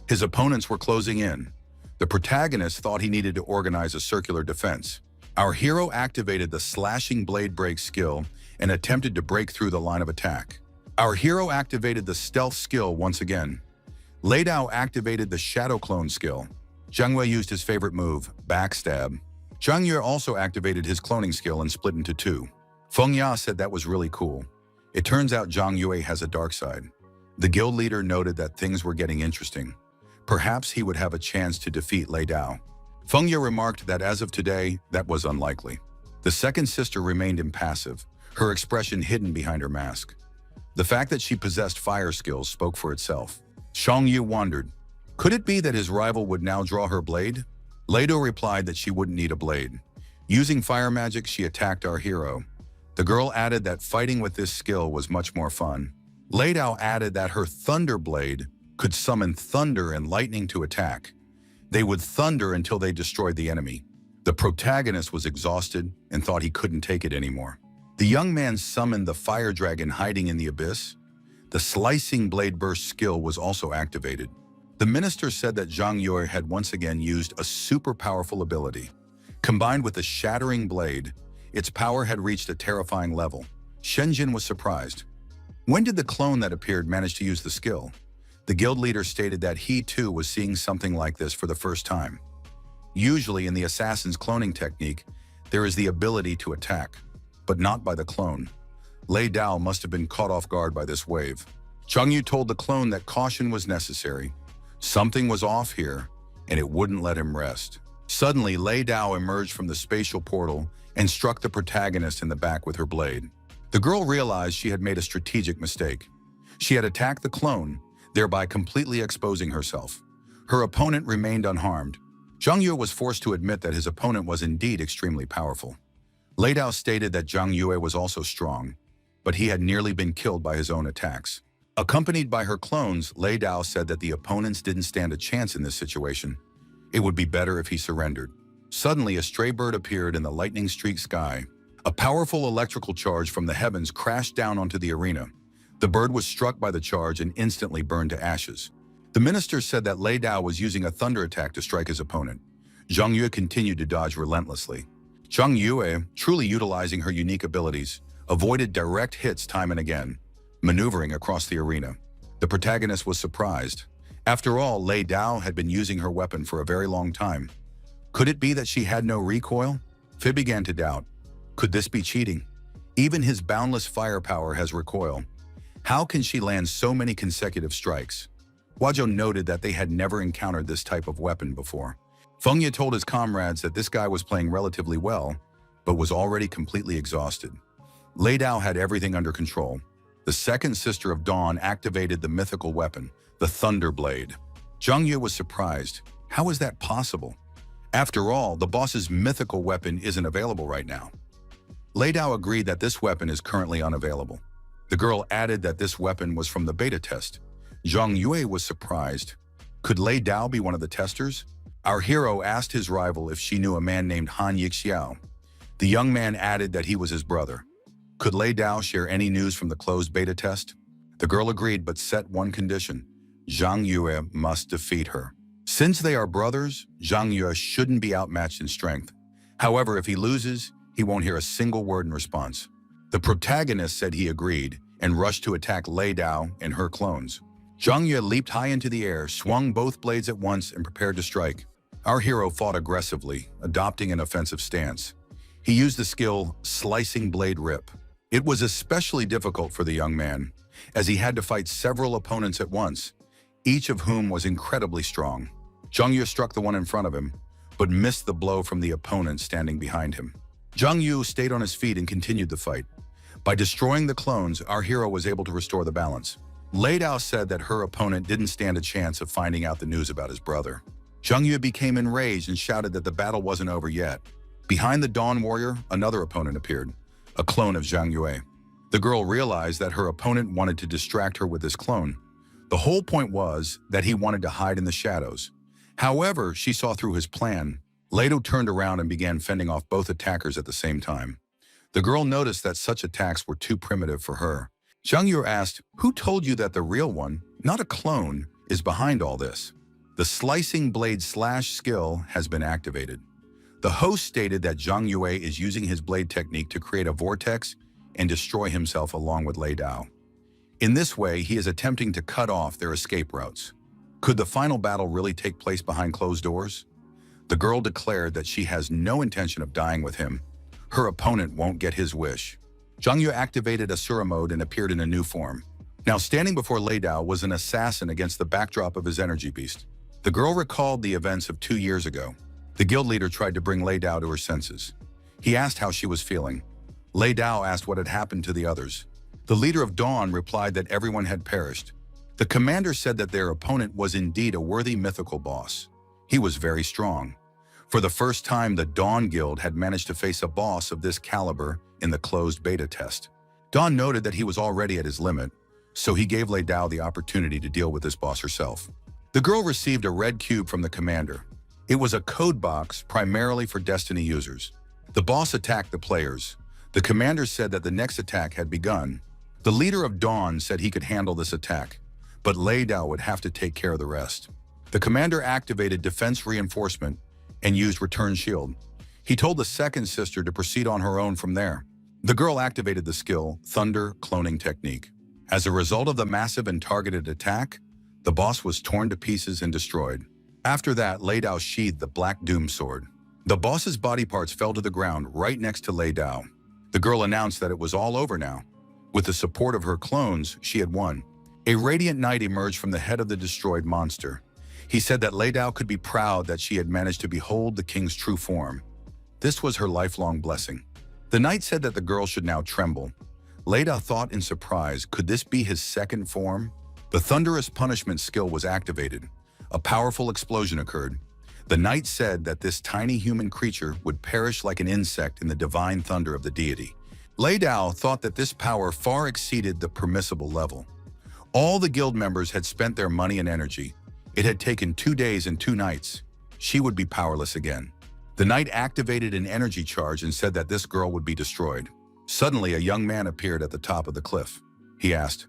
His opponents were closing in. The protagonist thought he needed to organize a circular defense. Our hero activated the slashing blade break skill and attempted to break through the line of attack. Our hero activated the stealth skill once again. Lei Dao activated the shadow clone skill. Zhang Yue used his favorite move, backstab. Zhang Yue also activated his cloning skill and split into two. Feng Ya said that was really cool. It turns out Zhang Yue has a dark side. The guild leader noted that things were getting interesting. Perhaps he would have a chance to defeat Lei Dao. Feng Ya remarked that as of today, that was unlikely. The second sister remained impassive, her expression hidden behind her mask. The fact that she possessed fire skills spoke for itself. Zhang Yue wondered, could it be that his rival would now draw her blade? Lei Dao replied that she wouldn't need a blade. Using fire magic, she attacked our hero. The girl added that fighting with this skill was much more fun. Lei Dao added that her thunder blade could summon thunder and lightning to attack. They would thunder until they destroyed the enemy. The protagonist was exhausted and thought he couldn't take it anymore. The young man summoned the fire dragon hiding in the abyss. The slicing blade burst skill was also activated. The minister said that Zhang Yue had once again used a super powerful ability. Combined with the shattering blade, its power had reached a terrifying level. Shenjin was surprised. When did the clone that appeared manage to use the skill? The guild leader stated that he too was seeing something like this for the first time. Usually in the assassin's cloning technique, there is the ability to attack, but not by the clone. Lei Dao must have been caught off guard by this wave. Zhang Yue told the clone that caution was necessary. Something was off here. and it wouldn't let him rest. Suddenly, Lei Dao emerged from the spatial portal and struck the protagonist in the back with her blade. The girl realized she had made a strategic mistake. She had attacked the clone, thereby completely exposing herself. Her opponent remained unharmed. Zhang Yue was forced to admit that his opponent was indeed extremely powerful. Lei Dao stated that Zhang Yue was also strong, but he had nearly been killed by his own attacks. Accompanied by her clones, Lei Dao said that the opponents didn't stand a chance in this situation. It would be better if he surrendered. Suddenly, a stray bird appeared in the lightning-streaked sky. A powerful electrical charge from the heavens crashed down onto the arena. The bird was struck by the charge and instantly burned to ashes. The minister said that Lei Dao was using a thunder attack to strike his opponent. Zhang Yue continued to dodge relentlessly. Zhang Yue, truly utilizing her unique abilities, avoided direct hits time and again, maneuvering across the arena. The protagonist was surprised. After all, Lei Dao had been using her weapon for a very long time. Could it be that she had no recoil? Fi began to doubt. Could this be cheating? Even his boundless firepower has recoil. How can she land so many consecutive strikes? Huazhou noted that they had never encountered this type of weapon before. Feng Ye told his comrades that this guy was playing relatively well, but was already completely exhausted. Lei Dao had everything under control. The second sister of Dawn activated the mythical weapon, the Thunder Blade. Zhang Yue was surprised. How is that possible? After all, the boss's mythical weapon isn't available right now. Lei Dao agreed that this weapon is currently unavailable. The girl added that this weapon was from the beta test. Zhang Yue was surprised. Could Lei Dao be one of the testers? Our hero asked his rival if she knew a man named Han Yixiao. The young man added that he was his brother. Could Lei Dao share any news from the closed beta test? The girl agreed but set one condition. Zhang Yue must defeat her. Since they are brothers, Zhang Yue shouldn't be outmatched in strength. However, if he loses, he won't hear a single word in response. The protagonist said he agreed and rushed to attack Lei Dao and her clones. Zhang Yue leaped high into the air, swung both blades at once, and prepared to strike. Our hero fought aggressively, adopting an offensive stance. He used the skill Slicing Blade Rip. It was especially difficult for the young man, as he had to fight several opponents at once, each of whom was incredibly strong. Zhang Yue struck the one in front of him, but missed the blow from the opponent standing behind him. Zhang Yue stayed on his feet and continued the fight. By destroying the clones, our hero was able to restore the balance. Lei Dao said that her opponent didn't stand a chance of finding out the news about his brother. Zhang Yue became enraged and shouted that the battle wasn't over yet. Behind the Dawn Warrior, another opponent appeared, a clone of Zhang Yue. The girl realized that her opponent wanted to distract her with this clone. The whole point was that he wanted to hide in the shadows. However, she saw through his plan. Lei Dao turned around and began fending off both attackers at the same time. The girl noticed that such attacks were too primitive for her. Zhang Yue asked, "Who told you that the real one, not a clone, is behind all this?" The Slicing Blade Slash skill has been activated. The host stated that Zhang Yue is using his blade technique to create a vortex and destroy himself along with Lei Dao. In this way, he is attempting to cut off their escape routes. Could the final battle really take place behind closed doors? The girl declared that she has no intention of dying with him. Her opponent won't get his wish. Zhang Yue activated Asura mode and appeared in a new form. Now standing before Lei Dao was an assassin against the backdrop of his energy beast. The girl recalled the events of 2 years ago. The guild leader tried to bring Lei Dao to her senses. He asked how she was feeling. Lei Dao asked what had happened to the others. The leader of Dawn replied that everyone had perished. The commander said that their opponent was indeed a worthy mythical boss. He was very strong. For the first time, the Dawn Guild had managed to face a boss of this caliber in the closed beta test. Dawn noted that he was already at his limit, so he gave Lei Dao the opportunity to deal with this boss herself. The girl received a red cube from the commander. It was a code box primarily for Destiny users. The boss attacked the players. The commander said that the next attack had begun. The leader of Dawn said he could handle this attack, but Lei Dao would have to take care of the rest. The commander activated defense reinforcement and used Return Shield. He told the second sister to proceed on her own from there. The girl activated the skill Thunder Cloning Technique. As a result of the massive and targeted attack, the boss was torn to pieces and destroyed. After that, Lei Dao sheathed the Black Doom Sword. The boss's body parts fell to the ground right next to Lei Dao. The girl announced that it was all over now. With the support of her clones, she had won. A radiant knight emerged from the head of the destroyed monster. He said that Lei Dao could be proud that she had managed to behold the king's true form. This was her lifelong blessing. The knight said that the girl should now tremble. Lei Dao thought in surprise, could this be his second form? The thunderous punishment skill was activated. A powerful explosion occurred. The knight said that this tiny human creature would perish like an insect in the divine thunder of the deity. Lei Dao thought that this power far exceeded the permissible level. All the guild members had spent their money and energy. It had taken 2 days and 2 nights. She would be powerless again. The knight activated an energy charge and said that this girl would be destroyed. Suddenly, a young man appeared at the top of the cliff. He asked,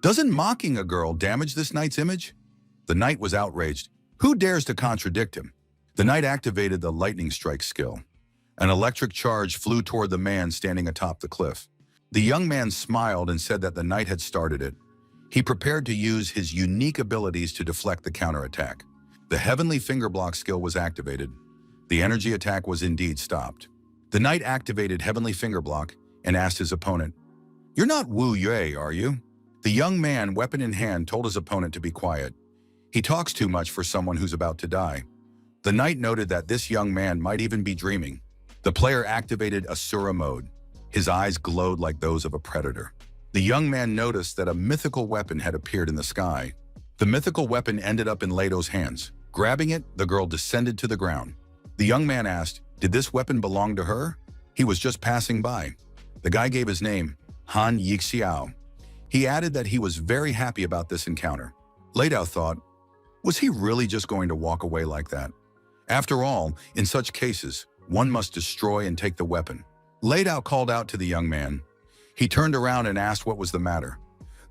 "Doesn't mocking a girl damage this knight's image?" The knight was outraged. Who dares to contradict him? The knight activated the lightning strike skill. An electric charge flew toward the man standing atop the cliff. The young man smiled and said that the knight had started it. He prepared to use his unique abilities to deflect the counterattack. The heavenly finger block skill was activated. The energy attack was indeed stopped. The knight activated heavenly finger block and asked his opponent, "You're not Wu Yue, are you?" The young man, weapon in hand, told his opponent to be quiet. He talks too much for someone who's about to die. The knight noted that this young man might even be dreaming. The player activated Asura mode. His eyes glowed like those of a predator. The young man noticed that a mythical weapon had appeared in the sky. The mythical weapon ended up in Lei Dao's hands. Grabbing it, the girl descended to the ground. The young man asked, "Did this weapon belong to her?" He was just passing by. The guy gave his name, Han Yixiao. He added that he was very happy about this encounter. Lei Dao thought, was he really just going to walk away like that? After all, in such cases, one must destroy and take the weapon. Lei Dao called out to the young man. He turned around and asked what was the matter.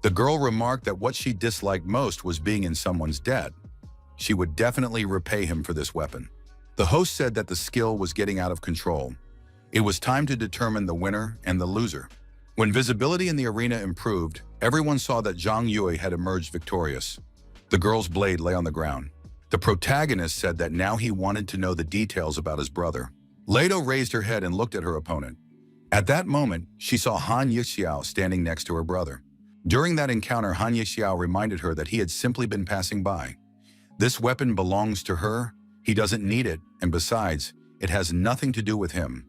The girl remarked that what she disliked most was being in someone's debt. She would definitely repay him for this weapon. The host said that the skill was getting out of control. It was time to determine the winner and the loser. When visibility in the arena improved, everyone saw that Zhang Yue had emerged victorious. The girl's blade lay on the ground. The protagonist said that now he wanted to know the details about his brother. Lei Dao raised her head and looked at her opponent. At that moment, she saw Han Yixiao standing next to her brother. During that encounter, Han Yixiao reminded her that he had simply been passing by. This weapon belongs to her, he doesn't need it, and besides, it has nothing to do with him.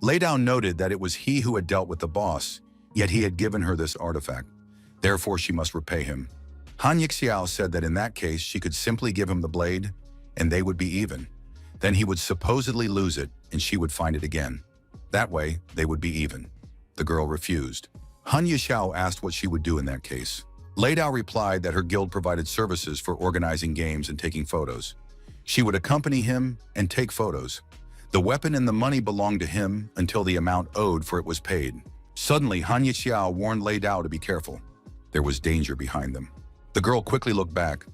Lei Dao noted that it was he who had dealt with the boss, yet he had given her this artifact. Therefore, she must repay him. Han Yixiao said that in that case, she could simply give him the blade, and they would be even. Then he would supposedly lose it, and she would find it again. That way, they would be even. The girl refused. Han Yixiao asked what she would do in that case. Lei Dao replied that her guild provided services for organizing games and taking photos. She would accompany him and take photos. The weapon and the money belonged to him until the amount owed for it was paid. Suddenly, Han Yixiao warned Lei Dao to be careful. There was danger behind them. The girl quickly looked back,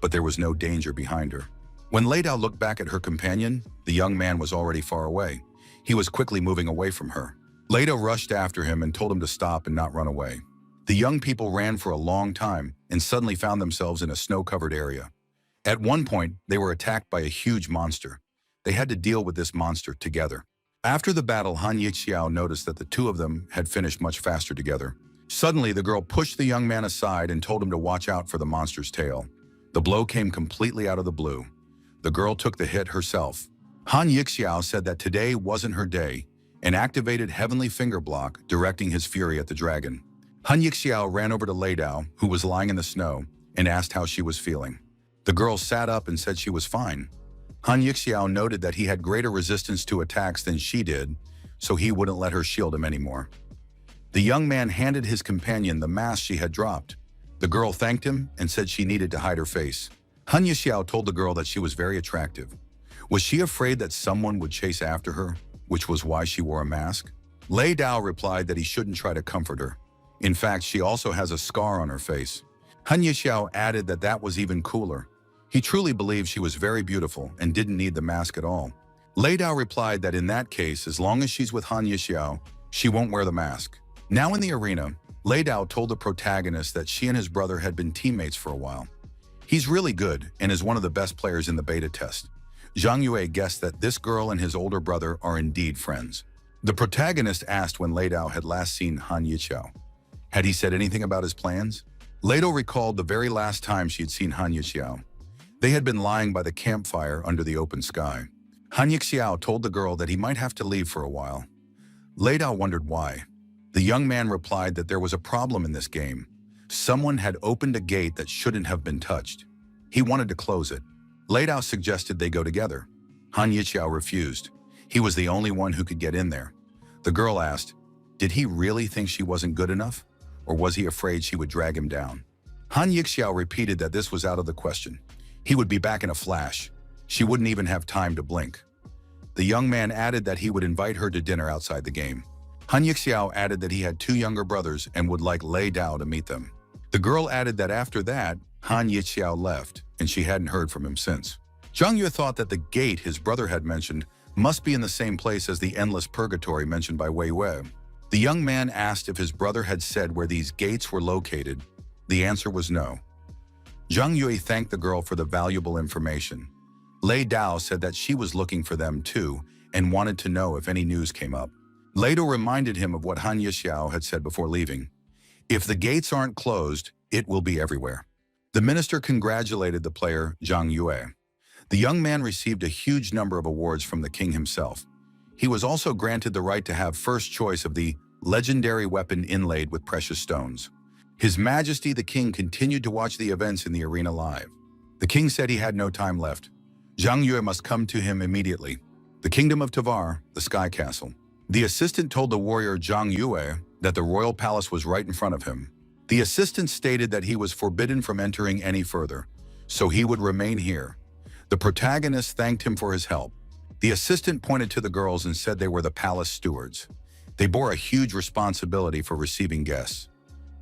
but there was no danger behind her. When Lei Dao looked back at her companion, the young man was already far away. He was quickly moving away from her. Lei Dao rushed after him and told him to stop and not run away. The young people ran for a long time and suddenly found themselves in a snow-covered area. At one point, they were attacked by a huge monster. They had to deal with this monster together. After the battle, Han Yixiao noticed that the two of them had finished much faster together. Suddenly, the girl pushed the young man aside and told him to watch out for the monster's tail. The blow came completely out of the blue. The girl took the hit herself. Han Yixiao said that today wasn't her day and activated Heavenly Finger Block, directing his fury at the dragon. Han Yixiao ran over to Lei Dao, who was lying in the snow, and asked how she was feeling. The girl sat up and said she was fine. Han Yixiao noted that he had greater resistance to attacks than she did, so he wouldn't let her shield him anymore. The young man handed his companion the mask she had dropped. The girl thanked him and said she needed to hide her face. Han Yixiao told the girl that she was very attractive. Was she afraid that someone would chase after her, which was why she wore a mask? Lei Dao replied that he shouldn't try to comfort her. In fact, she also has a scar on her face. Han Yixiao added that that was even cooler. He truly believed she was very beautiful and didn't need the mask at all. Lei Dao replied that in that case, as long as she's with Han Yixiao, she won't wear the mask. Now in the arena, Lei Dao told the protagonist that she and his brother had been teammates for a while. He's really good and is one of the best players in the beta test. Zhang Yue guessed that this girl and his older brother are indeed friends. The protagonist asked when Lei Dao had last seen Han Yixiao. Had he said anything about his plans? Lei Dao recalled the very last time she had seen Han Yixiao. They had been lying by the campfire under the open sky. Han Yixiao told the girl that he might have to leave for a while. Lei Dao wondered why. The young man replied that there was a problem in this game. Someone had opened a gate that shouldn't have been touched. He wanted to close it. Lei Dao suggested they go together. Han Yixiao refused. He was the only one who could get in there. The girl asked, did he really think she wasn't good enough? Or was he afraid she would drag him down? Han Yixiao repeated that this was out of the question. He would be back in a flash. She wouldn't even have time to blink. The young man added that he would invite her to dinner outside the game. Han Yixiao added that he had 2 younger brothers and would like Lei Dao to meet them. The girl added that after that, Han Yixiao left, and she hadn't heard from him since. Zhang Yue thought that the gate his brother had mentioned must be in the same place as the endless purgatory mentioned by Wei Wei. The young man asked if his brother had said where these gates were located. The answer was no. Zhang Yue thanked the girl for the valuable information. Lei Dao said that she was looking for them too and wanted to know if any news came up. Lei Dao reminded him of what Han Yixiao had said before leaving. If the gates aren't closed, it will be everywhere. The minister congratulated the player, Zhang Yue. The young man received a huge number of awards from the king himself. He was also granted the right to have first choice of the legendary weapon inlaid with precious stones. His Majesty the King continued to watch the events in the arena live. The king said he had no time left. Zhang Yue must come to him immediately. The kingdom of Tavar, the Sky Castle. The assistant told the warrior Zhang Yue that the royal palace was right in front of him. The assistant stated that he was forbidden from entering any further, so he would remain here. The protagonist thanked him for his help. The assistant pointed to the girls and said they were the palace stewards. They bore a huge responsibility for receiving guests.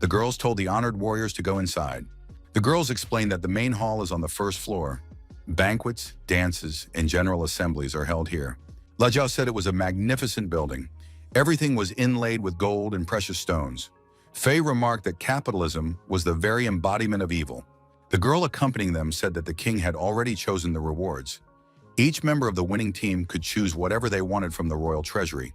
The girls told the honored warriors to go inside. The girls explained that the main hall is on the first floor. Banquets, dances, and general assemblies are held here. La Jiao said it was a magnificent building. Everything was inlaid with gold and precious stones. Fei remarked that capitalism was the very embodiment of evil. The girl accompanying them said that the king had already chosen the rewards. Each member of the winning team could choose whatever they wanted from the royal treasury.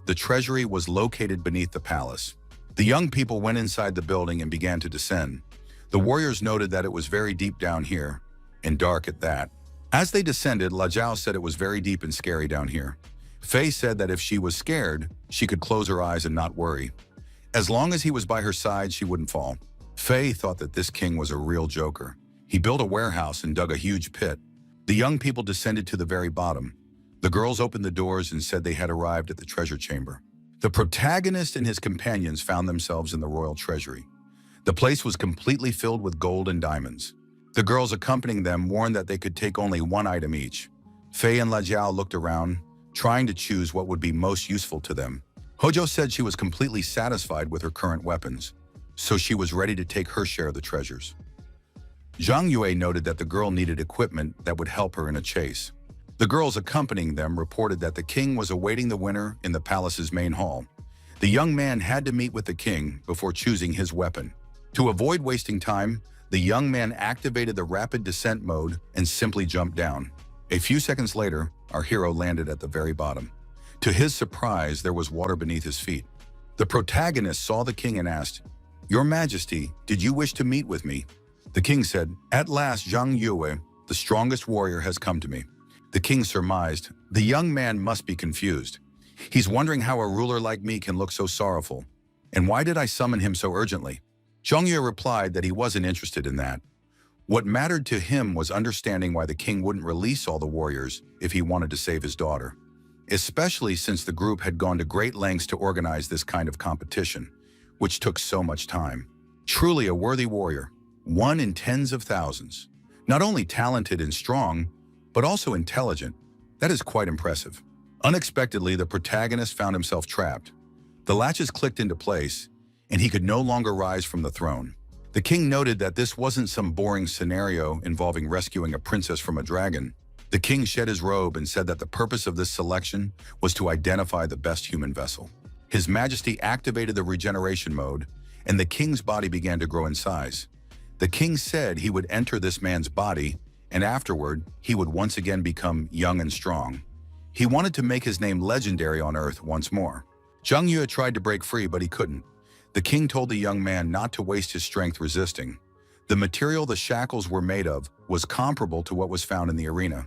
The treasury was located beneath the palace. The young people went inside the building and began to descend. The warriors noted that it was very deep down here, and dark at that. As they descended, La Jiao said it was very deep and scary down here. Fei said that if she was scared, she could close her eyes and not worry. As long as he was by her side, she wouldn't fall. Fei thought that this king was a real joker. He built a warehouse and dug a huge pit. The young people descended to the very bottom. The girls opened the doors and said they had arrived at the treasure chamber. The protagonist and his companions found themselves in the royal treasury. The place was completely filled with gold and diamonds. The girls accompanying them warned that they could take only one item each. Fei and La Jiao looked around, trying to choose what would be most useful to them. Hojo said she was completely satisfied with her current weapons, so she was ready to take her share of the treasures. Zhang Yue noted that the girl needed equipment that would help her in a chase. The girls accompanying them reported that the king was awaiting the winner in the palace's main hall. The young man had to meet with the king before choosing his weapon. To avoid wasting time, the young man activated the rapid descent mode and simply jumped down. A few seconds later, our hero landed at the very bottom. To his surprise, there was water beneath his feet. The protagonist saw the king and asked, "Your Majesty, did you wish to meet with me?" The king said, "At last, Zhang Yue, the strongest warrior, has come to me." The king surmised, the young man must be confused. He's wondering how a ruler like me can look so sorrowful. And why did I summon him so urgently? Zhang Yue replied that he wasn't interested in that. What mattered to him was understanding why the king wouldn't release all the warriors if he wanted to save his daughter, especially since the group had gone to great lengths to organize this kind of competition, which took so much time. Truly a worthy warrior, one in tens of thousands. Not only talented and strong, but also intelligent. That is quite impressive. Unexpectedly, the protagonist found himself trapped. The latches clicked into place, and he could no longer rise from the throne. The king noted that this wasn't some boring scenario involving rescuing a princess from a dragon. The king shed his robe and said that the purpose of this selection was to identify the best human vessel. His Majesty activated the regeneration mode, and the king's body began to grow in size. The king said he would enter this man's body, and afterward, he would once again become young and strong. He wanted to make his name legendary on Earth once more. Zhang Yue tried to break free, but he couldn't. The king told the young man not to waste his strength resisting. The material the shackles were made of was comparable to what was found in the arena.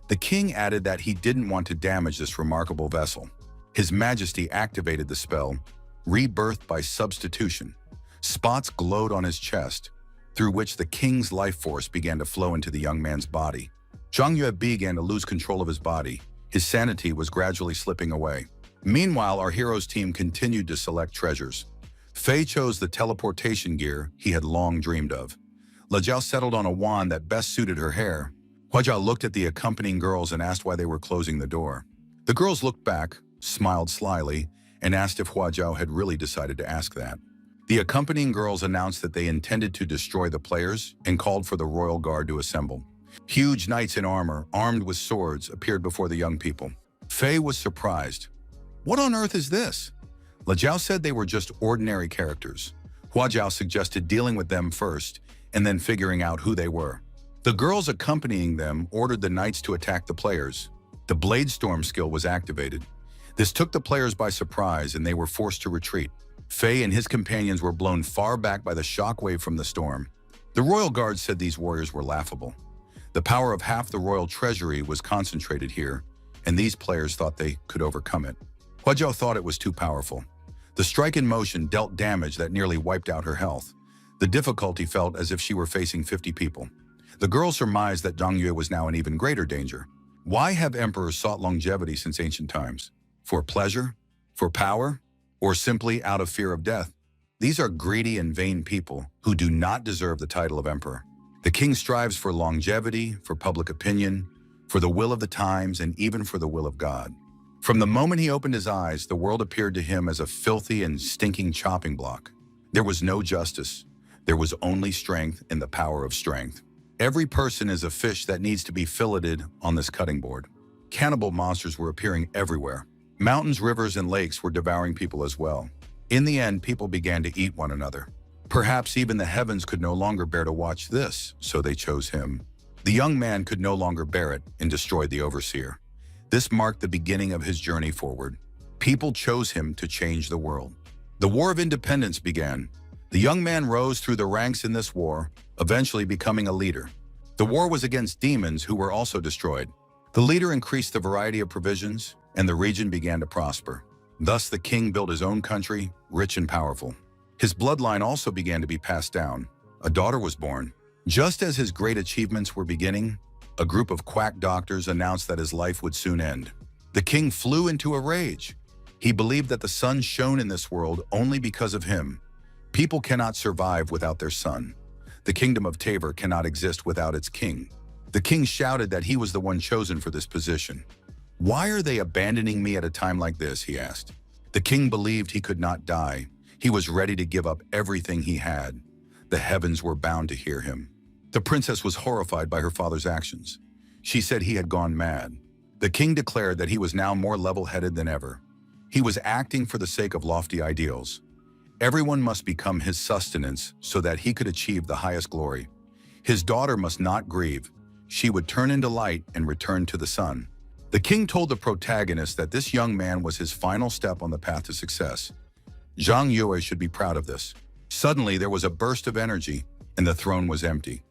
The king added that he didn't want to damage this remarkable vessel. His Majesty activated the spell, Rebirth by Substitution. Spots glowed on his chest, through which the king's life force began to flow into the young man's body. Zhang Yue began to lose control of his body. His sanity was gradually slipping away. Meanwhile, our hero's team continued to select treasures. Fei chose the teleportation gear he had long dreamed of. Lejiao settled on a wand that best suited her hair. Huajiao looked at the accompanying girls and asked why they were closing the door. The girls looked back, smiled slyly, and asked if Huajiao had really decided to ask that. The accompanying girls announced that they intended to destroy the players and called for the royal guard to assemble. Huge knights in armor, armed with swords, appeared before the young people. Fei was surprised. What on earth is this? Lejiao said they were just ordinary characters. Huajiao suggested dealing with them first and then figuring out who they were. The girls accompanying them ordered the knights to attack the players. The Blade Storm skill was activated. This took the players by surprise and they were forced to retreat. Fei and his companions were blown far back by the shockwave from the storm. The royal guard said these warriors were laughable. The power of half the royal treasury was concentrated here, and these players thought they could overcome it. Huajiao thought it was too powerful. The strike in motion dealt damage that nearly wiped out her health. The difficulty felt as if she were facing 50 people. The girl surmised that Zhang Yue was now in even greater danger. Why have emperors sought longevity since ancient times? For pleasure? For power? Or simply out of fear of death? These are greedy and vain people who do not deserve the title of emperor. The king strives for longevity, for public opinion, for the will of the times, and even for the will of God. From the moment he opened his eyes, the world appeared to him as a filthy and stinking chopping block. There was no justice. There was only strength and the power of strength. Every person is a fish that needs to be filleted on this cutting board. Cannibal monsters were appearing everywhere. Mountains, rivers, and lakes were devouring people as well. In the end, people began to eat one another. Perhaps even the heavens could no longer bear to watch this, so they chose him. The young man could no longer bear it and destroyed the overseer. This marked the beginning of his journey forward. People chose him to change the world. The War of Independence began. The young man rose through the ranks in this war, eventually becoming a leader. The war was against demons who were also destroyed. The leader increased the variety of provisions, and the region began to prosper. Thus, the king built his own country, rich and powerful. His bloodline also began to be passed down. A daughter was born. Just as his great achievements were beginning, a group of quack doctors announced that his life would soon end. The king flew into a rage. He believed that the sun shone in this world only because of him. People cannot survive without their sun. The kingdom of Tabor cannot exist without its king. The king shouted that he was the one chosen for this position. Why are they abandoning me at a time like this, he asked. The king believed he could not die. He was ready to give up everything he had. The heavens were bound to hear him. The princess was horrified by her father's actions. She said he had gone mad. The king declared that he was now more level-headed than ever. He was acting for the sake of lofty ideals. Everyone must become his sustenance so that he could achieve the highest glory. His daughter must not grieve. She would turn into light and return to the sun. The king told the protagonist that this young man was his final step on the path to success. Zhang Yue should be proud of this. Suddenly, there was a burst of energy, and the throne was empty.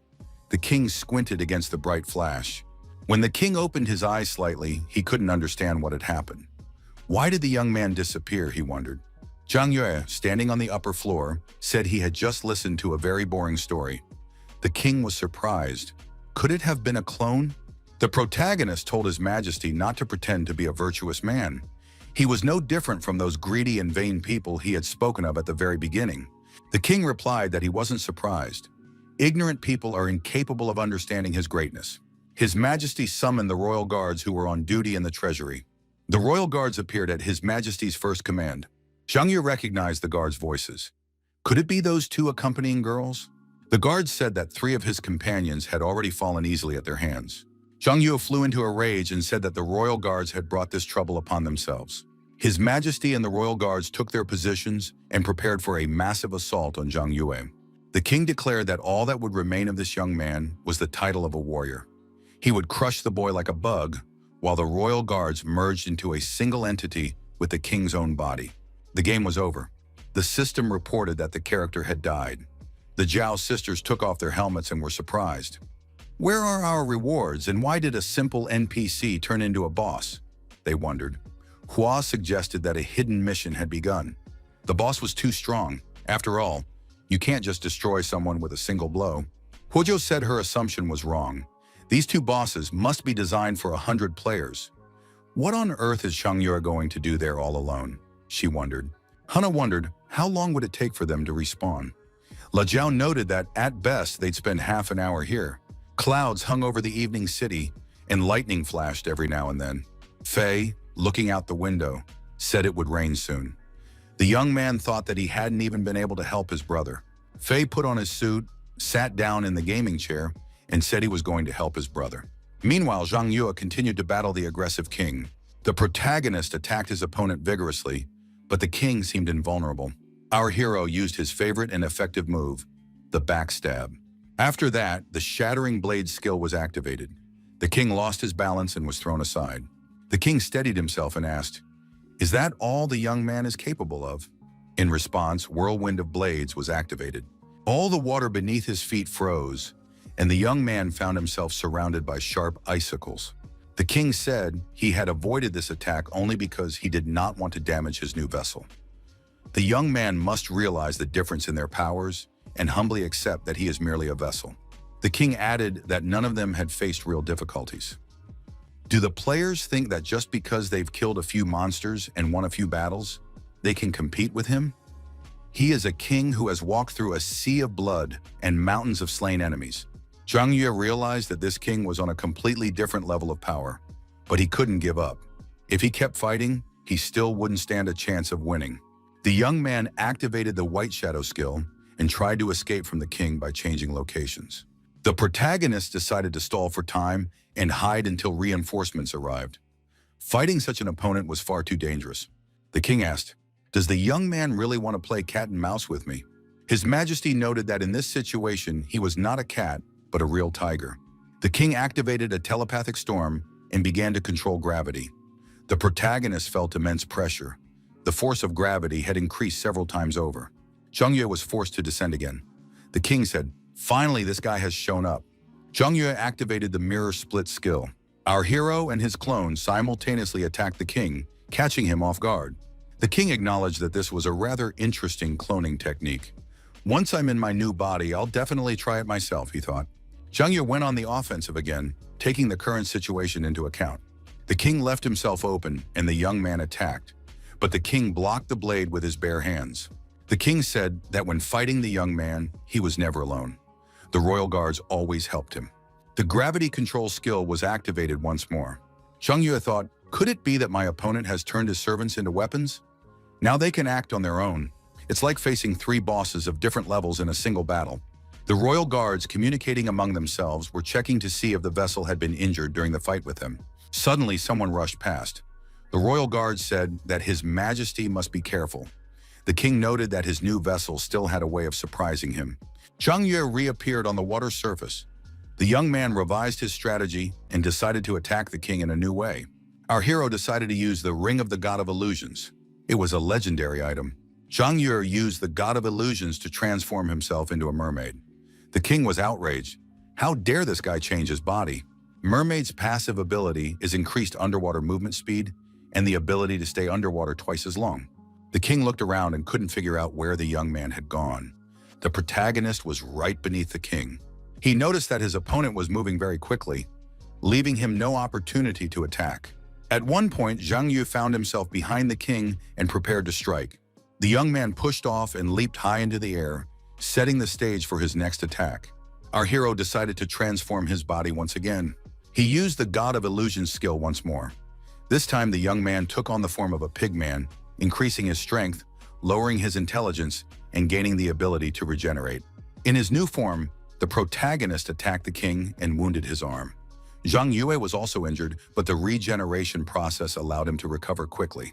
The king squinted against the bright flash. When the king opened his eyes slightly, he couldn't understand what had happened. Why did the young man disappear, he wondered. Zhang Yue, standing on the upper floor, said he had just listened to a very boring story. The king was surprised. Could it have been a clone? The protagonist told his majesty not to pretend to be a virtuous man. He was no different from those greedy and vain people he had spoken of at the very beginning. The king replied that he wasn't surprised. Ignorant people are incapable of understanding his greatness. His Majesty summoned the royal guards who were on duty in the treasury. The royal guards appeared at His Majesty's first command. Zhang Yu recognized the guards' voices. Could it be those two accompanying girls? The guards said that 3 of his companions had already fallen easily at their hands. Zhang Yu flew into a rage and said that the royal guards had brought this trouble upon themselves. His Majesty and the royal guards took their positions and prepared for a massive assault on Zhang Yue. The king declared that all that would remain of this young man was the title of a warrior. He would crush the boy like a bug, while the royal guards merged into a single entity with the king's own body. The game was over. The system reported that the character had died. The Zhao sisters took off their helmets and were surprised. Where are our rewards, and why did a simple NPC turn into a boss? They wondered. Hua suggested that a hidden mission had begun. The boss was too strong. After all, you can't just destroy someone with a single blow. Huozhou said her assumption was wrong. These two bosses must be designed for 100 players. What on earth is Xiangyue going to do there all alone? She wondered. Hana wondered how long would it take for them to respawn. La Jiao noted that at best they'd spend half an hour here. Clouds hung over the evening city, and lightning flashed every now and then. Fei, looking out the window, said it would rain soon. The young man thought that he hadn't even been able to help his brother. Fei put on his suit, sat down in the gaming chair, and said he was going to help his brother. Meanwhile, Zhang Yue continued to battle the aggressive king. The protagonist attacked his opponent vigorously, but the king seemed invulnerable. Our hero used his favorite and effective move, the backstab. After that, the shattering blade skill was activated. The king lost his balance and was thrown aside. The king steadied himself and asked, "Is that all the young man is capable of?" In response, Whirlwind of Blades was activated. All the water beneath his feet froze, and the young man found himself surrounded by sharp icicles. The king said he had avoided this attack only because he did not want to damage his new vessel. The young man must realize the difference in their powers and humbly accept that he is merely a vessel. The king added that none of them had faced real difficulties. Do the players think that just because they've killed a few monsters and won a few battles, they can compete with him? He is a king who has walked through a sea of blood and mountains of slain enemies. Zhang Yue realized that this king was on a completely different level of power, but he couldn't give up. If he kept fighting, he still wouldn't stand a chance of winning. The young man activated the White Shadow skill and tried to escape from the king by changing locations. The protagonist decided to stall for time and hide until reinforcements arrived. Fighting such an opponent was far too dangerous. The king asked, "Does the young man really want to play cat and mouse with me?" His Majesty noted that in this situation, he was not a cat, but a real tiger. The king activated a telepathic storm and began to control gravity. The protagonist felt immense pressure. The force of gravity had increased several times over. Zhang Yue was forced to descend again. The king said, "Finally, this guy has shown up." Zhang Yue activated the mirror split skill. Our hero and his clone simultaneously attacked the king, catching him off guard. The king acknowledged that this was a rather interesting cloning technique. "Once I'm in my new body, I'll definitely try it myself," he thought. Zhang Yue went on the offensive again, taking the current situation into account. The king left himself open and the young man attacked, but the king blocked the blade with his bare hands. The king said that when fighting the young man, he was never alone. The royal guards always helped him. The gravity control skill was activated once more. Zhang Yue thought, could it be that my opponent has turned his servants into weapons? Now they can act on their own. It's like facing 3 bosses of different levels in a single battle. The royal guards, communicating among themselves, were checking to see if the vessel had been injured during the fight with him. Suddenly, someone rushed past. The royal guards said that His Majesty must be careful. The king noted that his new vessel still had a way of surprising him. Zhang Yue reappeared on the water's surface. The young man revised his strategy and decided to attack the king in a new way. Our hero decided to use the Ring of the God of Illusions. It was a legendary item. Zhang Yue used the God of Illusions to transform himself into a mermaid. The king was outraged. How dare this guy change his body? Mermaid's passive ability is increased underwater movement speed and the ability to stay underwater twice as long. The king looked around and couldn't figure out where the young man had gone. The protagonist was right beneath the king. He noticed that his opponent was moving very quickly, leaving him no opportunity to attack. At one point, Zhang Yue found himself behind the king and prepared to strike. The young man pushed off and leaped high into the air, setting the stage for his next attack. Our hero decided to transform his body once again. He used the God of Illusions skill once more. This time, the young man took on the form of a pigman, increasing his strength, lowering his intelligence, and gaining the ability to regenerate. In his new form, the protagonist attacked the king and wounded his arm. Zhang Yue was also injured, but the regeneration process allowed him to recover quickly.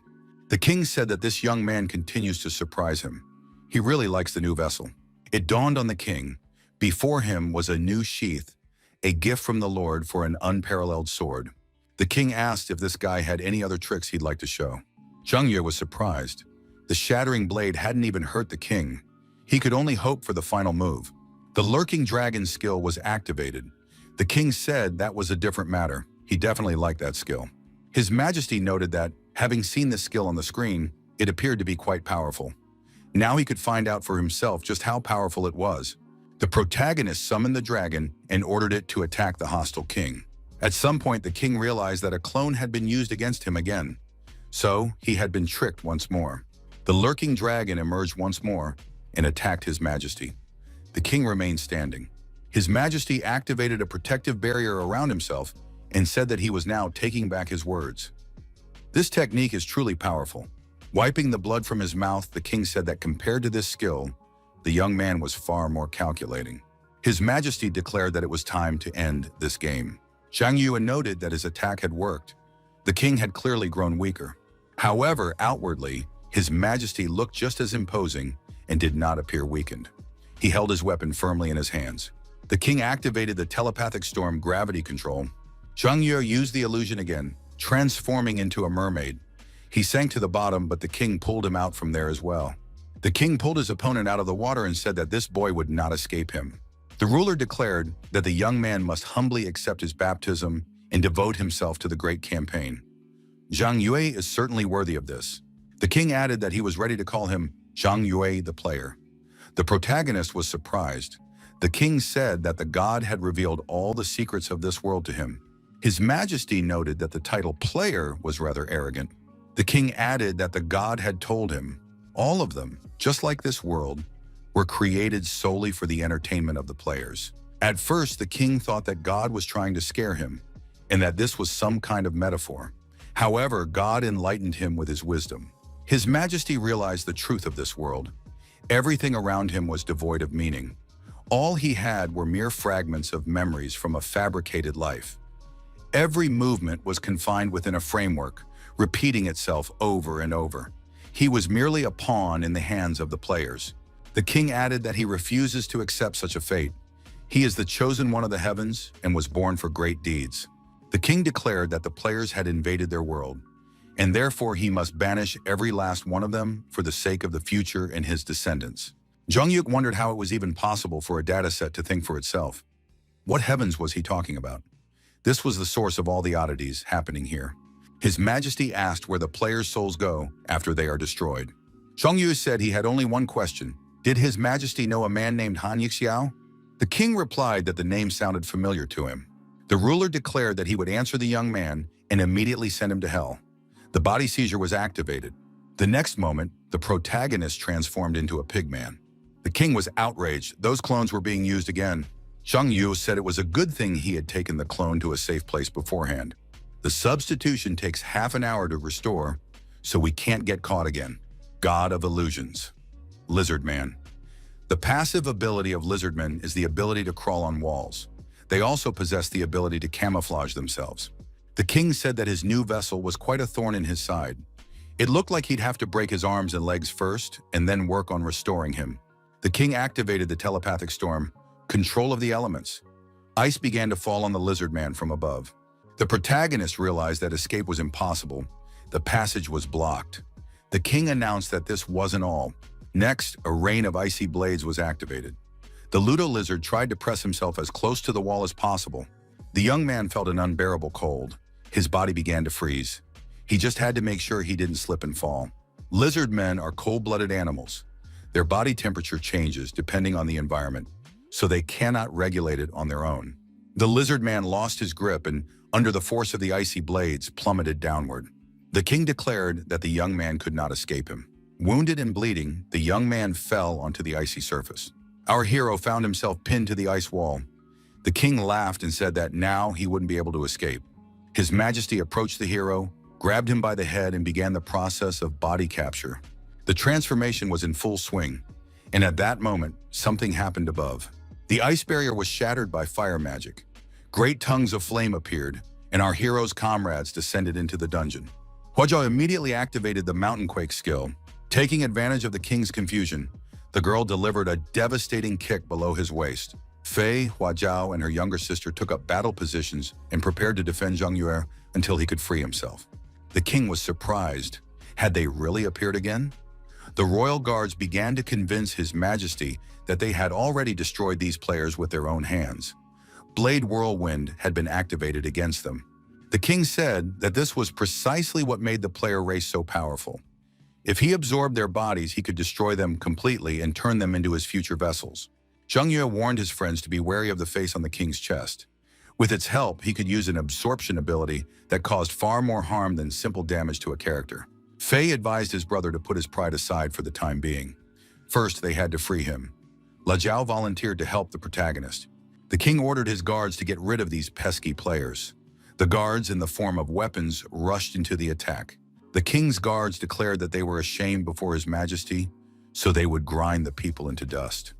The king said that this young man continues to surprise him. He really likes the new vessel. It dawned on the king. Before him was a new sheath, a gift from the Lord for an unparalleled sword. The king asked if this guy had any other tricks he'd like to show. Zhang Yue was surprised. The shattering blade hadn't even hurt the king. He could only hope for the final move. The lurking dragon skill was activated. The king said that was a different matter. He definitely liked that skill. His Majesty noted that, having seen the skill on the screen, it appeared to be quite powerful. Now he could find out for himself just how powerful it was. The protagonist summoned the dragon and ordered it to attack the hostile king. At some point, the king realized that a clone had been used against him again. So, he had been tricked once more. The lurking dragon emerged once more and attacked His Majesty. The king remained standing. His Majesty activated a protective barrier around himself and said that he was now taking back his words. This technique is truly powerful. Wiping the blood from his mouth, the king said that compared to this skill, the young man was far more calculating. His Majesty declared that it was time to end this game. Zhang Yue noted that his attack had worked. The king had clearly grown weaker. However, outwardly, His Majesty looked just as imposing and did not appear weakened. He held his weapon firmly in his hands. The king activated the telepathic storm gravity control. Zhang Yue used the illusion again, transforming into a mermaid. He sank to the bottom, but the king pulled him out from there as well. The king pulled his opponent out of the water and said that this boy would not escape him. The ruler declared that the young man must humbly accept his baptism and devote himself to the great campaign. Zhang Yue is certainly worthy of this. The king added that he was ready to call him Zhang Yue the player. The protagonist was surprised. The king said that the god had revealed all the secrets of this world to him. His Majesty noted that the title player was rather arrogant. The king added that the god had told him, all of them, just like this world, were created solely for the entertainment of the players. At first, the king thought that God was trying to scare him, and that this was some kind of metaphor. However, God enlightened him with his wisdom. His Majesty realized the truth of this world. Everything around him was devoid of meaning. All he had were mere fragments of memories from a fabricated life. Every movement was confined within a framework, repeating itself over and over. He was merely a pawn in the hands of the players. The king added that he refuses to accept such a fate. He is the chosen one of the heavens and was born for great deeds. The king declared that the players had invaded their world, and therefore he must banish every last one of them for the sake of the future and his descendants. Zhang Yue wondered how it was even possible for a dataset to think for itself. What heavens was he talking about? This was the source of all the oddities happening here. His Majesty asked where the players' souls go after they are destroyed. Zhang Yue said he had only one question. Did His Majesty know a man named Han Yixiao? The king replied that the name sounded familiar to him. The ruler declared that he would answer the young man and immediately send him to hell. The body seizure was activated. The next moment, the protagonist transformed into a pigman. The king was outraged. Those clones were being used again. Zhang Yue said it was a good thing he had taken the clone to a safe place beforehand. The substitution takes half an hour to restore, so we can't get caught again. God of Illusions. Lizard Man. The passive ability of lizardmen is the ability to crawl on walls. They also possess the ability to camouflage themselves. The king said that his new vessel was quite a thorn in his side. It looked like he'd have to break his arms and legs first and then work on restoring him. The king activated the telepathic storm, control of the elements. Ice began to fall on the lizard man from above. The protagonist realized that escape was impossible. The passage was blocked. The king announced that this wasn't all. Next, a rain of icy blades was activated. The Ludo lizard tried to press himself as close to the wall as possible. The young man felt an unbearable cold. His body began to freeze. He just had to make sure he didn't slip and fall. Lizard men are cold-blooded animals. Their body temperature changes depending on the environment, so they cannot regulate it on their own. The lizard man lost his grip and, under the force of the icy blades, plummeted downward. The king declared that the young man could not escape him. Wounded and bleeding, the young man fell onto the icy surface. Our hero found himself pinned to the ice wall. The king laughed and said that now he wouldn't be able to escape. His Majesty approached the hero, grabbed him by the head, and began the process of body capture. The transformation was in full swing, and at that moment, something happened above. The ice barrier was shattered by fire magic. Great tongues of flame appeared, and our hero's comrades descended into the dungeon. Huazhao immediately activated the mountain quake skill. Taking advantage of the king's confusion, the girl delivered a devastating kick below his waist. Fei, Huazhao, and her younger sister took up battle positions and prepared to defend Zhang Yue until he could free himself. The king was surprised. Had they really appeared again? The royal guards began to convince His Majesty that they had already destroyed these players with their own hands. Blade Whirlwind had been activated against them. The king said that this was precisely what made the player race so powerful. If he absorbed their bodies, he could destroy them completely and turn them into his future vessels. Zhang Yue warned his friends to be wary of the face on the king's chest. With its help, he could use an absorption ability that caused far more harm than simple damage to a character. Fei advised his brother to put his pride aside for the time being. First, they had to free him. La Jiao volunteered to help the protagonist. The king ordered his guards to get rid of these pesky players. The guards, in the form of weapons, rushed into the attack. The king's guards declared that they were ashamed before His Majesty, so they would grind the people into dust.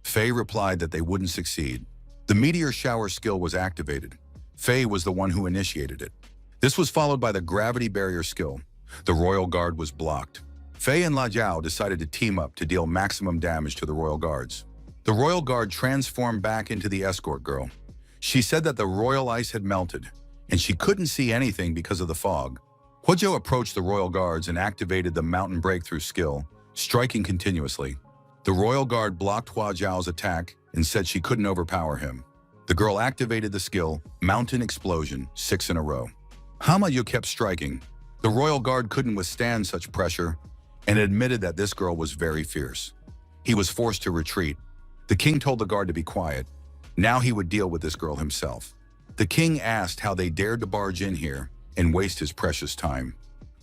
Fei replied that they wouldn't succeed. The meteor shower skill was activated. Fei was the one who initiated it. This was followed by the gravity barrier skill. The royal guard was blocked. Fei and La Jiao decided to team up to deal maximum damage to the royal guards. The royal guard transformed back into the escort girl. She said that the royal ice had melted, and she couldn't see anything because of the fog. Huozhou approached the royal guards and activated the mountain breakthrough skill, striking continuously. The royal guard blocked Huozhou's attack and said she couldn't overpower him. The girl activated the skill, Mountain Explosion, 6 in a row. Hama Yu kept striking. The royal guard couldn't withstand such pressure and admitted that this girl was very fierce. He was forced to retreat. The king told the guard to be quiet. Now he would deal with this girl himself. The king asked how they dared to barge in here and waste his precious time.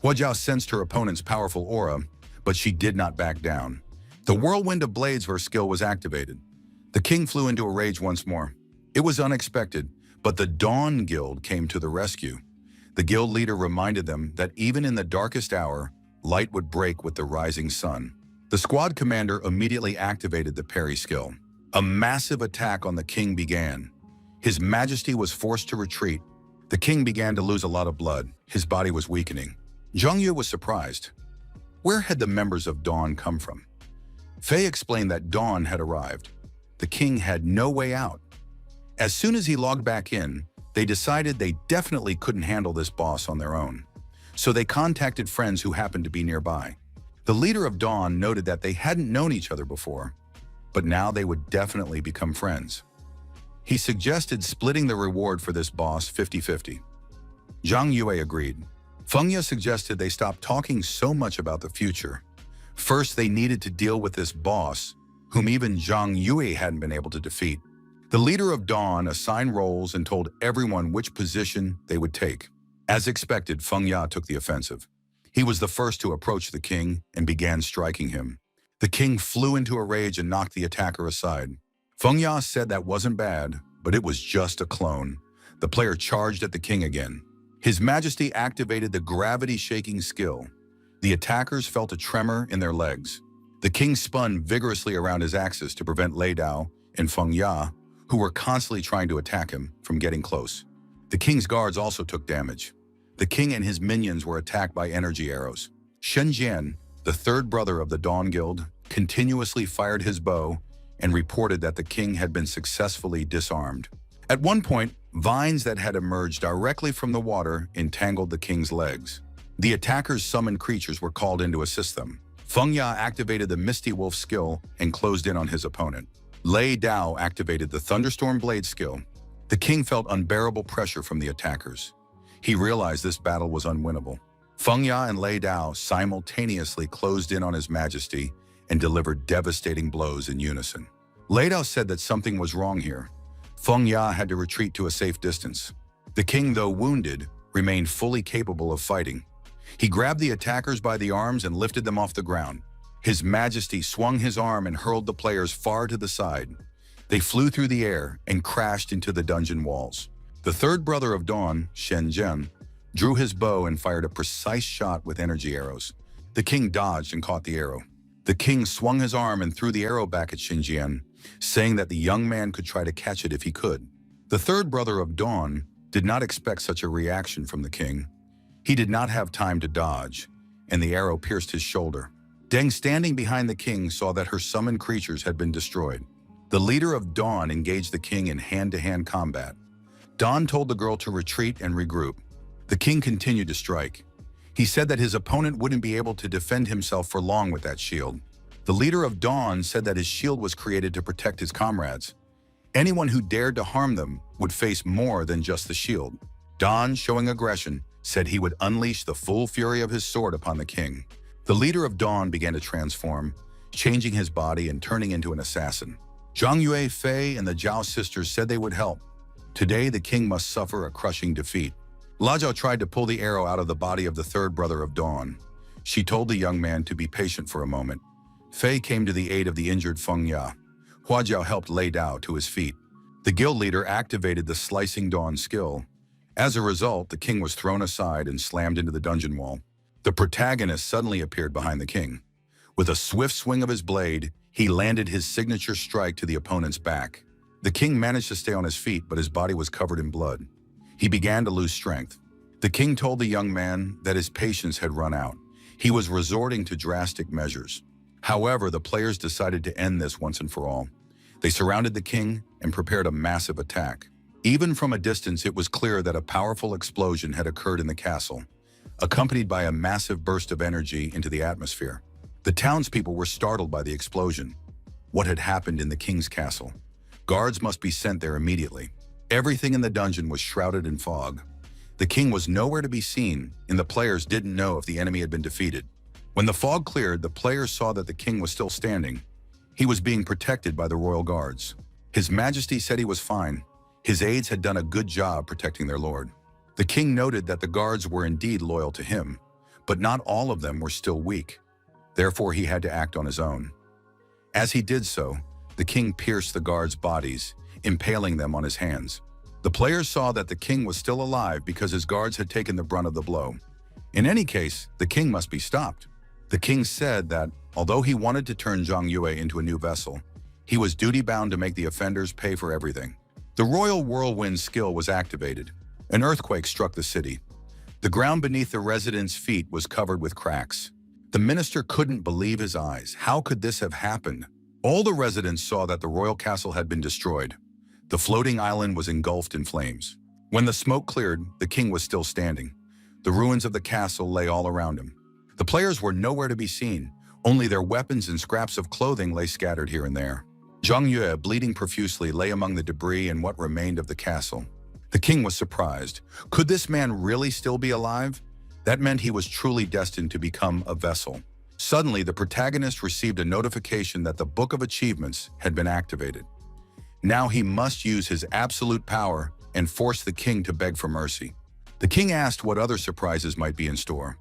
Huozhou sensed her opponent's powerful aura, but she did not back down. The Whirlwind of Blades verse skill was activated. The king flew into a rage once more. It was unexpected, but the Dawn Guild came to the rescue. The guild leader reminded them that even in the darkest hour, light would break with the rising sun. The squad commander immediately activated the parry skill. A massive attack on the king began. His Majesty was forced to retreat. The king began to lose a lot of blood. His body was weakening. Zhang Yue was surprised. Where had the members of Dawn come from? Fei explained that Dawn had arrived. The king had no way out. As soon as he logged back in, they decided they definitely couldn't handle this boss on their own. So they contacted friends who happened to be nearby. The leader of Dawn noted that they hadn't known each other before, but now they would definitely become friends. He suggested splitting the reward for this boss 50-50. Zhang Yue agreed. Fengya suggested they stop talking so much about the future. First, they needed to deal with this boss, whom even Zhang Yue hadn't been able to defeat. The leader of Dawn assigned roles and told everyone which position they would take. As expected, Fengya took the offensive. He was the first to approach the king and began striking him. The king flew into a rage and knocked the attacker aside. Fengya said that wasn't bad, but it was just a clone. The player charged at the king again. His Majesty activated the gravity-shaking skill. The attackers felt a tremor in their legs. The king spun vigorously around his axis to prevent Lei Dao and Fengya, who were constantly trying to attack him, from getting close. The king's guards also took damage. The king and his minions were attacked by energy arrows. Shen Jian, the third brother of the Dawn Guild, continuously fired his bow and reported that the king had been successfully disarmed. At one point, vines that had emerged directly from the water entangled the king's legs. The attackers' summoned creatures were called in to assist them. Fengya activated the Misty Wolf skill and closed in on his opponent. Lei Dao activated the Thunderstorm Blade skill. The king felt unbearable pressure from the attackers. He realized this battle was unwinnable. Fengya and Lei Dao simultaneously closed in on His Majesty and delivered devastating blows in unison. Lei Dao said that something was wrong here. Fengya had to retreat to a safe distance. The king, though wounded, remained fully capable of fighting. He grabbed the attackers by the arms and lifted them off the ground. His Majesty swung his arm and hurled the players far to the side. They flew through the air and crashed into the dungeon walls. The third brother of Dawn, Shen Jian, drew his bow and fired a precise shot with energy arrows. The king dodged and caught the arrow. The king swung his arm and threw the arrow back at Shen Jian, saying that the young man could try to catch it if he could. The third brother of Dawn did not expect such a reaction from the king. He did not have time to dodge, and the arrow pierced his shoulder. Deng, standing behind the king, saw that her summoned creatures had been destroyed. The leader of Dawn engaged the king in hand-to-hand combat. Dawn told the girl to retreat and regroup. The king continued to strike. He He said that his opponent wouldn't be able to defend himself for long with that shield. The leader of Dawn said that his shield was created to protect his comrades. Anyone who dared to harm them would face more than just the shield. Dawn, showing aggression, said he would unleash the full fury of his sword upon the king. The leader of Dawn began to transform, changing his body and turning into an assassin. Zhang Yue, Fei, and the Zhao sisters said they would help. Today, the king must suffer a crushing defeat. La Zhao tried to pull the arrow out of the body of the third brother of Dawn. She told the young man to be patient for a moment. Fei came to the aid of the injured Feng Ya. Hua Jiao helped lay Dao to his feet. The guild leader activated the slicing Dawn skill. As a result, the king was thrown aside and slammed into the dungeon wall. The protagonist suddenly appeared behind the king. With a swift swing of his blade, he landed his signature strike to the opponent's back. The king managed to stay on his feet, but his body was covered in blood. He began to lose strength. The king told the young man that his patience had run out. He was resorting to drastic measures. However, the players decided to end this once and for all. They surrounded the king and prepared a massive attack. Even from a distance, it was clear that a powerful explosion had occurred in the castle, accompanied by a massive burst of energy into the atmosphere. The townspeople were startled by the explosion. What had happened in the king's castle? Guards must be sent there immediately. Everything in the dungeon was shrouded in fog. The king was nowhere to be seen, and the players didn't know if the enemy had been defeated. When the fog cleared, the players saw that the king was still standing. He was being protected by the royal guards. His Majesty said he was fine. His aides had done a good job protecting their lord. The king noted that the guards were indeed loyal to him, but not all of them were still weak. Therefore, he had to act on his own. As he did so, the king pierced the guards' bodies, impaling them on his hands. The players saw that the king was still alive because his guards had taken the brunt of the blow. In any case, the king must be stopped. The king said that, although he wanted to turn Zhang Yue into a new vessel, he was duty-bound to make the offenders pay for everything. The royal whirlwind skill was activated. An earthquake struck the city. The ground beneath the residents' feet was covered with cracks. The minister couldn't believe his eyes. How could this have happened? All the residents saw that the royal castle had been destroyed. The floating island was engulfed in flames. When the smoke cleared, the king was still standing. The ruins of the castle lay all around him. The players were nowhere to be seen. Only their weapons and scraps of clothing lay scattered here and there. Zhang Yue, bleeding profusely, lay among the debris and what remained of the castle. The king was surprised. Could this man really still be alive? That meant he was truly destined to become a vessel. Suddenly, the protagonist received a notification that the Book of Achievements had been activated. Now he must use his absolute power and force the king to beg for mercy. The king asked what other surprises might be in store.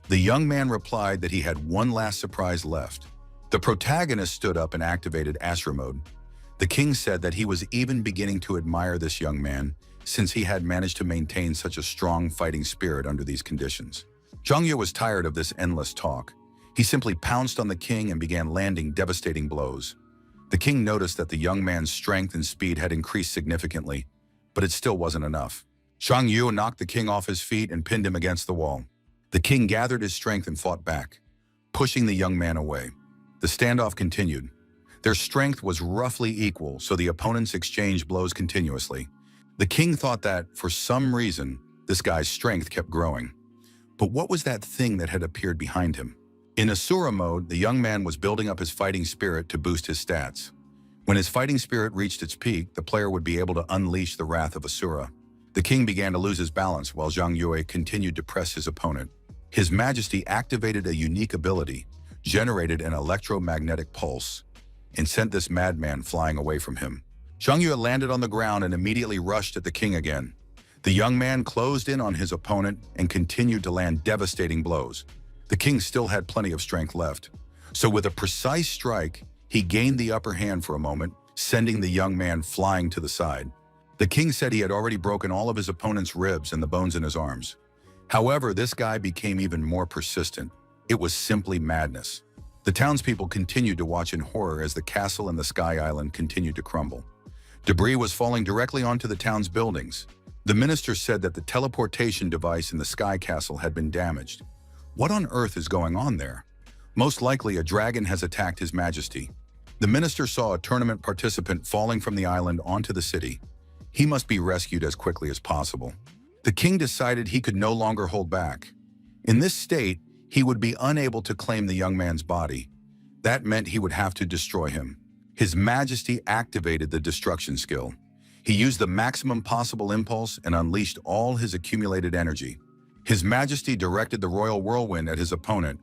The young man replied that he had one last surprise left. The protagonist stood up and activated Asura mode. The king said that he was even beginning to admire this young man, since he had managed to maintain such a strong fighting spirit under these conditions. Zhang Yue was tired of this endless talk. He simply pounced on the king and began landing devastating blows. The king noticed that the young man's strength and speed had increased significantly, but it still wasn't enough. Zhang Yue knocked the king off his feet and pinned him against the wall. The king gathered his strength and fought back, pushing the young man away. The standoff continued. Their strength was roughly equal, so the opponents exchanged blows continuously. The king thought that, for some reason, this guy's strength kept growing. But what was that thing that had appeared behind him? In Asura mode, the young man was building up his fighting spirit to boost his stats. When his fighting spirit reached its peak, the player would be able to unleash the wrath of Asura. The king began to lose his balance while Zhang Yue continued to press his opponent. His Majesty activated a unique ability, generated an electromagnetic pulse, and sent this madman flying away from him. Zhang Yue landed on the ground and immediately rushed at the king again. The young man closed in on his opponent and continued to land devastating blows. The king still had plenty of strength left. So with a precise strike, he gained the upper hand for a moment, sending the young man flying to the side. The king said he had already broken all of his opponent's ribs and the bones in his arms. However, this guy became even more persistent. It was simply madness. The townspeople continued to watch in horror as the castle and the Sky Island continued to crumble. Debris was falling directly onto the town's buildings. The minister said that the teleportation device in the Sky Castle had been damaged. What on earth is going on there? Most likely a dragon has attacked His Majesty. The minister saw a tournament participant falling from the island onto the city. He must be rescued as quickly as possible. The king decided he could no longer hold back. In this state, he would be unable to claim the young man's body. That meant he would have to destroy him. His Majesty activated the destruction skill. He used the maximum possible impulse and unleashed all his accumulated energy. His Majesty directed the royal whirlwind at his opponent,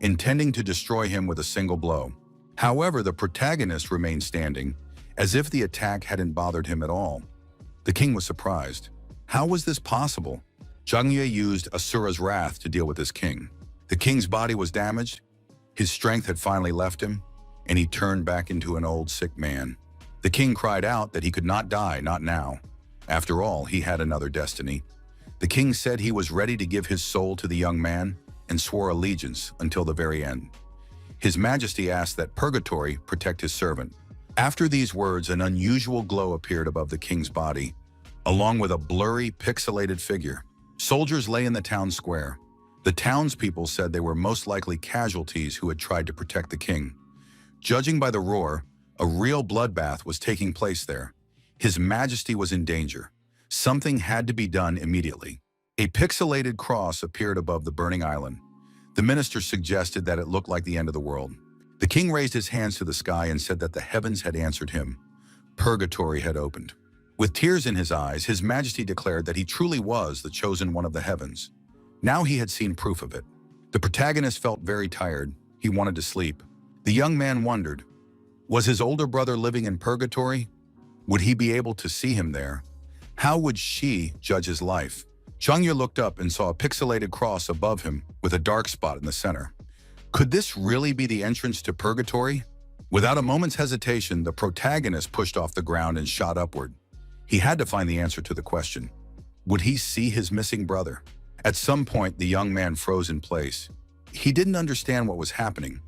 intending to destroy him with a single blow. However, the protagonist remained standing, as if the attack hadn't bothered him at all. The king was surprised. How was this possible? Zhang Yue used Asura's wrath to deal with his king. The king's body was damaged, his strength had finally left him, and he turned back into an old sick man. The king cried out that he could not die, not now. After all, he had another destiny. The king said he was ready to give his soul to the young man and swore allegiance until the very end. His Majesty asked that purgatory protect his servant. After these words, an unusual glow appeared above the king's body, along with a blurry, pixelated figure. Soldiers lay in the town square. The townspeople said they were most likely casualties who had tried to protect the king. Judging by the roar, a real bloodbath was taking place there. His Majesty was in danger. Something had to be done immediately. A pixelated cross appeared above the burning island. The minister suggested that it looked like the end of the world. The king raised his hands to the sky and said that the heavens had answered him. Purgatory had opened. With tears in his eyes, His Majesty declared that he truly was the chosen one of the heavens. Now he had seen proof of it. The protagonist felt very tired. He wanted to sleep. The young man wondered, was his older brother living in purgatory? Would he be able to see him there? How would she judge his life? Zhang Yue looked up and saw a pixelated cross above him with a dark spot in the center. Could this really be the entrance to purgatory? Without a moment's hesitation, the protagonist pushed off the ground and shot upward. He had to find the answer to the question. Would he see his missing brother? At some point, the young man froze in place. He didn't understand what was happening.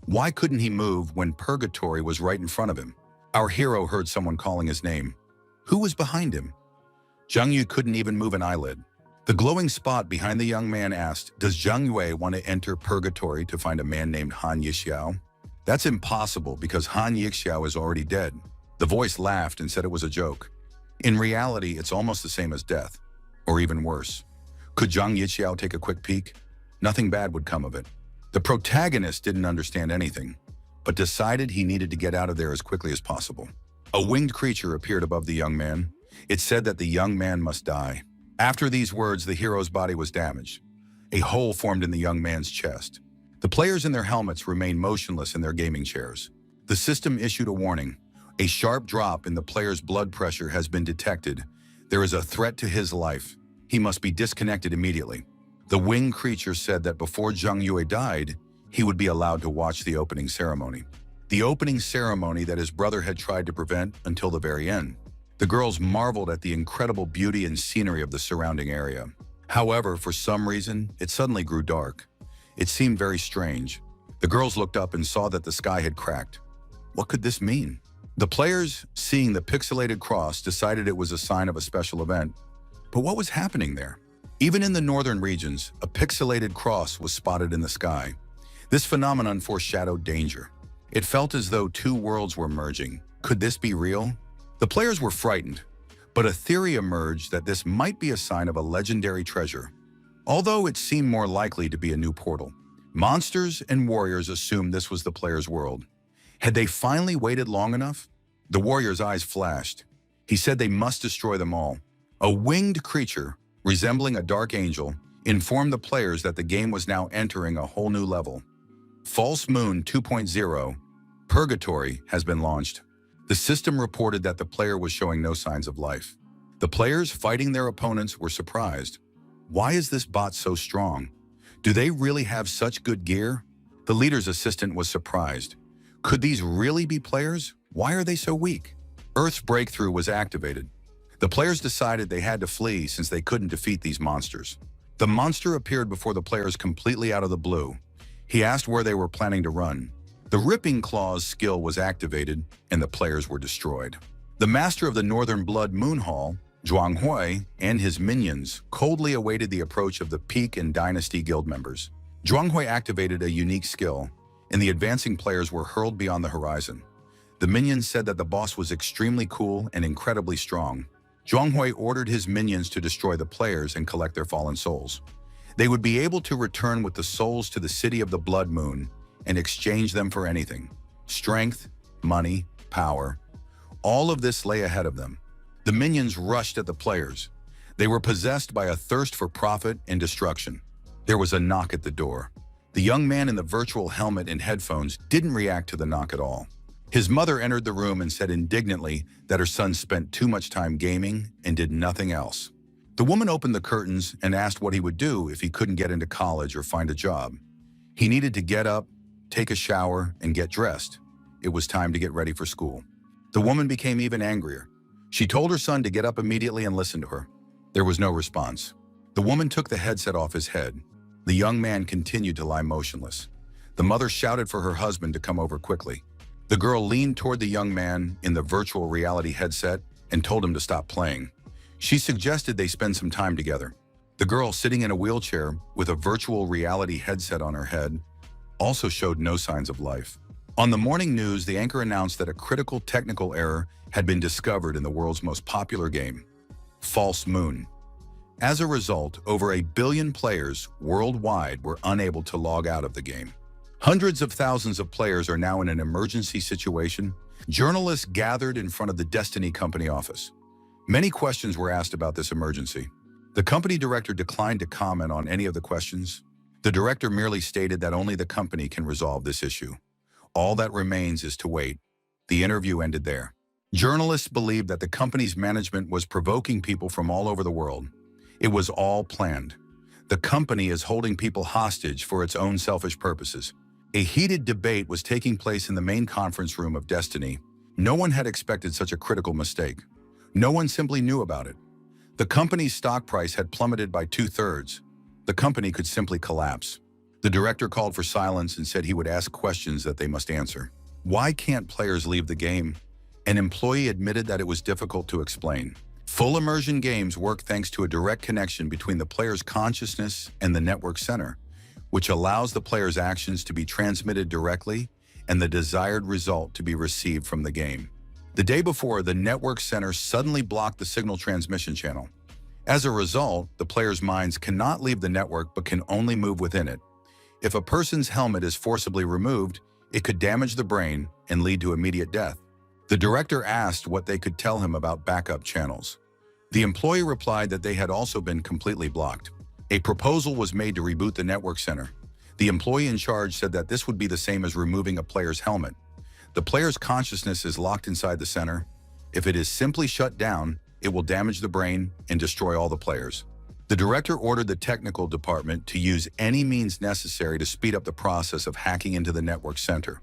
Why couldn't he move when purgatory was right in front of him? Our hero heard someone calling his name. Who was behind him? Zhang Yue couldn't even move an eyelid. The glowing spot behind the young man asked, does Zhang Yue want to enter purgatory to find a man named Han Yixiao? That's impossible because Han Yixiao is already dead. The voice laughed and said it was a joke. In reality, it's almost the same as death, or even worse. Could Zhang Yixiao take a quick peek? Nothing bad would come of it. The protagonist didn't understand anything, but decided he needed to get out of there as quickly as possible. A winged creature appeared above the young man. It said that the young man must die. After these words, the hero's body was damaged. A hole formed in the young man's chest. The players in their helmets remained motionless in their gaming chairs. The system issued a warning. A sharp drop in the player's blood pressure has been detected. There is a threat to his life. He must be disconnected immediately. The winged creature said that before Zhang Yue died, he would be allowed to watch the opening ceremony. The opening ceremony that his brother had tried to prevent until the very end. The girls marveled at the incredible beauty and scenery of the surrounding area. However, for some reason, it suddenly grew dark. It seemed very strange. The girls looked up and saw that the sky had cracked. What could this mean? The players, seeing the pixelated cross, decided it was a sign of a special event. But what was happening there? Even in the northern regions, a pixelated cross was spotted in the sky. This phenomenon foreshadowed danger. It felt as though two worlds were merging. Could this be real? The players were frightened, but a theory emerged that this might be a sign of a legendary treasure. Although it seemed more likely to be a new portal, monsters and warriors assumed this was the player's world. Had they finally waited long enough? The warrior's eyes flashed. He said they must destroy them all. A winged creature, resembling a dark angel, informed the players that the game was now entering a whole new level. False Moon 2.0, Purgatory, has been launched. The system reported that the player was showing no signs of life. The players fighting their opponents were surprised. Why is this bot so strong? Do they really have such good gear? The leader's assistant was surprised. Could these really be players? Why are they so weak? Earth's breakthrough was activated. The players decided they had to flee since they couldn't defeat these monsters. The monster appeared before the players completely out of the blue. He asked where they were planning to run. The Ripping Claws skill was activated, and the players were destroyed. The master of the Northern Blood Moon Hall, Zhuanghui, and his minions coldly awaited the approach of the Peak and Dynasty guild members. Zhuanghui activated a unique skill, and the advancing players were hurled beyond the horizon. The minions said that the boss was extremely cool and incredibly strong. Zhuanghui ordered his minions to destroy the players and collect their fallen souls. They would be able to return with the souls to the city of the Blood Moon and exchange them for anything. Strength, money, power. All of this lay ahead of them. The minions rushed at the players. They were possessed by a thirst for profit and destruction. There was a knock at the door. The young man in the virtual helmet and headphones didn't react to the knock at all. His mother entered the room and said indignantly that her son spent too much time gaming and did nothing else. The woman opened the curtains and asked what he would do if he couldn't get into college or find a job. He needed to get up, take a shower, and get dressed. It was time to get ready for school. The woman became even angrier. She told her son to get up immediately and listen to her. There was no response. The woman took the headset off his head. The young man continued to lie motionless. The mother shouted for her husband to come over quickly. The girl leaned toward the young man in the virtual reality headset and told him to stop playing. She suggested they spend some time together. The girl, sitting in a wheelchair with a virtual reality headset on her head, also showed no signs of life. On the morning news, the anchor announced that a critical technical error had been discovered in the world's most popular game, False Moon. As a result, over 1 billion players worldwide were unable to log out of the game. Hundreds of thousands of players are now in an emergency situation. Journalists gathered in front of the Destiny company office. Many questions were asked about this emergency. The company director declined to comment on any of the questions. The director merely stated that only the company can resolve this issue. All that remains is to wait. The interview ended there. Journalists believed that the company's management was provoking people from all over the world. It was all planned. The company is holding people hostage for its own selfish purposes. A heated debate was taking place in the main conference room of Destiny. No one had expected such a critical mistake. No one simply knew about it. The company's stock price had plummeted by 2/3. The company could simply collapse. The director called for silence and said he would ask questions that they must answer. Why can't players leave the game? An employee admitted that it was difficult to explain. Full immersion games work thanks to a direct connection between the player's consciousness and the network center, which allows the player's actions to be transmitted directly and the desired result to be received from the game. The day before, the network center suddenly blocked the signal transmission channel. As a result, the player's minds cannot leave the network but can only move within it. If a person's helmet is forcibly removed, it could damage the brain and lead to immediate death. The director asked what they could tell him about backup channels. The employee replied that they had also been completely blocked. A proposal was made to reboot the network center. The employee in charge said that this would be the same as removing a player's helmet. The player's consciousness is locked inside the center. If it is simply shut down, it will damage the brain and destroy all the players. The director ordered the technical department to use any means necessary to speed up the process of hacking into the network center.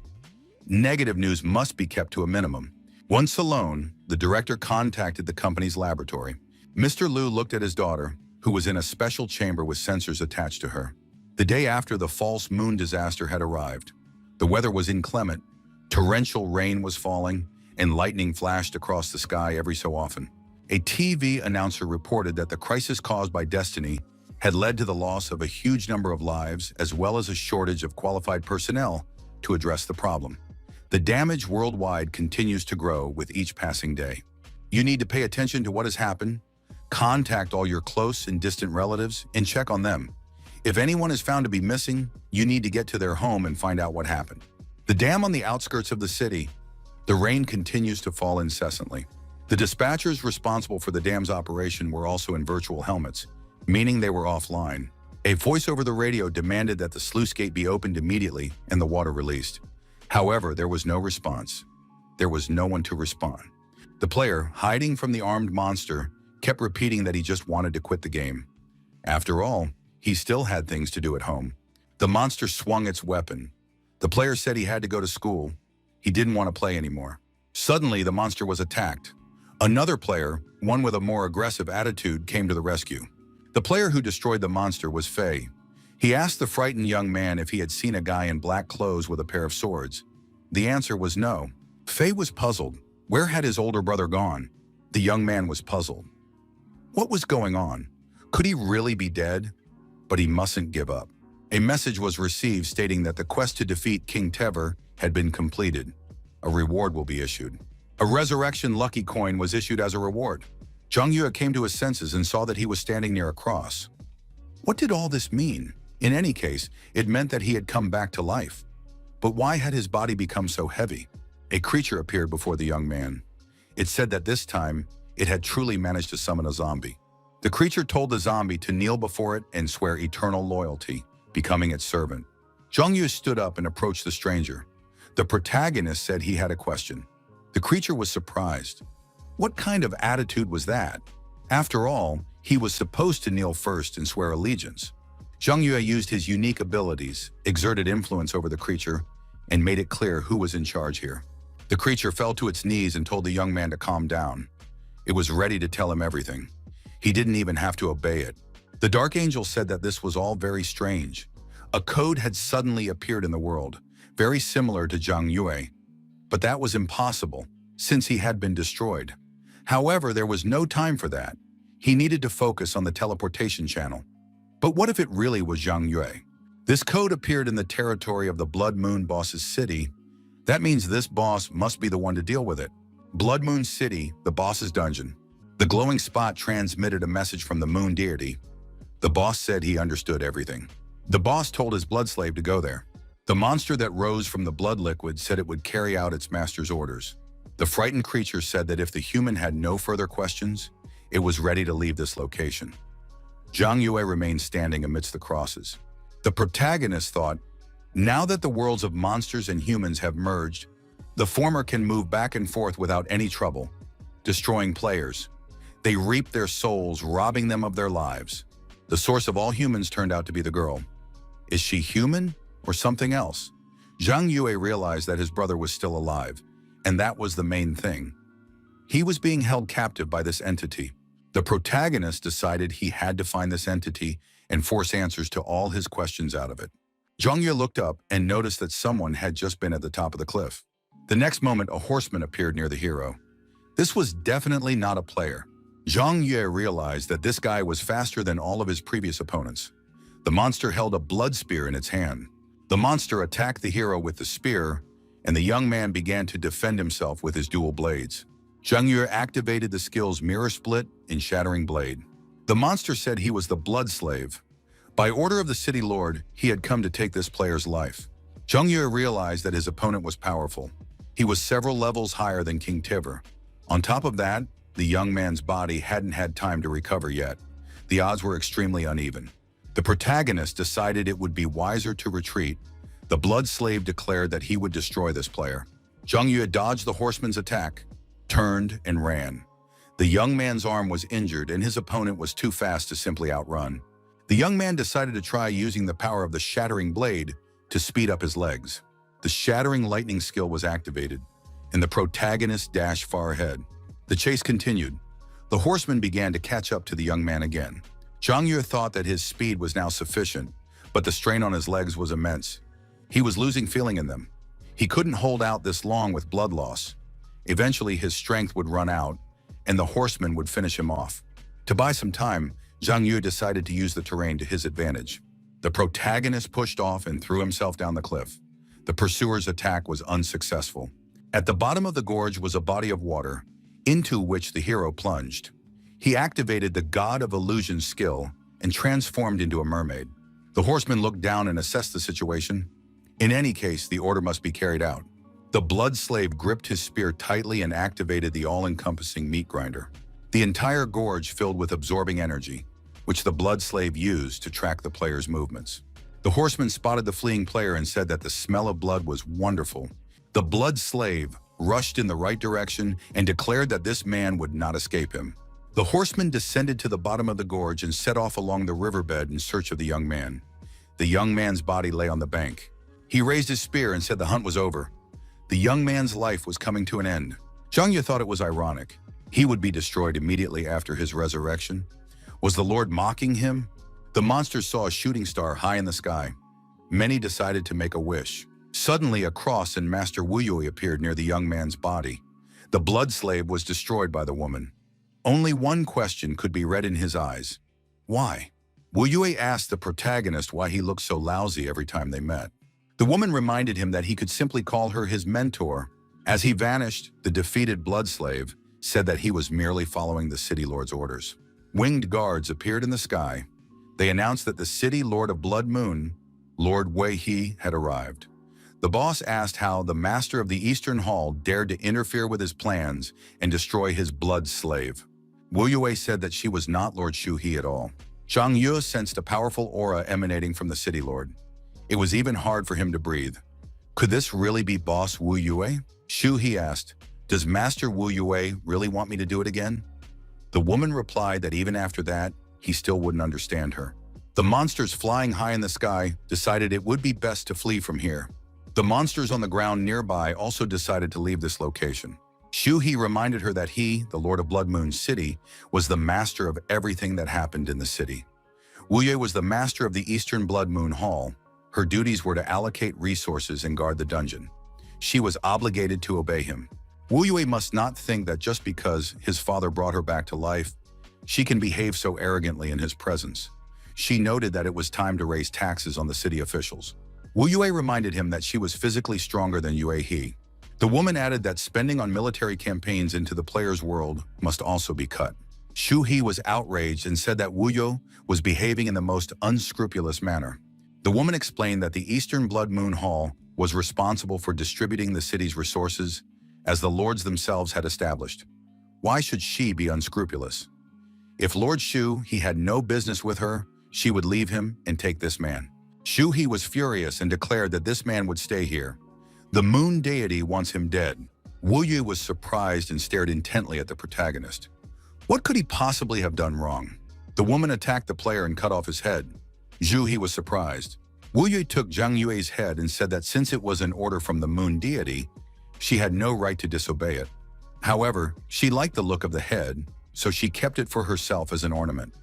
Negative news must be kept to a minimum. Once alone, the director contacted the company's laboratory. Mr. Liu looked at his daughter, who was in a special chamber with sensors attached to her. The day after the false moon disaster had arrived, the weather was inclement. Torrential rain was falling, and lightning flashed across the sky every so often. A TV announcer reported that the crisis caused by Destiny had led to the loss of a huge number of lives as well as a shortage of qualified personnel to address the problem. The damage worldwide continues to grow with each passing day. You need to pay attention to what has happened, contact all your close and distant relatives, and check on them. If anyone is found to be missing, you need to get to their home and find out what happened. The dam on the outskirts of the city. The rain continues to fall incessantly. The dispatchers responsible for the dam's operation were also in virtual helmets, meaning they were offline. A voice over the radio demanded that the sluice gate be opened immediately and the water released. However, there was no response. There was no one to respond. The player, hiding from the armed monster, kept repeating that he just wanted to quit the game. After all, he still had things to do at home. The monster swung its weapon. The player said he had to go to school. He didn't want to play anymore. Suddenly, the monster was attacked. Another player, one with a more aggressive attitude, came to the rescue. The player who destroyed the monster was Faye. He asked the frightened young man if he had seen a guy in black clothes with a pair of swords. The answer was no. Faye was puzzled. Where had his older brother gone? The young man was puzzled. What was going on? Could he really be dead? But he mustn't give up. A message was received stating that the quest to defeat King Tever had been completed. A reward will be issued. A resurrection lucky coin was issued as a reward. Zhang Yue came to his senses and saw that he was standing near a cross. What did all this mean? In any case, it meant that he had come back to life. But why had his body become so heavy? A creature appeared before the young man. It said that this time, it had truly managed to summon a zombie. The creature told the zombie to kneel before it and swear eternal loyalty, becoming its servant. Zhongyu stood up and approached the stranger. The protagonist said he had a question. The creature was surprised. What kind of attitude was that? After all, he was supposed to kneel first and swear allegiance. Zhang Yue used his unique abilities, exerted influence over the creature, and made it clear who was in charge here. The creature fell to its knees and told the young man to calm down. It was ready to tell him everything. He didn't even have to obey it. The Dark Angel said that this was all very strange. A code had suddenly appeared in the world, very similar to Zhang Yue. But that was impossible, since he had been destroyed. However, there was no time for that. He needed to focus on the teleportation channel. But what if it really was Zhang Yue? This code appeared in the territory of the Blood Moon boss's city. That means this boss must be the one to deal with it. Blood Moon City, the boss's dungeon. The glowing spot transmitted a message from the moon deity. The boss said he understood everything. The boss told his blood slave to go there. The monster that rose from the blood liquid said it would carry out its master's orders. The frightened creature said that if the human had no further questions, it was ready to leave this location. Zhang Yue remained standing amidst the crosses. The protagonist thought, now that the worlds of monsters and humans have merged, the former can move back and forth without any trouble, destroying players. They reap their souls, robbing them of their lives. The source of all humans turned out to be the girl. Is she human or something else? Zhang Yue realized that his brother was still alive, and that was the main thing. He was being held captive by this entity. The protagonist decided he had to find this entity and force answers to all his questions out of it. Zhang Yue looked up and noticed that someone had just been at the top of the cliff. The next moment, a horseman appeared near the hero. This was definitely not a player. Zhang Yue realized that this guy was faster than all of his previous opponents. The monster held a blood spear in its hand. The monster attacked the hero with the spear, and the young man began to defend himself with his dual blades. Zhang Yue activated the skills Mirror Split and Shattering Blade. The monster said he was the blood slave. By order of the city lord, he had come to take this player's life. Zhang Yue realized that his opponent was powerful. He was several levels higher than King Tiver. On top of that, the young man's body hadn't had time to recover yet. The odds were extremely uneven. The protagonist decided it would be wiser to retreat. The blood slave declared that he would destroy this player. Zhang Yue dodged the horseman's attack, turned, and ran. The young man's arm was injured and his opponent was too fast to simply outrun. The young man decided to try using the power of the Shattering Blade to speed up his legs. The Shattering Lightning skill was activated, and the protagonist dashed far ahead. The chase continued. The horseman began to catch up to the young man again. Zhang Yue thought that his speed was now sufficient, but the strain on his legs was immense. He was losing feeling in them. He couldn't hold out this long with blood loss. Eventually, his strength would run out, and the horseman would finish him off. To buy some time, Zhang Yue decided to use the terrain to his advantage. The protagonist pushed off and threw himself down the cliff. The pursuer's attack was unsuccessful. At the bottom of the gorge was a body of water, into which the hero plunged. He activated the God of Illusion skill and transformed into a mermaid. The horseman looked down and assessed the situation. In any case, the order must be carried out. The blood slave gripped his spear tightly and activated the all-encompassing meat grinder. The entire gorge filled with absorbing energy, which the blood slave used to track the player's movements. The horseman spotted the fleeing player and said that the smell of blood was wonderful. The blood slave rushed in the right direction and declared that this man would not escape him. The horseman descended to the bottom of the gorge and set off along the riverbed in search of the young man. The young man's body lay on the bank. He raised his spear and said the hunt was over. The young man's life was coming to an end. Zhang Yue thought it was ironic. He would be destroyed immediately after his resurrection. Was the Lord mocking him? The monster saw a shooting star high in the sky. Many decided to make a wish. Suddenly, a cross and Master Wu Yui appeared near the young man's body. The blood slave was destroyed by the woman. Only one question could be read in his eyes. Why? Wu Yui asked the protagonist why he looked so lousy every time they met. The woman reminded him that he could simply call her his mentor. As he vanished, the defeated blood slave said that he was merely following the city lord's orders. Winged guards appeared in the sky. They announced that the city lord of Blood Moon, Lord Wei He, had arrived. The boss asked how the master of the Eastern Hall dared to interfere with his plans and destroy his blood slave. Wu Yue said that she was not Lord Shu He at all. Zhang Yu sensed a powerful aura emanating from the city lord. It was even hard for him to breathe. Could this really be boss Wu Yue? Shu He asked, "Does Master Wu Yue really want me to do it again?" The woman replied that even after that, he still wouldn't understand her. The monsters flying high in the sky decided it would be best to flee from here. The monsters on the ground nearby also decided to leave this location. Shu He reminded her that he, the Lord of Blood Moon City, was the master of everything that happened in the city. Wu Yue was the master of the Eastern Blood Moon Hall. Her duties were to allocate resources and guard the dungeon. She was obligated to obey him. Wu Yue must not think that just because his father brought her back to life, she can behave so arrogantly in his presence. She noted that it was time to raise taxes on the city officials. Wu Yue reminded him that she was physically stronger than Yue He. The woman added that spending on military campaigns into the player's world must also be cut. Shu He was outraged and said that Wu Yue was behaving in the most unscrupulous manner. The woman explained that the Eastern Blood Moon Hall was responsible for distributing the city's resources, as the lords themselves had established. Why should she be unscrupulous? If Lord Shu He had no business with her, she would leave him and take this man. Shu He was furious and declared that this man would stay here. The moon deity wants him dead. Wu Yue was surprised and stared intently at the protagonist. What could he possibly have done wrong? The woman attacked the player and cut off his head. Zhu He was surprised. Wu Yue took Zhang Yue's head and said that since it was an order from the moon deity, she had no right to disobey it. However, she liked the look of the head, so she kept it for herself as an ornament.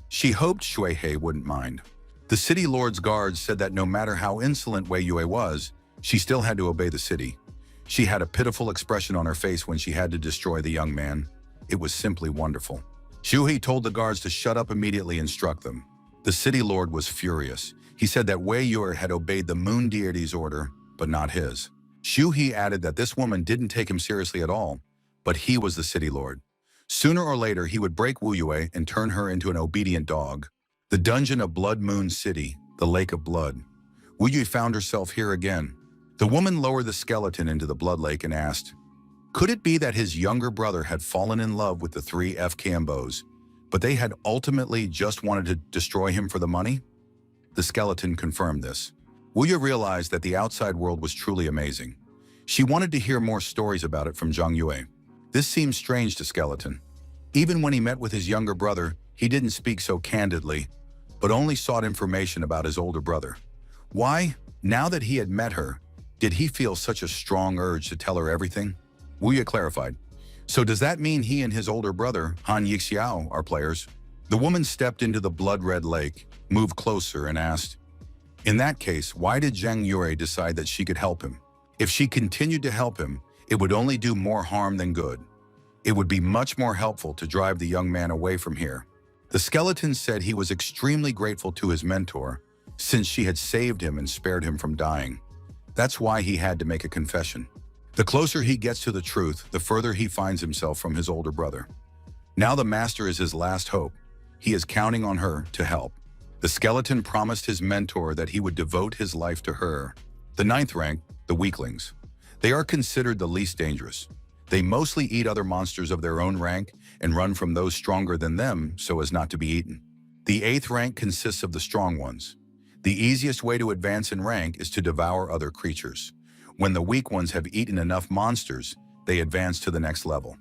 She hoped Shui He wouldn't mind. The city lord's guards said that no matter how insolent Wei Yue was, she still had to obey the city. She had a pitiful expression on her face when she had to destroy the young man. It was simply wonderful. Shu He told the guards to shut up immediately and struck them. The city lord was furious. He said that Wei Yue had obeyed the moon deity's order, but not his. Shu He added that this woman didn't take him seriously at all, but he was the city lord. Sooner or later, he would break Wu Yue and turn her into an obedient dog. The dungeon of Blood Moon City, the Lake of Blood. Wu Yue found herself here again. The woman lowered the skeleton into the blood lake and asked, could it be that his younger brother had fallen in love with the three FKMBOs, but they had ultimately just wanted to destroy him for the money? The skeleton confirmed this. Wu Yue realized that the outside world was truly amazing. She wanted to hear more stories about it from Zhang Yue. This seemed strange to Skeleton. Even when he met with his younger brother, he didn't speak so candidly, but only sought information about his older brother. Why, now that he had met her, did he feel such a strong urge to tell her everything? Wu Yue clarified. So does that mean he and his older brother, Han Yixiao, are players? The woman stepped into the blood-red lake, moved closer, and asked, in that case, why did Zhang Yue decide that she could help him? If she continued to help him, it would only do more harm than good. It would be much more helpful to drive the young man away from here. The skeleton said he was extremely grateful to his mentor, since she had saved him and spared him from dying. That's why he had to make a confession. The closer he gets to the truth, the further he finds himself from his older brother. Now the master is his last hope. He is counting on her to help. The skeleton promised his mentor that he would devote his life to her. The 9th rank, the weaklings. They are considered the least dangerous. They mostly eat other monsters of their own rank and run from those stronger than them so as not to be eaten. The 8th rank consists of the strong ones. The easiest way to advance in rank is to devour other creatures. When the weak ones have eaten enough monsters, they advance to the next level.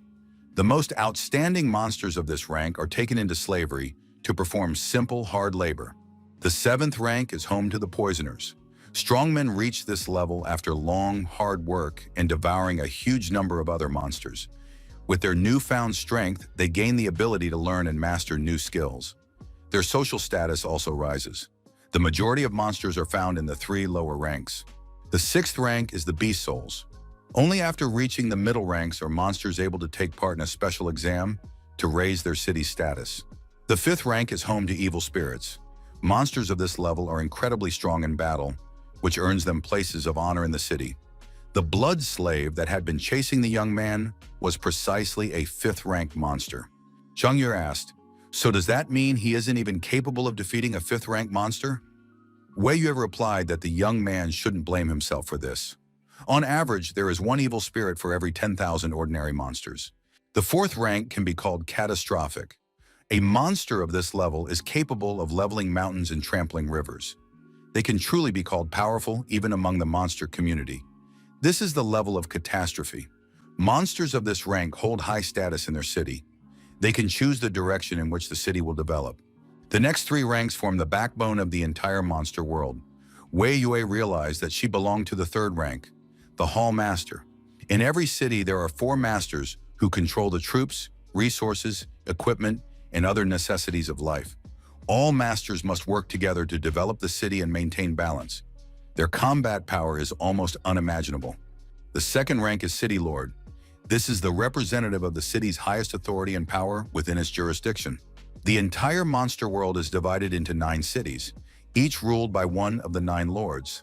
The most outstanding monsters of this rank are taken into slavery to perform simple, hard labor. The 7th rank is home to the poisoners. Strong men reach this level after long, hard work and devouring a huge number of other monsters. With their newfound strength, they gain the ability to learn and master new skills. Their social status also rises. The majority of monsters are found in the 3 lower ranks. The 6th rank is the Beast Souls. Only after reaching the middle ranks are monsters able to take part in a special exam to raise their city's status. The 5th rank is home to evil spirits. Monsters of this level are incredibly strong in battle, which earns them places of honor in the city. The blood slave that had been chasing the young man was precisely a 5th rank monster. Zhang Yue asked, So does that mean he isn't even capable of defeating a 5th-rank monster? Wei Yue replied that the young man shouldn't blame himself for this. On average, there is one evil spirit for every 10,000 ordinary monsters. The 4th rank can be called catastrophic. A monster of this level is capable of leveling mountains and trampling rivers. They can truly be called powerful even among the monster community. This is the level of catastrophe. Monsters of this rank hold high status in their city. They can choose the direction in which the city will develop. The next 3 ranks form the backbone of the entire monster world. Wei Yue realized that she belonged to the 3rd rank, the Hall Master. In every city, there are 4 masters who control the troops, resources, equipment, and other necessities of life. All masters must work together to develop the city and maintain balance. Their combat power is almost unimaginable. The 2nd rank is City Lord. This is the representative of the city's highest authority and power within its jurisdiction. The entire monster world is divided into 9 cities, each ruled by one of the 9 lords.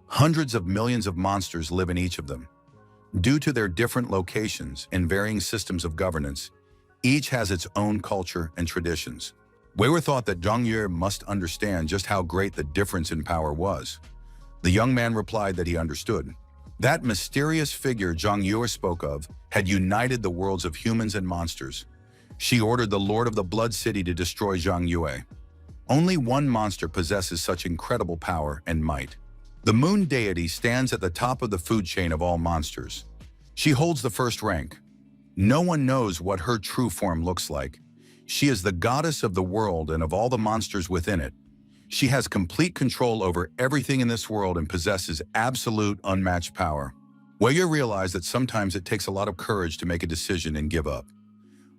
Hundreds of millions of monsters live in each of them. Due to their different locations and varying systems of governance, each has its own culture and traditions. Wei Yue thought that Zhang Yue must understand just how great the difference in power was. The young man replied that he understood. That mysterious figure Zhang Yue spoke of had united the worlds of humans and monsters. She ordered the Lord of the Blood City to destroy Zhang Yue. Only one monster possesses such incredible power and might. The Moon Deity stands at the top of the food chain of all monsters. She holds the 1st rank. No one knows what her true form looks like. She is the goddess of the world and of all the monsters within it. She has complete control over everything in this world and possesses absolute unmatched power. Wei Yue realized that sometimes it takes a lot of courage to make a decision and give up.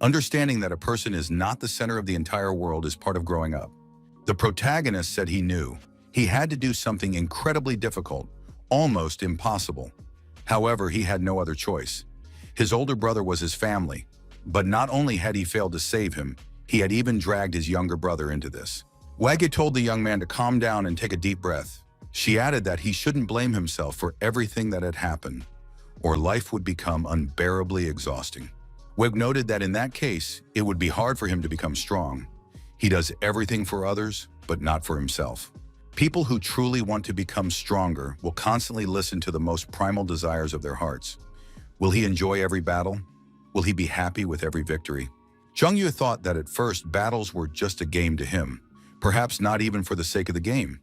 Understanding that a person is not the center of the entire world is part of growing up. The protagonist said he knew. He had to do something incredibly difficult, almost impossible. However, he had no other choice. His older brother was his family, but not only had he failed to save him, he had even dragged his younger brother into this. Wei Yue told the young man to calm down and take a deep breath. She added that he shouldn't blame himself for everything that had happened, or life would become unbearably exhausting. Wei Yue noted that in that case, it would be hard for him to become strong. He does everything for others, but not for himself. People who truly want to become stronger will constantly listen to the most primal desires of their hearts. Will he enjoy every battle? Will he be happy with every victory? Zhang Yue thought that at first battles were just a game to him, perhaps not even for the sake of the game.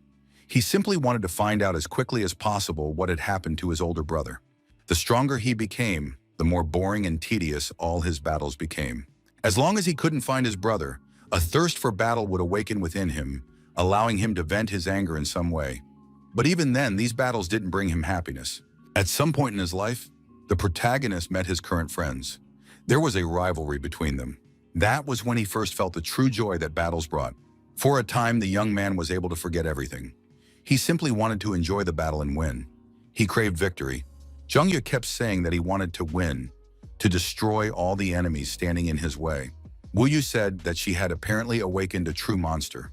He simply wanted to find out as quickly as possible what had happened to his older brother. The stronger he became, the more boring and tedious all his battles became. As long as he couldn't find his brother, a thirst for battle would awaken within him, allowing him to vent his anger in some way. But even then, these battles didn't bring him happiness. At some point in his life, the protagonist met his current friends. There was a rivalry between them. That was when he first felt the true joy that battles brought. For a time, the young man was able to forget everything. He simply wanted to enjoy the battle and win. He craved victory. Zhang Yue kept saying that he wanted to win, to destroy all the enemies standing in his way. Wu Yu said that she had apparently awakened a true monster.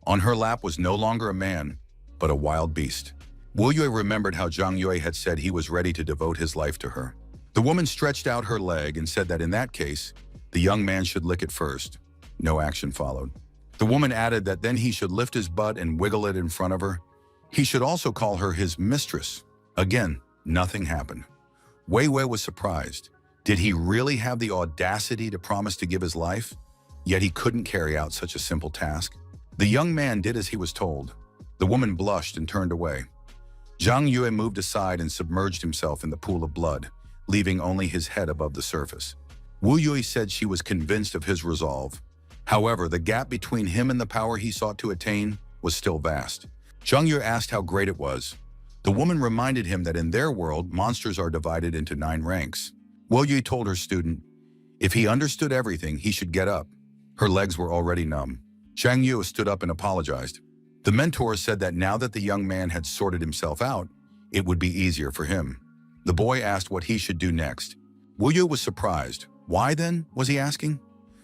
On her lap was no longer a man, but a wild beast. Wu Yue remembered how Zhang Yue had said he was ready to devote his life to her. The woman stretched out her leg and said that in that case, the young man should lick it first. No action followed. The woman added that then he should lift his butt and wiggle it in front of her. He should also call her his mistress. Again, nothing happened. Wei Yue was surprised. Did he really have the audacity to promise to give his life? Yet he couldn't carry out such a simple task. The young man did as he was told. The woman blushed and turned away. Zhang Yue moved aside and submerged himself in the pool of blood, leaving only his head above the surface. Wu Yue said she was convinced of his resolve. However, the gap between him and the power he sought to attain was still vast. Zhang Yue asked how great it was. The woman reminded him that in their world, monsters are divided into 9 ranks. Wu Yue told her student, if he understood everything, he should get up. Her legs were already numb. Zhang Yue stood up and apologized. The mentor said that now that the young man had sorted himself out, it would be easier for him. The boy asked what he should do next. Wu Yue was surprised. Why then, was he asking?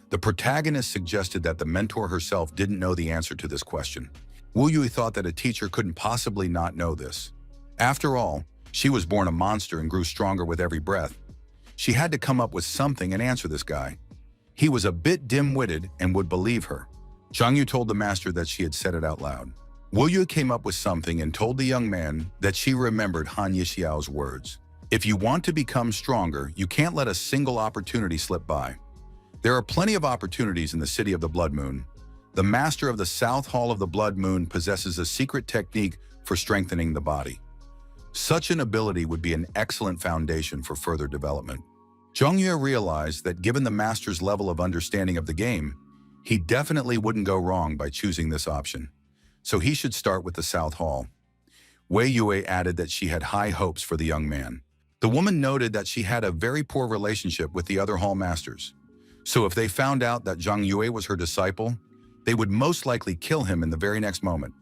The protagonist suggested that the mentor herself didn't know the answer to this question. Wu Yue thought that a teacher couldn't possibly not know this. After all, she was born a monster and grew stronger with every breath. She had to come up with something and answer this guy. He was a bit dim-witted and would believe her. Zhang Yu told the master that she had said it out loud. Wu Yu came up with something and told the young man that she remembered Han Yixiao's words. If you want to become stronger, you can't let a single opportunity slip by. There are plenty of opportunities in the City of the Blood Moon. The master of the South Hall of the Blood Moon possesses a secret technique for strengthening the body. Such an ability would be an excellent foundation for further development. Zhang Yue realized that given the master's level of understanding of the game, he definitely wouldn't go wrong by choosing this option. So he should start with the South Hall. Wei Yue added that she had high hopes for the young man. The woman noted that she had a very poor relationship with the other hall masters. So if they found out that Zhang Yue was her disciple, they would most likely kill him in the very next moment.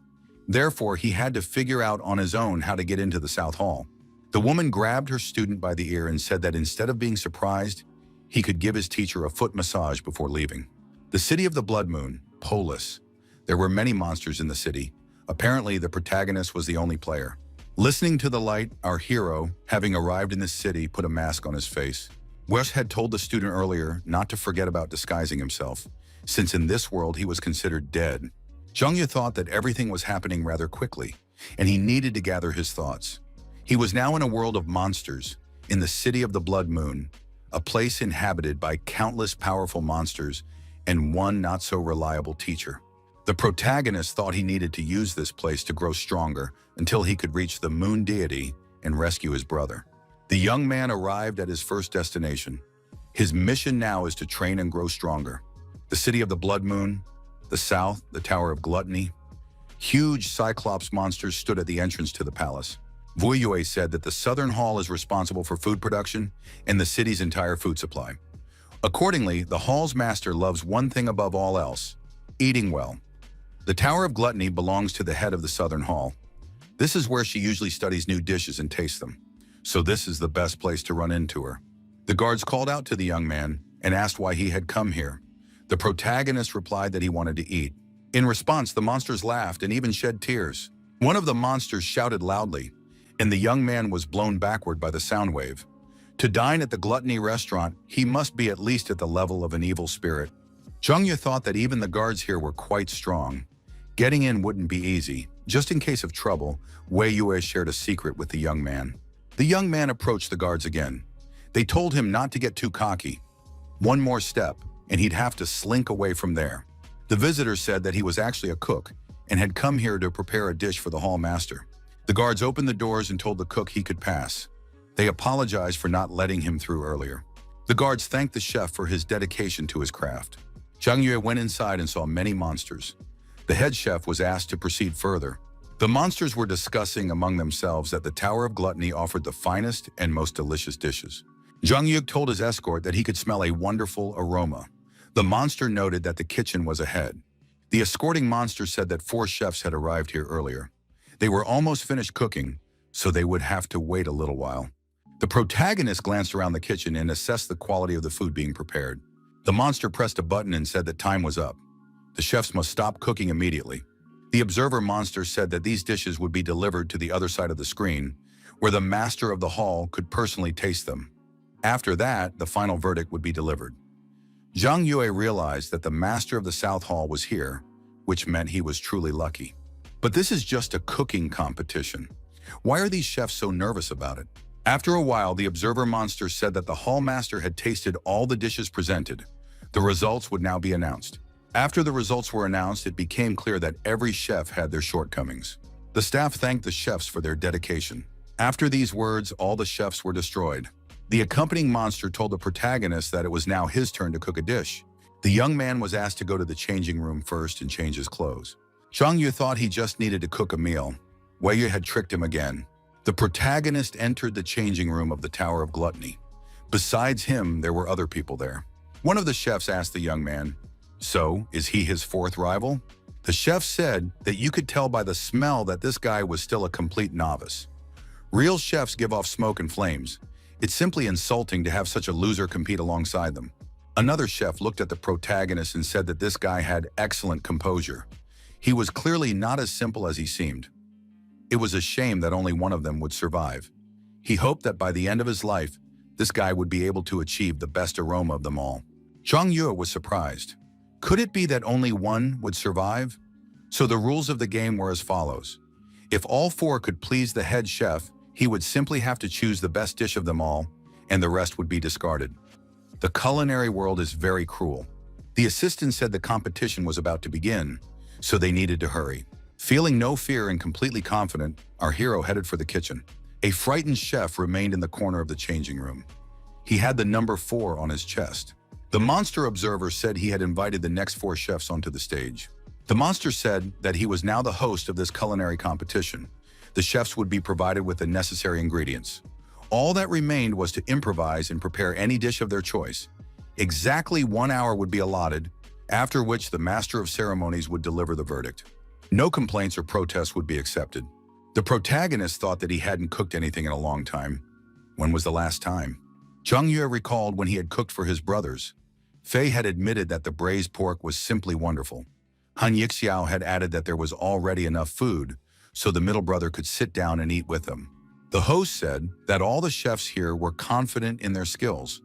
Therefore, he had to figure out on his own how to get into the South Hall. The woman grabbed her student by the ear and said that instead of being surprised, he could give his teacher a foot massage before leaving. The City of the Blood Moon, Polis. There were many monsters in the city. Apparently, the protagonist was the only player. Listening to the light, our hero, having arrived in the city, put a mask on his face. Wes had told the student earlier not to forget about disguising himself, since in this world he was considered dead. Zhang Yu thought that everything was happening rather quickly, and he needed to gather his thoughts. He was now in a world of monsters, in the City of the Blood Moon, a place inhabited by countless powerful monsters and one not-so-reliable teacher. The protagonist thought he needed to use this place to grow stronger until he could reach the moon deity and rescue his brother. The young man arrived at his first destination. His mission now is to train and grow stronger. The City of the Blood Moon, the South, the Tower of Gluttony. Huge Cyclops monsters stood at the entrance to the palace. Wu Yue said that the Southern Hall is responsible for food production and the city's entire food supply. Accordingly, the hall's master loves one thing above all else: eating well. The Tower of Gluttony belongs to the head of the Southern Hall. This is where she usually studies new dishes and tastes them. So this is the best place to run into her. The guards called out to the young man and asked why he had come here. The protagonist replied that he wanted to eat. In response, the monsters laughed and even shed tears. One of the monsters shouted loudly, and the young man was blown backward by the sound wave. To dine at the Gluttony restaurant, he must be at least at the level of an evil spirit. Zhang Yu thought that even the guards here were quite strong. Getting in wouldn't be easy. Just in case of trouble, Wei Yue shared a secret with the young man. The young man approached the guards again. They told him not to get too cocky. One more step, and he'd have to slink away from there. The visitor said that he was actually a cook and had come here to prepare a dish for the hall master. The guards opened the doors and told the cook he could pass. They apologized for not letting him through earlier. The guards thanked the chef for his dedication to his craft. Zhang Yue went inside and saw many monsters. The head chef was asked to proceed further. The monsters were discussing among themselves that the Tower of Gluttony offered the finest and most delicious dishes. Zhang Yu told his escort that he could smell a wonderful aroma. The monster noted that the kitchen was ahead. The escorting monster said that 4 chefs had arrived here earlier. They were almost finished cooking, so they would have to wait a little while. The protagonist glanced around the kitchen and assessed the quality of the food being prepared. The monster pressed a button and said that time was up. The chefs must stop cooking immediately. The observer monster said that these dishes would be delivered to the other side of the screen, where the master of the hall could personally taste them. After that, the final verdict would be delivered. Zhang Yue realized that the master of the South Hall was here, which meant he was truly lucky. But this is just a cooking competition. Why are these chefs so nervous about it? After a while, the observer monster said that the hall master had tasted all the dishes presented. The results would now be announced. After the results were announced, it became clear that every chef had their shortcomings. The staff thanked the chefs for their dedication. After these words, all the chefs were destroyed. The accompanying monster told the protagonist that it was now his turn to cook a dish. The young man was asked to go to the changing room first and change his clothes. Zhang Yu thought he just needed to cook a meal. Wei Yu had tricked him again. The protagonist entered the changing room of the Tower of Gluttony. Besides him, there were other people there. One of the chefs asked the young man, "So, is he his 4th rival?" The chef said that you could tell by the smell that this guy was still a complete novice. Real chefs give off smoke and flames. It's simply insulting to have such a loser compete alongside them. Another chef looked at the protagonist and said that this guy had excellent composure. He was clearly not as simple as he seemed. It was a shame that only one of them would survive. He hoped that by the end of his life, this guy would be able to achieve the best aroma of them all. Zhang Yue was surprised. Could it be that only one would survive? So the rules of the game were as follows. If all four could please the head chef, he would simply have to choose the best dish of them all, and the rest would be discarded. The culinary world is very cruel. The assistant said the competition was about to begin, so they needed to hurry. Feeling no fear and completely confident, our hero headed for the kitchen. A frightened chef remained in the corner of the changing room. He had the number 4 on his chest. The monster observer said he had invited the next 4 chefs onto the stage. The monster said that he was now the host of this culinary competition. The chefs would be provided with the necessary ingredients. All that remained was to improvise and prepare any dish of their choice. Exactly 1 hour would be allotted, after which the master of ceremonies would deliver the verdict. No complaints or protests would be accepted. The protagonist thought that he hadn't cooked anything in a long time. When was the last time? Zhang Yue recalled when he had cooked for his brothers. Fei had admitted that the braised pork was simply wonderful. Han Yixiao had added that there was already enough food, so the middle brother could sit down and eat with them. The host said that all the chefs here were confident in their skills.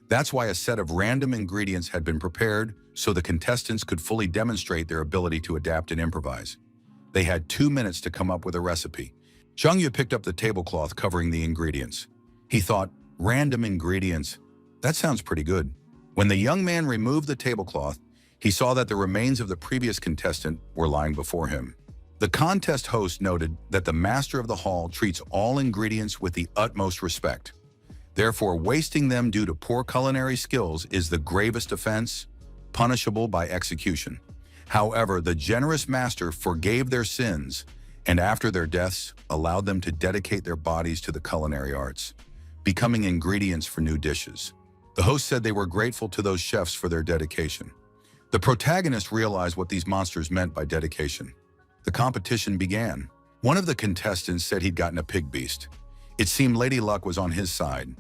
That's why a set of random ingredients had been prepared so the contestants could fully demonstrate their ability to adapt and improvise. They had 2 minutes to come up with a recipe. Zhang Yue picked up the tablecloth covering the ingredients. He thought, random ingredients, that sounds pretty good. When the young man removed the tablecloth, he saw that the remains of the previous contestant were lying before him. The contest host noted that the master of the hall treats all ingredients with the utmost respect. Therefore, wasting them due to poor culinary skills is the gravest offense, punishable by execution. However, the generous master forgave their sins and after their deaths allowed them to dedicate their bodies to the culinary arts, becoming ingredients for new dishes. The host said they were grateful to those chefs for their dedication. The protagonist realized what these monsters meant by dedication. The competition began. One of the contestants said he'd gotten a pig beast. It seemed Lady Luck was on his side.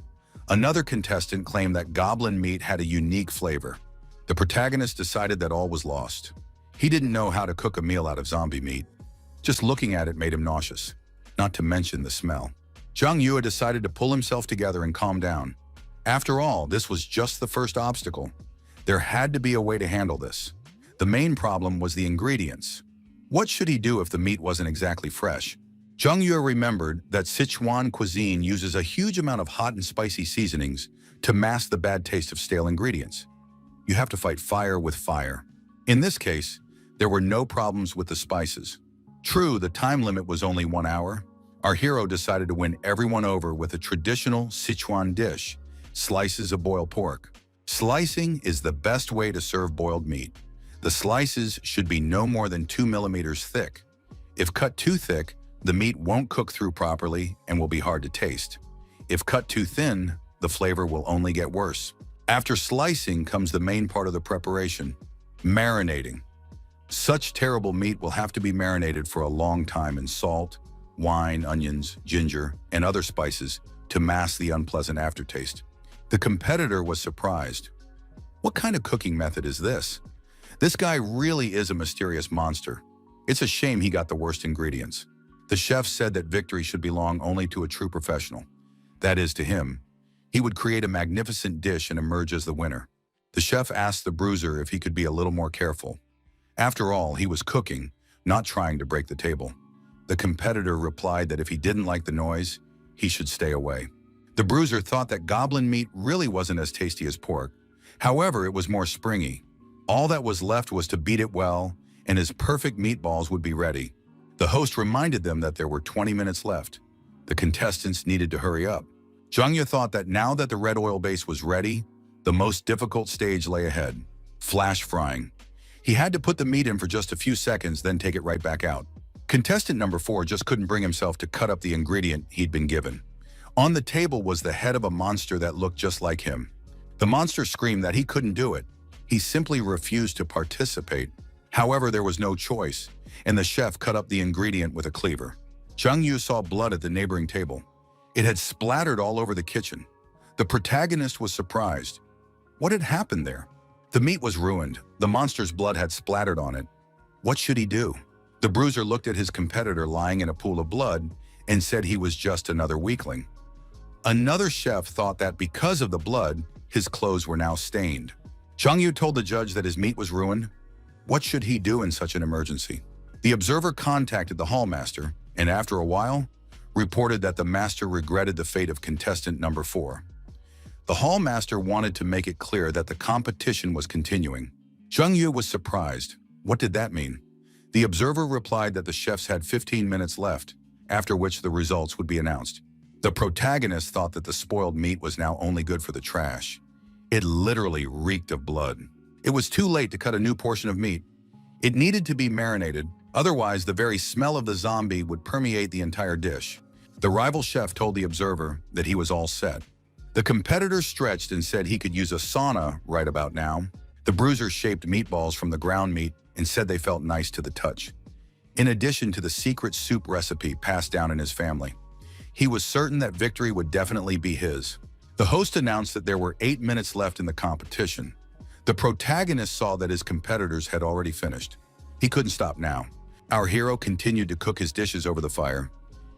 Another contestant claimed that goblin meat had a unique flavor. The protagonist decided that all was lost. He didn't know how to cook a meal out of zombie meat. Just looking at it made him nauseous, not to mention the smell. Zhang Yue decided to pull himself together and calm down. After all, this was just the first obstacle. There had to be a way to handle this. The main problem was the ingredients. What should he do if the meat wasn't exactly fresh? Zhang Yue remembered that Sichuan cuisine uses a huge amount of hot and spicy seasonings to mask the bad taste of stale ingredients. You have to fight fire with fire. In this case, there were no problems with the spices. True, the time limit was only 1 hour. Our hero decided to win everyone over with a traditional Sichuan dish, slices of boiled pork. Slicing is the best way to serve boiled meat. The slices should be no more than 2 millimeters thick. If cut too thick, the meat won't cook through properly and will be hard to taste. If cut too thin, the flavor will only get worse. After slicing comes the main part of the preparation, marinating. Such terrible meat will have to be marinated for a long time in salt, wine, onions, ginger, and other spices to mask the unpleasant aftertaste. The competitor was surprised. What kind of cooking method is this? This guy really is a mysterious monster. It's a shame he got the worst ingredients. The chef said that victory should belong only to a true professional. That is, to him. He would create a magnificent dish and emerge as the winner. The chef asked the bruiser if he could be a little more careful. After all, he was cooking, not trying to break the table. The competitor replied that if he didn't like the noise, he should stay away. The bruiser thought that goblin meat really wasn't as tasty as pork. However, it was more springy. All that was left was to beat it well, and his perfect meatballs would be ready. The host reminded them that there were 20 minutes left. The contestants needed to hurry up. Zhang Yue thought that now that the red oil base was ready, the most difficult stage lay ahead, flash frying. He had to put the meat in for just a few seconds, then take it right back out. Contestant number 4 just couldn't bring himself to cut up the ingredient he'd been given. On the table was the head of a monster that looked just like him. The monster screamed that he couldn't do it. He simply refused to participate. However, there was no choice, and the chef cut up the ingredient with a cleaver. Zhang Yue saw blood at the neighboring table. It had splattered all over the kitchen. The protagonist was surprised. What had happened there? The meat was ruined. The monster's blood had splattered on it. What should he do? The bruiser looked at his competitor lying in a pool of blood and said he was just another weakling. Another chef thought that because of the blood, his clothes were now stained. Zhang Yu told the judge that his meat was ruined. What should he do in such an emergency? The observer contacted the hallmaster, and after a while, reported that the master regretted the fate of contestant number 4. The hallmaster wanted to make it clear that the competition was continuing. Zhang Yu was surprised. What did that mean? The observer replied that the chefs had 15 minutes left, after which the results would be announced. The protagonist thought that the spoiled meat was now only good for the trash. It literally reeked of blood. It was too late to cut a new portion of meat. It needed to be marinated, otherwise the very smell of the zombie would permeate the entire dish. The rival chef told the observer that he was all set. The competitor stretched and said he could use a sauna right about now. The bruiser shaped meatballs from the ground meat and said they felt nice to the touch. In addition to the secret soup recipe passed down in his family, he was certain that victory would definitely be his. The host announced that there were 8 minutes left in the competition. The protagonist saw that his competitors had already finished. He couldn't stop now. Our hero continued to cook his dishes over the fire.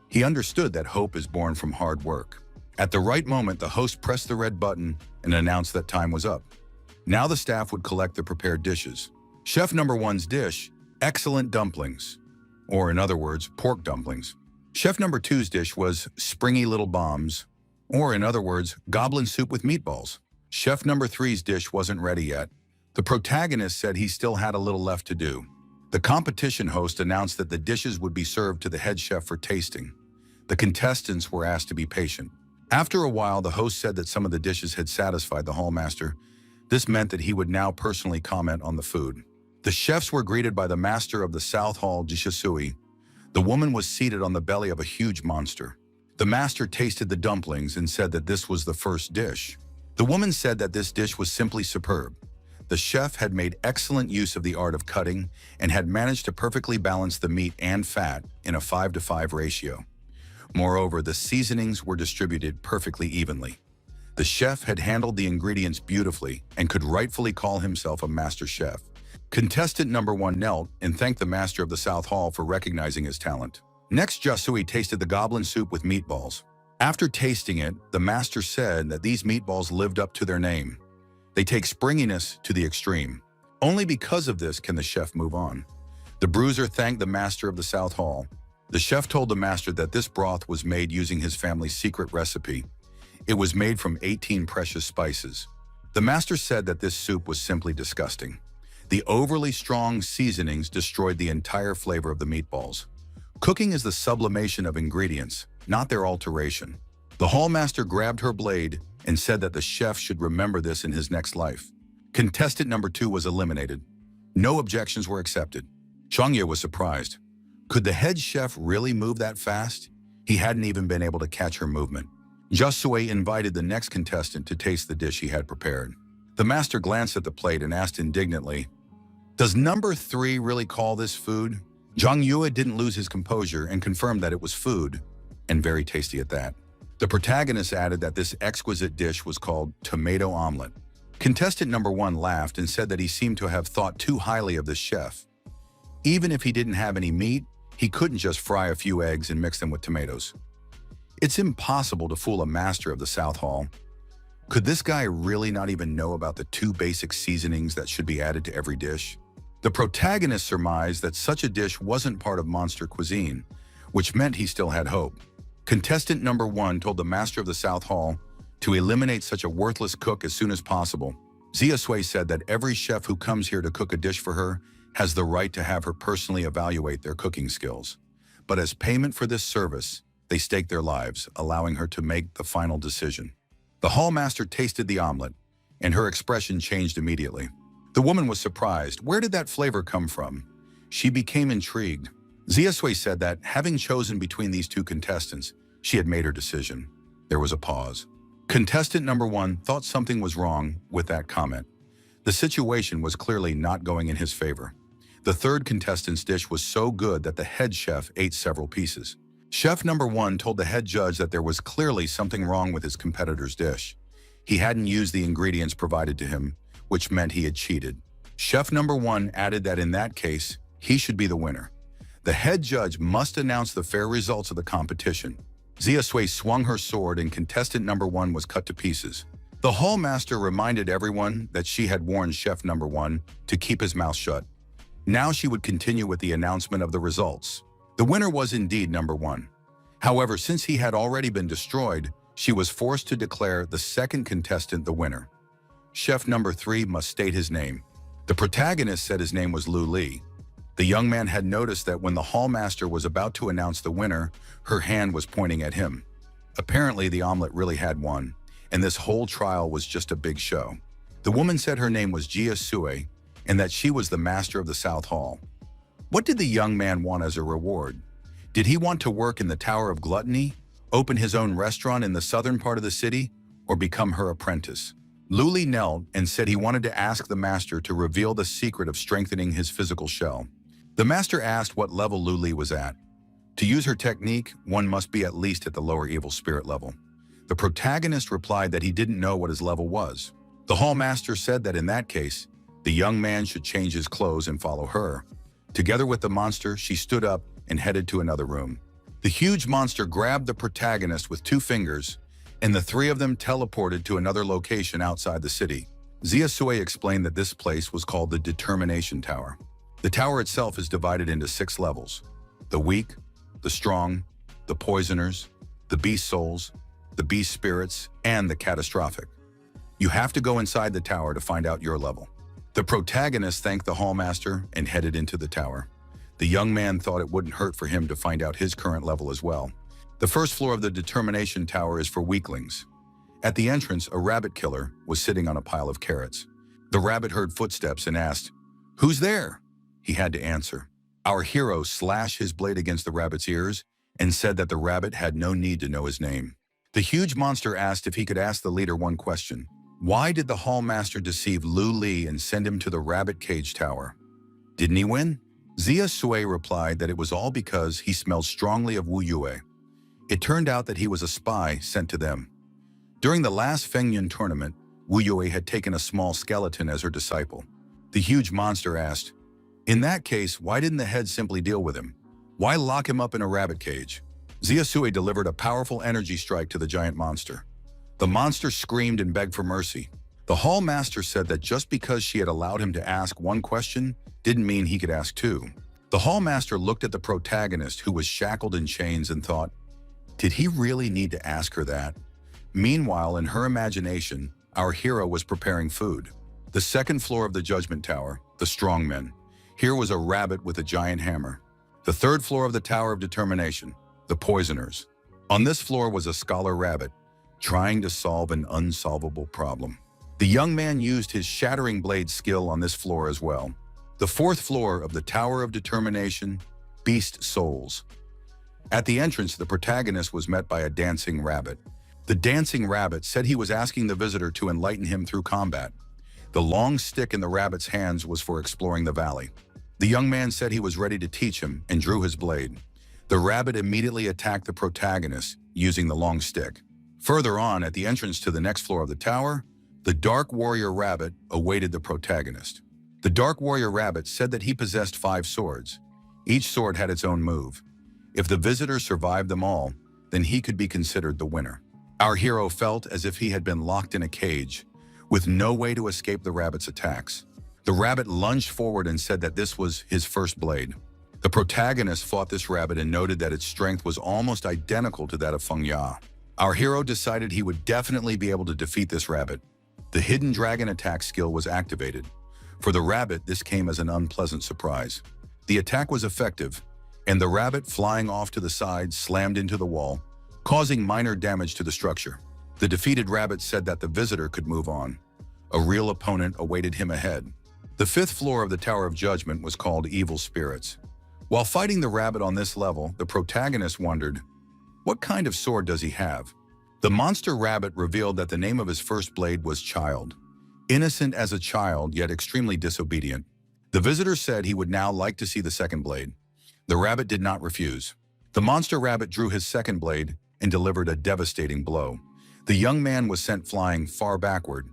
He understood that hope is born from hard work. At the right moment, the host pressed the red button and announced that time was up. Now the staff would collect the prepared dishes. Chef number 1's dish, excellent dumplings, or in other words, pork dumplings. Chef number 2's dish was springy little bombs, or in other words, goblin soup with meatballs. Chef number 3's dish wasn't ready yet. The protagonist said he still had a little left to do. The competition host announced that the dishes would be served to the head chef for tasting. The contestants were asked to be patient. After a while, the host said that some of the dishes had satisfied the hallmaster. This meant that he would now personally comment on the food. The chefs were greeted by the master of the South Hall, Jishisui. The woman was seated on the belly of a huge monster. The master tasted the dumplings and said that this was the first dish. The woman said that this dish was simply superb. The chef had made excellent use of the art of cutting and had managed to perfectly balance the meat and fat in a 5-to-5 ratio. Moreover, the seasonings were distributed perfectly evenly. The chef had handled the ingredients beautifully and could rightfully call himself a master chef. Contestant number 1 knelt and thanked the master of the South Hall for recognizing his talent. Next, Jasui tasted the goblin soup with meatballs. After tasting it, the master said that these meatballs lived up to their name. They take springiness to the extreme. Only because of this can the chef move on. The bruiser thanked the master of the South Hall. The chef told the master that this broth was made using his family's secret recipe. It was made from 18 precious spices. The master said that this soup was simply disgusting. The overly strong seasonings destroyed the entire flavor of the meatballs. Cooking is the sublimation of ingredients, not their alteration. The hallmaster grabbed her blade and said that the chef should remember this in his next life. Contestant number 2 was eliminated. No objections were accepted. Changye was surprised. Could the head chef really move that fast? He hadn't even been able to catch her movement. Jasui invited the next contestant to taste the dish he had prepared. The master glanced at the plate and asked indignantly, "Does number 3 really call this food?" Zhang Yue didn't lose his composure and confirmed that it was food, and very tasty at that. The protagonist added that this exquisite dish was called tomato omelet. Contestant number 1 laughed and said that he seemed to have thought too highly of this chef. Even if he didn't have any meat, he couldn't just fry a few eggs and mix them with tomatoes. It's impossible to fool a master of the South Hall. Could this guy really not even know about the 2 basic seasonings that should be added to every dish? The protagonist surmised that such a dish wasn't part of monster cuisine, which meant he still had hope. Contestant number 1 told the master of the South Hall to eliminate such a worthless cook as soon as possible. Zia Sui said that every chef who comes here to cook a dish for her has the right to have her personally evaluate their cooking skills. But as payment for this service, they stake their lives, allowing her to make the final decision. The hallmaster tasted the omelet, and her expression changed immediately. The woman was surprised. Where did that flavor come from? She became intrigued. Zia Sui said that, having chosen between these 2 contestants, she had made her decision. There was a pause. Contestant number 1 thought something was wrong with that comment. The situation was clearly not going in his favor. The 3rd contestant's dish was so good that the head chef ate several pieces. Chef number 1 told the head judge that there was clearly something wrong with his competitor's dish. He hadn't used the ingredients provided to him, which meant he had cheated. Chef number 1 added that in that case, he should be the winner. The head judge must announce the fair results of the competition. Zia Sui swung her sword and contestant number 1 was cut to pieces. The hall master reminded everyone that she had warned Chef Number 1 to keep his mouth shut. Now she would continue with the announcement of the results. The winner was indeed Number 1. However, since he had already been destroyed, she was forced to declare the second contestant the winner. Chef Number 3 must state his name. The protagonist said his name was Lu Li. The young man had noticed that when the hall master was about to announce the winner, her hand was pointing at him. Apparently, the omelet really had won, and this whole trial was just a big show. The woman said her name was Jia Sue, and that she was the master of the South Hall. What did the young man want as a reward? Did he want to work in the Tower of Gluttony, open his own restaurant in the southern part of the city, or become her apprentice? Lu Li knelt and said he wanted to ask the master to reveal the secret of strengthening his physical shell. The master asked what level Lu Li was at. To use her technique, one must be at least at the lower evil spirit level. The protagonist replied that he didn't know what his level was. The hall master said that in that case, the young man should change his clothes and follow her. Together with the monster, she stood up and headed to another room. The huge monster grabbed the protagonist with 2 fingers, and the 3 of them teleported to another location outside the city. Jia Sue explained that this place was called the Determination Tower. The tower itself is divided into 6 levels: the weak, the strong, the poisoners, the beast souls, the beast spirits, and the catastrophic. You have to go inside the tower to find out your level. The protagonist thanked the hallmaster and headed into the tower. The young man thought it wouldn't hurt for him to find out his current level as well. The first floor of the Determination Tower is for weaklings. At the entrance, a rabbit killer was sitting on a pile of carrots. The rabbit heard footsteps and asked, "Who's there?" He had to answer. Our hero slashed his blade against the rabbit's ears and said that the rabbit had no need to know his name. The huge monster asked if he could ask the leader one question. Why did the hall master deceive Lu Li and send him to the rabbit cage tower? Didn't he win? Jia Sue replied that it was all because he smelled strongly of Wu Yue. It turned out that he was a spy sent to them. During the last Fengyun tournament, Wu Yue had taken a small skeleton as her disciple. The huge monster asked, "In that case, why didn't the head simply deal with him? Why lock him up in a rabbit cage?" Jia Sue delivered a powerful energy strike to the giant monster. The monster screamed and begged for mercy. The hall master said that just because she had allowed him to ask one question didn't mean he could ask 2. The hall master looked at the protagonist, who was shackled in chains, and thought, did he really need to ask her that? Meanwhile, in her imagination, our hero was preparing food. The second floor of the Judgment Tower, the Strongmen. Here was a rabbit with a giant hammer. The third floor of the Tower of Determination, the Poisoners. On this floor was a scholar rabbit, trying to solve an unsolvable problem. The young man used his shattering blade skill on this floor as well. The fourth floor of the Tower of Determination, Beast Souls. At the entrance, the protagonist was met by a dancing rabbit. The dancing rabbit said he was asking the visitor to enlighten him through combat. The long stick in the rabbit's hands was for exploring the valley. The young man said he was ready to teach him and drew his blade. The rabbit immediately attacked the protagonist using the long stick. Further on, at the entrance to the next floor of the tower, the Dark Warrior Rabbit awaited the protagonist. The Dark Warrior Rabbit said that he possessed 5 swords. Each sword had its own move. If the visitor survived them all, then he could be considered the winner. Our hero felt as if he had been locked in a cage, with no way to escape the rabbit's attacks. The rabbit lunged forward and said that this was his first blade. The protagonist fought this rabbit and noted that its strength was almost identical to that of Feng Ya. Our hero decided he would definitely be able to defeat this rabbit. The hidden dragon attack skill was activated. For the rabbit, this came as an unpleasant surprise. The attack was effective, and the rabbit, flying off to the side, slammed into the wall, causing minor damage to the structure. The defeated rabbit said that the visitor could move on. A real opponent awaited him ahead. The 5th floor of the Tower of Judgment was called Evil Spirits. While fighting the rabbit on this level, the protagonist wondered, what kind of sword does he have? The monster rabbit revealed that the name of his first blade was Child. Innocent as a child, yet extremely disobedient. The visitor said he would now like to see the second blade. The rabbit did not refuse. The monster rabbit drew his second blade and delivered a devastating blow. The young man was sent flying far backward.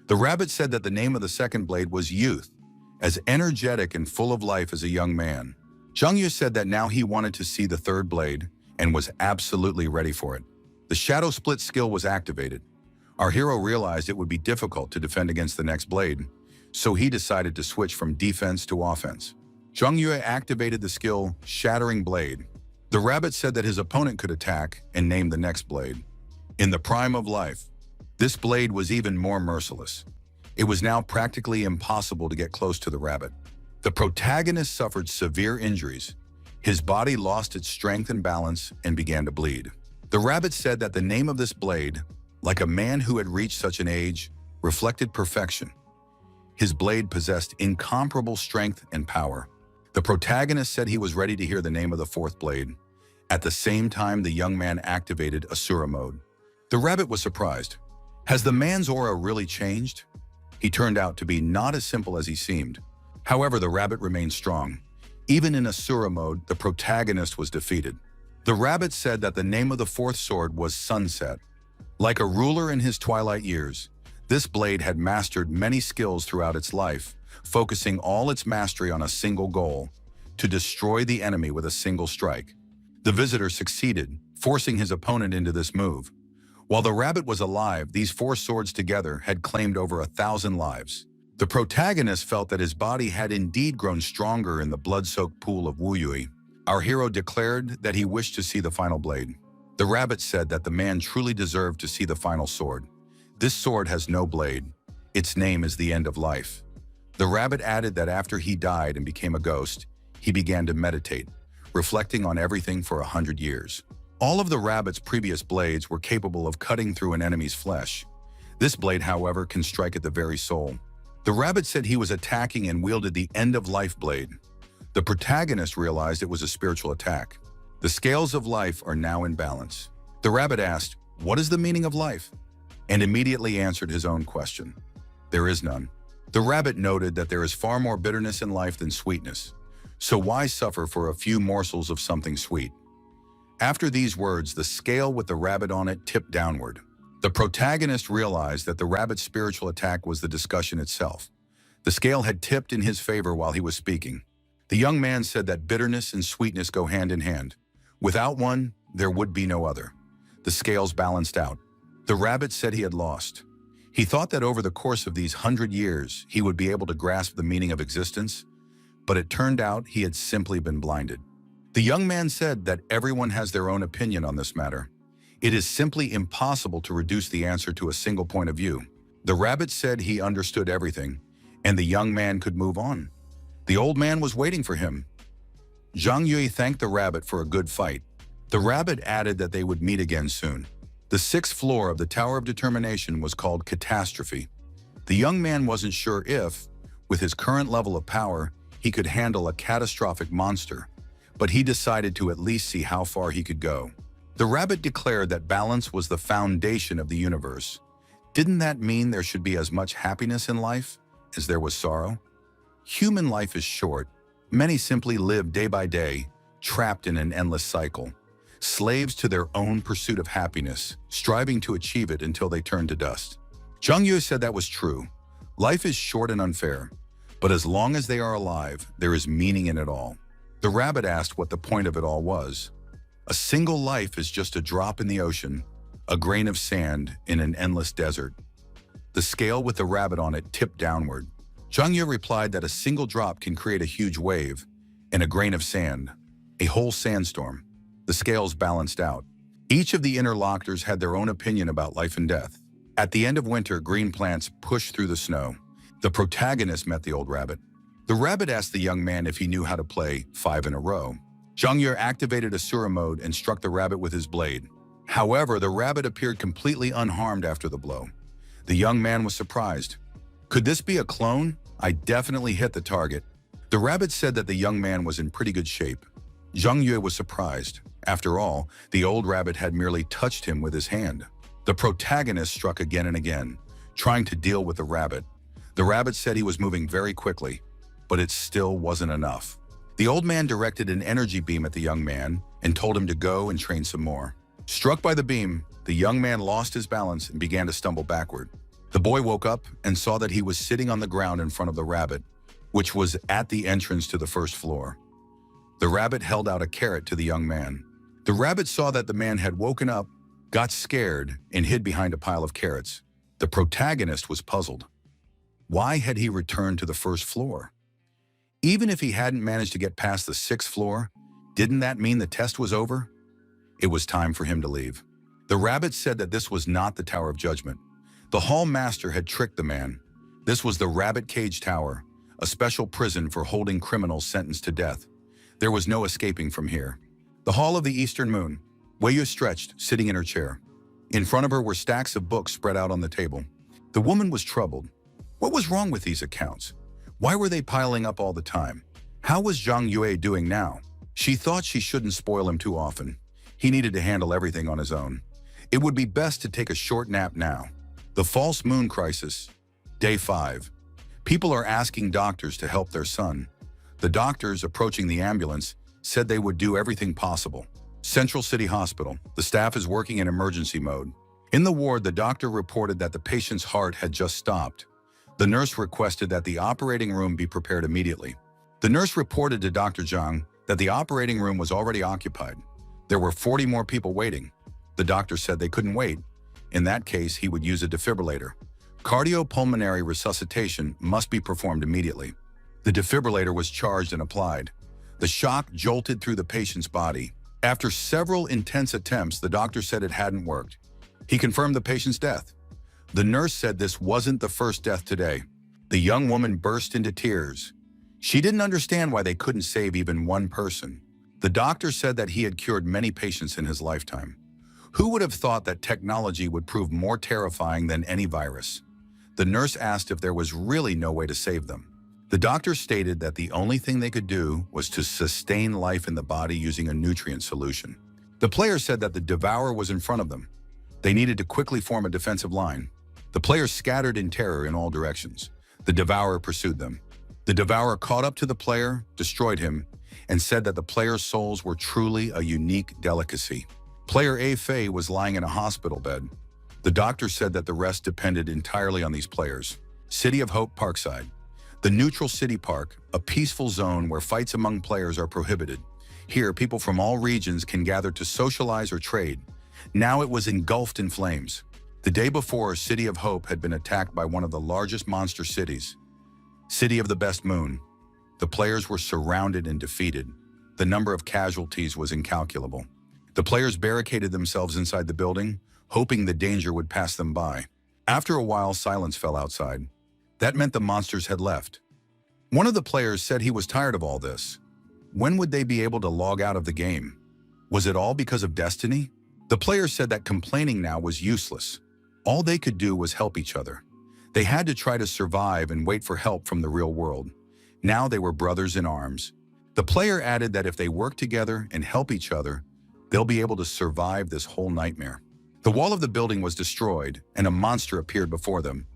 The rabbit said that the name of the second blade was Youth, as energetic and full of life as a young man. Zhang Yu said that now he wanted to see the third blade and was absolutely ready for it. The shadow split skill was activated. Our hero realized it would be difficult to defend against the next blade, so he decided to switch from defense to offense. Zhang Yue activated the skill Shattering Blade. The rabbit said that his opponent could attack and name the next blade. In the prime of life, this blade was even more merciless. It was now practically impossible to get close to the rabbit. The protagonist suffered severe injuries. His body lost its strength and balance and began to bleed. The rabbit said that the name of this blade, like a man who had reached such an age, reflected perfection. His blade possessed incomparable strength and power. The protagonist said he was ready to hear the name of the fourth blade. At the same time, the young man activated Asura mode. The rabbit was surprised. Has the man's aura really changed? He turned out to be not as simple as he seemed. However, the rabbit remained strong. Even in Asura mode, the protagonist was defeated. The rabbit said that the name of the fourth sword was Sunset. Like a ruler in his twilight years, this blade had mastered many skills throughout its life, focusing all its mastery on a single goal: to destroy the enemy with a single strike. The visitor succeeded, forcing his opponent into this move. While the rabbit was alive, these four swords together had claimed over 1,000 lives. The protagonist felt that his body had indeed grown stronger in the blood-soaked pool of Wu Yui. Our hero declared that he wished to see the final blade. The rabbit said that the man truly deserved to see the final sword. This sword has no blade. Its name is the end of life. The rabbit added that after he died and became a ghost, he began to meditate, reflecting on everything for 100 years. All of the rabbit's previous blades were capable of cutting through an enemy's flesh. This blade, however, can strike at the very soul. The rabbit said he was attacking and wielded the end-of-life blade. The protagonist realized it was a spiritual attack. The scales of life are now in balance. The rabbit asked, "What is the meaning of life?" and immediately answered his own question. There is none. The rabbit noted that there is far more bitterness in life than sweetness. So why suffer for a few morsels of something sweet? After these words, the scale with the rabbit on it tipped downward. The protagonist realized that the rabbit's spiritual attack was the discussion itself. The scale had tipped in his favor while he was speaking. The young man said that bitterness and sweetness go hand in hand. Without one, there would be no other. The scales balanced out. The rabbit said he had lost. He thought that over the course of these 100 years, he would be able to grasp the meaning of existence, but it turned out he had simply been blinded. The young man said that everyone has their own opinion on this matter. It is simply impossible to reduce the answer to a single point of view. The rabbit said he understood everything, and the young man could move on. The old man was waiting for him. Zhang Yue thanked the rabbit for a good fight. The rabbit added that they would meet again soon. The sixth floor of the Tower of Determination was called Catastrophe. The young man wasn't sure if, with his current level of power, he could handle a catastrophic monster, but he decided to at least see how far he could go. The rabbit declared that balance was the foundation of the universe. Didn't that mean there should be as much happiness in life as there was sorrow? Human life is short. Many simply live day by day, trapped in an endless cycle, slaves to their own pursuit of happiness, striving to achieve it until they turn to dust. Zhang Yue said that was true. Life is short and unfair, but as long as they are alive, there is meaning in it all. The rabbit asked what the point of it all was. A single life is just a drop in the ocean, a grain of sand in an endless desert. The scale with the rabbit on it tipped downward. Zhang Yue replied that a single drop can create a huge wave, and a grain of sand, a whole sandstorm. The scales balanced out. Each of the interlocutors had their own opinion about life and death. At the end of winter, green plants pushed through the snow. The protagonist met the old rabbit. The rabbit asked the young man if he knew how to play 5 in a row. Zhang Yue activated Asura mode and struck the rabbit with his blade. However, the rabbit appeared completely unharmed after the blow. The young man was surprised. Could this be a clone? I definitely hit the target. The rabbit said that the young man was in pretty good shape. Zhang Yue was surprised. After all, the old rabbit had merely touched him with his hand. The protagonist struck again and again, trying to deal with the rabbit. The rabbit said he was moving very quickly, but it still wasn't enough. The old man directed an energy beam at the young man and told him to go and train some more. Struck by the beam, the young man lost his balance and began to stumble backward. The boy woke up and saw that he was sitting on the ground in front of the rabbit, which was at the entrance to the first floor. The rabbit held out a carrot to the young man. The rabbit saw that the man had woken up, got scared, and hid behind a pile of carrots. The protagonist was puzzled. Why had he returned to the first floor? Even if he hadn't managed to get past the sixth floor, didn't that mean the test was over? It was time for him to leave. The rabbit said that this was not the Tower of Judgment. The hall master had tricked the man. This was the Rabbit Cage Tower, a special prison for holding criminals sentenced to death. There was no escaping from here. The Hall of the Eastern Moon. Weyu stretched, sitting in her chair. In front of her were stacks of books spread out on the table. The woman was troubled. What was wrong with these accounts? Why were they piling up all the time? How was Zhang Yue doing now? She thought she shouldn't spoil him too often. He needed to handle everything on his own. It would be best to take a short nap now. The False Moon Crisis. Day 5. People are asking doctors to help their son. The doctors approaching the ambulance said they would do everything possible. Central City Hospital. The staff is working in emergency mode. In the ward, the doctor reported that the patient's heart had just stopped. The nurse requested that the operating room be prepared immediately. The nurse reported to Dr. Zhang that the operating room was already occupied. There were 40 more people waiting. The doctor said they couldn't wait. In that case, he would use a defibrillator. Cardiopulmonary resuscitation must be performed immediately. The defibrillator was charged and applied. The shock jolted through the patient's body. After several intense attempts, the doctor said it hadn't worked. He confirmed the patient's death. The nurse said this wasn't the first death today. The young woman burst into tears. She didn't understand why they couldn't save even one person. The doctor said that he had cured many patients in his lifetime. Who would have thought that technology would prove more terrifying than any virus? The nurse asked if there was really no way to save them. The doctor stated that the only thing they could do was to sustain life in the body using a nutrient solution. The players said that the devourer was in front of them. They needed to quickly form a defensive line. The players scattered in terror in all directions. The devourer pursued them. The devourer caught up to the player, destroyed him, and said that the player's souls were truly a unique delicacy. Player A. Fei was lying in a hospital bed. The doctor said that the rest depended entirely on these players. City of Hope Parkside. The neutral city park, a peaceful zone where fights among players are prohibited. Here, people from all regions can gather to socialize or trade. Now it was engulfed in flames. The day before, City of Hope had been attacked by one of the largest monster cities. City of the Best Moon. The players were surrounded and defeated. The number of casualties was incalculable. The players barricaded themselves inside the building, hoping the danger would pass them by. After a while, silence fell outside. That meant the monsters had left. One of the players said he was tired of all this. When would they be able to log out of the game? Was it all because of destiny? The players said that complaining now was useless. All they could do was help each other. They had to try to survive and wait for help from the real world. Now they were brothers in arms. The player added that if they work together and help each other, they'll be able to survive this whole nightmare. The wall of the building was destroyed, and a monster appeared before them.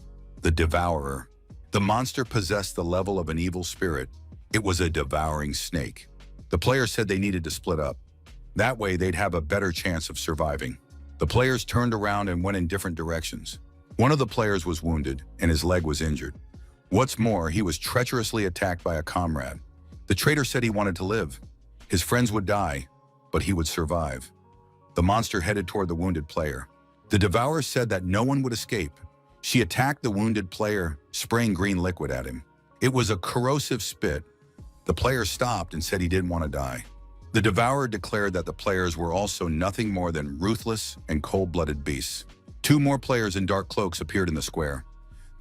The Devourer. The monster possessed the level of an evil spirit. It was a devouring snake. The players said they needed to split up. That way they'd have a better chance of surviving. The players turned around and went in different directions. One of the players was wounded, and his leg was injured. What's more, he was treacherously attacked by a comrade. The traitor said he wanted to live. His friends would die, but he would survive. The monster headed toward the wounded player. The Devourer said that no one would escape. She attacked the wounded player, spraying green liquid at him. It was a corrosive spit. The player stopped and said he didn't want to die. The Devourer declared that the players were also nothing more than ruthless and cold-blooded beasts. Two more players in dark cloaks appeared in the square.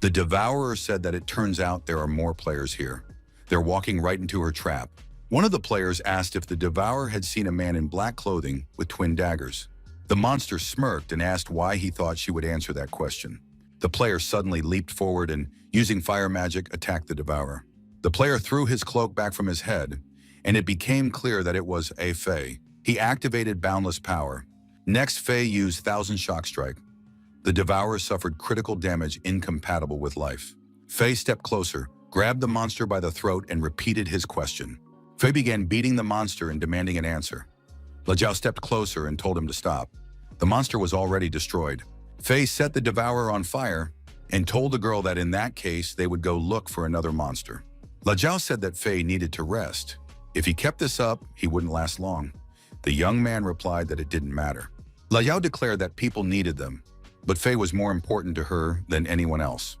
The Devourer said that it turns out there are more players here. They're walking right into her trap. One of the players asked if the Devourer had seen a man in black clothing with twin daggers. The monster smirked and asked why he thought she would answer that question. The player suddenly leaped forward and, using fire magic, attacked the Devourer. The player threw his cloak back from his head, and it became clear that it was a Fei. He activated Boundless Power. Next, Fei used Thousand Shock Strike. The Devourer suffered critical damage incompatible with life. Fei stepped closer, grabbed the monster by the throat, and repeated his question. Fei began beating the monster and demanding an answer. Lajiao stepped closer and told him to stop. The monster was already destroyed. Fei set the Devourer on fire and told the girl that in that case they would go look for another monster. Lajiao said that Fei needed to rest. If he kept this up, he wouldn't last long. The young man replied that it didn't matter. Liao declared that people needed them, but Faye was more important to her than anyone else.